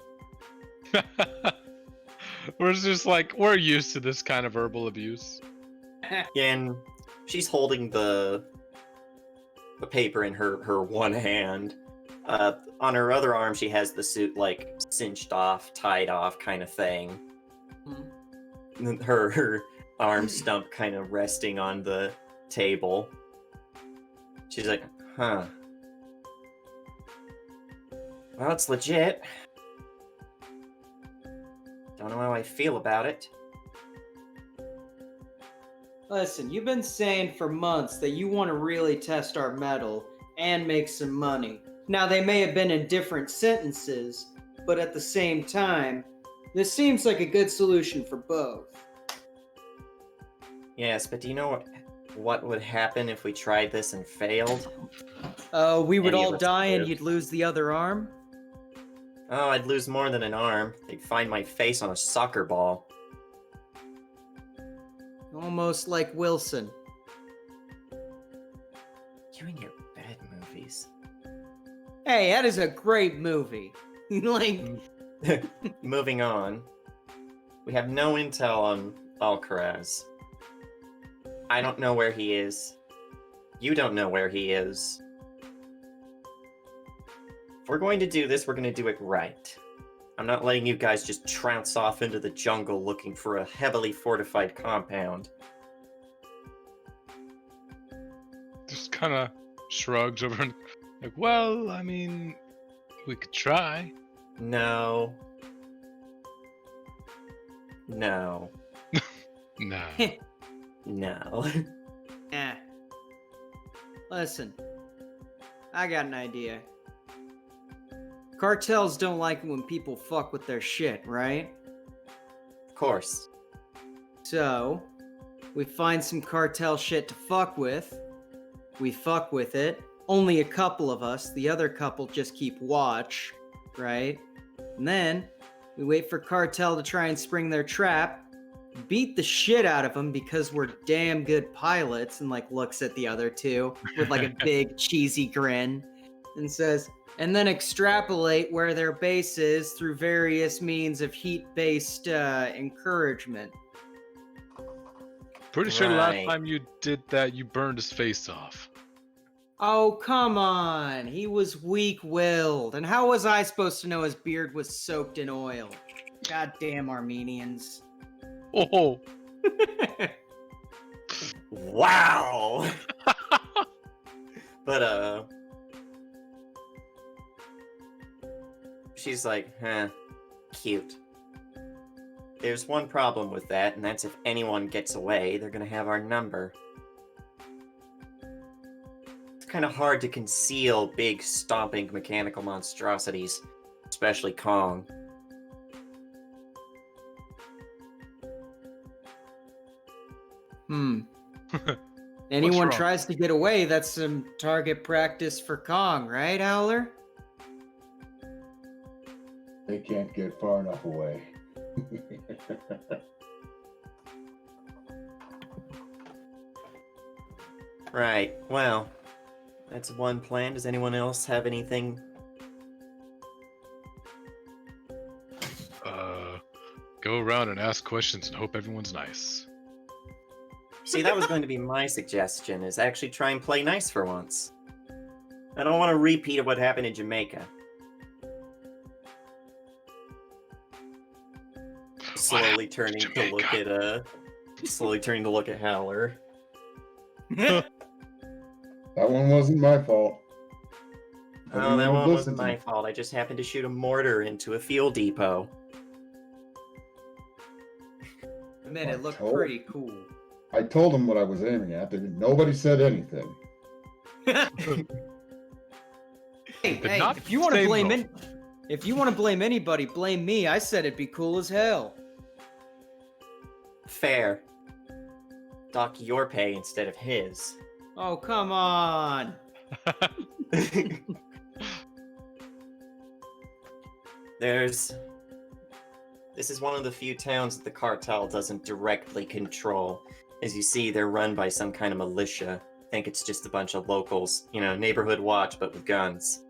Speaker 3: We're just like, we're used to this kind of verbal abuse.
Speaker 1: Yeah, and she's holding the paper in her one hand. On her other arm, she has the suit like cinched off, tied off kind of thing.
Speaker 2: Mhm.
Speaker 1: Her arm stump kind of resting on the table. She's like, huh. Well, it's legit. Don't know how I feel about it.
Speaker 2: Listen, you've been saying for months that you want to really test our metal and make some money. Now, they may have been in different sentences, but at the same time, this seems like a good solution for both.
Speaker 1: Yes, but do you know what would happen if we tried this and failed?
Speaker 2: We would
Speaker 1: Any of
Speaker 2: all
Speaker 1: us
Speaker 2: die and
Speaker 1: live.
Speaker 2: you'd lose the other arm?
Speaker 1: Oh, I'd lose more than an arm. They'd find my face on a soccer ball.
Speaker 2: Almost like Wilson.
Speaker 1: You and your bad movies.
Speaker 2: Hey, that is a great movie. Like,
Speaker 1: Moving on. We have no intel on Alcaraz. I don't know where he is. You don't know where he is. If we're going to do this, we're going to do it right. I'm not letting you guys just trounce off into the jungle looking for a heavily fortified compound.
Speaker 3: Just kind of shrugs over and like, well, I mean, we could try.
Speaker 1: No. No.
Speaker 3: No.
Speaker 1: No.
Speaker 2: eh. Listen, I got an idea. Cartels don't like it when people fuck with their shit, right?
Speaker 1: Of course.
Speaker 2: So, we find some cartel shit to fuck with. We fuck with it. Only a couple of us. The other couple just keep watch, right? And then, we wait for cartel to try and spring their trap. Beat the shit out of them because we're damn good pilots, and like looks at the other two with like a big cheesy grin and says, and then extrapolate where their base is through various means of heat-based encouragement.
Speaker 3: Pretty sure the last
Speaker 1: Right.
Speaker 3: time you did that, you burned his face off.
Speaker 2: Oh, come on. He was weak-willed. And how was I supposed to know his beard was soaked in oil? Goddamn Armenians.
Speaker 3: Oh,
Speaker 1: Wow. But she's like, cute. There's one problem with that, and that's if anyone gets away, they're gonna have our number. It's kind of hard to conceal big, stomping mechanical monstrosities, especially Kong.
Speaker 2: Anyone
Speaker 3: wrong?
Speaker 2: tries to get away, that's some target practice for Kong, right, Howler?
Speaker 4: They can't get far enough away.
Speaker 1: Right, well, that's one plan. Does anyone else have anything?
Speaker 3: Go around and ask questions and hope everyone's nice.
Speaker 1: See, that was going to be my suggestion, is actually try and play nice for once. I don't want a repeat of what happened in Jamaica. Slowly turning to look at Howler.
Speaker 4: That one wasn't my fault.
Speaker 1: Oh, that one wasn't my fault. I just happened to shoot a mortar into a fuel depot.
Speaker 2: Man, it looked
Speaker 4: Oh.
Speaker 2: pretty cool.
Speaker 4: I told him what I was aiming at. Nobody said anything.
Speaker 2: Hey,
Speaker 3: not
Speaker 2: if you want to
Speaker 3: say
Speaker 2: blame
Speaker 3: no.
Speaker 2: if you want to blame anybody, blame me. I said it'd be cool as hell.
Speaker 1: Fair. Dock your pay instead of his.
Speaker 2: Oh, come on.
Speaker 1: This is one of the few towns that the cartel doesn't directly control. As you see, they're run by some kind of militia. I think it's just a bunch of locals, neighborhood watch, but with guns.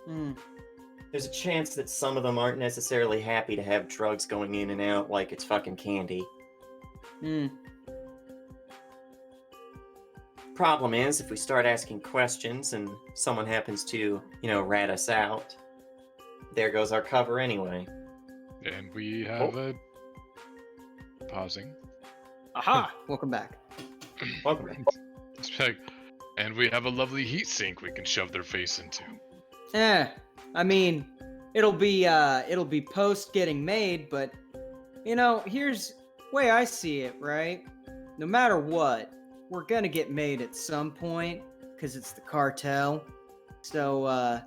Speaker 1: There's a chance that some of them aren't necessarily happy to have drugs going in and out like it's fucking candy. Problem is, if we start asking questions and someone happens to, rat us out, there goes our cover anyway.
Speaker 3: And we have a pausing.
Speaker 2: Aha! Welcome back.
Speaker 1: Welcome back.
Speaker 3: It's like, and we have a lovely heat sink we can shove their face into.
Speaker 2: I mean, it'll be post getting made, but here's the way I see it, right? No matter what, we're gonna get made at some point, because it's the cartel. So,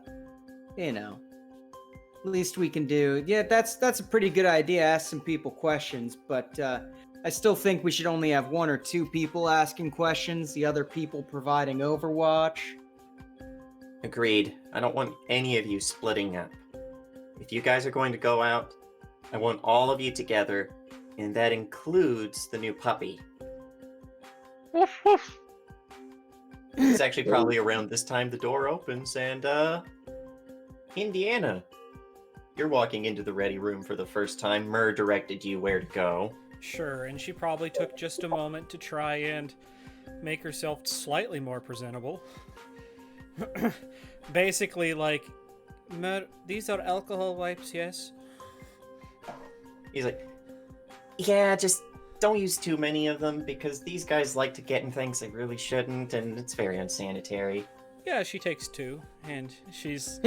Speaker 2: least we can do. Yeah, that's a pretty good idea. Ask some people questions, but I still think we should only have one or two people asking questions. The other people providing Overwatch.
Speaker 1: Agreed. I don't want any of you splitting up. If you guys are going to go out, I want all of you together, and that includes the new puppy.
Speaker 3: Woof woof.
Speaker 1: It's actually probably around this time the door opens, and Indiana, you're walking into the ready room for the first time. Myrrh directed you where to go.
Speaker 5: Sure, and she probably took just a moment to try and make herself slightly more presentable. Basically, like, these are alcohol wipes, yes?
Speaker 1: He's like, yeah, just don't use too many of them, because these guys like to get in things they really shouldn't, and it's very unsanitary.
Speaker 5: Yeah, she takes two, and she's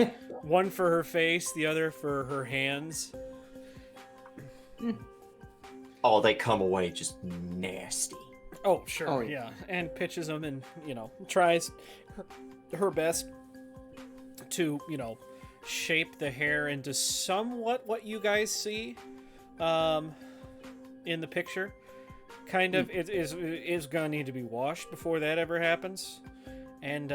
Speaker 5: one for her face, the other for her hands.
Speaker 1: Oh, they come away just nasty.
Speaker 5: Oh, sure,
Speaker 2: Oh,
Speaker 5: yeah. And pitches them and, tries her best to, shape the hair into somewhat what you guys see in the picture. Kind of, it is gonna need to be washed before that ever happens. And,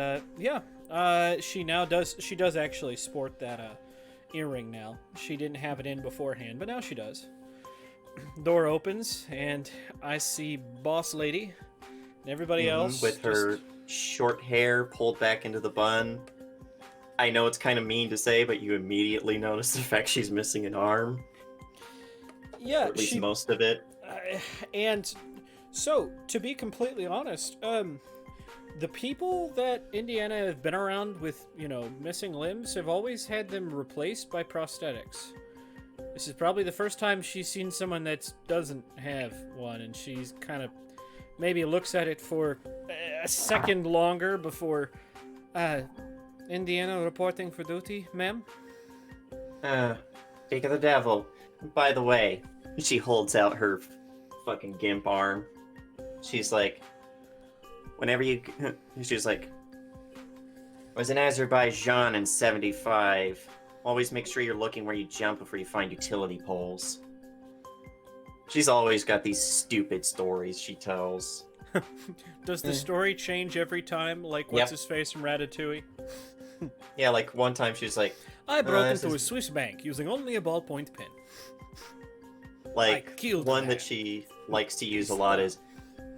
Speaker 5: she does actually sport that earring now. She didn't have it in beforehand, but now she does. Door opens, and I see Boss Lady and everybody else
Speaker 1: with her short hair pulled back into the bun. I know it's kind of mean to say, but you immediately notice the fact she's missing an arm.
Speaker 5: Yeah,
Speaker 1: Or at least most of it.
Speaker 5: And So, to be completely honest, the people that Indiana have been around with, missing limbs have always had them replaced by prosthetics. This is probably the first time she's seen someone that doesn't have one, and she's kind of maybe looks at it for a second longer before, Indiana reporting for duty, ma'am?
Speaker 1: Speak of the devil. By the way, she holds out her fucking gimp arm. She's like, she's like, I was in Azerbaijan in 75. Always make sure you're looking where you jump before you find utility poles. She's always got these stupid stories she tells.
Speaker 5: Does the story change every time? Like, what's his face from Ratatouille?
Speaker 1: Yeah, like one time she's like,
Speaker 5: I broke into a Swiss bank using only a ballpoint pen.
Speaker 1: Like, one that she likes to use a lot is,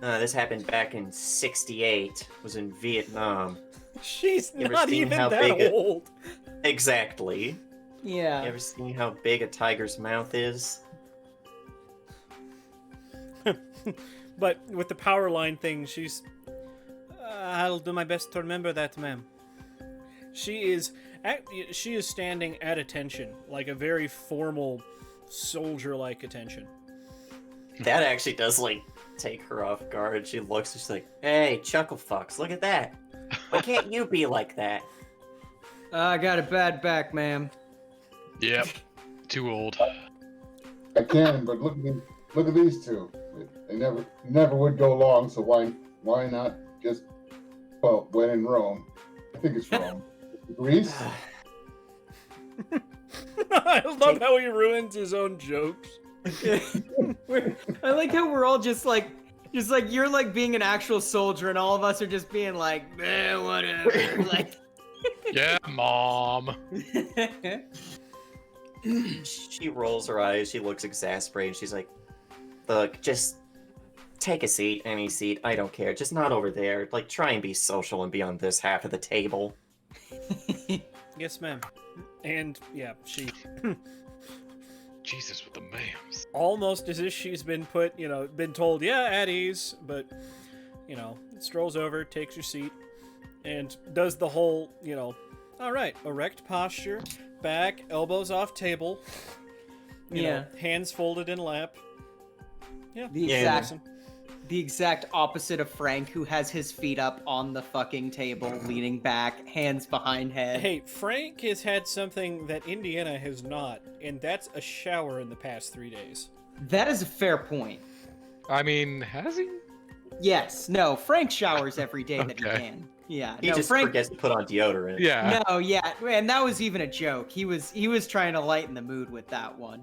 Speaker 1: this happened back in 68, was in Vietnam.
Speaker 5: She's
Speaker 1: You ever
Speaker 5: not
Speaker 1: seen
Speaker 5: even
Speaker 1: how
Speaker 5: that
Speaker 1: big
Speaker 5: old.
Speaker 1: Exactly.
Speaker 2: Yeah.
Speaker 1: You ever seen how big a tiger's mouth is?
Speaker 5: But with the power line thing, she's... I'll do my best to remember that, ma'am. She is standing at attention, like a very formal, soldier-like attention.
Speaker 1: That actually does, like, take her off guard. She looks, she's like, hey, chuckle fucks, look at that. Why can't you be like that?
Speaker 2: I got a bad back, ma'am.
Speaker 3: Yep. Too old.
Speaker 4: I can, but look at these two. They never would go long, so why not just, well, when in Rome? I think it's Rome. Greece?
Speaker 5: I love how he ruins his own jokes.
Speaker 2: I like how we're all just like you're like being an actual soldier, and all of us are just being like, whatever. Like,
Speaker 3: Yeah, mom.
Speaker 1: She rolls her eyes, she looks exasperated, she's like, look, just take a seat, any seat, I don't care, just not over there. Like, try and be social and be on this half of the table.
Speaker 5: Yes, ma'am. And, yeah, she...
Speaker 3: Jesus with the mams.
Speaker 5: almost as if she's been been told, yeah, at ease, but, strolls over, takes her seat, and does the whole, all right, erect posture, back, elbows off table, you know, hands folded in lap. Yeah.
Speaker 2: The exact opposite of Frank, who has his feet up on the fucking table, leaning back, hands behind head.
Speaker 5: Hey, Frank has had something that Indiana has not, and that's a shower in the past 3 days.
Speaker 2: That is a fair point.
Speaker 3: I mean, has he?
Speaker 2: Yes. No, Frank showers every day that he
Speaker 3: Okay.
Speaker 2: can. Yeah.
Speaker 1: He
Speaker 2: no,
Speaker 1: just
Speaker 2: Frank
Speaker 1: forgets to put on deodorant.
Speaker 3: Yeah.
Speaker 2: No, yeah. And that was even a joke. He was trying to lighten the mood with that one.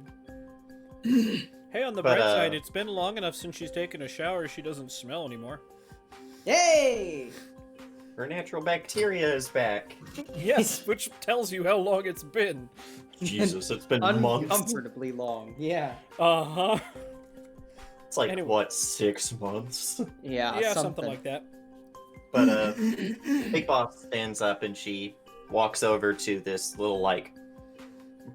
Speaker 5: Hey, on the bright side, it's been long enough since she's taken a shower she doesn't smell anymore.
Speaker 2: Hey!
Speaker 1: Her natural bacteria is back.
Speaker 5: Yes, which tells you how long it's been.
Speaker 1: Jesus, it's been months.
Speaker 2: Uncomfortably long. Yeah.
Speaker 5: Uh-huh.
Speaker 1: It's like,
Speaker 5: Anyway.
Speaker 1: what, 6 months?
Speaker 2: Yeah,
Speaker 5: something like that.
Speaker 1: But, Big Boss stands up and she walks over to this little, like,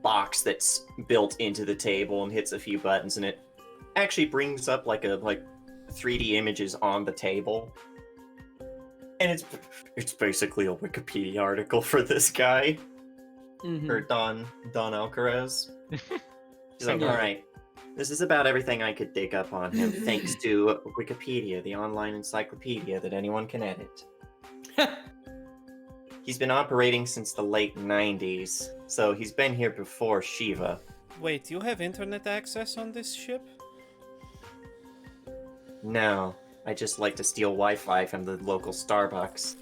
Speaker 1: box that's built into the table and hits a few buttons, and it actually brings up, like, 3D images on the table. And it's basically a Wikipedia article for this guy, or Don Alcaraz. He's like,
Speaker 2: Yeah.
Speaker 1: alright, this is about everything I could dig up on him, thanks to Wikipedia, the online encyclopedia that anyone can edit. He's been operating since the late 90s, so he's been here before Shiva.
Speaker 5: Wait, do you have internet access on this ship?
Speaker 1: No, I just like to steal Wi-Fi from the local Starbucks.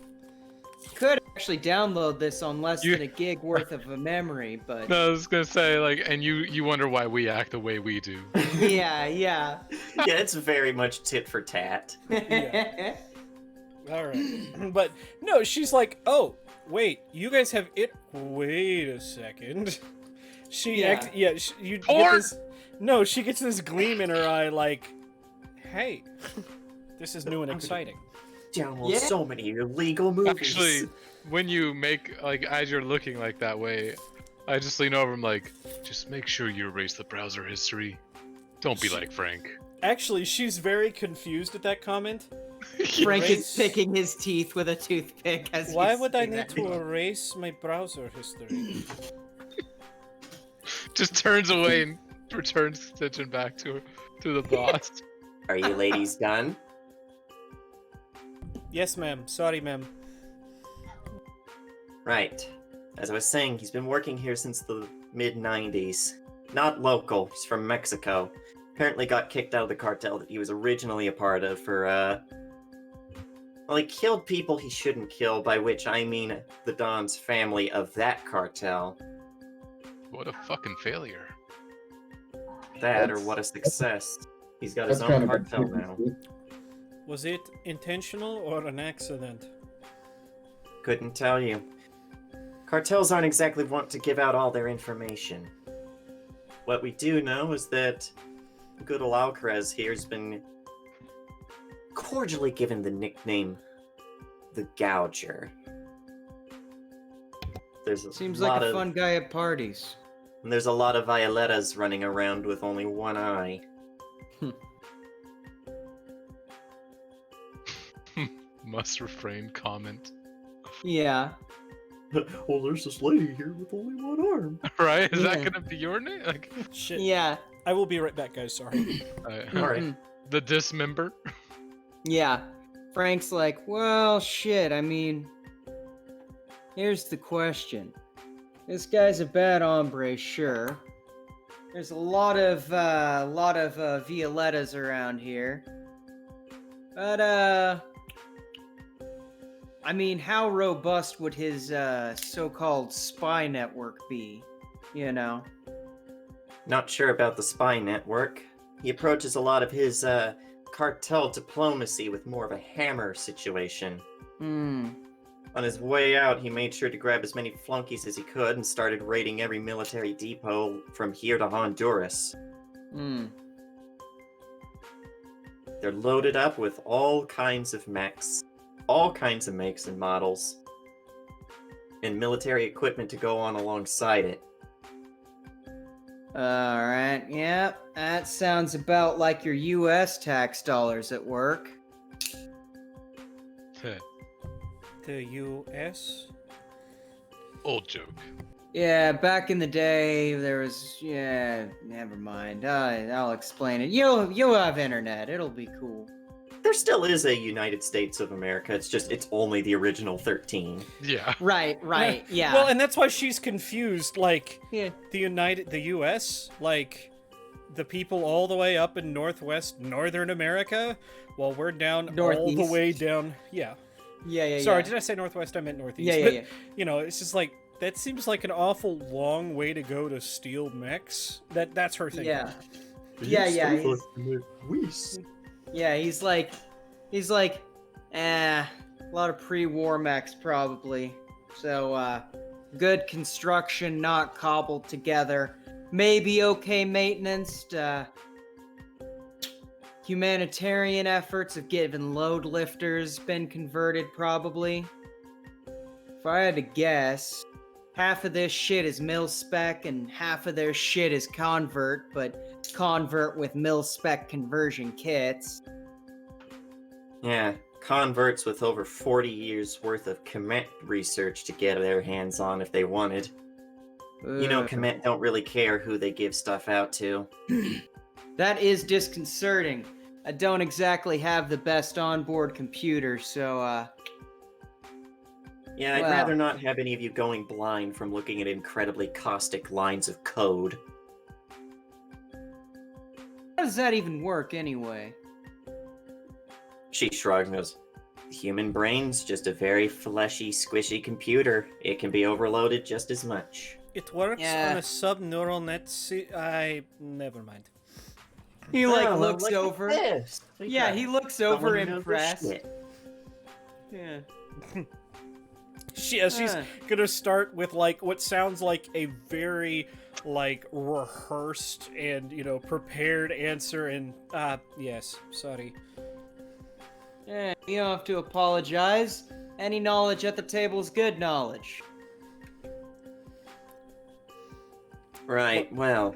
Speaker 2: Could actually download this on less than a gig worth of a memory, but
Speaker 3: No, I was gonna say, like, and you wonder why we act the way we do.
Speaker 2: yeah.
Speaker 1: Yeah, it's very much tit for tat.
Speaker 5: Yeah. Alright. But, no, she's like, oh, wait, you guys have it... Wait a second. She she gets this gleam in her eye like, hey, this is new and exciting.
Speaker 1: Download so many illegal movies.
Speaker 3: Actually, when you make, like, as you're looking like that way, I just lean over and I'm like, just make sure you erase the browser history. Don't be like Frank.
Speaker 5: Actually, she's very confused at that comment.
Speaker 2: Frank
Speaker 5: Erase-
Speaker 2: is picking his teeth with a toothpick as
Speaker 5: Why
Speaker 2: you
Speaker 5: would I
Speaker 2: say
Speaker 5: need
Speaker 2: that.
Speaker 5: to erase my browser history?
Speaker 3: Just turns away and returns attention back to the boss.
Speaker 1: Are you ladies done?
Speaker 5: Yes, ma'am. Sorry, ma'am.
Speaker 1: Right. As I was saying, he's been working here since the mid-90s. Not local, he's from Mexico. Apparently got kicked out of the cartel that he was originally a part of for, well, he killed people he shouldn't kill, by which I mean the Don's family of that cartel.
Speaker 3: What a fucking failure.
Speaker 1: That, or
Speaker 4: That's-
Speaker 1: what a success. He's got
Speaker 4: That's
Speaker 1: his
Speaker 4: kind
Speaker 1: own
Speaker 4: of
Speaker 1: cartel now.
Speaker 5: Was it intentional or an accident?
Speaker 1: Couldn't tell you. Cartels aren't exactly wont to give out all their information. What we do know is that good old Alcaraz here has been cordially given the nickname the Gouger. There's a
Speaker 2: Seems
Speaker 1: lot
Speaker 2: like a
Speaker 1: of
Speaker 2: fun guy at parties.
Speaker 1: and there's a lot of Violetas running around with only one eye.
Speaker 3: Must refrain comment.
Speaker 2: Yeah.
Speaker 1: Well, there's this lady here with only one arm.
Speaker 3: Right? Is that
Speaker 2: Yeah.
Speaker 3: gonna be your name? Like,
Speaker 5: Shit.
Speaker 2: Yeah.
Speaker 5: I will be right back, guys. Sorry.
Speaker 1: Alright.
Speaker 2: Mhm.
Speaker 3: The dismember.
Speaker 2: Yeah. Frank's like, well, shit, I mean, here's the question. This guy's a bad hombre, sure. There's a lot of Violetas around here. But, I mean, how robust would his, so-called spy network be? You know?
Speaker 1: Not sure about the spy network. He approaches a lot of his cartel diplomacy with more of a hammer situation.
Speaker 2: Hmm.
Speaker 1: On his way out, he made sure to grab as many flunkies as he could and started raiding every military depot from here to Honduras.
Speaker 2: Hmm.
Speaker 1: They're loaded up with all kinds of mechs, all kinds of makes and models, and military equipment to go on alongside it.
Speaker 2: Alright, yep. That sounds about like your US tax dollars at work.
Speaker 5: The U.S.
Speaker 3: Old joke.
Speaker 2: Yeah, back in the day, there was. Yeah, never mind. I'll explain it. You'll have internet. It'll be cool.
Speaker 1: There still is a United States of America, it's only the original 13.
Speaker 3: Yeah.
Speaker 2: Right, yeah.
Speaker 5: Well, and that's why she's confused. Like
Speaker 2: yeah.
Speaker 5: the U.S. Like the people all the way up in northern America, while we're down all the
Speaker 2: Northeast.
Speaker 5: way down. Yeah.
Speaker 2: Yeah.
Speaker 5: Sorry, did I say northwest? I meant northeast.
Speaker 2: Yeah,
Speaker 5: But,
Speaker 2: yeah.
Speaker 5: you know, it's just like that seems like an awful long way to go to steal mechs. That's her thing.
Speaker 2: Yeah. Yeah. He's like, a lot of pre-war mechs probably. So, good construction, not cobbled together. Maybe okay maintenance. Humanitarian efforts have given load lifters been converted probably. If I had to guess, half of this shit is mil-spec and half of their shit is convert, but convert with mil-spec conversion kits.
Speaker 1: Yeah, converts with over 40 years worth of Comet research to get their hands on if they wanted. You know,
Speaker 2: Ugh.
Speaker 1: Comet don't really care who they give stuff out to.
Speaker 2: That is disconcerting. I don't exactly have the best onboard computer, so,
Speaker 1: Yeah, I'd
Speaker 2: Well-
Speaker 1: rather not have any of you going blind from looking at incredibly caustic lines of code.
Speaker 2: how does that even work anyway?
Speaker 1: She shrugs and goes, "The human brain's just a very fleshy, squishy computer. It can be overloaded just as much."
Speaker 5: It works
Speaker 2: Yeah.
Speaker 5: on a sub-neural net. Never mind.
Speaker 2: He,
Speaker 1: Oh,
Speaker 2: like,
Speaker 1: well,
Speaker 2: looks
Speaker 1: look at
Speaker 2: over.
Speaker 1: this. We
Speaker 2: Yeah,
Speaker 1: got
Speaker 2: he looks
Speaker 1: someone
Speaker 2: over
Speaker 1: who knows their
Speaker 2: impressed.
Speaker 1: shit.
Speaker 2: Yeah.
Speaker 5: She's
Speaker 2: Huh.
Speaker 5: gonna start with like what sounds like a very like rehearsed and prepared answer, and yes, sorry.
Speaker 2: Yeah, you don't have to apologize. Any knowledge at the table is good knowledge.
Speaker 1: Right, well.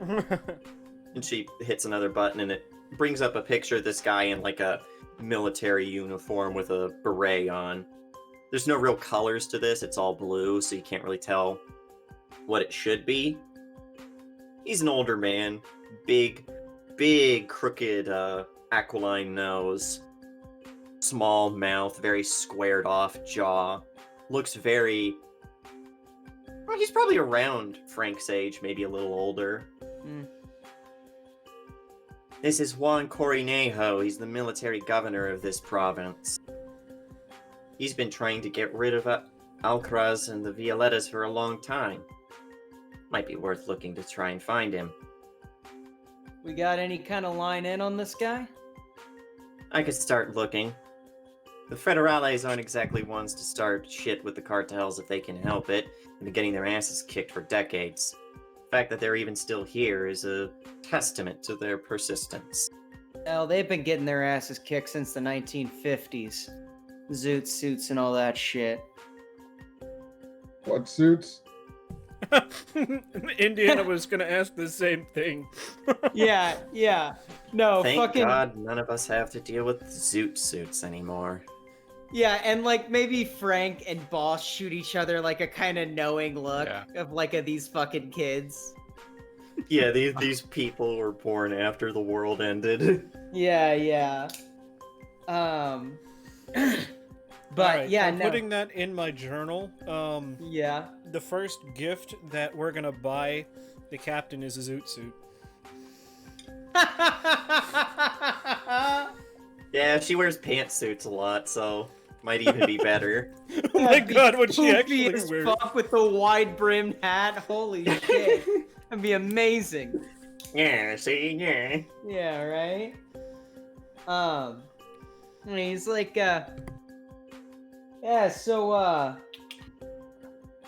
Speaker 1: And she hits another button and it brings up a picture of this guy in like a military uniform with a beret on. There's no real colors to this, it's all blue, so you can't really tell what it should be. He's an older man, big, crooked, aquiline nose, small mouth, very squared off jaw. Looks very... Well, he's probably around Frank's age, maybe a little older. This is Juan Corinejo. He's the military governor of this province. He's been trying to get rid of Alcaraz and the Violetas for a long time. Might be worth looking to try and find him.
Speaker 2: We got any kind of line in on this guy?
Speaker 1: I could start looking. The Federales aren't exactly ones to start shit with the cartels if they can help it. They've been getting their asses kicked for decades. The fact that they're even still here is a testament to their persistence.
Speaker 2: Hell, they've been getting their asses kicked since the 1950s. Zoot suits and all that shit.
Speaker 4: What suits?
Speaker 5: Indiana was gonna ask the same thing.
Speaker 2: Yeah. No,
Speaker 1: Thank
Speaker 2: fucking...
Speaker 1: God none of us have to deal with zoot suits anymore.
Speaker 2: Yeah, and like maybe Frank and Boss shoot each other like a kind of knowing look of like these fucking kids.
Speaker 1: Yeah, these people were born after the world ended.
Speaker 2: Yeah. But
Speaker 5: Alright,
Speaker 2: yeah,
Speaker 5: I'm
Speaker 2: no.
Speaker 5: putting that in my journal.
Speaker 2: Yeah.
Speaker 5: The first gift that we're gonna buy the captain is a zoot suit.
Speaker 1: Yeah, she wears pantsuits a lot, so might even be better.
Speaker 5: Oh my god, what she
Speaker 2: Poopy
Speaker 5: actually
Speaker 2: as
Speaker 5: wears.
Speaker 2: fuck with the wide brimmed hat. Holy shit. That'd be amazing.
Speaker 1: Yeah, see, yeah.
Speaker 2: Yeah, right? He's like,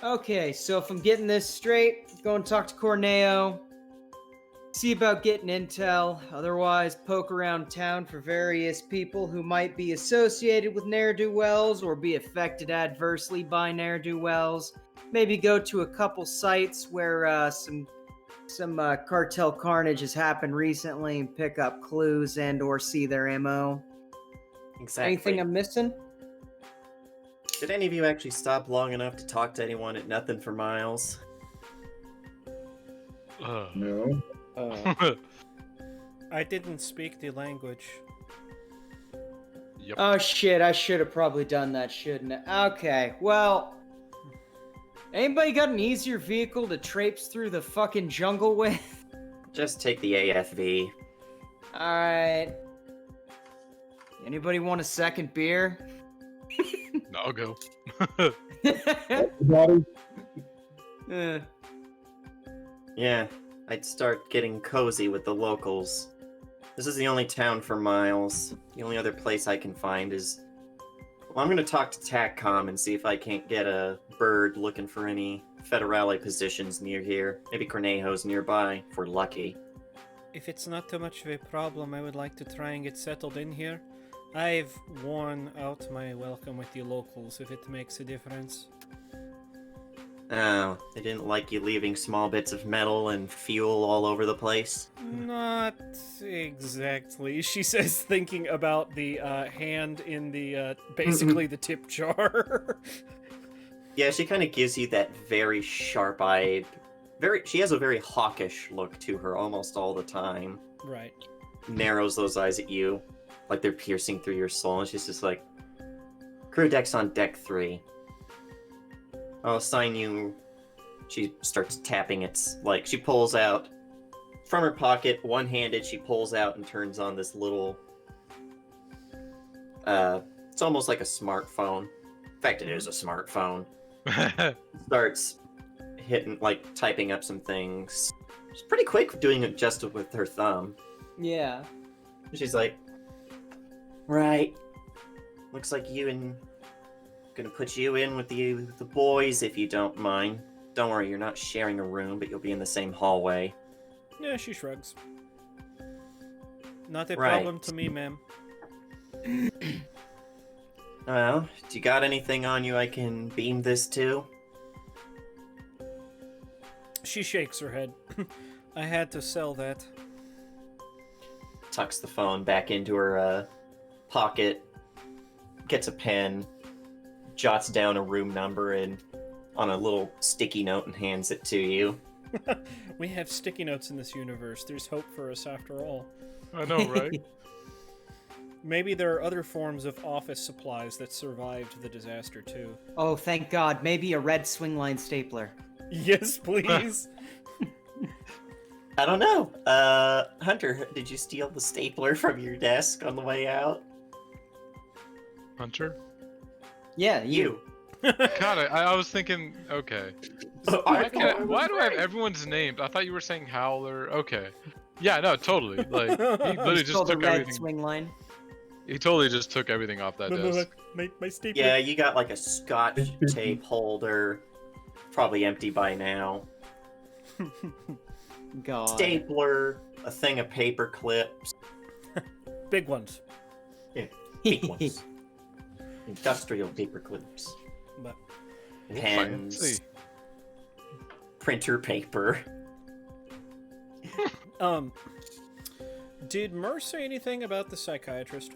Speaker 2: okay, so if I'm getting this straight, go and talk to Corneo, see about getting intel, otherwise poke around town for various people who might be associated with ne'er-do-wells or be affected adversely by ne'er-do-wells. Maybe go to a couple sites where some cartel carnage has happened recently and pick up clues and or see their MO.
Speaker 1: Exactly.
Speaker 2: Anything I'm missing?
Speaker 1: Did any of you actually stop long enough to talk to anyone at nothing for miles?
Speaker 4: No.
Speaker 5: I didn't speak the language.
Speaker 3: Yep.
Speaker 2: Oh shit, I should have probably done that, shouldn't I? Okay, well... Anybody got an easier vehicle to traipse through the fucking jungle with?
Speaker 1: Just take the AFV.
Speaker 2: Alright. Anybody want a second beer?
Speaker 3: No, I'll go.
Speaker 4: Body?
Speaker 1: Yeah, I'd start getting cozy with the locals. This is the only town for miles. The only other place I can find is... Well, I'm gonna talk to TACCOM and see if I can't get a bird looking for any Federale positions near here. Maybe Cornejo's nearby, if we're lucky.
Speaker 5: If it's not too much of a problem, I would like to try and get settled in here. I've worn out my welcome with the locals, if it makes a difference.
Speaker 1: Oh, they didn't like you leaving small bits of metal and fuel all over the place?
Speaker 5: Not exactly, she says, thinking about the hand in the, basically the tip jar.
Speaker 1: Yeah, she kind of gives you that very sharp-eyed... She has a very hawkish look to her almost all the time.
Speaker 5: Right.
Speaker 1: Narrows those eyes at you, like they're piercing through your soul, and she's just like, crew deck's on deck 3. I'll assign you... She starts tapping she pulls out, from her pocket, one-handed, she pulls out and turns on this little... it's almost like a smartphone. In fact, it is a smartphone. Starts hitting, typing up some things. She's pretty quick doing it just with her thumb.
Speaker 2: Yeah.
Speaker 1: She's like, right. Looks like gonna put you in with the boys if you don't mind. Don't worry, you're not sharing a room, but you'll be in the same hallway.
Speaker 5: Yeah, she shrugs. Not a
Speaker 1: Right.
Speaker 5: problem to me, ma'am.
Speaker 1: Well, do you got anything on you I can beam this to?
Speaker 5: She shakes her head. I had to sell that.
Speaker 1: tucks the phone back into her pocket, gets a pen, jots down a room number and on a little sticky note and hands it to you.
Speaker 5: We have sticky notes in this universe. There's hope for us after all.
Speaker 3: I know, right?
Speaker 5: Maybe there are other forms of office supplies that survived the disaster too.
Speaker 2: Oh, thank God. Maybe a red swingline stapler.
Speaker 5: Yes, please.
Speaker 1: I don't know. Hunter, did you steal the stapler from your desk on the way out?
Speaker 3: Hunter?
Speaker 2: Yeah, you.
Speaker 3: God, I was thinking, okay. Why do I have everyone's names? I thought you were saying Howler. Okay. Yeah, no, totally. Like, he literally
Speaker 2: You
Speaker 3: just
Speaker 2: stole the
Speaker 3: took
Speaker 2: red
Speaker 3: everything.
Speaker 2: swing line.
Speaker 3: He totally just took everything off that desk.
Speaker 5: My stapler.
Speaker 1: Yeah, you got like a scotch tape holder. Probably empty by now.
Speaker 2: God.
Speaker 1: Stapler, a thing of paper clips.
Speaker 5: Big ones.
Speaker 1: Big ones. Industrial paper clips.
Speaker 5: But
Speaker 1: Pens.
Speaker 3: Fancy.
Speaker 1: Printer paper.
Speaker 5: Did Mur say anything about the psychiatrist?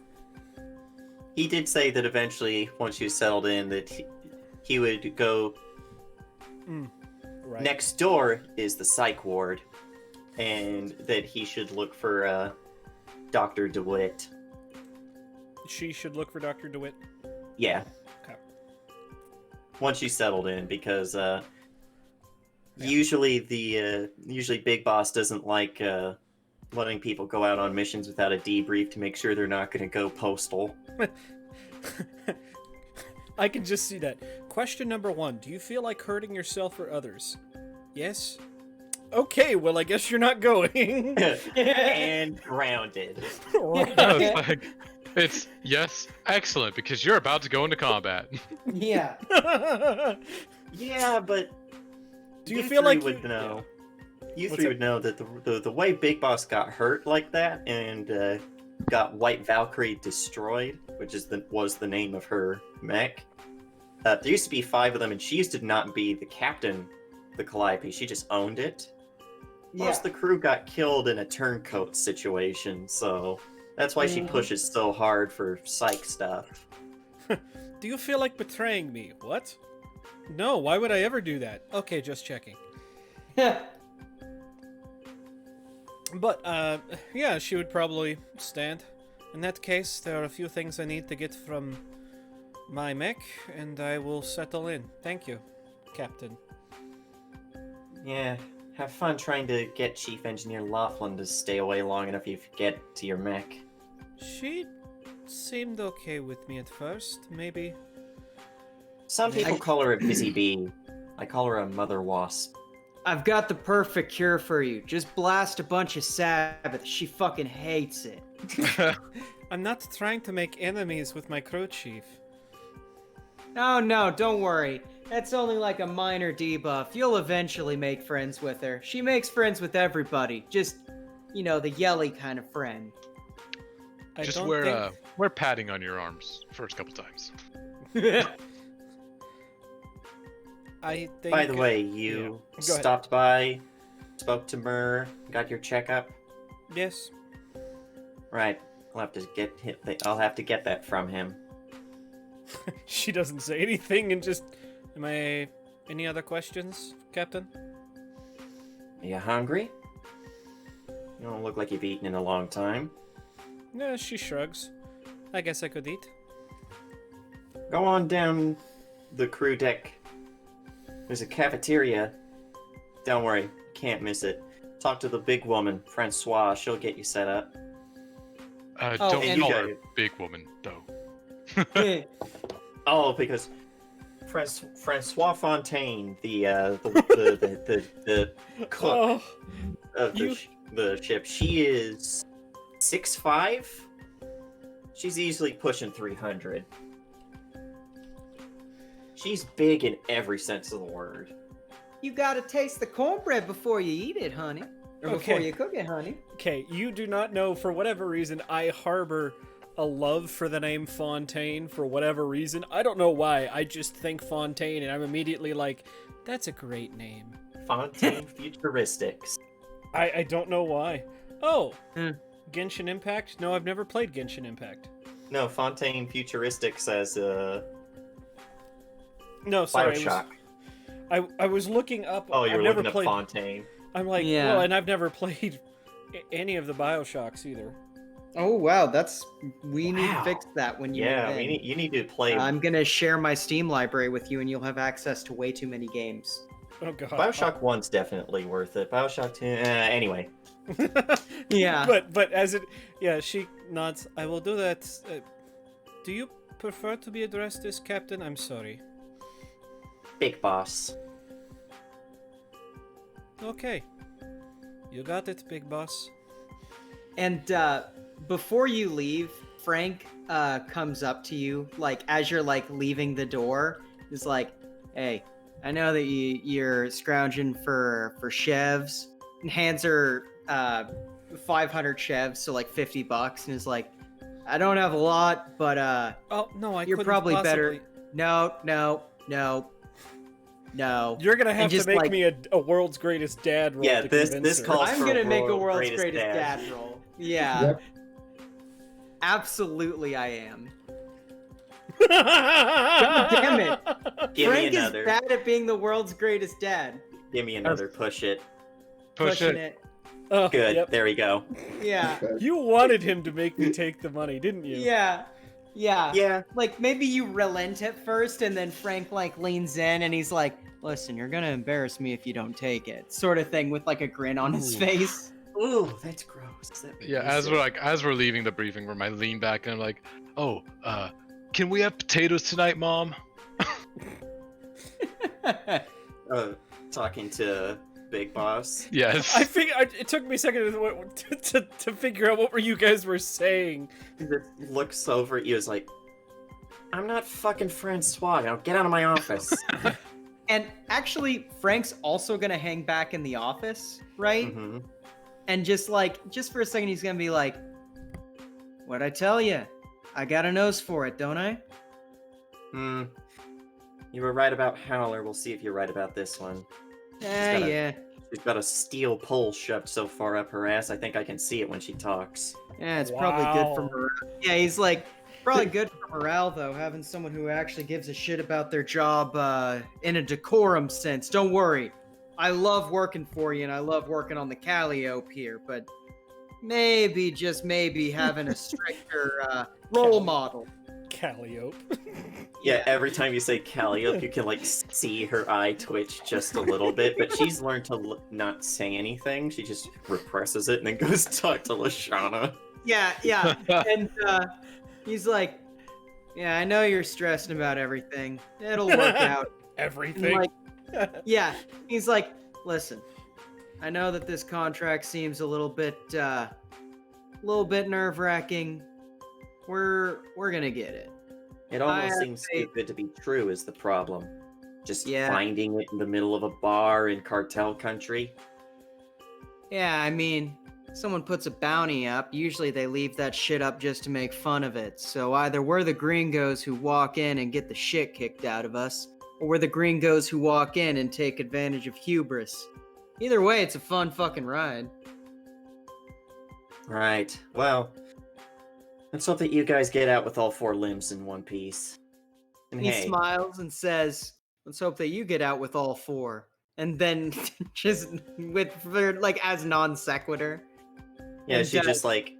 Speaker 1: He did say that eventually, once you settled in, that he would go.
Speaker 5: Right.
Speaker 1: Next door is the psych ward, and that he should look for Dr. DeWitt.
Speaker 5: She should look for Dr. DeWitt.
Speaker 1: Yeah.
Speaker 5: Okay.
Speaker 1: Once you settled in, because usually Big Boss doesn't like letting people go out on missions without a debrief to make sure they're not going to go postal.
Speaker 5: I can just see that. Question number 1. Do you feel like hurting yourself or others? Yes? Okay, well, I guess you're not going.
Speaker 1: And grounded.
Speaker 5: Right.
Speaker 3: No, it's yes, excellent, because you're about to go into combat.
Speaker 2: Yeah.
Speaker 1: Yeah, but
Speaker 5: Do you feel like
Speaker 1: would
Speaker 5: you...
Speaker 1: know? You
Speaker 5: What's
Speaker 1: three
Speaker 5: up?
Speaker 1: would know that the way Big Boss got hurt like that and got White Valkyrie destroyed, which was the name of her mech. There used to be 5 of them, and she used to not be the captain of the Calliope. She just owned it. Most of the crew got killed in a turncoat situation, so that's why she pushes so hard for psych stuff.
Speaker 5: Do you feel like betraying me? What? No, why would I ever do that? Okay, just checking. But, yeah, she would probably stand. In that case, there are a few things I need to get from my mech, and I will settle in. Thank you, Captain.
Speaker 1: Yeah, have fun trying to get Chief Engineer Laughlin to stay away long enough you get to your mech.
Speaker 5: She seemed okay with me at first, maybe.
Speaker 1: Some people call her a busy bee. I call her a mother wasp.
Speaker 2: I've got the perfect cure for you. Just blast a bunch of Sabbath. She fucking hates it.
Speaker 5: I'm not trying to make enemies with my crew chief.
Speaker 2: Oh no, don't worry. That's only like a minor debuff. You'll eventually make friends with her. She makes friends with everybody. Just, the yelly kind of friend.
Speaker 3: Just
Speaker 5: don't
Speaker 3: wear
Speaker 5: think...
Speaker 3: wear padding on your arms first couple times.
Speaker 5: I think...
Speaker 1: By the way, you
Speaker 5: Go ahead.
Speaker 1: stopped by, spoke to Mur, got your checkup.
Speaker 5: Yes.
Speaker 1: Right, I'll have to get that from him.
Speaker 5: She doesn't say anything and just... Any other questions, Captain?
Speaker 1: Are you hungry? You don't look like you've eaten in a long time.
Speaker 5: Yeah, she shrugs. I guess I could eat.
Speaker 1: Go on down the crew deck. There's a cafeteria. Don't worry, can't miss it. Talk to the big woman, Francois. She'll get you set up.
Speaker 3: Don't
Speaker 1: and
Speaker 3: call
Speaker 1: you
Speaker 3: her
Speaker 1: got-
Speaker 3: big woman, though.
Speaker 1: Oh, because Francois Fontaine, the cook of the ship, she is 6'5". She's easily pushing 300. She's big in every sense of the word.
Speaker 2: You gotta taste the cornbread before you eat it, honey. Or before
Speaker 5: Okay.
Speaker 2: you cook it, honey.
Speaker 5: Okay, you do not know, for whatever reason, I harbor a love for the name Fontaine for whatever reason. I don't know why. I just think Fontaine, and I'm immediately like, that's a great name.
Speaker 1: Fontaine Futuristics.
Speaker 5: I don't know why. Oh, Genshin Impact? No, I've never played Genshin Impact.
Speaker 1: No, Fontaine Futuristic says
Speaker 5: No, sorry.
Speaker 1: Bioshock.
Speaker 5: I was looking up.
Speaker 1: Oh, you
Speaker 5: I've
Speaker 1: were
Speaker 5: never
Speaker 1: looking
Speaker 5: played.
Speaker 1: up Fontaine.
Speaker 5: I'm like,
Speaker 2: Yeah.
Speaker 5: well, and I've never played any of the Bioshocks either.
Speaker 2: Oh wow, we need to
Speaker 1: Wow.
Speaker 2: fix that when you
Speaker 1: Yeah,
Speaker 2: move in.
Speaker 1: you need to play.
Speaker 2: I'm gonna share my Steam library with you, and you'll have access to way too many games.
Speaker 5: Oh god.
Speaker 1: Bioshock 1's definitely worth it. Bioshock 2, anyway.
Speaker 2: Yeah.
Speaker 5: But as it, yeah, she nods. I will do that. Do you prefer to be addressed as Captain? I'm sorry.
Speaker 1: Big Boss.
Speaker 5: Okay. You got it, Big Boss.
Speaker 2: And before you leave, Frank comes up to you, like as you're like leaving the door. Is like, "Hey, I know that you're scrounging for chevs," and hands her 500 chevs, so like $50, and is like, "I don't have a lot, but
Speaker 5: Oh no, I
Speaker 2: you're
Speaker 5: couldn't
Speaker 2: probably
Speaker 5: possibly...
Speaker 2: better." No.
Speaker 5: You're gonna have to
Speaker 2: just,
Speaker 5: make
Speaker 2: like-
Speaker 5: me a world's greatest dad role.
Speaker 1: Yeah,
Speaker 5: to
Speaker 1: this
Speaker 5: convince her.
Speaker 1: calls
Speaker 2: I'm
Speaker 1: for
Speaker 2: gonna make a
Speaker 1: world's
Speaker 2: world's
Speaker 1: greatest
Speaker 2: greatest
Speaker 1: dad.
Speaker 2: dad roll. Yeah,
Speaker 4: Yep.
Speaker 2: absolutely, I am. God damn it.
Speaker 1: Give
Speaker 2: Frank
Speaker 1: me
Speaker 2: is
Speaker 1: another.
Speaker 2: bad at being the world's greatest dad.
Speaker 1: Give me another. Push it.
Speaker 3: Push
Speaker 2: Pushing
Speaker 3: it.
Speaker 5: Oh,
Speaker 1: Good.
Speaker 5: yep.
Speaker 1: There we go.
Speaker 2: Yeah,
Speaker 5: You wanted him to make me take the money, didn't you?
Speaker 2: yeah.
Speaker 1: Yeah.
Speaker 2: Like maybe you relent at first, and then Frank like leans in, and he's like, "Listen, you're gonna embarrass me if you don't take it," sort of thing, with like a grin on his
Speaker 3: Ooh.
Speaker 2: face.
Speaker 1: Ooh, that's gross. That
Speaker 3: Yeah,
Speaker 1: makes
Speaker 3: as we're leaving the briefing room, I lean back and I'm like, "Oh, can we have potatoes tonight, Mom?"
Speaker 1: talking to Big Boss.
Speaker 3: Yes.
Speaker 5: It took me a second to figure out what were you guys were saying.
Speaker 1: He just looks over at you. Is like, I'm not fucking Francois. Now get out of my office.
Speaker 2: And actually, Frank's also gonna hang back in the office, right?
Speaker 1: hmm
Speaker 2: And just for a second, he's gonna be like, "What'd I tell you? I got a nose for it, don't I?"
Speaker 1: Hmm. You were right about Howler. We'll see if you're right about this one. gotta-
Speaker 2: Yeah.
Speaker 1: She's got a steel pole shoved so far up her ass, I think I can see it when she talks.
Speaker 2: Yeah, it's probably good for
Speaker 5: Wow.
Speaker 2: morale. Yeah, he's like, probably good for morale, though, having someone who actually gives a shit about their job in a decorum sense. Don't worry. I love working for you, and I love working on the Calliope here, but maybe, just maybe, having a stricter role model.
Speaker 5: Calliope.
Speaker 1: Yeah, every time you say Calliope, you can like see her eye twitch just a little bit, but she's learned to not say anything. She just represses it and then goes talk to Lashana.
Speaker 2: Yeah. And he's like, "Yeah, I know you're stressing about everything. It'll work out." And
Speaker 5: Everything.
Speaker 2: like, yeah, he's like, "Listen, I know that this contract seems a little bit nerve-wracking. We're gonna get it."
Speaker 1: It almost
Speaker 2: I-
Speaker 1: seems too good to be true is the problem. Just
Speaker 2: Yeah.
Speaker 1: finding it in the middle of a bar in cartel country.
Speaker 2: Yeah, I mean, someone puts a bounty up, usually they leave that shit up just to make fun of it. So either we're the gringos who walk in and get the shit kicked out of us, or we're the gringos who walk in and take advantage of hubris. Either way, it's a fun fucking ride.
Speaker 1: Right. Well, let's hope that you guys get out with all 4 limbs in one piece. And
Speaker 2: He
Speaker 1: hey,
Speaker 2: smiles and says, "Let's hope that you get out with all 4." And then just like as non sequitur.
Speaker 1: yeah,
Speaker 2: and,
Speaker 1: she's like,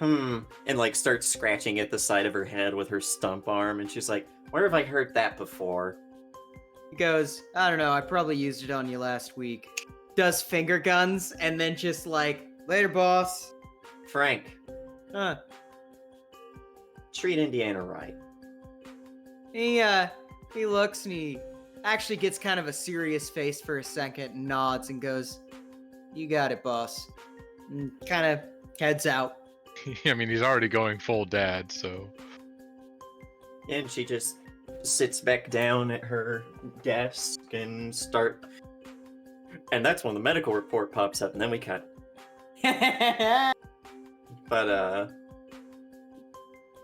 Speaker 1: and like starts scratching at the side of her head with her stump arm, and she's like, where have I heard that before?
Speaker 2: He goes, "I don't know, I probably used it on you last week." Does finger guns and then just like, "Later, boss."
Speaker 1: Frank,
Speaker 2: Huh.
Speaker 1: treat Indiana right.
Speaker 2: He looks and he actually gets kind of a serious face for a second and nods and goes, "You got it, boss." And kind of heads out.
Speaker 3: I mean, he's already going full dad, so.
Speaker 1: And she just sits back down at her desk and and that's when the medical report pops up, and then we cut. But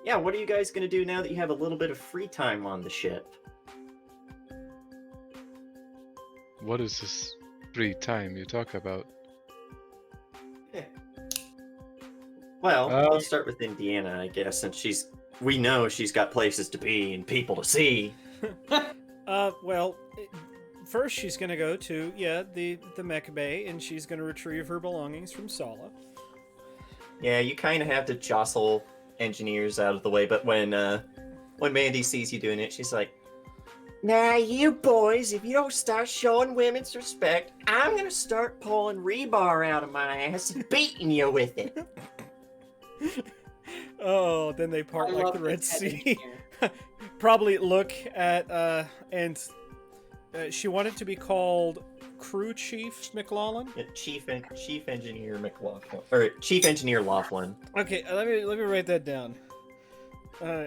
Speaker 1: yeah, what are you guys gonna do now that you have a little bit of free time on the ship?
Speaker 3: What is this free time you talk about?
Speaker 1: Well, let's start with Indiana, I guess, since we know she's got places to be and people to see.
Speaker 5: Well, first she's gonna go to the Mech Bay, and she's gonna retrieve her belongings from Sala.
Speaker 1: Yeah, you kind of have to jostle engineers out of the way, but when Mandy sees you doing it, she's like, "Now, you boys, if you don't start showing women's respect, I'm gonna start pulling rebar out of my ass and beating you with it."
Speaker 5: Oh, then they part
Speaker 2: I
Speaker 5: like
Speaker 2: love
Speaker 5: the Red
Speaker 2: this head
Speaker 5: Sea.
Speaker 2: engineer.
Speaker 5: Probably look at and she wanted to be called Crew Chief McLaughlin.
Speaker 1: Yeah, Chief Engineer McLaughlin, or Chief Engineer Laughlin.
Speaker 5: Okay, let me write that down.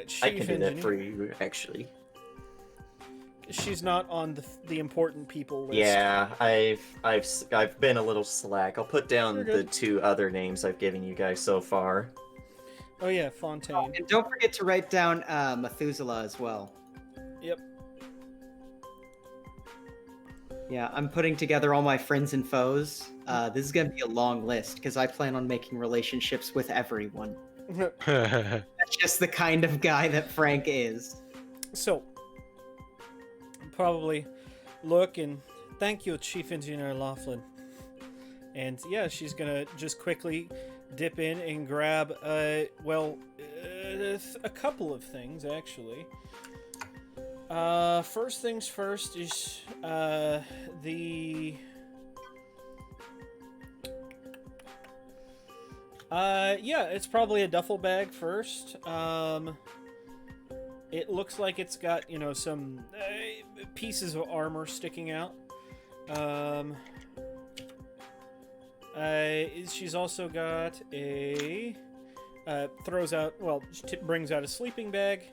Speaker 5: Chief
Speaker 1: I can do that
Speaker 5: Engineer.
Speaker 1: for you, actually.
Speaker 5: She's not on the important people list.
Speaker 1: Yeah, I've been a little slack. I'll put down
Speaker 5: You're
Speaker 1: the
Speaker 5: good.
Speaker 1: 2 other names I've given you guys so far.
Speaker 5: Oh yeah, Fontaine.
Speaker 2: And don't forget to write down Methuselah as well.
Speaker 5: Yep.
Speaker 2: Yeah, I'm putting together all my friends and foes. This is gonna be a long list because I plan on making relationships with everyone. That's just the kind of guy that Frank is.
Speaker 5: So, probably look and thank you, Chief Engineer Laughlin. And yeah, she's gonna just quickly dip in and grab, a couple of things, actually. First things first is, it's probably a duffel bag first. It looks like it's got, some pieces of armor sticking out. She's also got brings out a sleeping bag,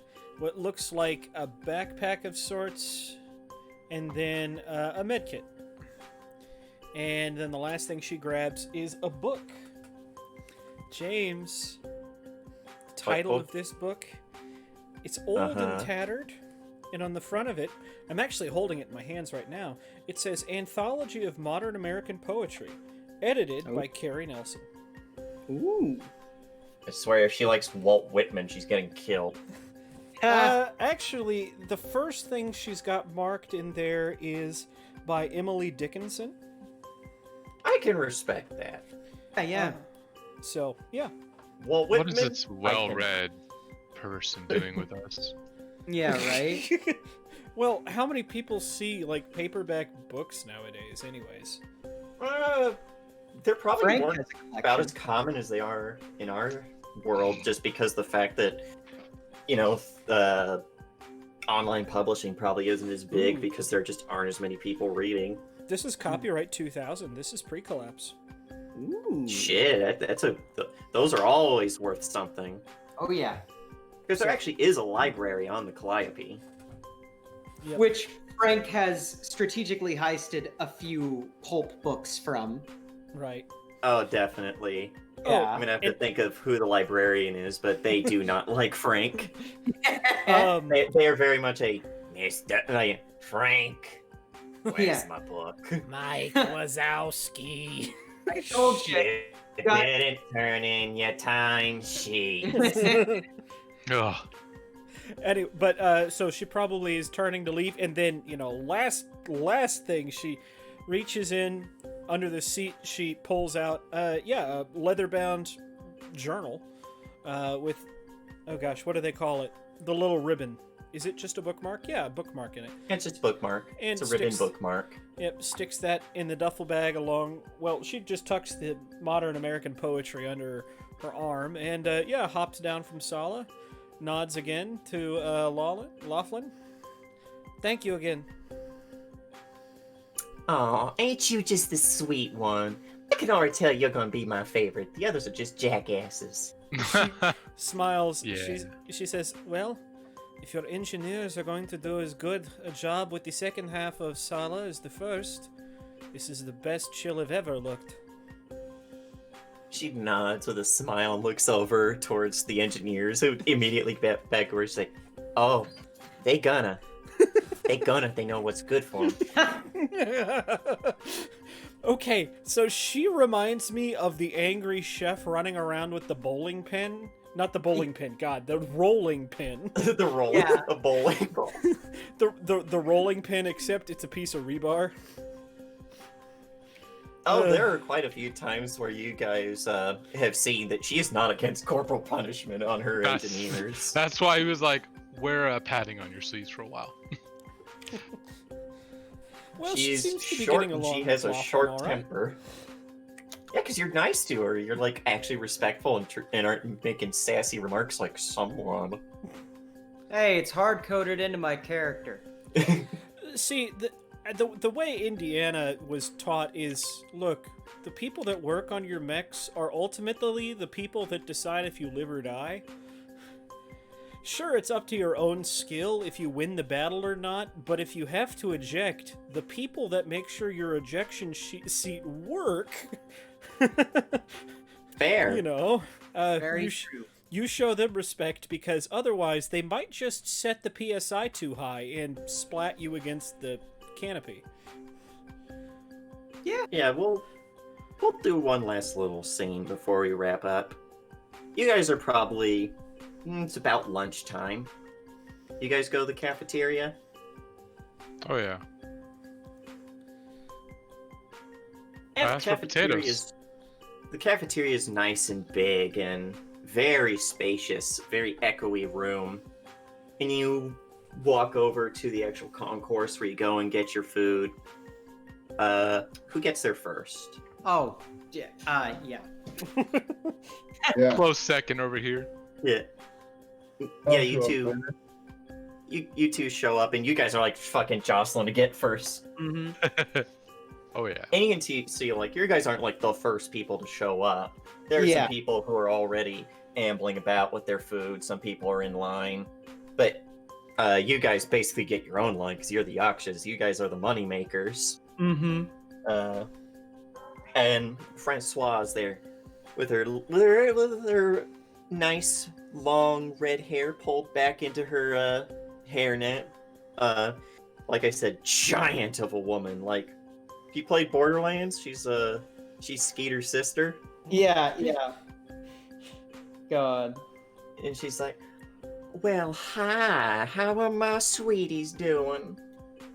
Speaker 5: what looks like a backpack of sorts, and then a med kit. And then the last thing she grabs is a book. James, the title of this book, it's old and tattered, and on the front of it, I'm actually holding it in my hands right now, it says Anthology of Modern American Poetry, edited by Carrie Nelson.
Speaker 2: Ooh.
Speaker 1: I swear, if she likes Walt Whitman, she's getting killed.
Speaker 5: Actually, the first thing she's got marked in there is by Emily Dickinson.
Speaker 1: I can respect that.
Speaker 2: Yeah.
Speaker 5: So, yeah.
Speaker 1: Walt
Speaker 3: What
Speaker 1: Whitman.
Speaker 3: is this well-read person doing with us?
Speaker 2: Yeah, right?
Speaker 5: Well, how many people see, paperback books nowadays, anyways?
Speaker 1: They're probably
Speaker 2: Frank
Speaker 1: more
Speaker 2: has a collection.
Speaker 1: about as common as they are in our world, just because the fact that, online publishing probably isn't as big because there just aren't as many people reading.
Speaker 5: This is copyright 2000. This is pre-collapse.
Speaker 2: Ooh.
Speaker 1: Shit, those are always worth something.
Speaker 2: Oh, yeah.
Speaker 1: Because there actually is a library on the Calliope.
Speaker 5: Yep.
Speaker 2: Which Frank has strategically heisted a few pulp books from.
Speaker 5: Right.
Speaker 1: Oh, definitely.
Speaker 2: Yeah.
Speaker 1: I'm gonna have to think of who the librarian is, but they do not like Frank. They are very much a Mr. Frank. Where's my book?
Speaker 5: Mike Wazowski.
Speaker 2: I told you.
Speaker 1: You didn't turn in your time sheet.
Speaker 3: Ugh.
Speaker 5: Anyway, but so she probably is turning to leave, and then last thing, she reaches in under the seat. She pulls out a leather-bound journal with, oh gosh, what do they call it? The little ribbon. Is it just a bookmark? Yeah, a bookmark in it.
Speaker 1: It's just a bookmark.
Speaker 5: And
Speaker 1: It's a ribbon bookmark.
Speaker 5: Yep, sticks that in the duffel bag along. Well, she just tucks the modern American poetry under her arm, and hops down from Sala. Nods again to Laughlin. Thank you again.
Speaker 1: Aw, ain't you just the sweet one? I can already tell you're gonna be my favorite. The others are just jackasses.
Speaker 5: Smiles.
Speaker 3: Yeah.
Speaker 5: She says, well, if your engineers are going to do as good a job with the second half of Sala as the first, this is the best she'll have ever looked.
Speaker 1: She nods with a smile and looks over towards the engineers, who immediately backwards say, "Oh, they gonna. They know what's good for them."
Speaker 5: Okay, so she reminds me of the angry chef running around with the bowling pin. Not the bowling pin, God, the rolling pin.
Speaker 1: The roll,
Speaker 2: Yeah.
Speaker 1: a bowling ball.
Speaker 5: The rolling pin, except it's a piece of rebar.
Speaker 1: Oh, there are quite a few times where you guys have seen that she is not against corporal punishment on her engineers.
Speaker 3: That's why he was like, wear padding on your sleeves for a while.
Speaker 5: Well, she
Speaker 1: She's
Speaker 5: seems to be
Speaker 1: short
Speaker 5: getting
Speaker 1: and
Speaker 5: along
Speaker 1: she has
Speaker 5: with
Speaker 1: a
Speaker 5: Waffle
Speaker 1: short
Speaker 5: all right.
Speaker 1: temper. Yeah, because you're nice to her. You're like actually respectful and aren't making sassy remarks like someone.
Speaker 2: Hey, it's hard coded into my character.
Speaker 5: See, the way Indiana was taught is, look, the people that work on your mechs are ultimately the people that decide if you live or die. Sure, it's up to your own skill if you win the battle or not, but if you have to eject, the people that make sure your ejection seat work,
Speaker 1: Fair.
Speaker 5: you know,
Speaker 2: Very true.
Speaker 5: you show them respect, because otherwise they might just set the PSI too high and splat you against the canopy.
Speaker 1: Yeah, we'll do one last little scene before we wrap up. You guys are probably it's about lunchtime. You guys go to the cafeteria?
Speaker 3: Oh yeah.
Speaker 1: Yeah,
Speaker 3: asked for potatoes.
Speaker 1: The cafeteria is nice and big and very spacious, very echoey room. And you walk over to the actual concourse where you go and get your food. Who gets there first?
Speaker 2: Oh, yeah. Yeah.
Speaker 4: Yeah.
Speaker 3: Close second over here.
Speaker 1: Yeah.
Speaker 4: I'll
Speaker 1: Yeah, you
Speaker 4: show up
Speaker 1: two.
Speaker 4: there.
Speaker 1: You two show up, and you guys are like fucking jostling to get first.
Speaker 2: Mm-hmm.
Speaker 3: Oh yeah.
Speaker 1: And you can see like your guys aren't like the first people to show up. There are
Speaker 2: Yeah.
Speaker 1: some people who are already ambling about with their food. Some people are in line, but you guys basically get your own line because you're the Yakshas. You guys are the money makers.
Speaker 2: Mm-hmm.
Speaker 1: And Francoise there with her nice long red hair pulled back into her hairnet. Like I said, giant of a woman. Like, if you played Borderlands, she's Skeeter's sister,
Speaker 2: Yeah. God.
Speaker 1: and she's like, "Well, hi. How are my sweeties doing?"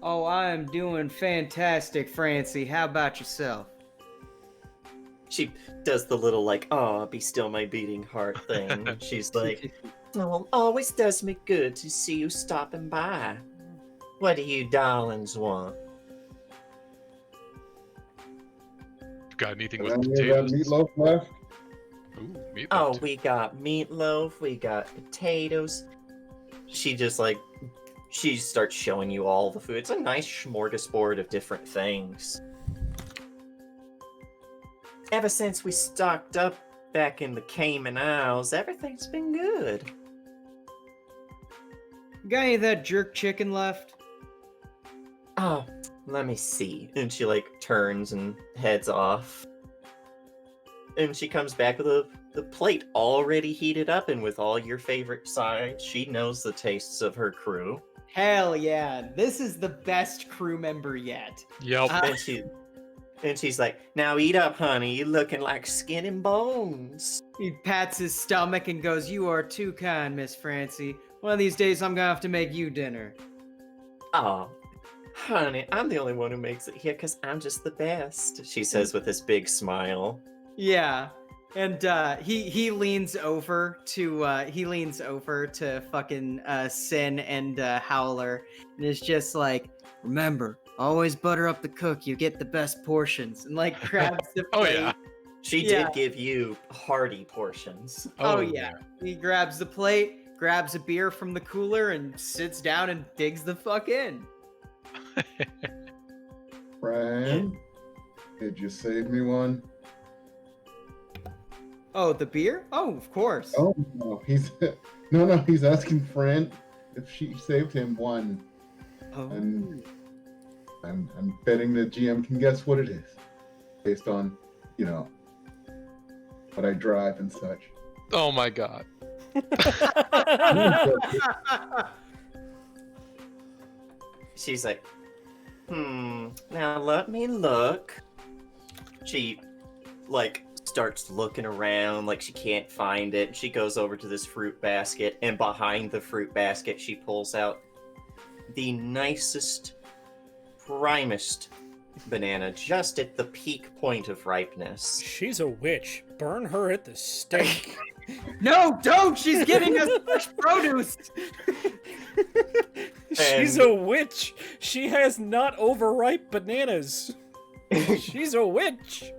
Speaker 2: Oh, I am doing fantastic, Francie. How about yourself?
Speaker 1: She does the little like, "Oh, be still my beating heart" thing. And she's like, "Oh, always does me good to see you stopping by. What do you darlings want?"
Speaker 3: Got anything
Speaker 4: And
Speaker 3: with
Speaker 4: then we have
Speaker 3: potatoes?
Speaker 4: meatloaf left.
Speaker 3: Ooh, meatloaf.
Speaker 1: Oh, we got meatloaf, we got potatoes. She starts showing you all the food. It's a nice smorgasbord of different things. Ever since we stocked up back in the Cayman Isles, everything's been good.
Speaker 2: Got any of that jerk chicken left?
Speaker 1: Oh, let me see. And she like turns and heads off. And she comes back with the plate already heated up and with all your favorite sides. She knows the tastes of her crew.
Speaker 2: Hell yeah. This is the best crew member yet.
Speaker 3: Yep.
Speaker 1: And she's like, "Now eat up, honey. You're looking like skin and bones."
Speaker 2: He pats his stomach and goes, "You are too kind, Miss Francie. One of these days I'm gonna have to make you dinner."
Speaker 1: "Oh, honey, I'm the only one who makes it here because I'm just the best," she says with this big smile.
Speaker 2: Yeah. And he leans over to fucking Sin and Howler and is just like, "Remember, always butter up the cook, you get the best portions," and like grabs the
Speaker 3: Oh
Speaker 2: plate.
Speaker 3: yeah.
Speaker 1: She
Speaker 2: Yeah.
Speaker 1: did give you hearty portions.
Speaker 2: Oh yeah. He grabs the plate, grabs a beer from the cooler, and sits down and digs the fuck in.
Speaker 4: Friend, did you save me one?
Speaker 2: Oh, the beer? Oh, of course.
Speaker 4: Oh no, he's asking friend if she saved him one,
Speaker 2: Oh.
Speaker 4: and I'm betting the GM can guess what it is, based on what I drive and such.
Speaker 3: Oh my god.
Speaker 1: She's like, now let me look. she like starts looking around like she can't find it. She goes over to this fruit basket, and behind the fruit basket she pulls out the nicest, primest banana, just at the peak point of ripeness.
Speaker 5: She's a witch. Burn her at the stake.
Speaker 2: No, don't! She's giving us fresh produce!
Speaker 5: She's a witch. She has not overripe bananas. She's a witch.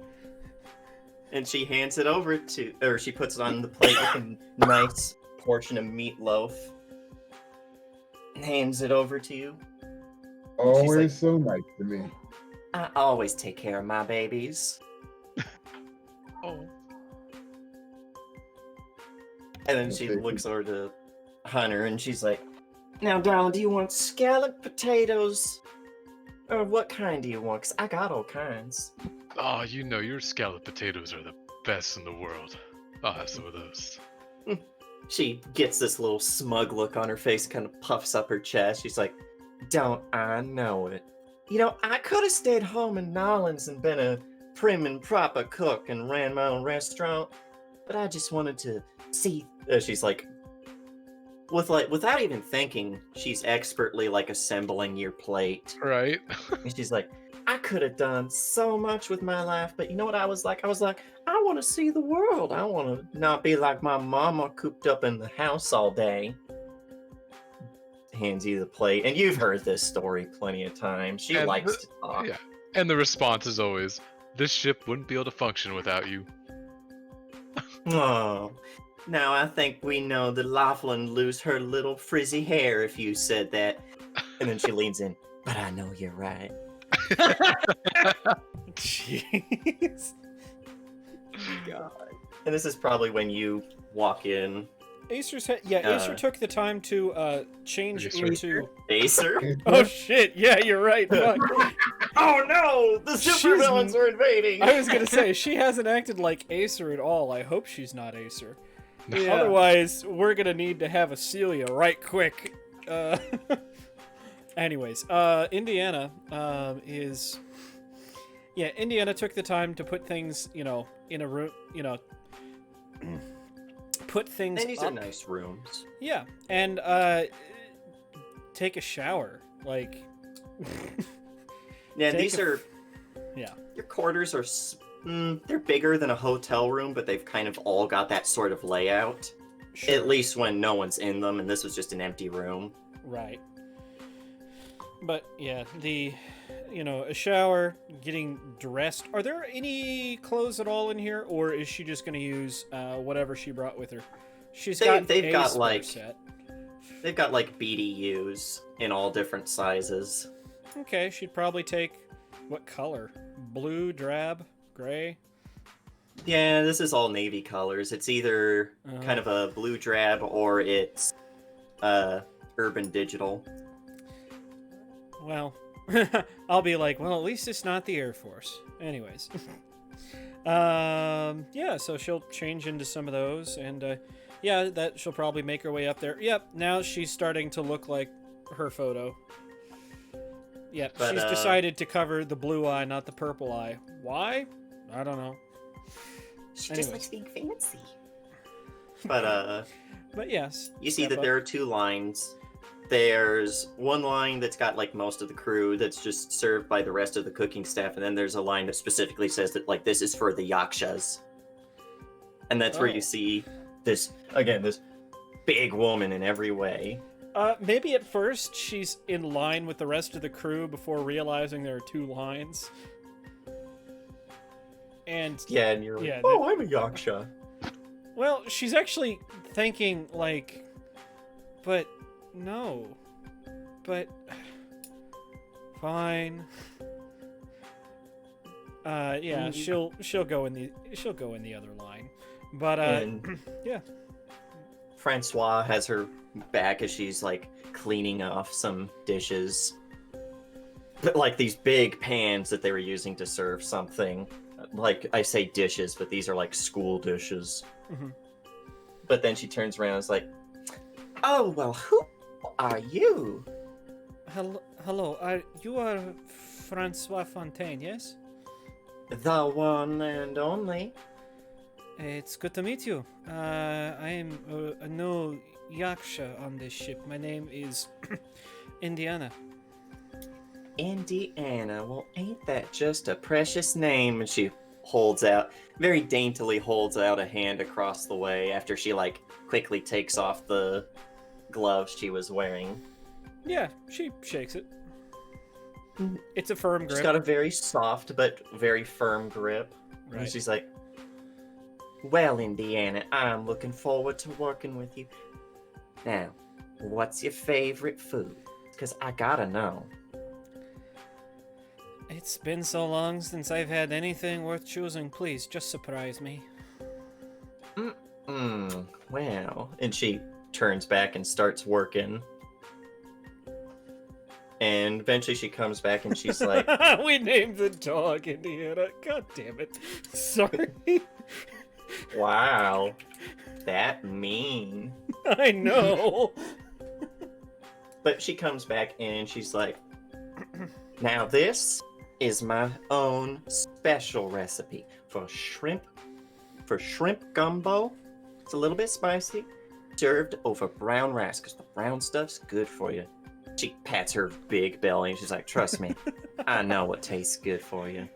Speaker 1: And she hands it over to, or she puts it on the plate with a nice portion of meatloaf. And hands it over to you.
Speaker 4: Always
Speaker 1: like-
Speaker 4: so nice to me.
Speaker 1: I always take care of my babies.
Speaker 3: Oh.
Speaker 1: And then she
Speaker 4: Okay.
Speaker 1: looks over to Hunter and she's like, now, darling, do you want scalloped potatoes? Or what kind do you want? 'Cause I got all kinds.
Speaker 3: Oh, you know, your scalloped potatoes are the best in the world. I'll have some of those.
Speaker 1: She gets this little smug look on her face, kind of puffs up her chest. She's like, don't I know it? You know, I could have stayed home in Nolans and been a prim and proper cook and ran my own restaurant, but I just wanted to see. She's like, without even thinking, she's expertly like assembling your plate.
Speaker 3: Right?
Speaker 1: And she's like, I could have done so much with my life, but you know what I was like? I was like, I want to see the world. I want to not be like my mama cooped up in the house all day. Hands you the plate, and you've heard this story plenty of times. She
Speaker 3: And
Speaker 1: likes to talk.
Speaker 3: Yeah. And the response is always, this ship wouldn't be able to function without you.
Speaker 1: Oh, now I think we know that Laughlin lose her little frizzy hair if you said that. And then she leans in, but I know you're right.
Speaker 5: Jeez.
Speaker 1: God. And this is probably when you walk in.
Speaker 5: Acer took the time to change
Speaker 3: Acer.
Speaker 5: into.
Speaker 1: Acer?
Speaker 5: Oh shit! Yeah, you're right. Fuck.
Speaker 1: Oh no! The supervillains are invading!
Speaker 5: I was gonna say she hasn't acted like Acer at all. I hope she's not Acer.
Speaker 1: Yeah.
Speaker 5: Otherwise, we're gonna need to have a Celia right quick. Anyways, Indiana is. Yeah, Indiana took the time to put things, in a room, put things
Speaker 1: And these
Speaker 5: up.
Speaker 1: are nice rooms.
Speaker 5: Yeah, and take a shower. Like,
Speaker 1: Yeah,
Speaker 5: Take
Speaker 1: these
Speaker 5: a
Speaker 1: are.
Speaker 5: yeah.
Speaker 1: Your quarters are. They're bigger than a hotel room, but they've kind of all got that sort of layout.
Speaker 5: Sure.
Speaker 1: At least when no one's in them, and this was just an empty room.
Speaker 5: Right. But yeah, a shower, getting dressed. Are there any clothes at all in here, or is she just gonna use whatever she brought with her?
Speaker 1: They've got
Speaker 5: spare
Speaker 1: like
Speaker 5: set.
Speaker 1: they've got like BDUs in all different sizes.
Speaker 5: Okay, she'd probably take what color? Blue, drab, gray.
Speaker 1: Yeah, this is all navy colors. It's either kind of a blue drab or it's urban digital.
Speaker 5: Well, I'll be like, well, at least it's not the Air Force. Anyways. Yeah, so she'll change into some of those, and that she'll probably make her way up there. Yep, now she's starting to look like her photo. Yep,
Speaker 1: But,
Speaker 5: she's decided to cover the blue eye, not the purple eye. Why? I don't know.
Speaker 1: She
Speaker 5: Anyways.
Speaker 1: just likes being fancy. But
Speaker 5: But yes.
Speaker 1: you see
Speaker 5: step
Speaker 1: that
Speaker 5: up.
Speaker 1: there are two lines. There's one line that's got like most of the crew that's just served by the rest of the cooking staff, and then there's a line that specifically says that like this is for the Yakshas. And that's where
Speaker 5: Oh.
Speaker 1: you see this big woman in every way.
Speaker 5: Maybe at first she's in line with the rest of the crew before realizing there are two lines. And
Speaker 1: Yeah, and you're like,
Speaker 5: Yeah,
Speaker 1: oh, I'm a Yaksha.
Speaker 5: well, she's actually thinking like, but no, but fine. Yeah, she'll go in the other line, but
Speaker 1: And
Speaker 5: yeah.
Speaker 1: Francois has her back as she's like cleaning off some dishes. But like these big pans that they were using to serve something. Like I say dishes, but these are like school dishes.
Speaker 5: Mhm.
Speaker 1: But then she turns around and is like, oh, well, who are you?
Speaker 5: Hello, you are Francois Fontaine, yes?
Speaker 1: The one and only.
Speaker 5: It's good to meet you. I am a new Yaksha on this ship. My name is Indiana.
Speaker 1: Indiana. Well, ain't that just a precious name? And she very daintily holds out a hand across the way after she, like, quickly takes off the gloves she was wearing.
Speaker 5: Yeah, she shakes it. It's a firm grip.
Speaker 1: She's got a very soft but very firm grip.
Speaker 5: Right.
Speaker 1: And she's like, well, Indiana, I'm looking forward to working with you. Now, what's your favorite food? Because I gotta know.
Speaker 5: It's been so long since I've had anything worth choosing. Please, just surprise me.
Speaker 1: Well. And she turns back and starts working. And eventually she comes back and she's like,
Speaker 5: We named the dog Indiana. God damn it. Sorry.
Speaker 1: wow, that mean.
Speaker 5: I know.
Speaker 1: But she comes back and she's like, now this is my own special recipe for shrimp gumbo. It's a little bit spicy, served over brown rice because the brown stuff's good for you. She pats her big belly and she's like, trust me, I know what tastes good for you.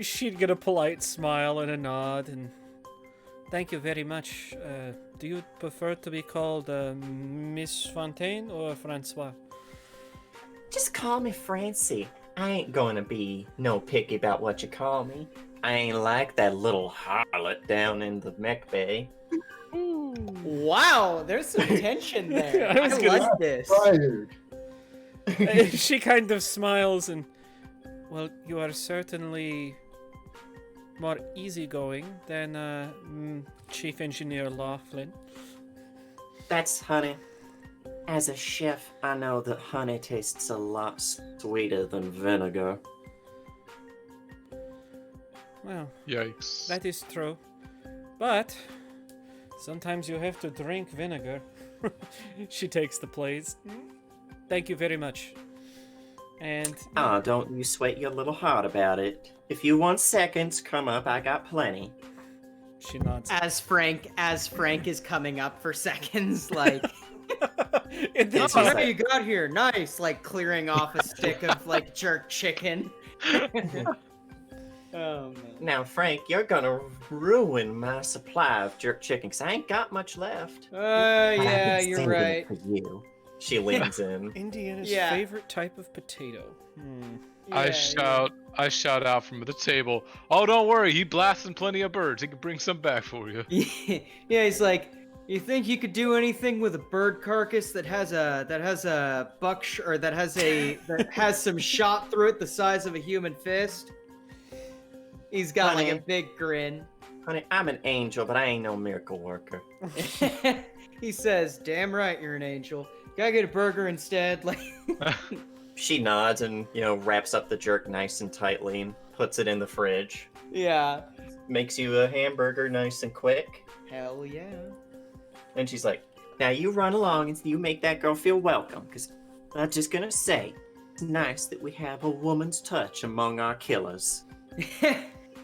Speaker 5: She'd get a polite smile and a nod and thank you very much. Do you prefer to be called Miss Fontaine or Francois?
Speaker 1: Just call me Francie. I ain't gonna be no picky about what you call me. I ain't like that little harlot down in the Mech Bay.
Speaker 2: Wow, there's some tension there.
Speaker 5: I
Speaker 2: I,
Speaker 5: was gonna-
Speaker 2: like this.
Speaker 4: Fired.
Speaker 5: She kind of smiles and, well, you are certainly more easygoing than Chief Engineer Laughlin.
Speaker 1: That's honey. As a chef, I know that honey tastes a lot sweeter than vinegar.
Speaker 5: Well,
Speaker 3: Yikes.
Speaker 5: that is true. But sometimes you have to drink vinegar. She takes the plates. Thank you very much. And
Speaker 1: Ah, don't you sweat your little heart about it. If you want seconds, come up, I got plenty.
Speaker 5: she nods.
Speaker 2: As Frank is coming up for seconds, like,
Speaker 5: And then
Speaker 1: It's
Speaker 2: oh,
Speaker 1: just
Speaker 2: how
Speaker 1: like-
Speaker 2: you got here? Nice, like clearing off a stick of like jerk chicken. Oh man.
Speaker 1: Now, Frank, you're gonna ruin my supply of jerk chicken, 'cause I ain't got much left.
Speaker 2: Yeah,
Speaker 1: I've been
Speaker 2: you're
Speaker 1: saving it
Speaker 2: right.
Speaker 1: For you. She leans in.
Speaker 5: Indiana's
Speaker 2: Yeah.
Speaker 5: favorite type of potato.
Speaker 3: I shout out from the table. Oh, don't worry, he blasting plenty of birds. He can bring some back for you.
Speaker 2: Yeah, he's like, you think you could do anything with a bird carcass that has a that has some shot through it the size of a human fist? He's got like a
Speaker 1: Honey.
Speaker 2: big grin.
Speaker 1: Honey, I'm an angel, but I ain't no miracle worker.
Speaker 2: He says, "Damn right, you're an angel. Gotta get a burger instead." Like,
Speaker 1: She nods and, wraps up the jerk nice and tightly and puts it in the fridge.
Speaker 2: yeah,
Speaker 1: Makes you a hamburger nice and quick.
Speaker 2: hell yeah.
Speaker 1: And she's like, now you run along and you make that girl feel welcome, because I'm just gonna say, it's nice that we have a woman's touch among our killers.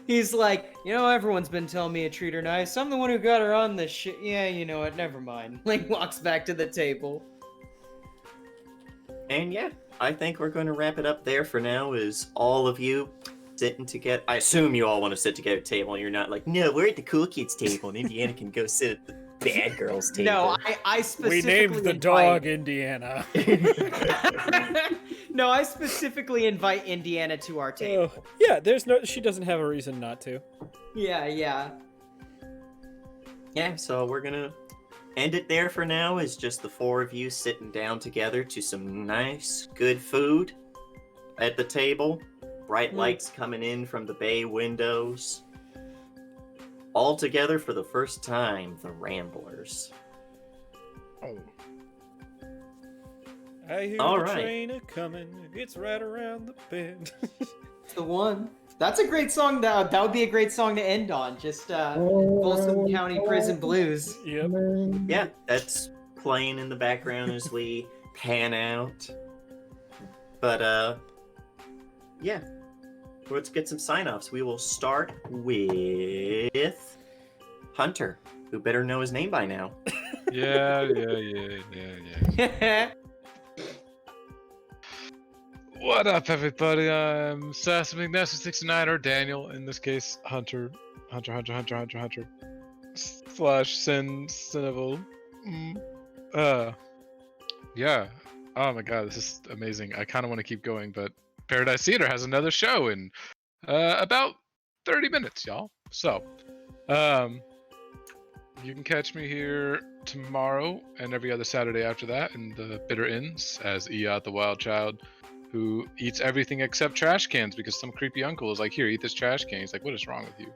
Speaker 2: He's like, everyone's been telling me to treat her nice. I'm the one who got her on this shit. Yeah, you know what? Never mind. Like, walks back to the table.
Speaker 1: And yeah, I think we're going to wrap it up there for now, is all of you sitting together. I assume you all want to sit together at the table, and you're not like, no, we're at the cool kids table, and Indiana can go sit at the bad girls table.
Speaker 2: No, I
Speaker 5: We
Speaker 2: specifically
Speaker 5: named the
Speaker 2: invite-
Speaker 5: dog Indiana.
Speaker 2: No, I specifically invite Indiana to our table.
Speaker 5: Oh, yeah, she doesn't have a reason not to.
Speaker 2: Yeah.
Speaker 1: Yeah, so we're going to end it there for now, is just the four of you sitting down together to some nice, good food at the table. Bright lights coming in from the bay windows. All together for the first time, the Ramblers.
Speaker 5: Oh. I hear
Speaker 1: All
Speaker 5: the
Speaker 1: right.
Speaker 5: train a coming. It's right around the bend.
Speaker 2: It's the one. That's a great song. That would be a great song to end on. Just Folsom County Prison Blues.
Speaker 5: Yep.
Speaker 1: Yeah, that's playing in the background as we pan out. But, yeah. let's get some sign-offs. We will start with Hunter, who better know his name by now.
Speaker 3: Yeah. What up, everybody? I'm Sassy McNasty69, or Daniel, in this case, Hunter. Slash Sineville. Yeah. Oh my god, this is amazing. I kind of want to keep going, but Paradise Theater has another show in about 30 minutes, y'all. So, you can catch me here tomorrow and every other Saturday after that in the Bitter Inns as Iyad the Wild Child, who eats everything except trash cans because some creepy uncle is like, here, eat this trash can. He's like, what is wrong with you?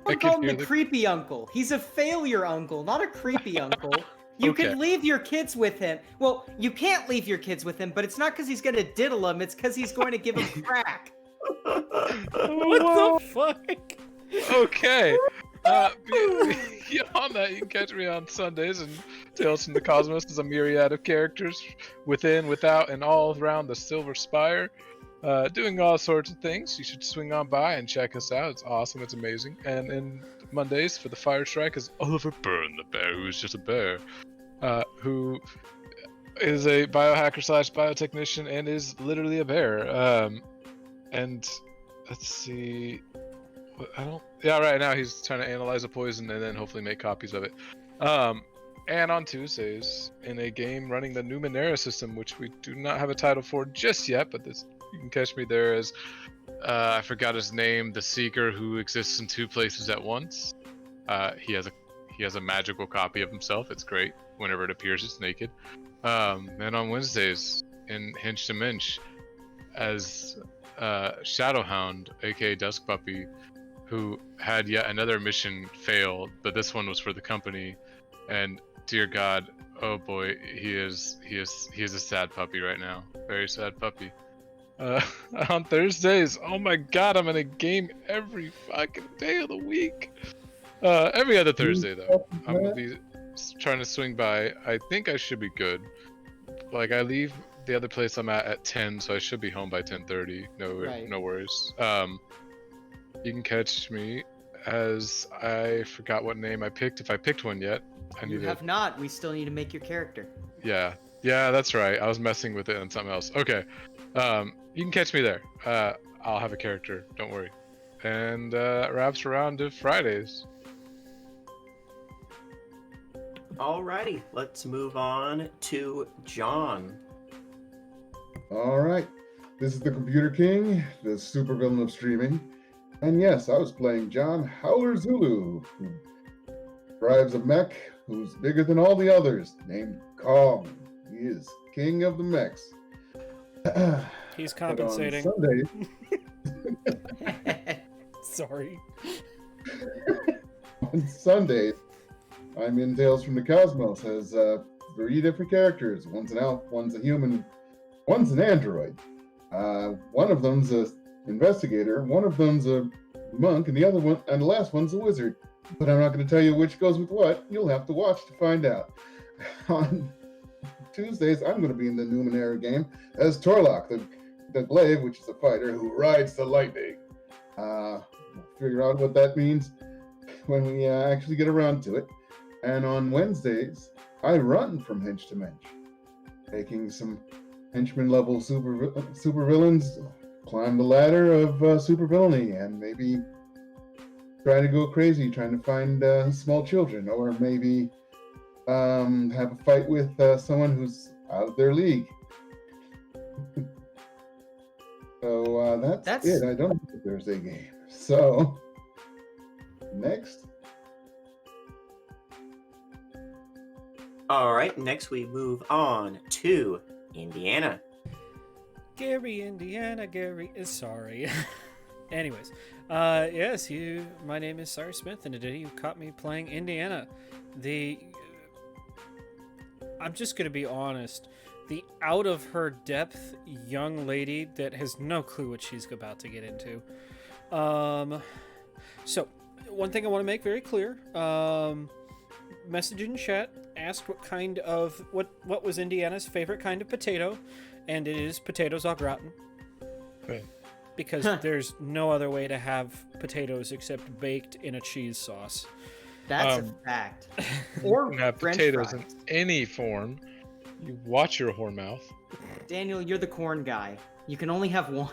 Speaker 2: Don't call him the creepy uncle. He's a failure uncle, not a creepy uncle. You
Speaker 3: Okay.
Speaker 2: can leave your kids with him. Well, you can't leave your kids with him, but it's not because he's going to diddle them. It's because he's going to give them crack.
Speaker 5: What the fuck?
Speaker 3: Okay. Beyond that, you can catch me on Sundays and Tales from the Cosmos is a myriad of characters within, without, and all around the Silver Spire, doing all sorts of things. You should swing on by and check us out. It's awesome. It's amazing. And in Mondays for the Fire Strike is Oliver Byrne, the bear who is just a bear, who is a biohacker slash biotechnician and is literally a bear. And let's see. Yeah, right now he's trying to analyze a poison and then hopefully make copies of it. And on Tuesdays, in a game running the Numenera system, which we do not have a title for just yet, but you can catch me there as, I forgot his name, the Seeker who exists in 2 places at once. He has a magical copy of himself. It's great. Whenever it appears, it's naked. And on Wednesdays, in Hinch to Minch, as Shadowhound, aka Dusk Puppy, who had yet another mission fail, but this one was for the company. And dear God, oh boy, he is a sad puppy right now. Very sad puppy. On Thursdays, oh my God, I'm in a game every fucking day of the week. Every other Thursday though, I'm gonna be trying to swing by. I think I should be good. Like I leave the other place I'm at 10, so I should be home by 10:30. No worries. You can catch me as I forgot what name I picked. If I picked one yet,
Speaker 2: You have not. We still need to make your character.
Speaker 3: Yeah, that's right. I was messing with it on something else. Okay, you can catch me there. I'll have a character. Don't worry. And wraps around to Fridays.
Speaker 1: Alrighty, let's move on to John.
Speaker 4: All right. This is the Computer King, the supervillain of streaming. And yes, I was playing John Howler Zulu, who drives a mech who's bigger than all the others, named Kong. He is king of the mechs.
Speaker 5: He's
Speaker 4: But on
Speaker 5: compensating.
Speaker 4: Sundays,
Speaker 5: Sorry.
Speaker 4: on Sundays, I'm in Tales from the Cosmos as 3 different characters. One's an elf, one's a human, one's an android. One of them's a investigator, one of them's a monk, and the last one's a wizard. But I'm not going to tell you which goes with what. You'll have to watch to find out. On Tuesdays, I'm going to be in the Numenera game as Torlock, the glaive, which is a fighter who rides the lightning. We'll figure out what that means when we actually get around to it. And on Wednesdays, I run from hench to mensch, taking some henchman-level supervillains, climb the ladder of supervillainy, and maybe try to go crazy trying to find small children, or maybe have a fight with someone who's out of their league. So that's it. I don't think there's a game. So next.
Speaker 1: Alright, next we move on to Indiana.
Speaker 5: Gary, Indiana. Gary is sorry. Anyways, yes, my name is Cyrus Smith, and today you caught me playing Indiana. I'm just gonna be honest, the out of her depth young lady that has no clue what she's about to get into. So one thing I want to make very clear, message in chat asked what was Indiana's favorite kind of potato, and it is potatoes au gratin.
Speaker 3: Right.
Speaker 5: Because there's no other way to have potatoes except baked in a cheese sauce.
Speaker 2: That's a fact. Or
Speaker 3: You have
Speaker 2: French
Speaker 3: potatoes
Speaker 2: fries.
Speaker 3: in any form. You watch your whore mouth.
Speaker 2: Daniel, you're the corn guy. You can only have one.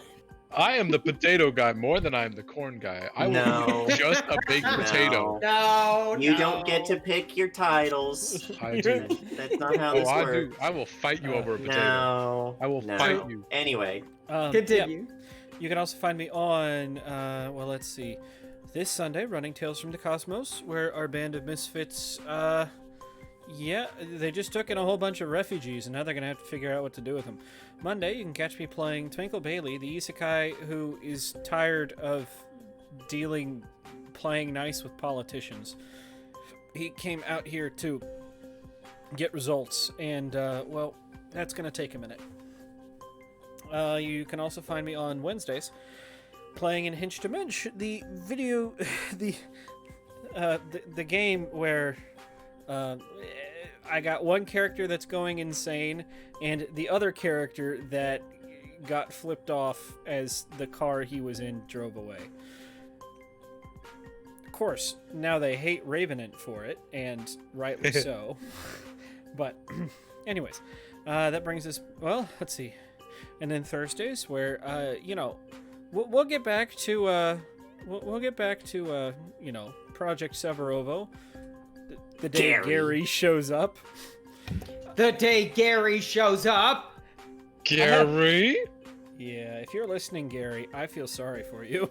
Speaker 3: I am the potato guy more than I am the corn guy. I will
Speaker 1: No.
Speaker 3: eat just a baked
Speaker 1: No.
Speaker 3: potato.
Speaker 2: No,
Speaker 1: You don't get to pick your titles.
Speaker 3: I do.
Speaker 1: That's not how
Speaker 3: Oh,
Speaker 1: this
Speaker 3: I
Speaker 1: works.
Speaker 3: do. I will fight you over a potato.
Speaker 1: No.
Speaker 3: I will
Speaker 1: no.
Speaker 3: fight you.
Speaker 1: Anyway,
Speaker 2: Continue.
Speaker 5: You can also find me on, well, let's see, this Sunday, running Tales from the Cosmos, where our band of misfits, yeah, they just took in a whole bunch of refugees, and now they're going to have to figure out what to do with them. Monday, you can catch me playing Twinkle Bailey, the isekai who is tired of playing nice with politicians. He came out here to get results, and, well, that's going to take a minute. You can also find me on Wednesdays playing in Hinch to Mensch, the video, the game where I got one character that's going insane and the other character that got flipped off as the car he was in drove away. Of course, now they hate Ravenant for it, and rightly so. But anyways, that brings us, well, let's see. And then Thursdays, where you know, we'll get back to we'll get back to you know, Project Severovo. The day Gary shows up.
Speaker 2: The day Gary shows up.
Speaker 3: Gary?
Speaker 5: Yeah, if you're listening, Gary, I feel sorry for you.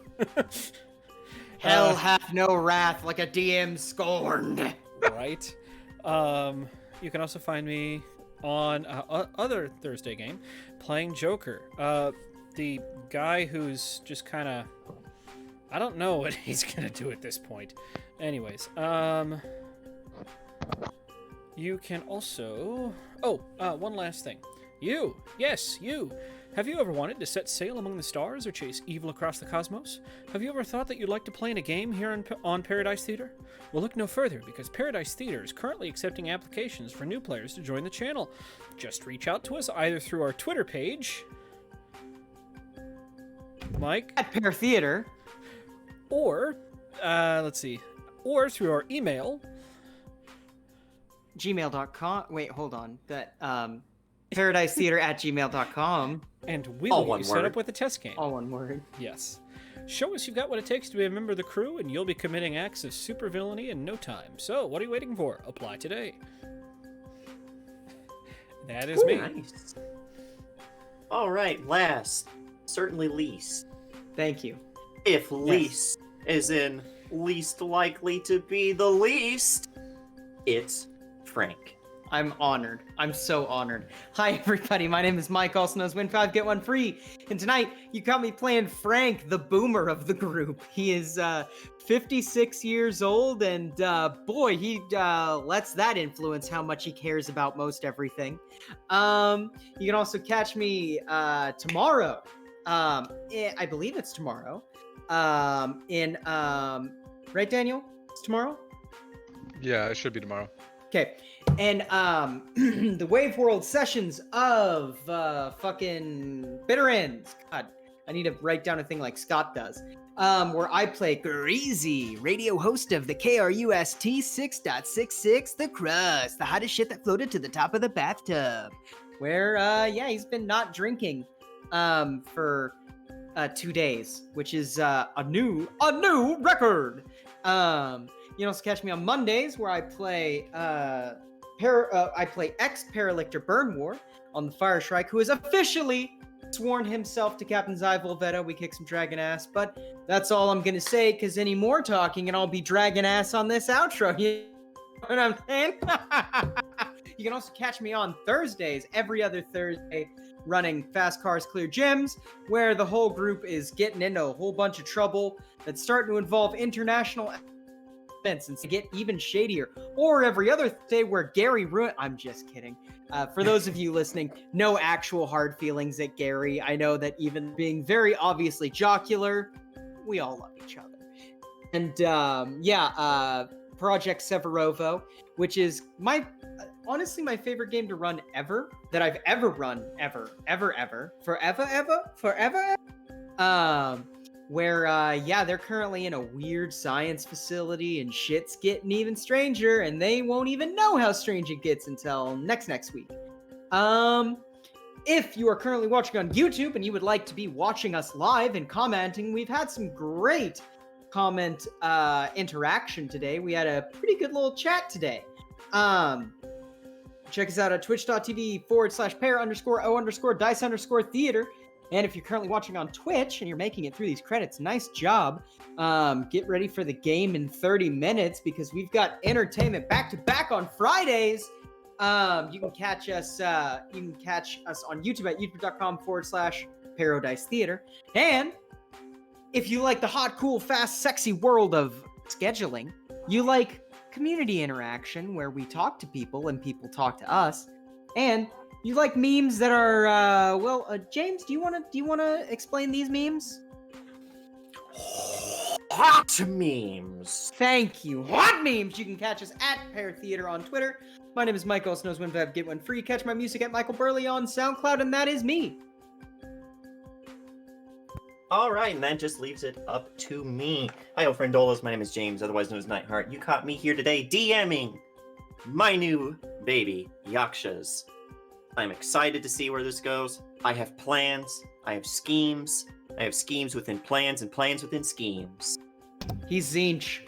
Speaker 2: Hell hath no wrath like a DM scorned.
Speaker 5: Right. You can also find me on other Thursday game playing Joker. The guy who's just kind of, I don't know what he's gonna do at this point. Anyways, you can also, one last thing. You, yes, you. Have you ever wanted to set sail among the stars or chase evil across the cosmos? Have you ever thought that you'd like to play in a game here on Paradise Theater? Well, look no further, because Paradise Theater is currently accepting applications for new players to join the channel. Just reach out to us either through our Twitter page, Mike,
Speaker 2: At Pair Theater.
Speaker 5: or, let's see, or through our email,
Speaker 2: gmail.com. Wait, hold on. That paradisetheater@gmail.com.
Speaker 5: and we
Speaker 1: All
Speaker 5: will get
Speaker 1: one
Speaker 5: you set
Speaker 1: word.
Speaker 5: up with a test game.
Speaker 2: All one word.
Speaker 5: Yes. Show us you've got what it takes to be a member of the crew, and you'll be committing acts of supervillainy in no time. So, what are you waiting for? Apply today. That is me.
Speaker 1: nice. All right, last, certainly least.
Speaker 2: Thank you.
Speaker 1: If least is in least likely to be the least, it's Frank.
Speaker 2: I'm honored. I'm so honored. Hi, everybody. My name is Mike, also known as Win 5, Get 1 Free. And tonight, you got me playing Frank, the boomer of the group. He is 56 years old, and boy, he lets that influence how much he cares about most everything. You can also catch me tomorrow. I believe it's tomorrow. Right, Daniel? It's tomorrow?
Speaker 3: Yeah, it should be tomorrow.
Speaker 2: Okay, and the Wave World sessions of fucking Bitter Ends. God, I need to write down a thing like Scott does. Where I play Greasy, radio host of the KRUST 6.66, The Crust, the hottest shit that floated to the top of the bathtub. Where, he's been not drinking for 2 days, which is a new record. You can also catch me on Mondays, where I play ex-Paralictor Burnwar on the Fire Shrike, who has officially sworn himself to Captain Zai Volvetta. We kick some dragon ass, but that's all I'm gonna say, because any more talking and I'll be dragon ass on this outro. You know what I'm saying? You can also catch me on Thursdays, every other Thursday, running Fast Cars Clear Gyms, where the whole group is getting into a whole bunch of trouble that's starting to involve international and to get even shadier. Or every other day where Gary I'm just kidding. For those of you listening, no actual hard feelings at Gary. I know that even being very obviously jocular, we all love each other. And Project Severovo, which is honestly my favorite game to run ever, that I've ever run, ever. Forever. Where they're currently in a weird science facility and shit's getting even stranger, and they won't even know how strange it gets until next week. If you are currently watching on YouTube and you would like to be watching us live and commenting, we've had some great comment interaction today. We had a pretty good little chat today. Check us out at twitch.tv/pair_o_dice_theater. And if you're currently watching on Twitch and you're making it through these credits, nice job. Get ready for the game in 30 minutes because we've got entertainment back to back on Fridays. You can catch us on YouTube at youtube.com/PairODiceTheater. And if you like the hot, cool, fast, sexy world of scheduling, you like community interaction where we talk to people and people talk to us, and you like memes that are James, do you want to explain these memes?
Speaker 1: Hot memes.
Speaker 2: Thank you. Hot memes. You can catch us at Pair Theater on Twitter. My name is Michael, also knows when to get one free. Catch my music at Michael Burley on SoundCloud, and that is me.
Speaker 1: All right, and that just leaves it up to me. Hi, old friendolos. My name is James, otherwise known as Nightheart. You caught me here today DMing my new baby, Yakshas. I'm excited to see where this goes. I have plans. I have schemes. I have schemes within plans and plans within schemes.
Speaker 2: He's Zinch.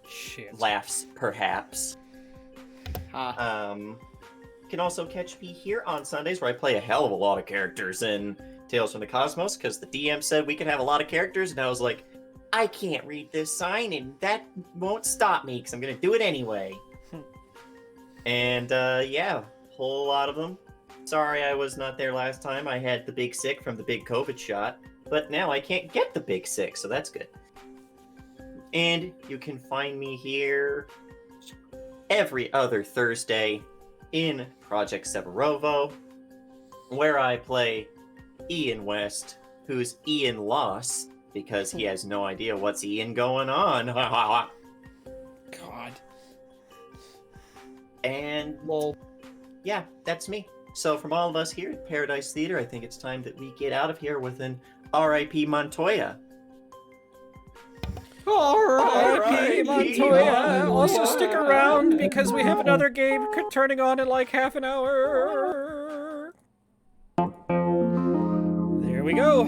Speaker 5: Shit.
Speaker 1: Laughs, perhaps. You can also catch me here on Sundays where I play a hell of a lot of characters in Tales from the Cosmos because the DM said we could have a lot of characters, and I was like, I can't read this sign, and that won't stop me because I'm going to do it anyway. And whole lot of them. Sorry I was not there last time. I had the big sick from the big COVID shot, but now I can't get the big sick, so that's good. And you can find me here every other Thursday in Project Severovo, where I play Ian West, who's Ian Lost, because he has no idea what's Ian going on.
Speaker 5: God.
Speaker 1: And, yeah, that's me. So from all of us here at Paradise Theater, I think it's time that we get out of here with an R.I.P. Montoya.
Speaker 5: R.I.P. Montoya. Also stick around because we have another game turning on in like half an hour. There we go.